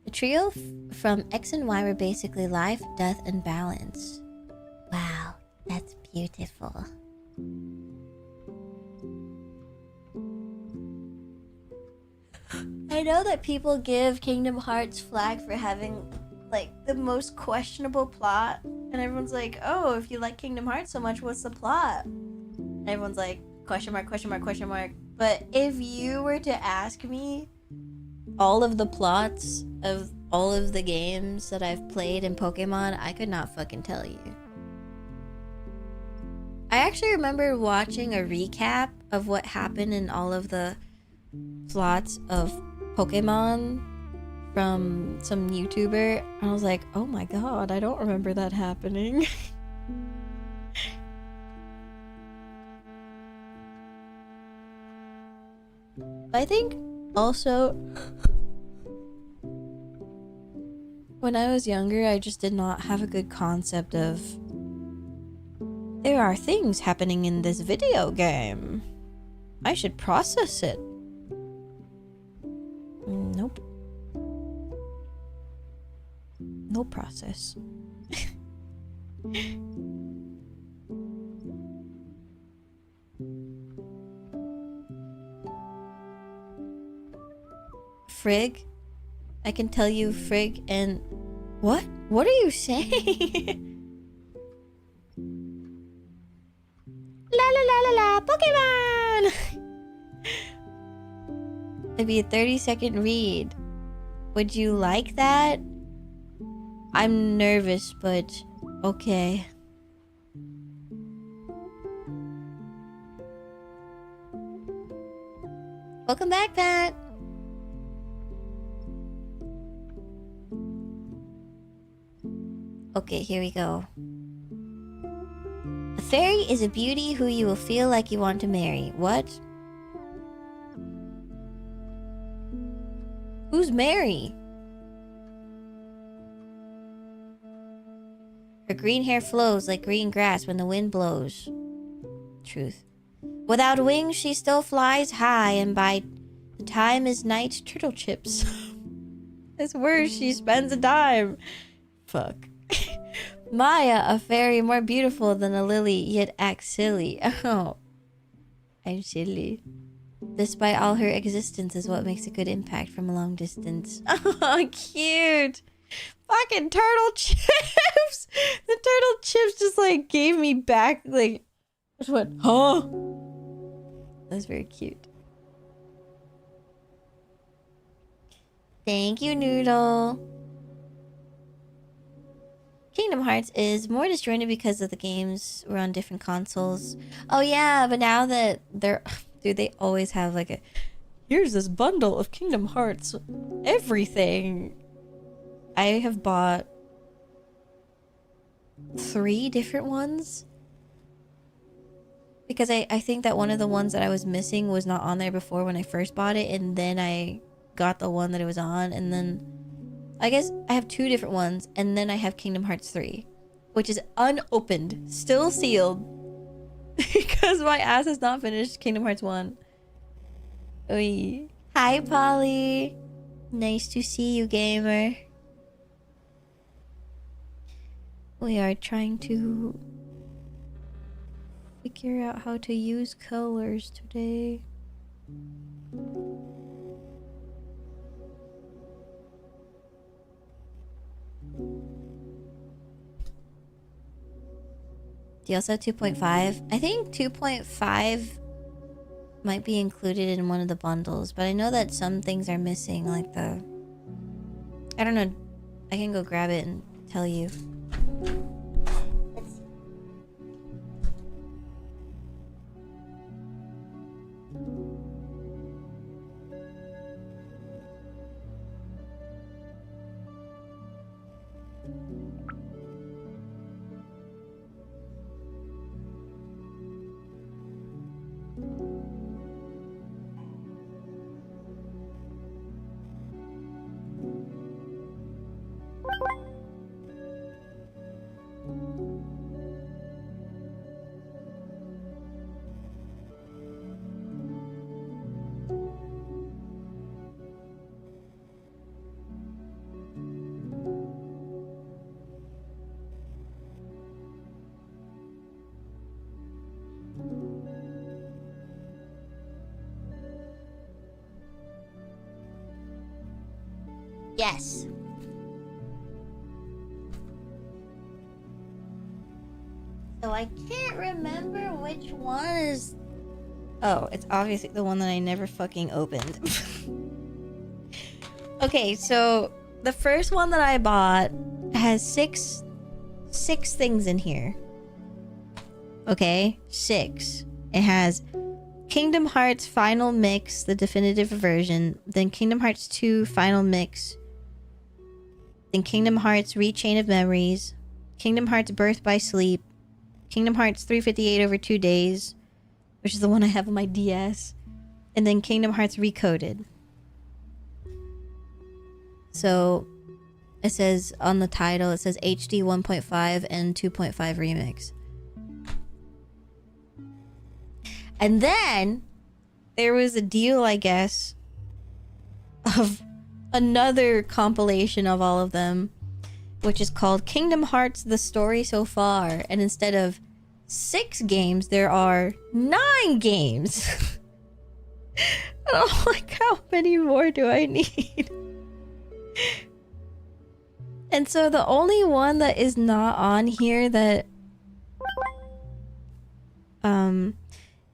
The trio from X and Y were basically life, death, and balance. Wow, that's beautiful. I know that people give Kingdom Hearts flack for having like the most questionable plot, and everyone's like, oh, if you like Kingdom Hearts so much, what's the plot? Everyone's like, question mark, question mark, question mark. But if you were to ask me all of the plots of all of the games that I've played in Pokemon, I could not fucking tell you. I actually remember watching a recap of what happened in all of the plots of Pokemon from some YouTuber. I was like, oh my god, I don't remember that happening. I think also when I was younger, I just did not have a good concept of there are things happening in this video game. I should process it. Nope. No process. Frig? I can tell you Frig and... What? What are you saying? La la la la la, Pokemon! It'd be a 30-second read. Would you like that? I'm nervous, but okay. Welcome back, Pat. Okay, here we go. A fairy is a beauty who you will feel like you want to marry. What? Who's Mary? Her green hair flows like green grass when the wind blows. Truth. Without wings, she still flies high, and by the time is night, turtle chips. It's worse, she spends a dime. Fuck. Maia, a fairy more beautiful than a lily, yet acts silly. Oh, I'm silly. Despite all her existence is what makes a good impact from a long distance. Oh, cute. Fucking turtle chips. The turtle chips just like gave me back like, just went, huh? That's very cute. Thank you, Noodle. Kingdom Hearts is more disjointed because of the games were on different consoles. Oh yeah, but now that they're... Dude, they always have like a... Here's this bundle of Kingdom Hearts. Everything. I have bought 3 different ones. Because I think that one of the ones that I was missing was not on there before when I first bought it. And then I got the one that it was on. And then... I guess I have 2 different ones, and then I have Kingdom Hearts 3, which is unopened, still sealed, because my ass has not finished Kingdom Hearts 1. Oy. Hi, Polly. Nice to see you, gamer. We are trying to figure out how to use colors today. Do you also have 2.5? I think 2.5 might be included in one of the bundles, but I know that some things are missing, like the... I don't know. I can go grab it and tell you. Yes. So I can't remember which one is... Oh, it's obviously the one that I never fucking opened. Okay, so the first one that I bought has six things in here. Okay, 6. It has Kingdom Hearts Final Mix, the definitive version, then Kingdom Hearts 2 Final Mix, then Kingdom Hearts Rechain of Memories, Kingdom Hearts Birth by Sleep, Kingdom Hearts 358 over 2 days, which is the one I have on my DS, and then Kingdom Hearts Recoded. So it says on the title, it says HD 1.5 and 2.5 remix. And then there was a deal, I guess, of another compilation of all of them, which is called Kingdom Hearts The Story So Far. And instead of 6 games, there are 9 games. And I'm like, how many more do I need? And so the only one that is not on here that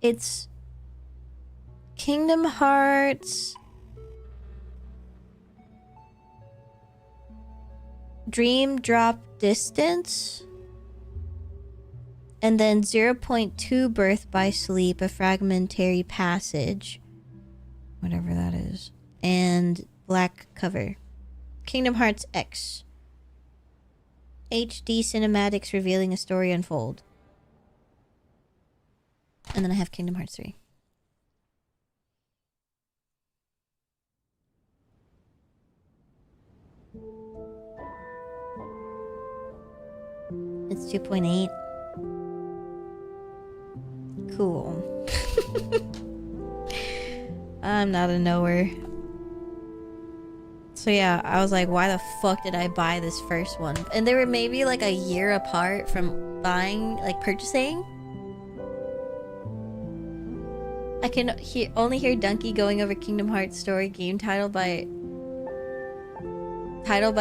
it's Kingdom Hearts Dream Drop Distance, and then 0.2 Birth by Sleep, a fragmentary passage, whatever that is, and Black Cover. Kingdom Hearts X HD cinematics revealing a story unfold. And then I have Kingdom Hearts 3. It's 2.8. Cool. I'm not a knower. So yeah, I was like, why the fuck did I buy this first one? And they were maybe like a year apart from buying, like purchasing. I can only hear Donkey going over Kingdom Hearts story game title by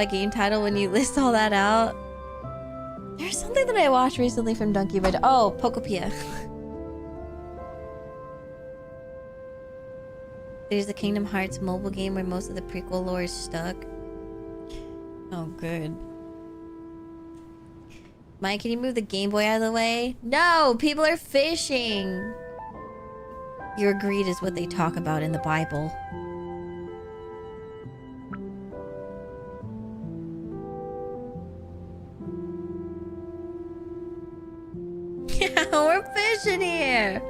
game title when you list all that out. There's something that I watched recently from Donkey, but oh, Pokopia. There's the Kingdom Hearts mobile game where most of the prequel lore is stuck. Oh, good. Mike, can you move the Game Boy out of the way? No! People are fishing! Your greed is what they talk about in the Bible. Yeah, we're fishing here!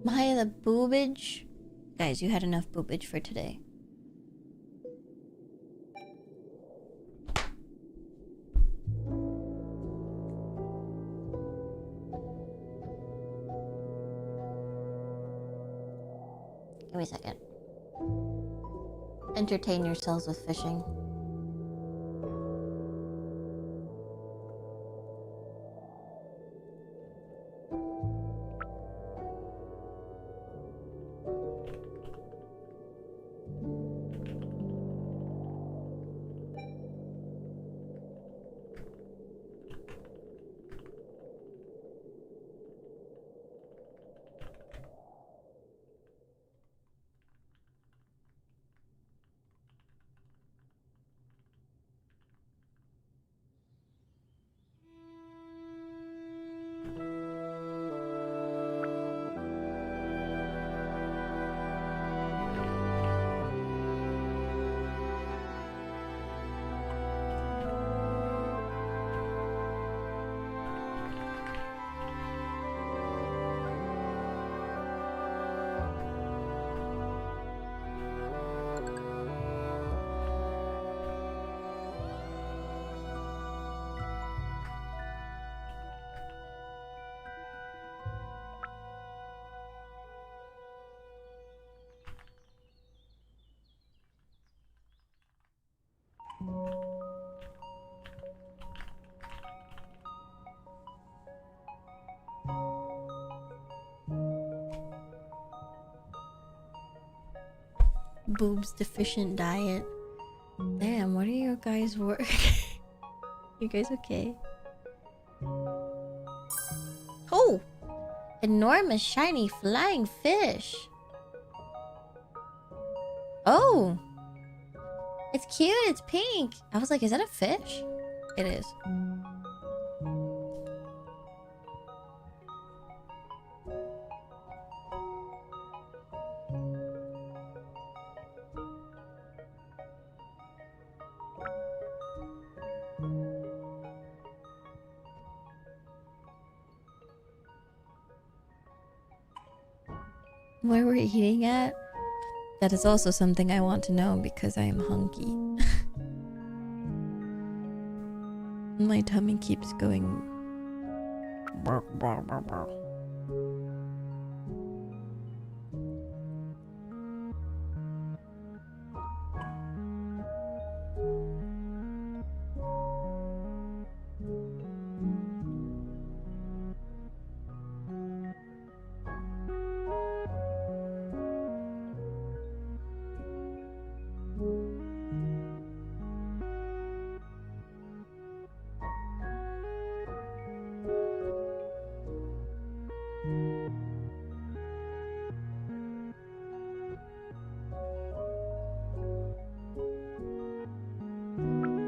Maia, the boobage. Guys, you had enough boobage for today. Give me a second. Entertain yourselves with fishing. Boobs deficient diet. Damn, what are your guys' work? You guys okay? Oh! Enormous shiny flying fish. Oh! It's cute, it's pink. I was like, is that a fish? It is. Where we're eating at? That is also something I want to know because I am hungry. My tummy keeps going.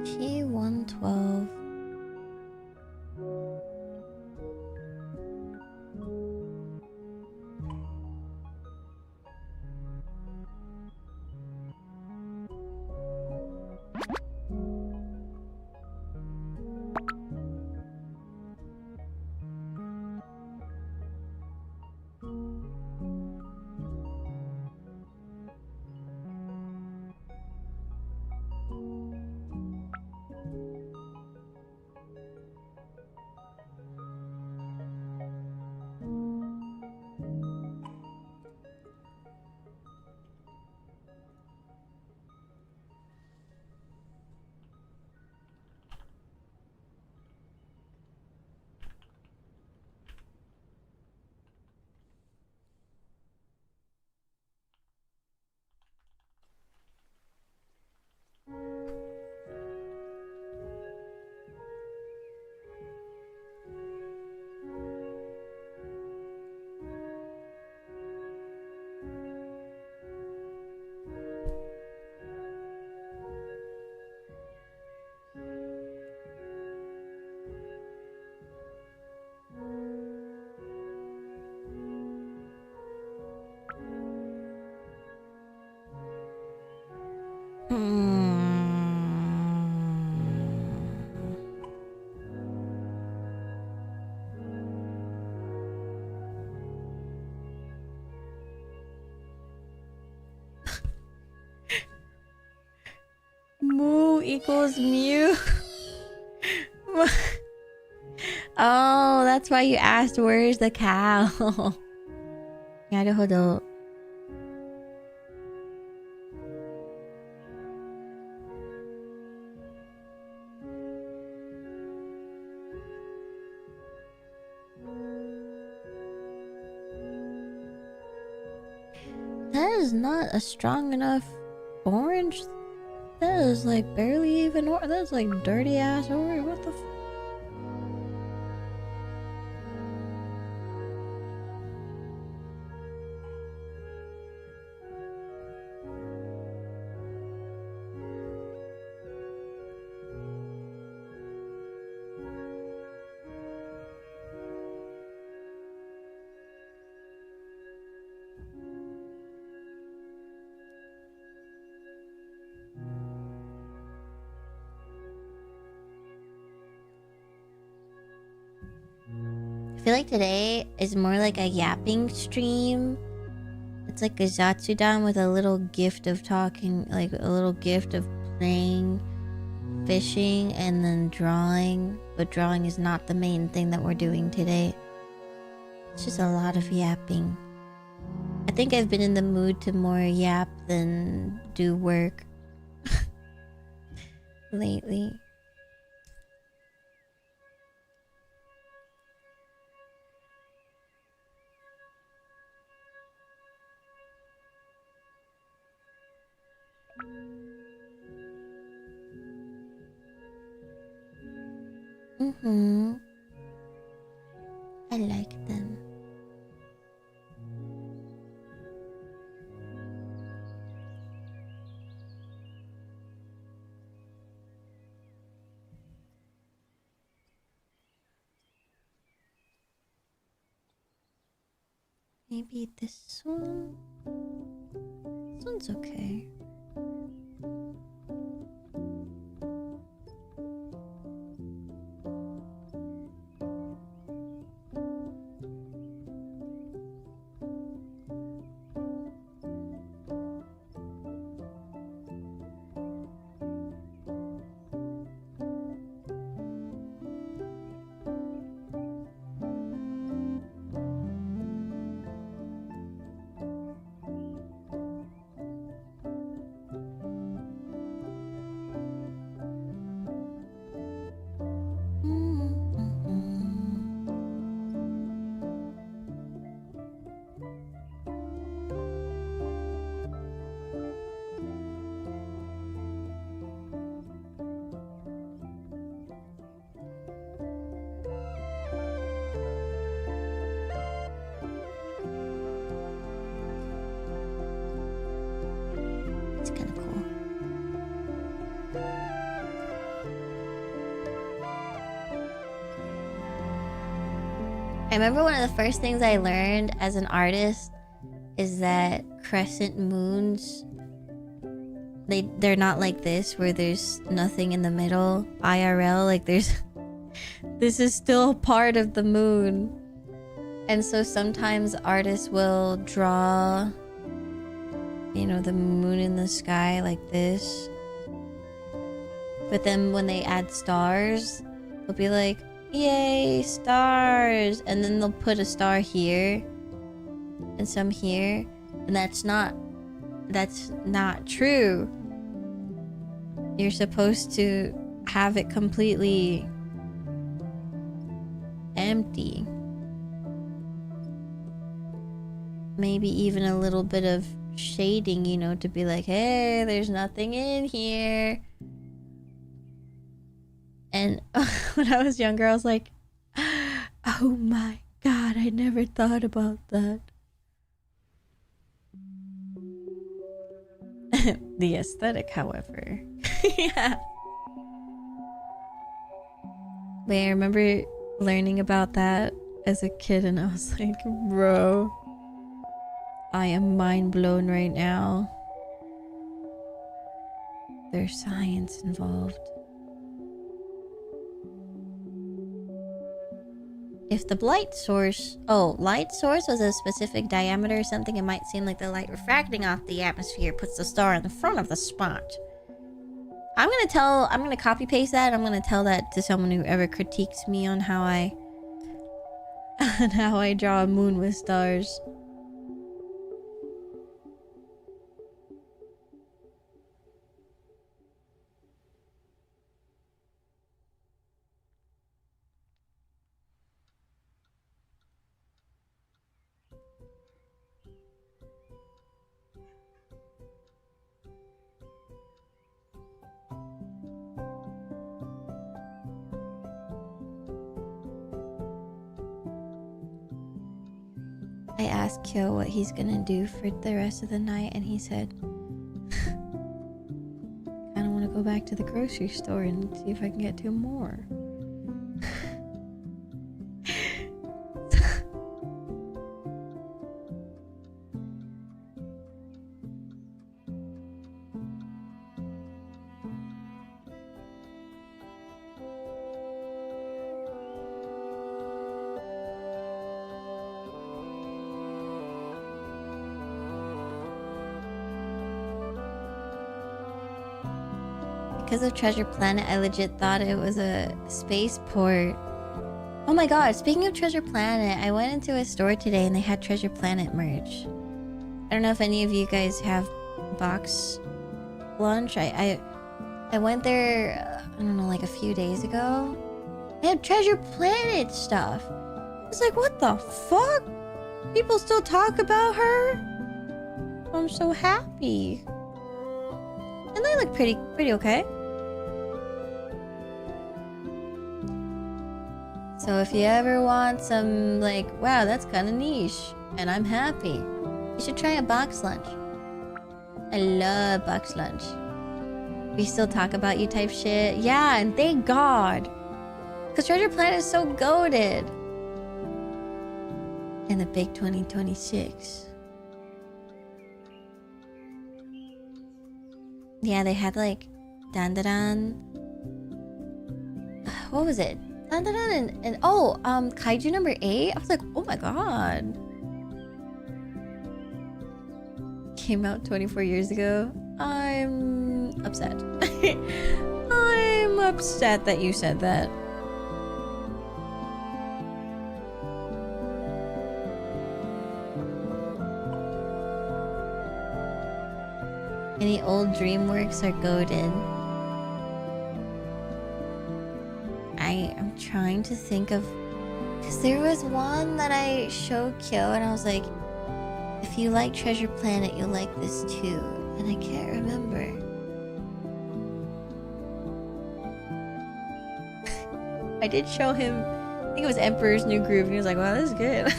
T112. Moo equals Mew. Oh, that's why you asked where's the cow. なるほど。That is not a strong enough orange. That is like barely even orange. That's like dirty ass orange. What the f— I feel like today is more like a yapping stream. It's like a Zatsudan with a little gift of talking, like a little gift of playing, fishing, and then drawing. But drawing is not the main thing that we're doing today. It's just a lot of yapping. I think I've been in the mood to more yap than do work. lately. I like them. Maybe this one. This one's okay. It's kind of cool. I remember one of the first things I learned as an artist is that crescent moons, they're not like this where there's nothing in the middle IRL. Like there's this is still part of the moon. And so sometimes artists will draw, you know, the moon in the sky like this. But then when they add stars, they'll be like, yay, stars! And then they'll put a star here and some here. And that's not true. You're supposed to have it completely empty. Maybe even a little bit of shading, you know, to be like, hey, there's nothing in here. And when I was younger, I was like, oh my god, I never thought about that. The aesthetic, however. Yeah. But I remember learning about that as a kid, and I was like, bro, I am mind blown right now. There's science involved. If the light source was a specific diameter or something, it might seem like the light refracting off the atmosphere puts the star in the front of the spot. I'm gonna copy paste that. I'm gonna tell that to someone who ever critiques me on how I draw a moon with stars. I asked Kyo what he's gonna do for the rest of the night, and he said, I kinda wanna go back to the grocery store and see if I can get 2 more. Because of Treasure Planet, I legit thought it was a spaceport. Oh my god, speaking of Treasure Planet, I went into a store today and they had Treasure Planet merch. I don't know if any of you guys have box lunch. I went there, I don't know, like a few days ago. They had Treasure Planet stuff. I was like, what the fuck? People still talk about her? I'm so happy. And they look pretty okay. So if you ever want some, like, wow, that's kind of niche, and I'm happy, you should try a box lunch. I love box lunch. We still talk about you type shit. Yeah, and thank God. Because Treasure Planet is so goated. And the big 2026. Yeah, they had like Dandadan. What was it? Dandadan and oh, Kaiju number 8. I was like, oh my god. Came out 24 years ago. I'm upset. I'm upset that you said that. Any old DreamWorks are goated. I'm trying to think of, because there was one that I showed Kyo and I was like, if you like Treasure Planet, you'll like this too. And I can't remember. I did show him, I think it was Emperor's New Groove, and he was like, wow, this is good.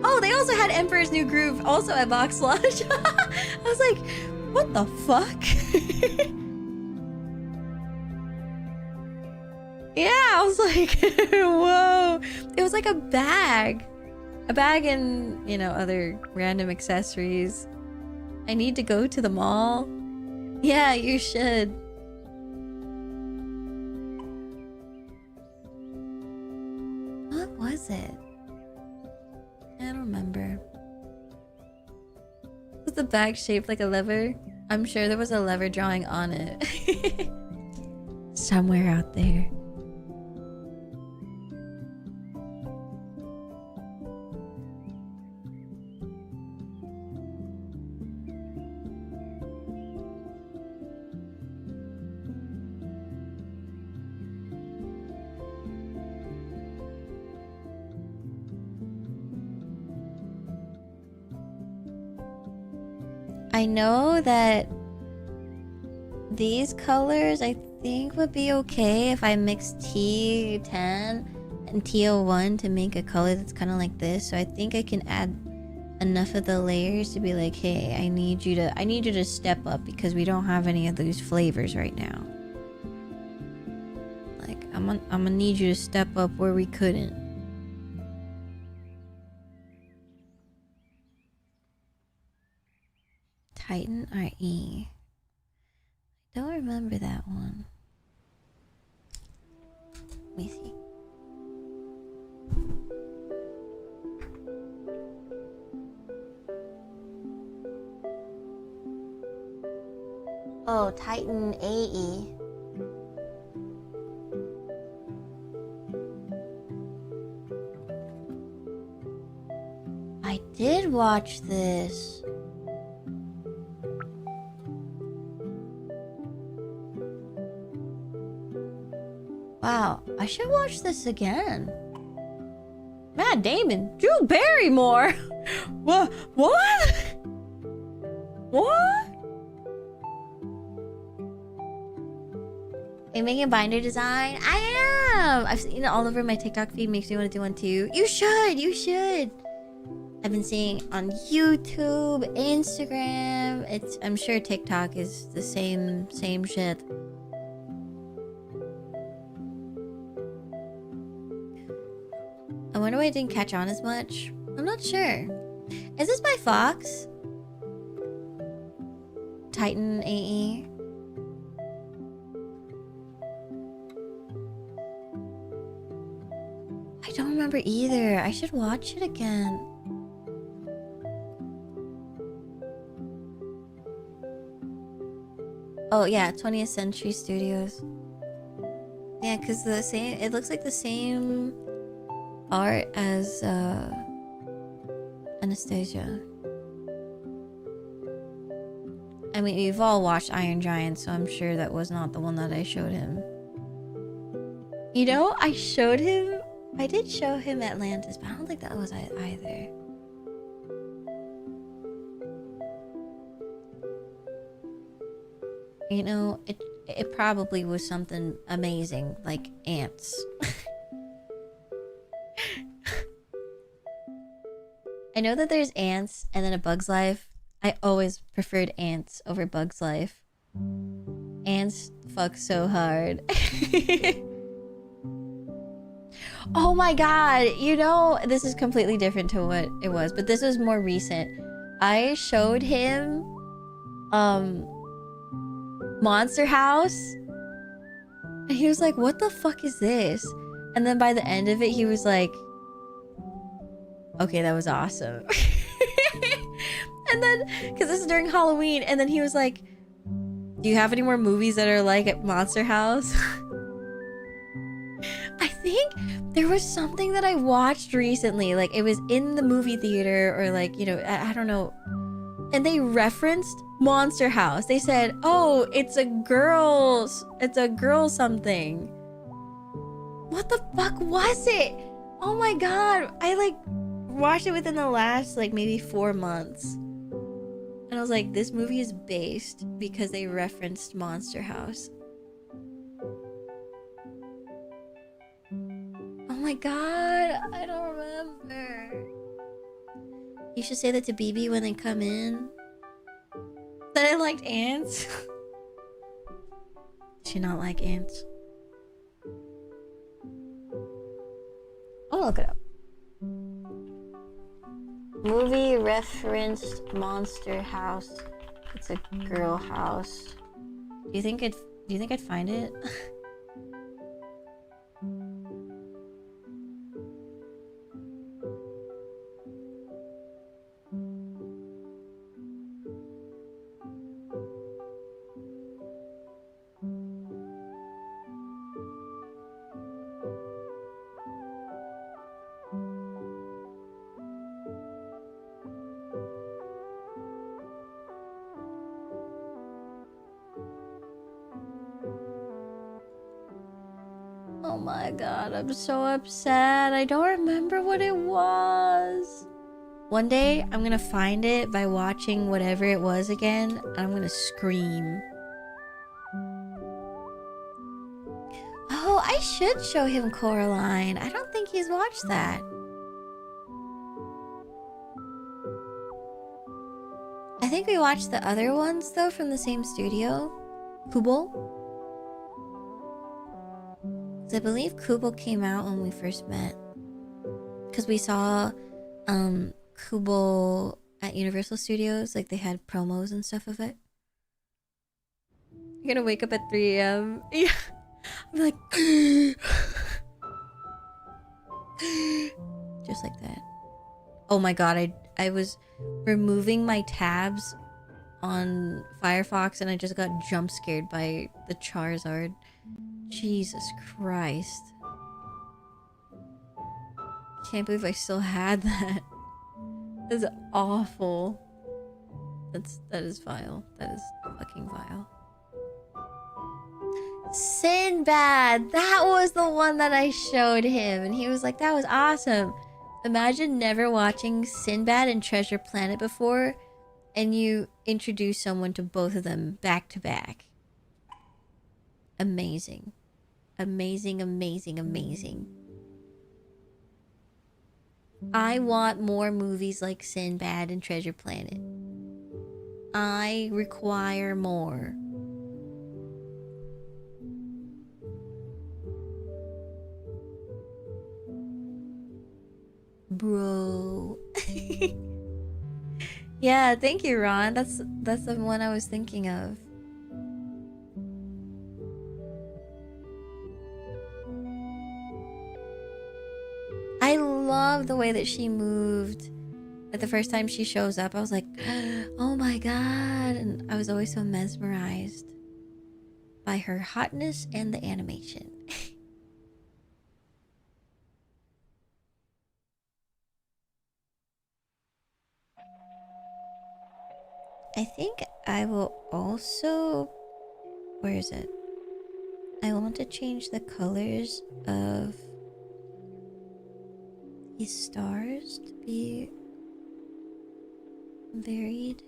Oh, they also had Emperor's New Groove also at Box Lunch. I was like, what the fuck? Yeah, I was like, whoa. It was like a bag. A bag and, you know, other random accessories. I need to go to the mall. Yeah, you should. What was it? I don't remember. Was the bag shaped like a lever? I'm sure there was a lever drawing on it. Somewhere out there. I know that these colors I think would be okay if I mix T10 and T01 to make a color that's kind of like this. So I think I can add enough of the layers to be like, hey, I need you to step up because we don't have any of those flavors right now. Like I'm gonna need you to step up where we couldn't. Titan RE. I don't remember that one. Let me see. Oh, Titan AE. I did watch this. Wow, I should watch this again. Matt Damon, Drew Barrymore. What? What? What? Are you making a binder design? I am. I've seen it all over my TikTok feed. Makes me want to do one too. You should. You should. I've been seeing on YouTube, Instagram. I'm sure TikTok is the same shit. I wonder why it didn't catch on as much. I'm not sure. Is this by Fox? Titan AE? I don't remember either. I should watch it again. Oh yeah, 20th Century Studios. Yeah, because it looks like the same art as Anastasia. I mean, we've all watched Iron Giant, so I'm sure that was not the one that I showed him. You know, I did show him Atlantis, but I don't think that was either. You know, it probably was something amazing, like ants. I know that there's ants and then A Bug's Life. I always preferred ants over Bug's Life. Ants fuck so hard. Oh my god, you know, this is completely different to what it was, but this was more recent. I showed him Monster House, and he was like, what the fuck is this? And then by the end of it, he was like, okay, that was awesome. And then, because this is during Halloween, and then he was like, do you have any more movies that are like at Monster House? I think there was something that I watched recently, like it was in the movie theater, or like, you know, I don't know, and they referenced Monster House. They said, oh, it's a girl something. What the fuck was it? Oh my god, I like watched it within the last like maybe 4 months, and I was like, this movie is based because they referenced Monster House. Oh my god, I don't remember. You should say that to BB when they come in. That I liked ants. Does she not like ants? I'll look it up. Movie referenced Monster House. It's a girl house. Do you think I'd find it? Oh my god, I'm so upset. I don't remember what it was. One day, I'm gonna find it by watching whatever it was again, and I'm gonna scream. Oh, I should show him Coraline. I don't think he's watched that. I think we watched the other ones, though, from the same studio. Kubo. I believe Kubo came out when we first met. Because we saw Kubo at Universal Studios. Like, they had promos and stuff of it. You're gonna wake up at 3 a.m. Yeah. I'm like... just like that. Oh my god, I was removing my tabs on Firefox and I just got jump scared by the Charizard. Jesus Christ. Can't believe I still had that. That's awful. That is vile. That is fucking vile. Sinbad! That was the one that I showed him, and he was like, that was awesome. Imagine never watching Sinbad and Treasure Planet before, and you introduce someone to both of them back to back. Amazing. Amazing, amazing, amazing. I want more movies like Sinbad and Treasure Planet. I require more. Bro. Yeah, thank you, Ron. That's the one I was thinking of. I love the way that she moved. Like the first time she shows up, I was like, oh my god. And I was always so mesmerized by her hotness and the animation. I think I will also... Where is it? I want to change the colors of these stars to be varied.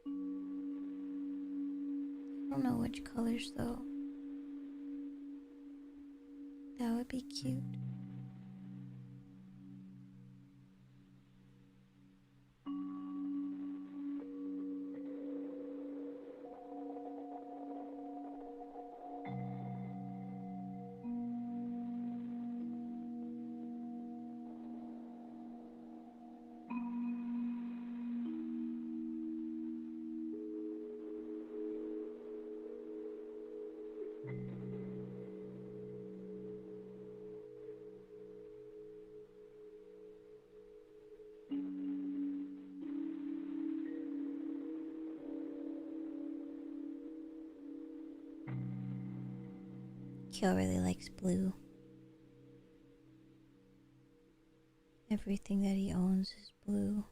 I don't know which colors though. That would be cute. Kyo really likes blue. Everything that he owns is blue.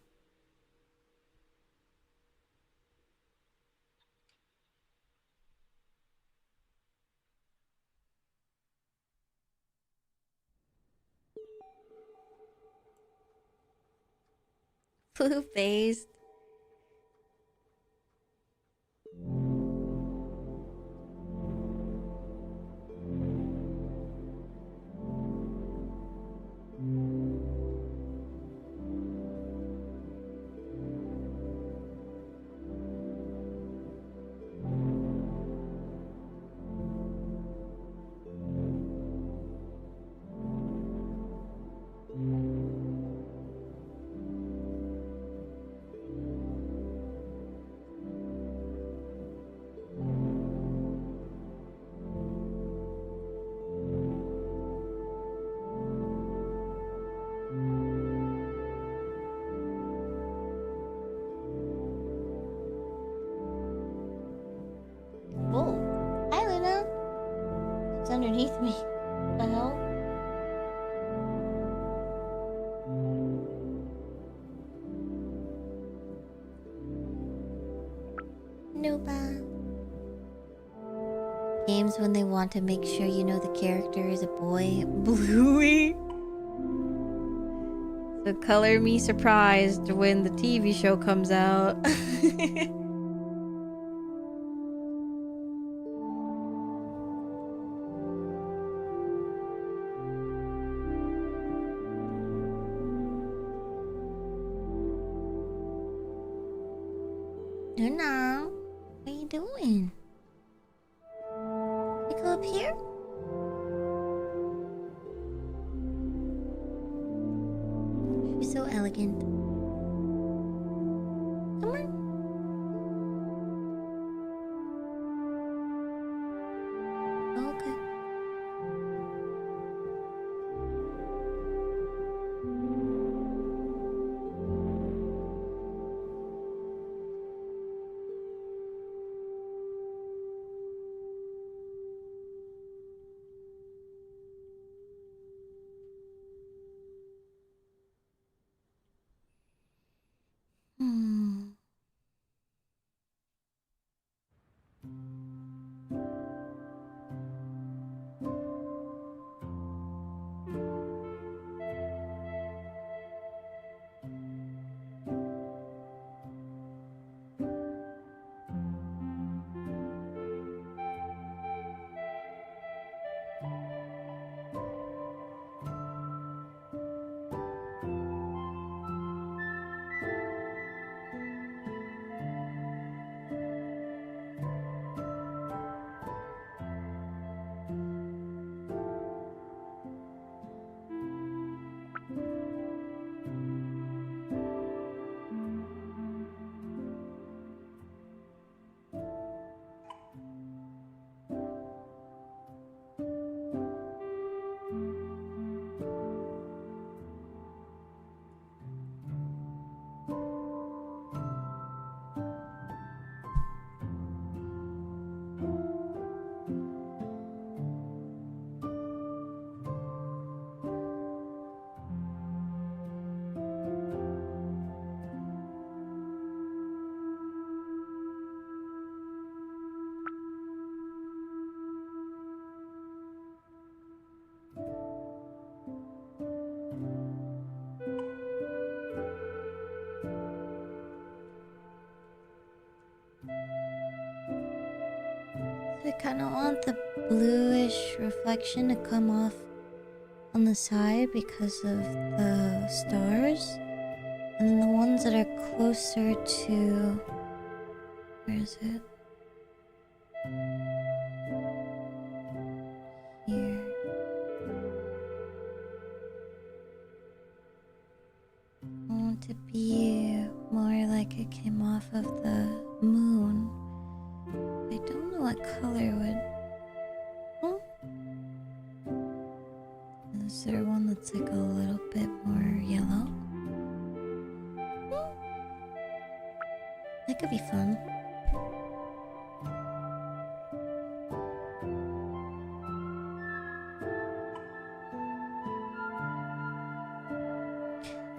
Blue faced. Whoa. Hi, Luna. It's underneath me. The hell? Nopa. Games when they want to make sure you know the character is a boy. Bluey. So color me surprised when the TV show comes out. Luna, what are you doing? We go up here? She's so elegant. Come on. Oh, okay. I kind of want the bluish reflection to come off on the side because of the stars. And then the ones that are closer to... Where is it? Here. I want it to be more like it came off of the moon. I don't know what color would... Oh. Is there one that's like a little bit more yellow? That could be fun.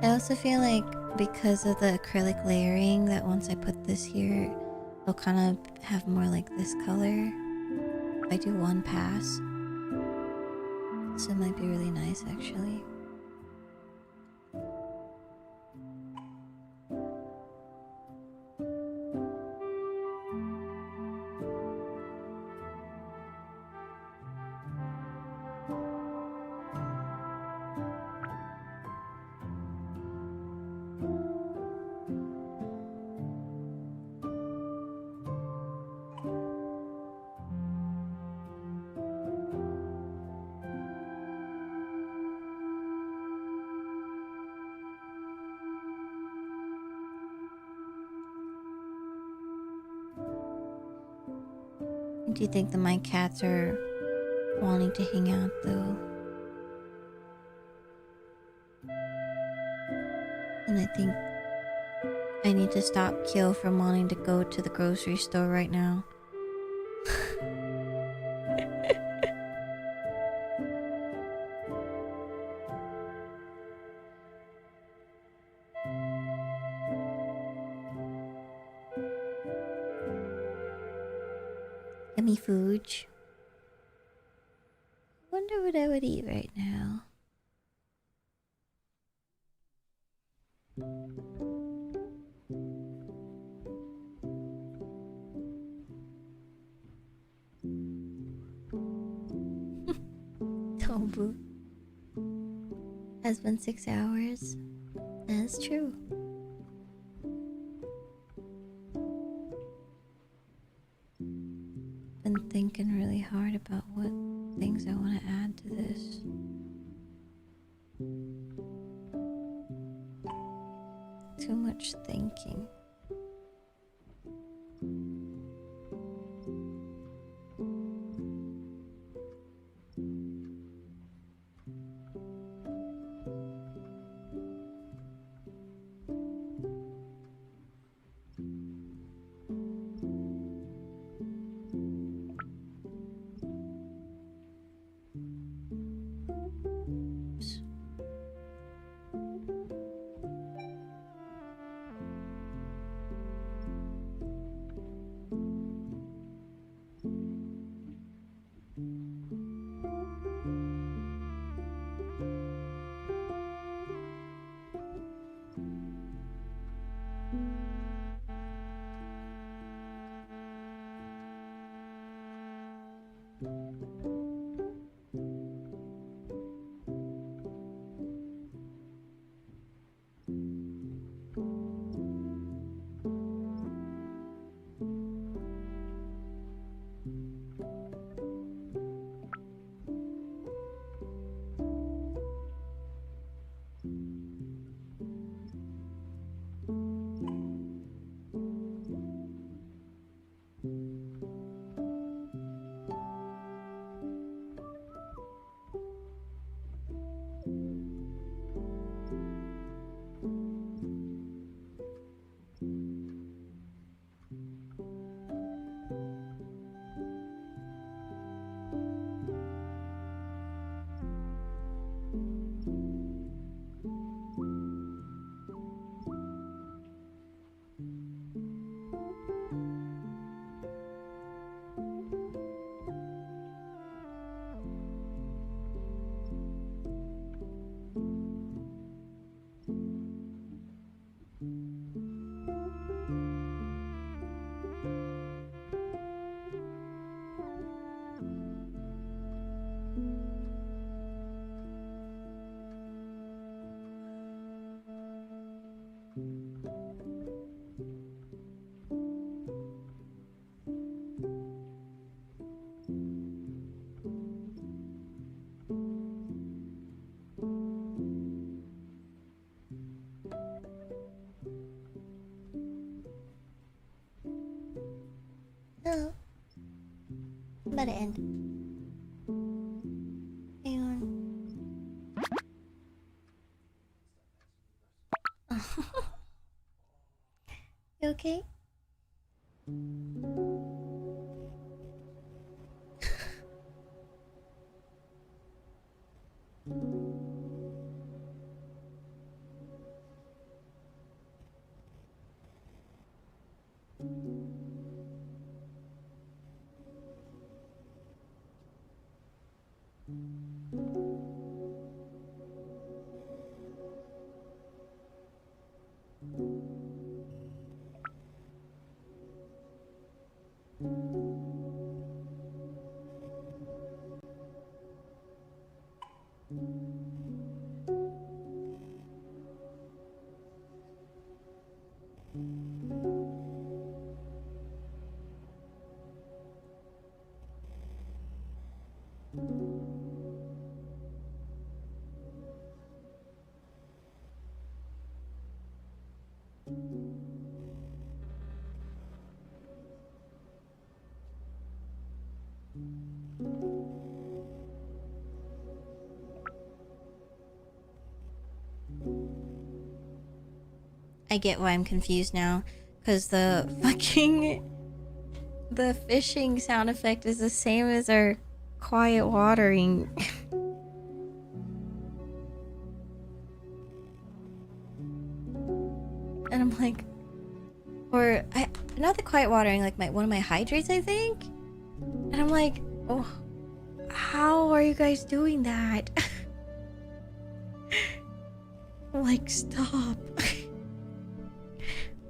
I also feel like because of the acrylic layering that once I put this here, it'll kind of have more like this color. If I do one pass. So it might be really nice actually. Do you think that my cats are wanting to hang out though? And I think I need to stop Kyo from wanting to go to the grocery store right now. Yummy food. Wonder what I would eat right now. Tobu. Has been 6 hours. That's true. Been thinking really hard about what things I want to add to this. Too much thinking. About to end. Hang on. You okay? I get why I'm confused now, because the fishing sound effect is the same as our quiet watering. And I'm like, not the quiet watering, like one of my hydrates, I think. And I'm like, oh, how are you guys doing that? I'm like, stop.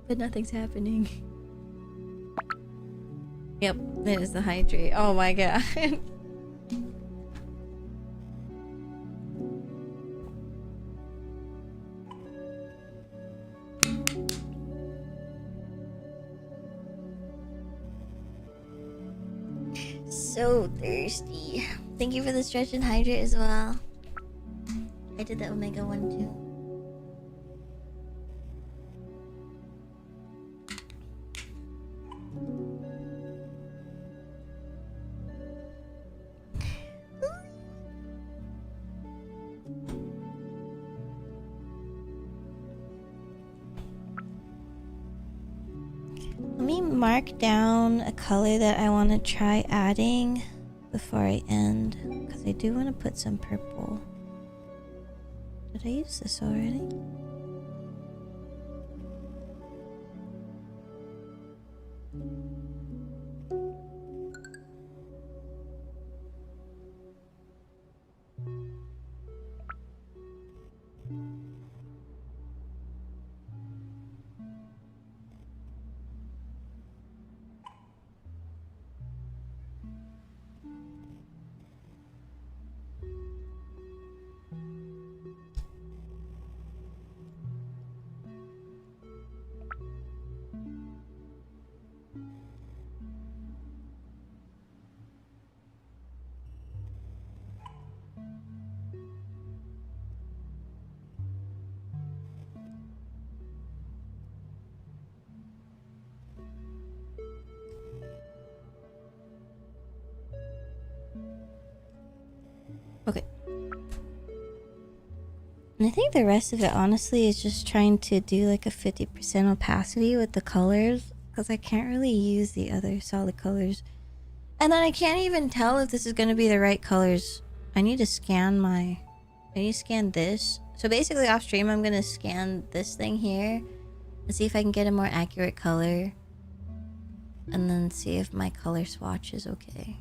But nothing's happening. Yep, that is the hydrate. Oh my god. So thirsty. Thank you for the stretch and hydrate as well. I did the Omega one too. Let me mark down a color that I want to try adding before I end, because I do want to put some purple. Did I use this already? Okay. And I think the rest of it, honestly, is just trying to do like a 50% opacity with the colors, because I can't really use the other solid colors. And then I can't even tell if this is going to be the right colors. I need to scan this. So basically off stream, I'm going to scan this thing here and see if I can get a more accurate color. And then see if my color swatch is okay.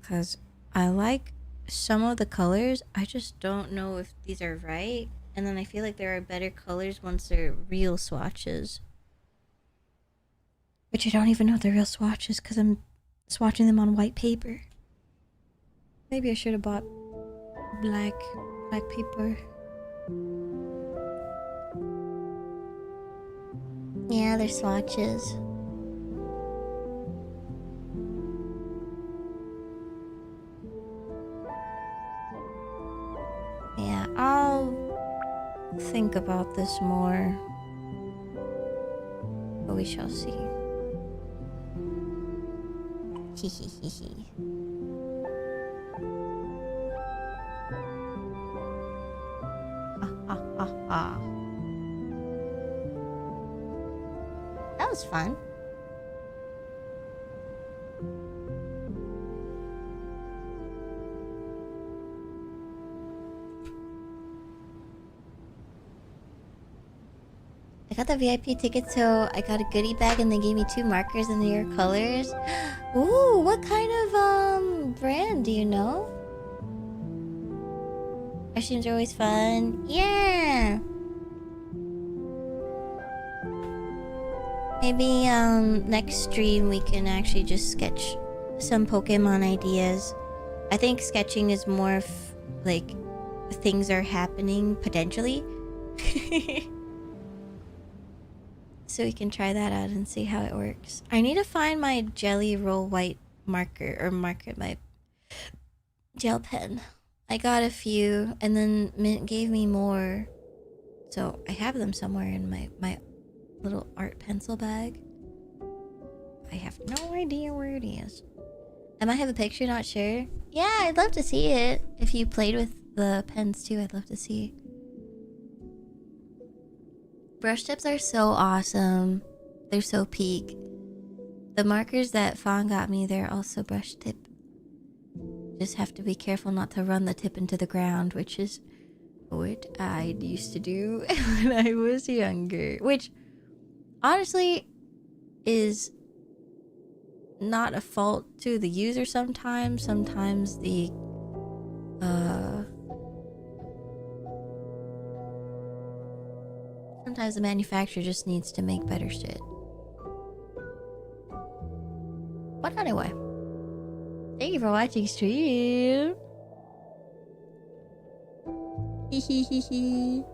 Because I like some of the colors, I just don't know if these are right. And then I feel like there are better colors once they're real swatches. Which I don't even know if they're real swatches because I'm swatching them on white paper. Maybe I should have bought black paper. Yeah, they're swatches. Yeah, I'll think about this more. But we shall see. Hehehehe. Ha ha ha. That was fun. I got the VIP ticket, so I got a goodie bag and they gave me 2 markers in their colors. Ooh, what kind of brand do you know? Questions are always fun. Yeah. Maybe next stream we can actually just sketch some Pokemon ideas. I think sketching is more like things are happening potentially. So we can try that out and see how it works. I need to find my Jelly Roll White marker or marker my gel pen. I got a few and then Mint gave me more. So I have them somewhere in my little art pencil bag. I have no idea where it is. I might have a picture, not sure. Yeah, I'd love to see it. If you played with the pens too, I'd love to see. Brush tips are so awesome. They're so peak. The markers that Fawn got me, they're also brush tip. Just have to be careful not to run the tip into the ground, which is what I used to do when I was younger. Which, honestly, is not a fault to the user sometimes. Sometimes the sometimes the manufacturer just needs to make better shit. But anyway, thank you for watching stream. Hehehehe.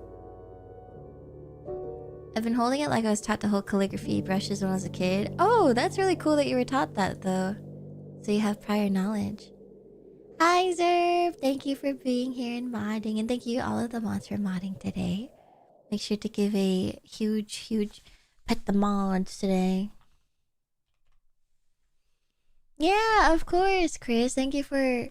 I've been holding it like I was taught to hold calligraphy brushes when I was a kid. Oh, that's really cool that you were taught that though. So you have prior knowledge. Hi Zerb, thank you for being here and modding, and thank you all of the mods for modding today. Make sure to give a huge pet the mods today. Yeah, of course, Chris. Thank you for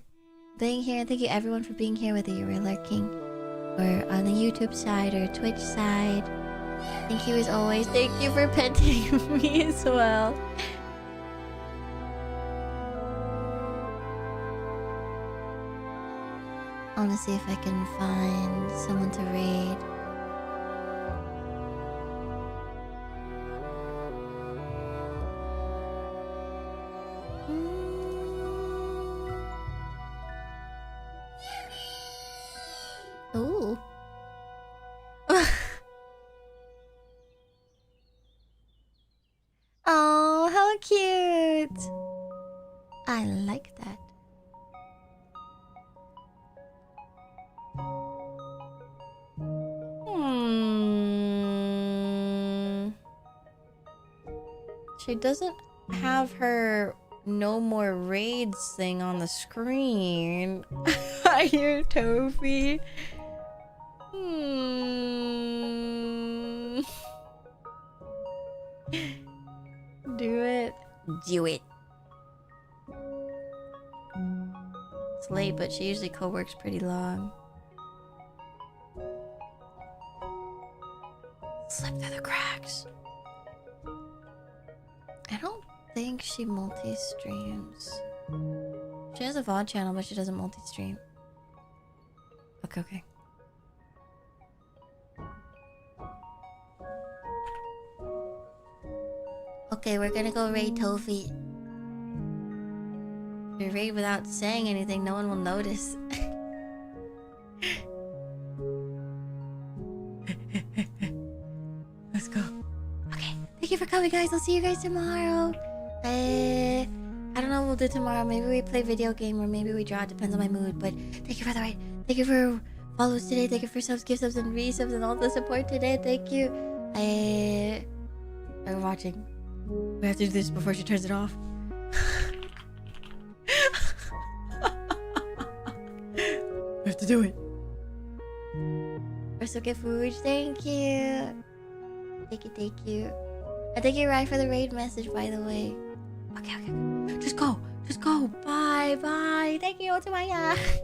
being here, and thank you everyone for being here, whether you were lurking or on the YouTube side or Twitch side. Thank you as always. Thank you for petting me as well. I want to see if I can find someone to raid. Ooh. Oh, how cute. I like that. She doesn't have her no more raids thing on the screen. I hear Tofi. Do it. Do it. It's late, but she usually co-works pretty long. Slip through the cracks. I don't think she multi-streams. She has a VOD channel, but she doesn't multi-stream. Okay. Okay, we're gonna go raid Tofi. If we raid without saying anything, no one will notice. Let's go. Okay, thank you for coming, guys. I'll see you guys tomorrow. I don't know what we'll do tomorrow. Maybe we play video game or maybe we draw. It depends on my mood. But thank you for the raid. Thank you for follows today. Thank you for subs, gift subs, and resubs and all the support today. Thank you. I'm watching. We have to do this before she turns it off. We have to do it. Crystal gift food. Thank you. Thank you. And thank you, Ryan, for the raid message, by the way. Okay. Just go. Just go. Bye, bye. Thank you, ichimaia.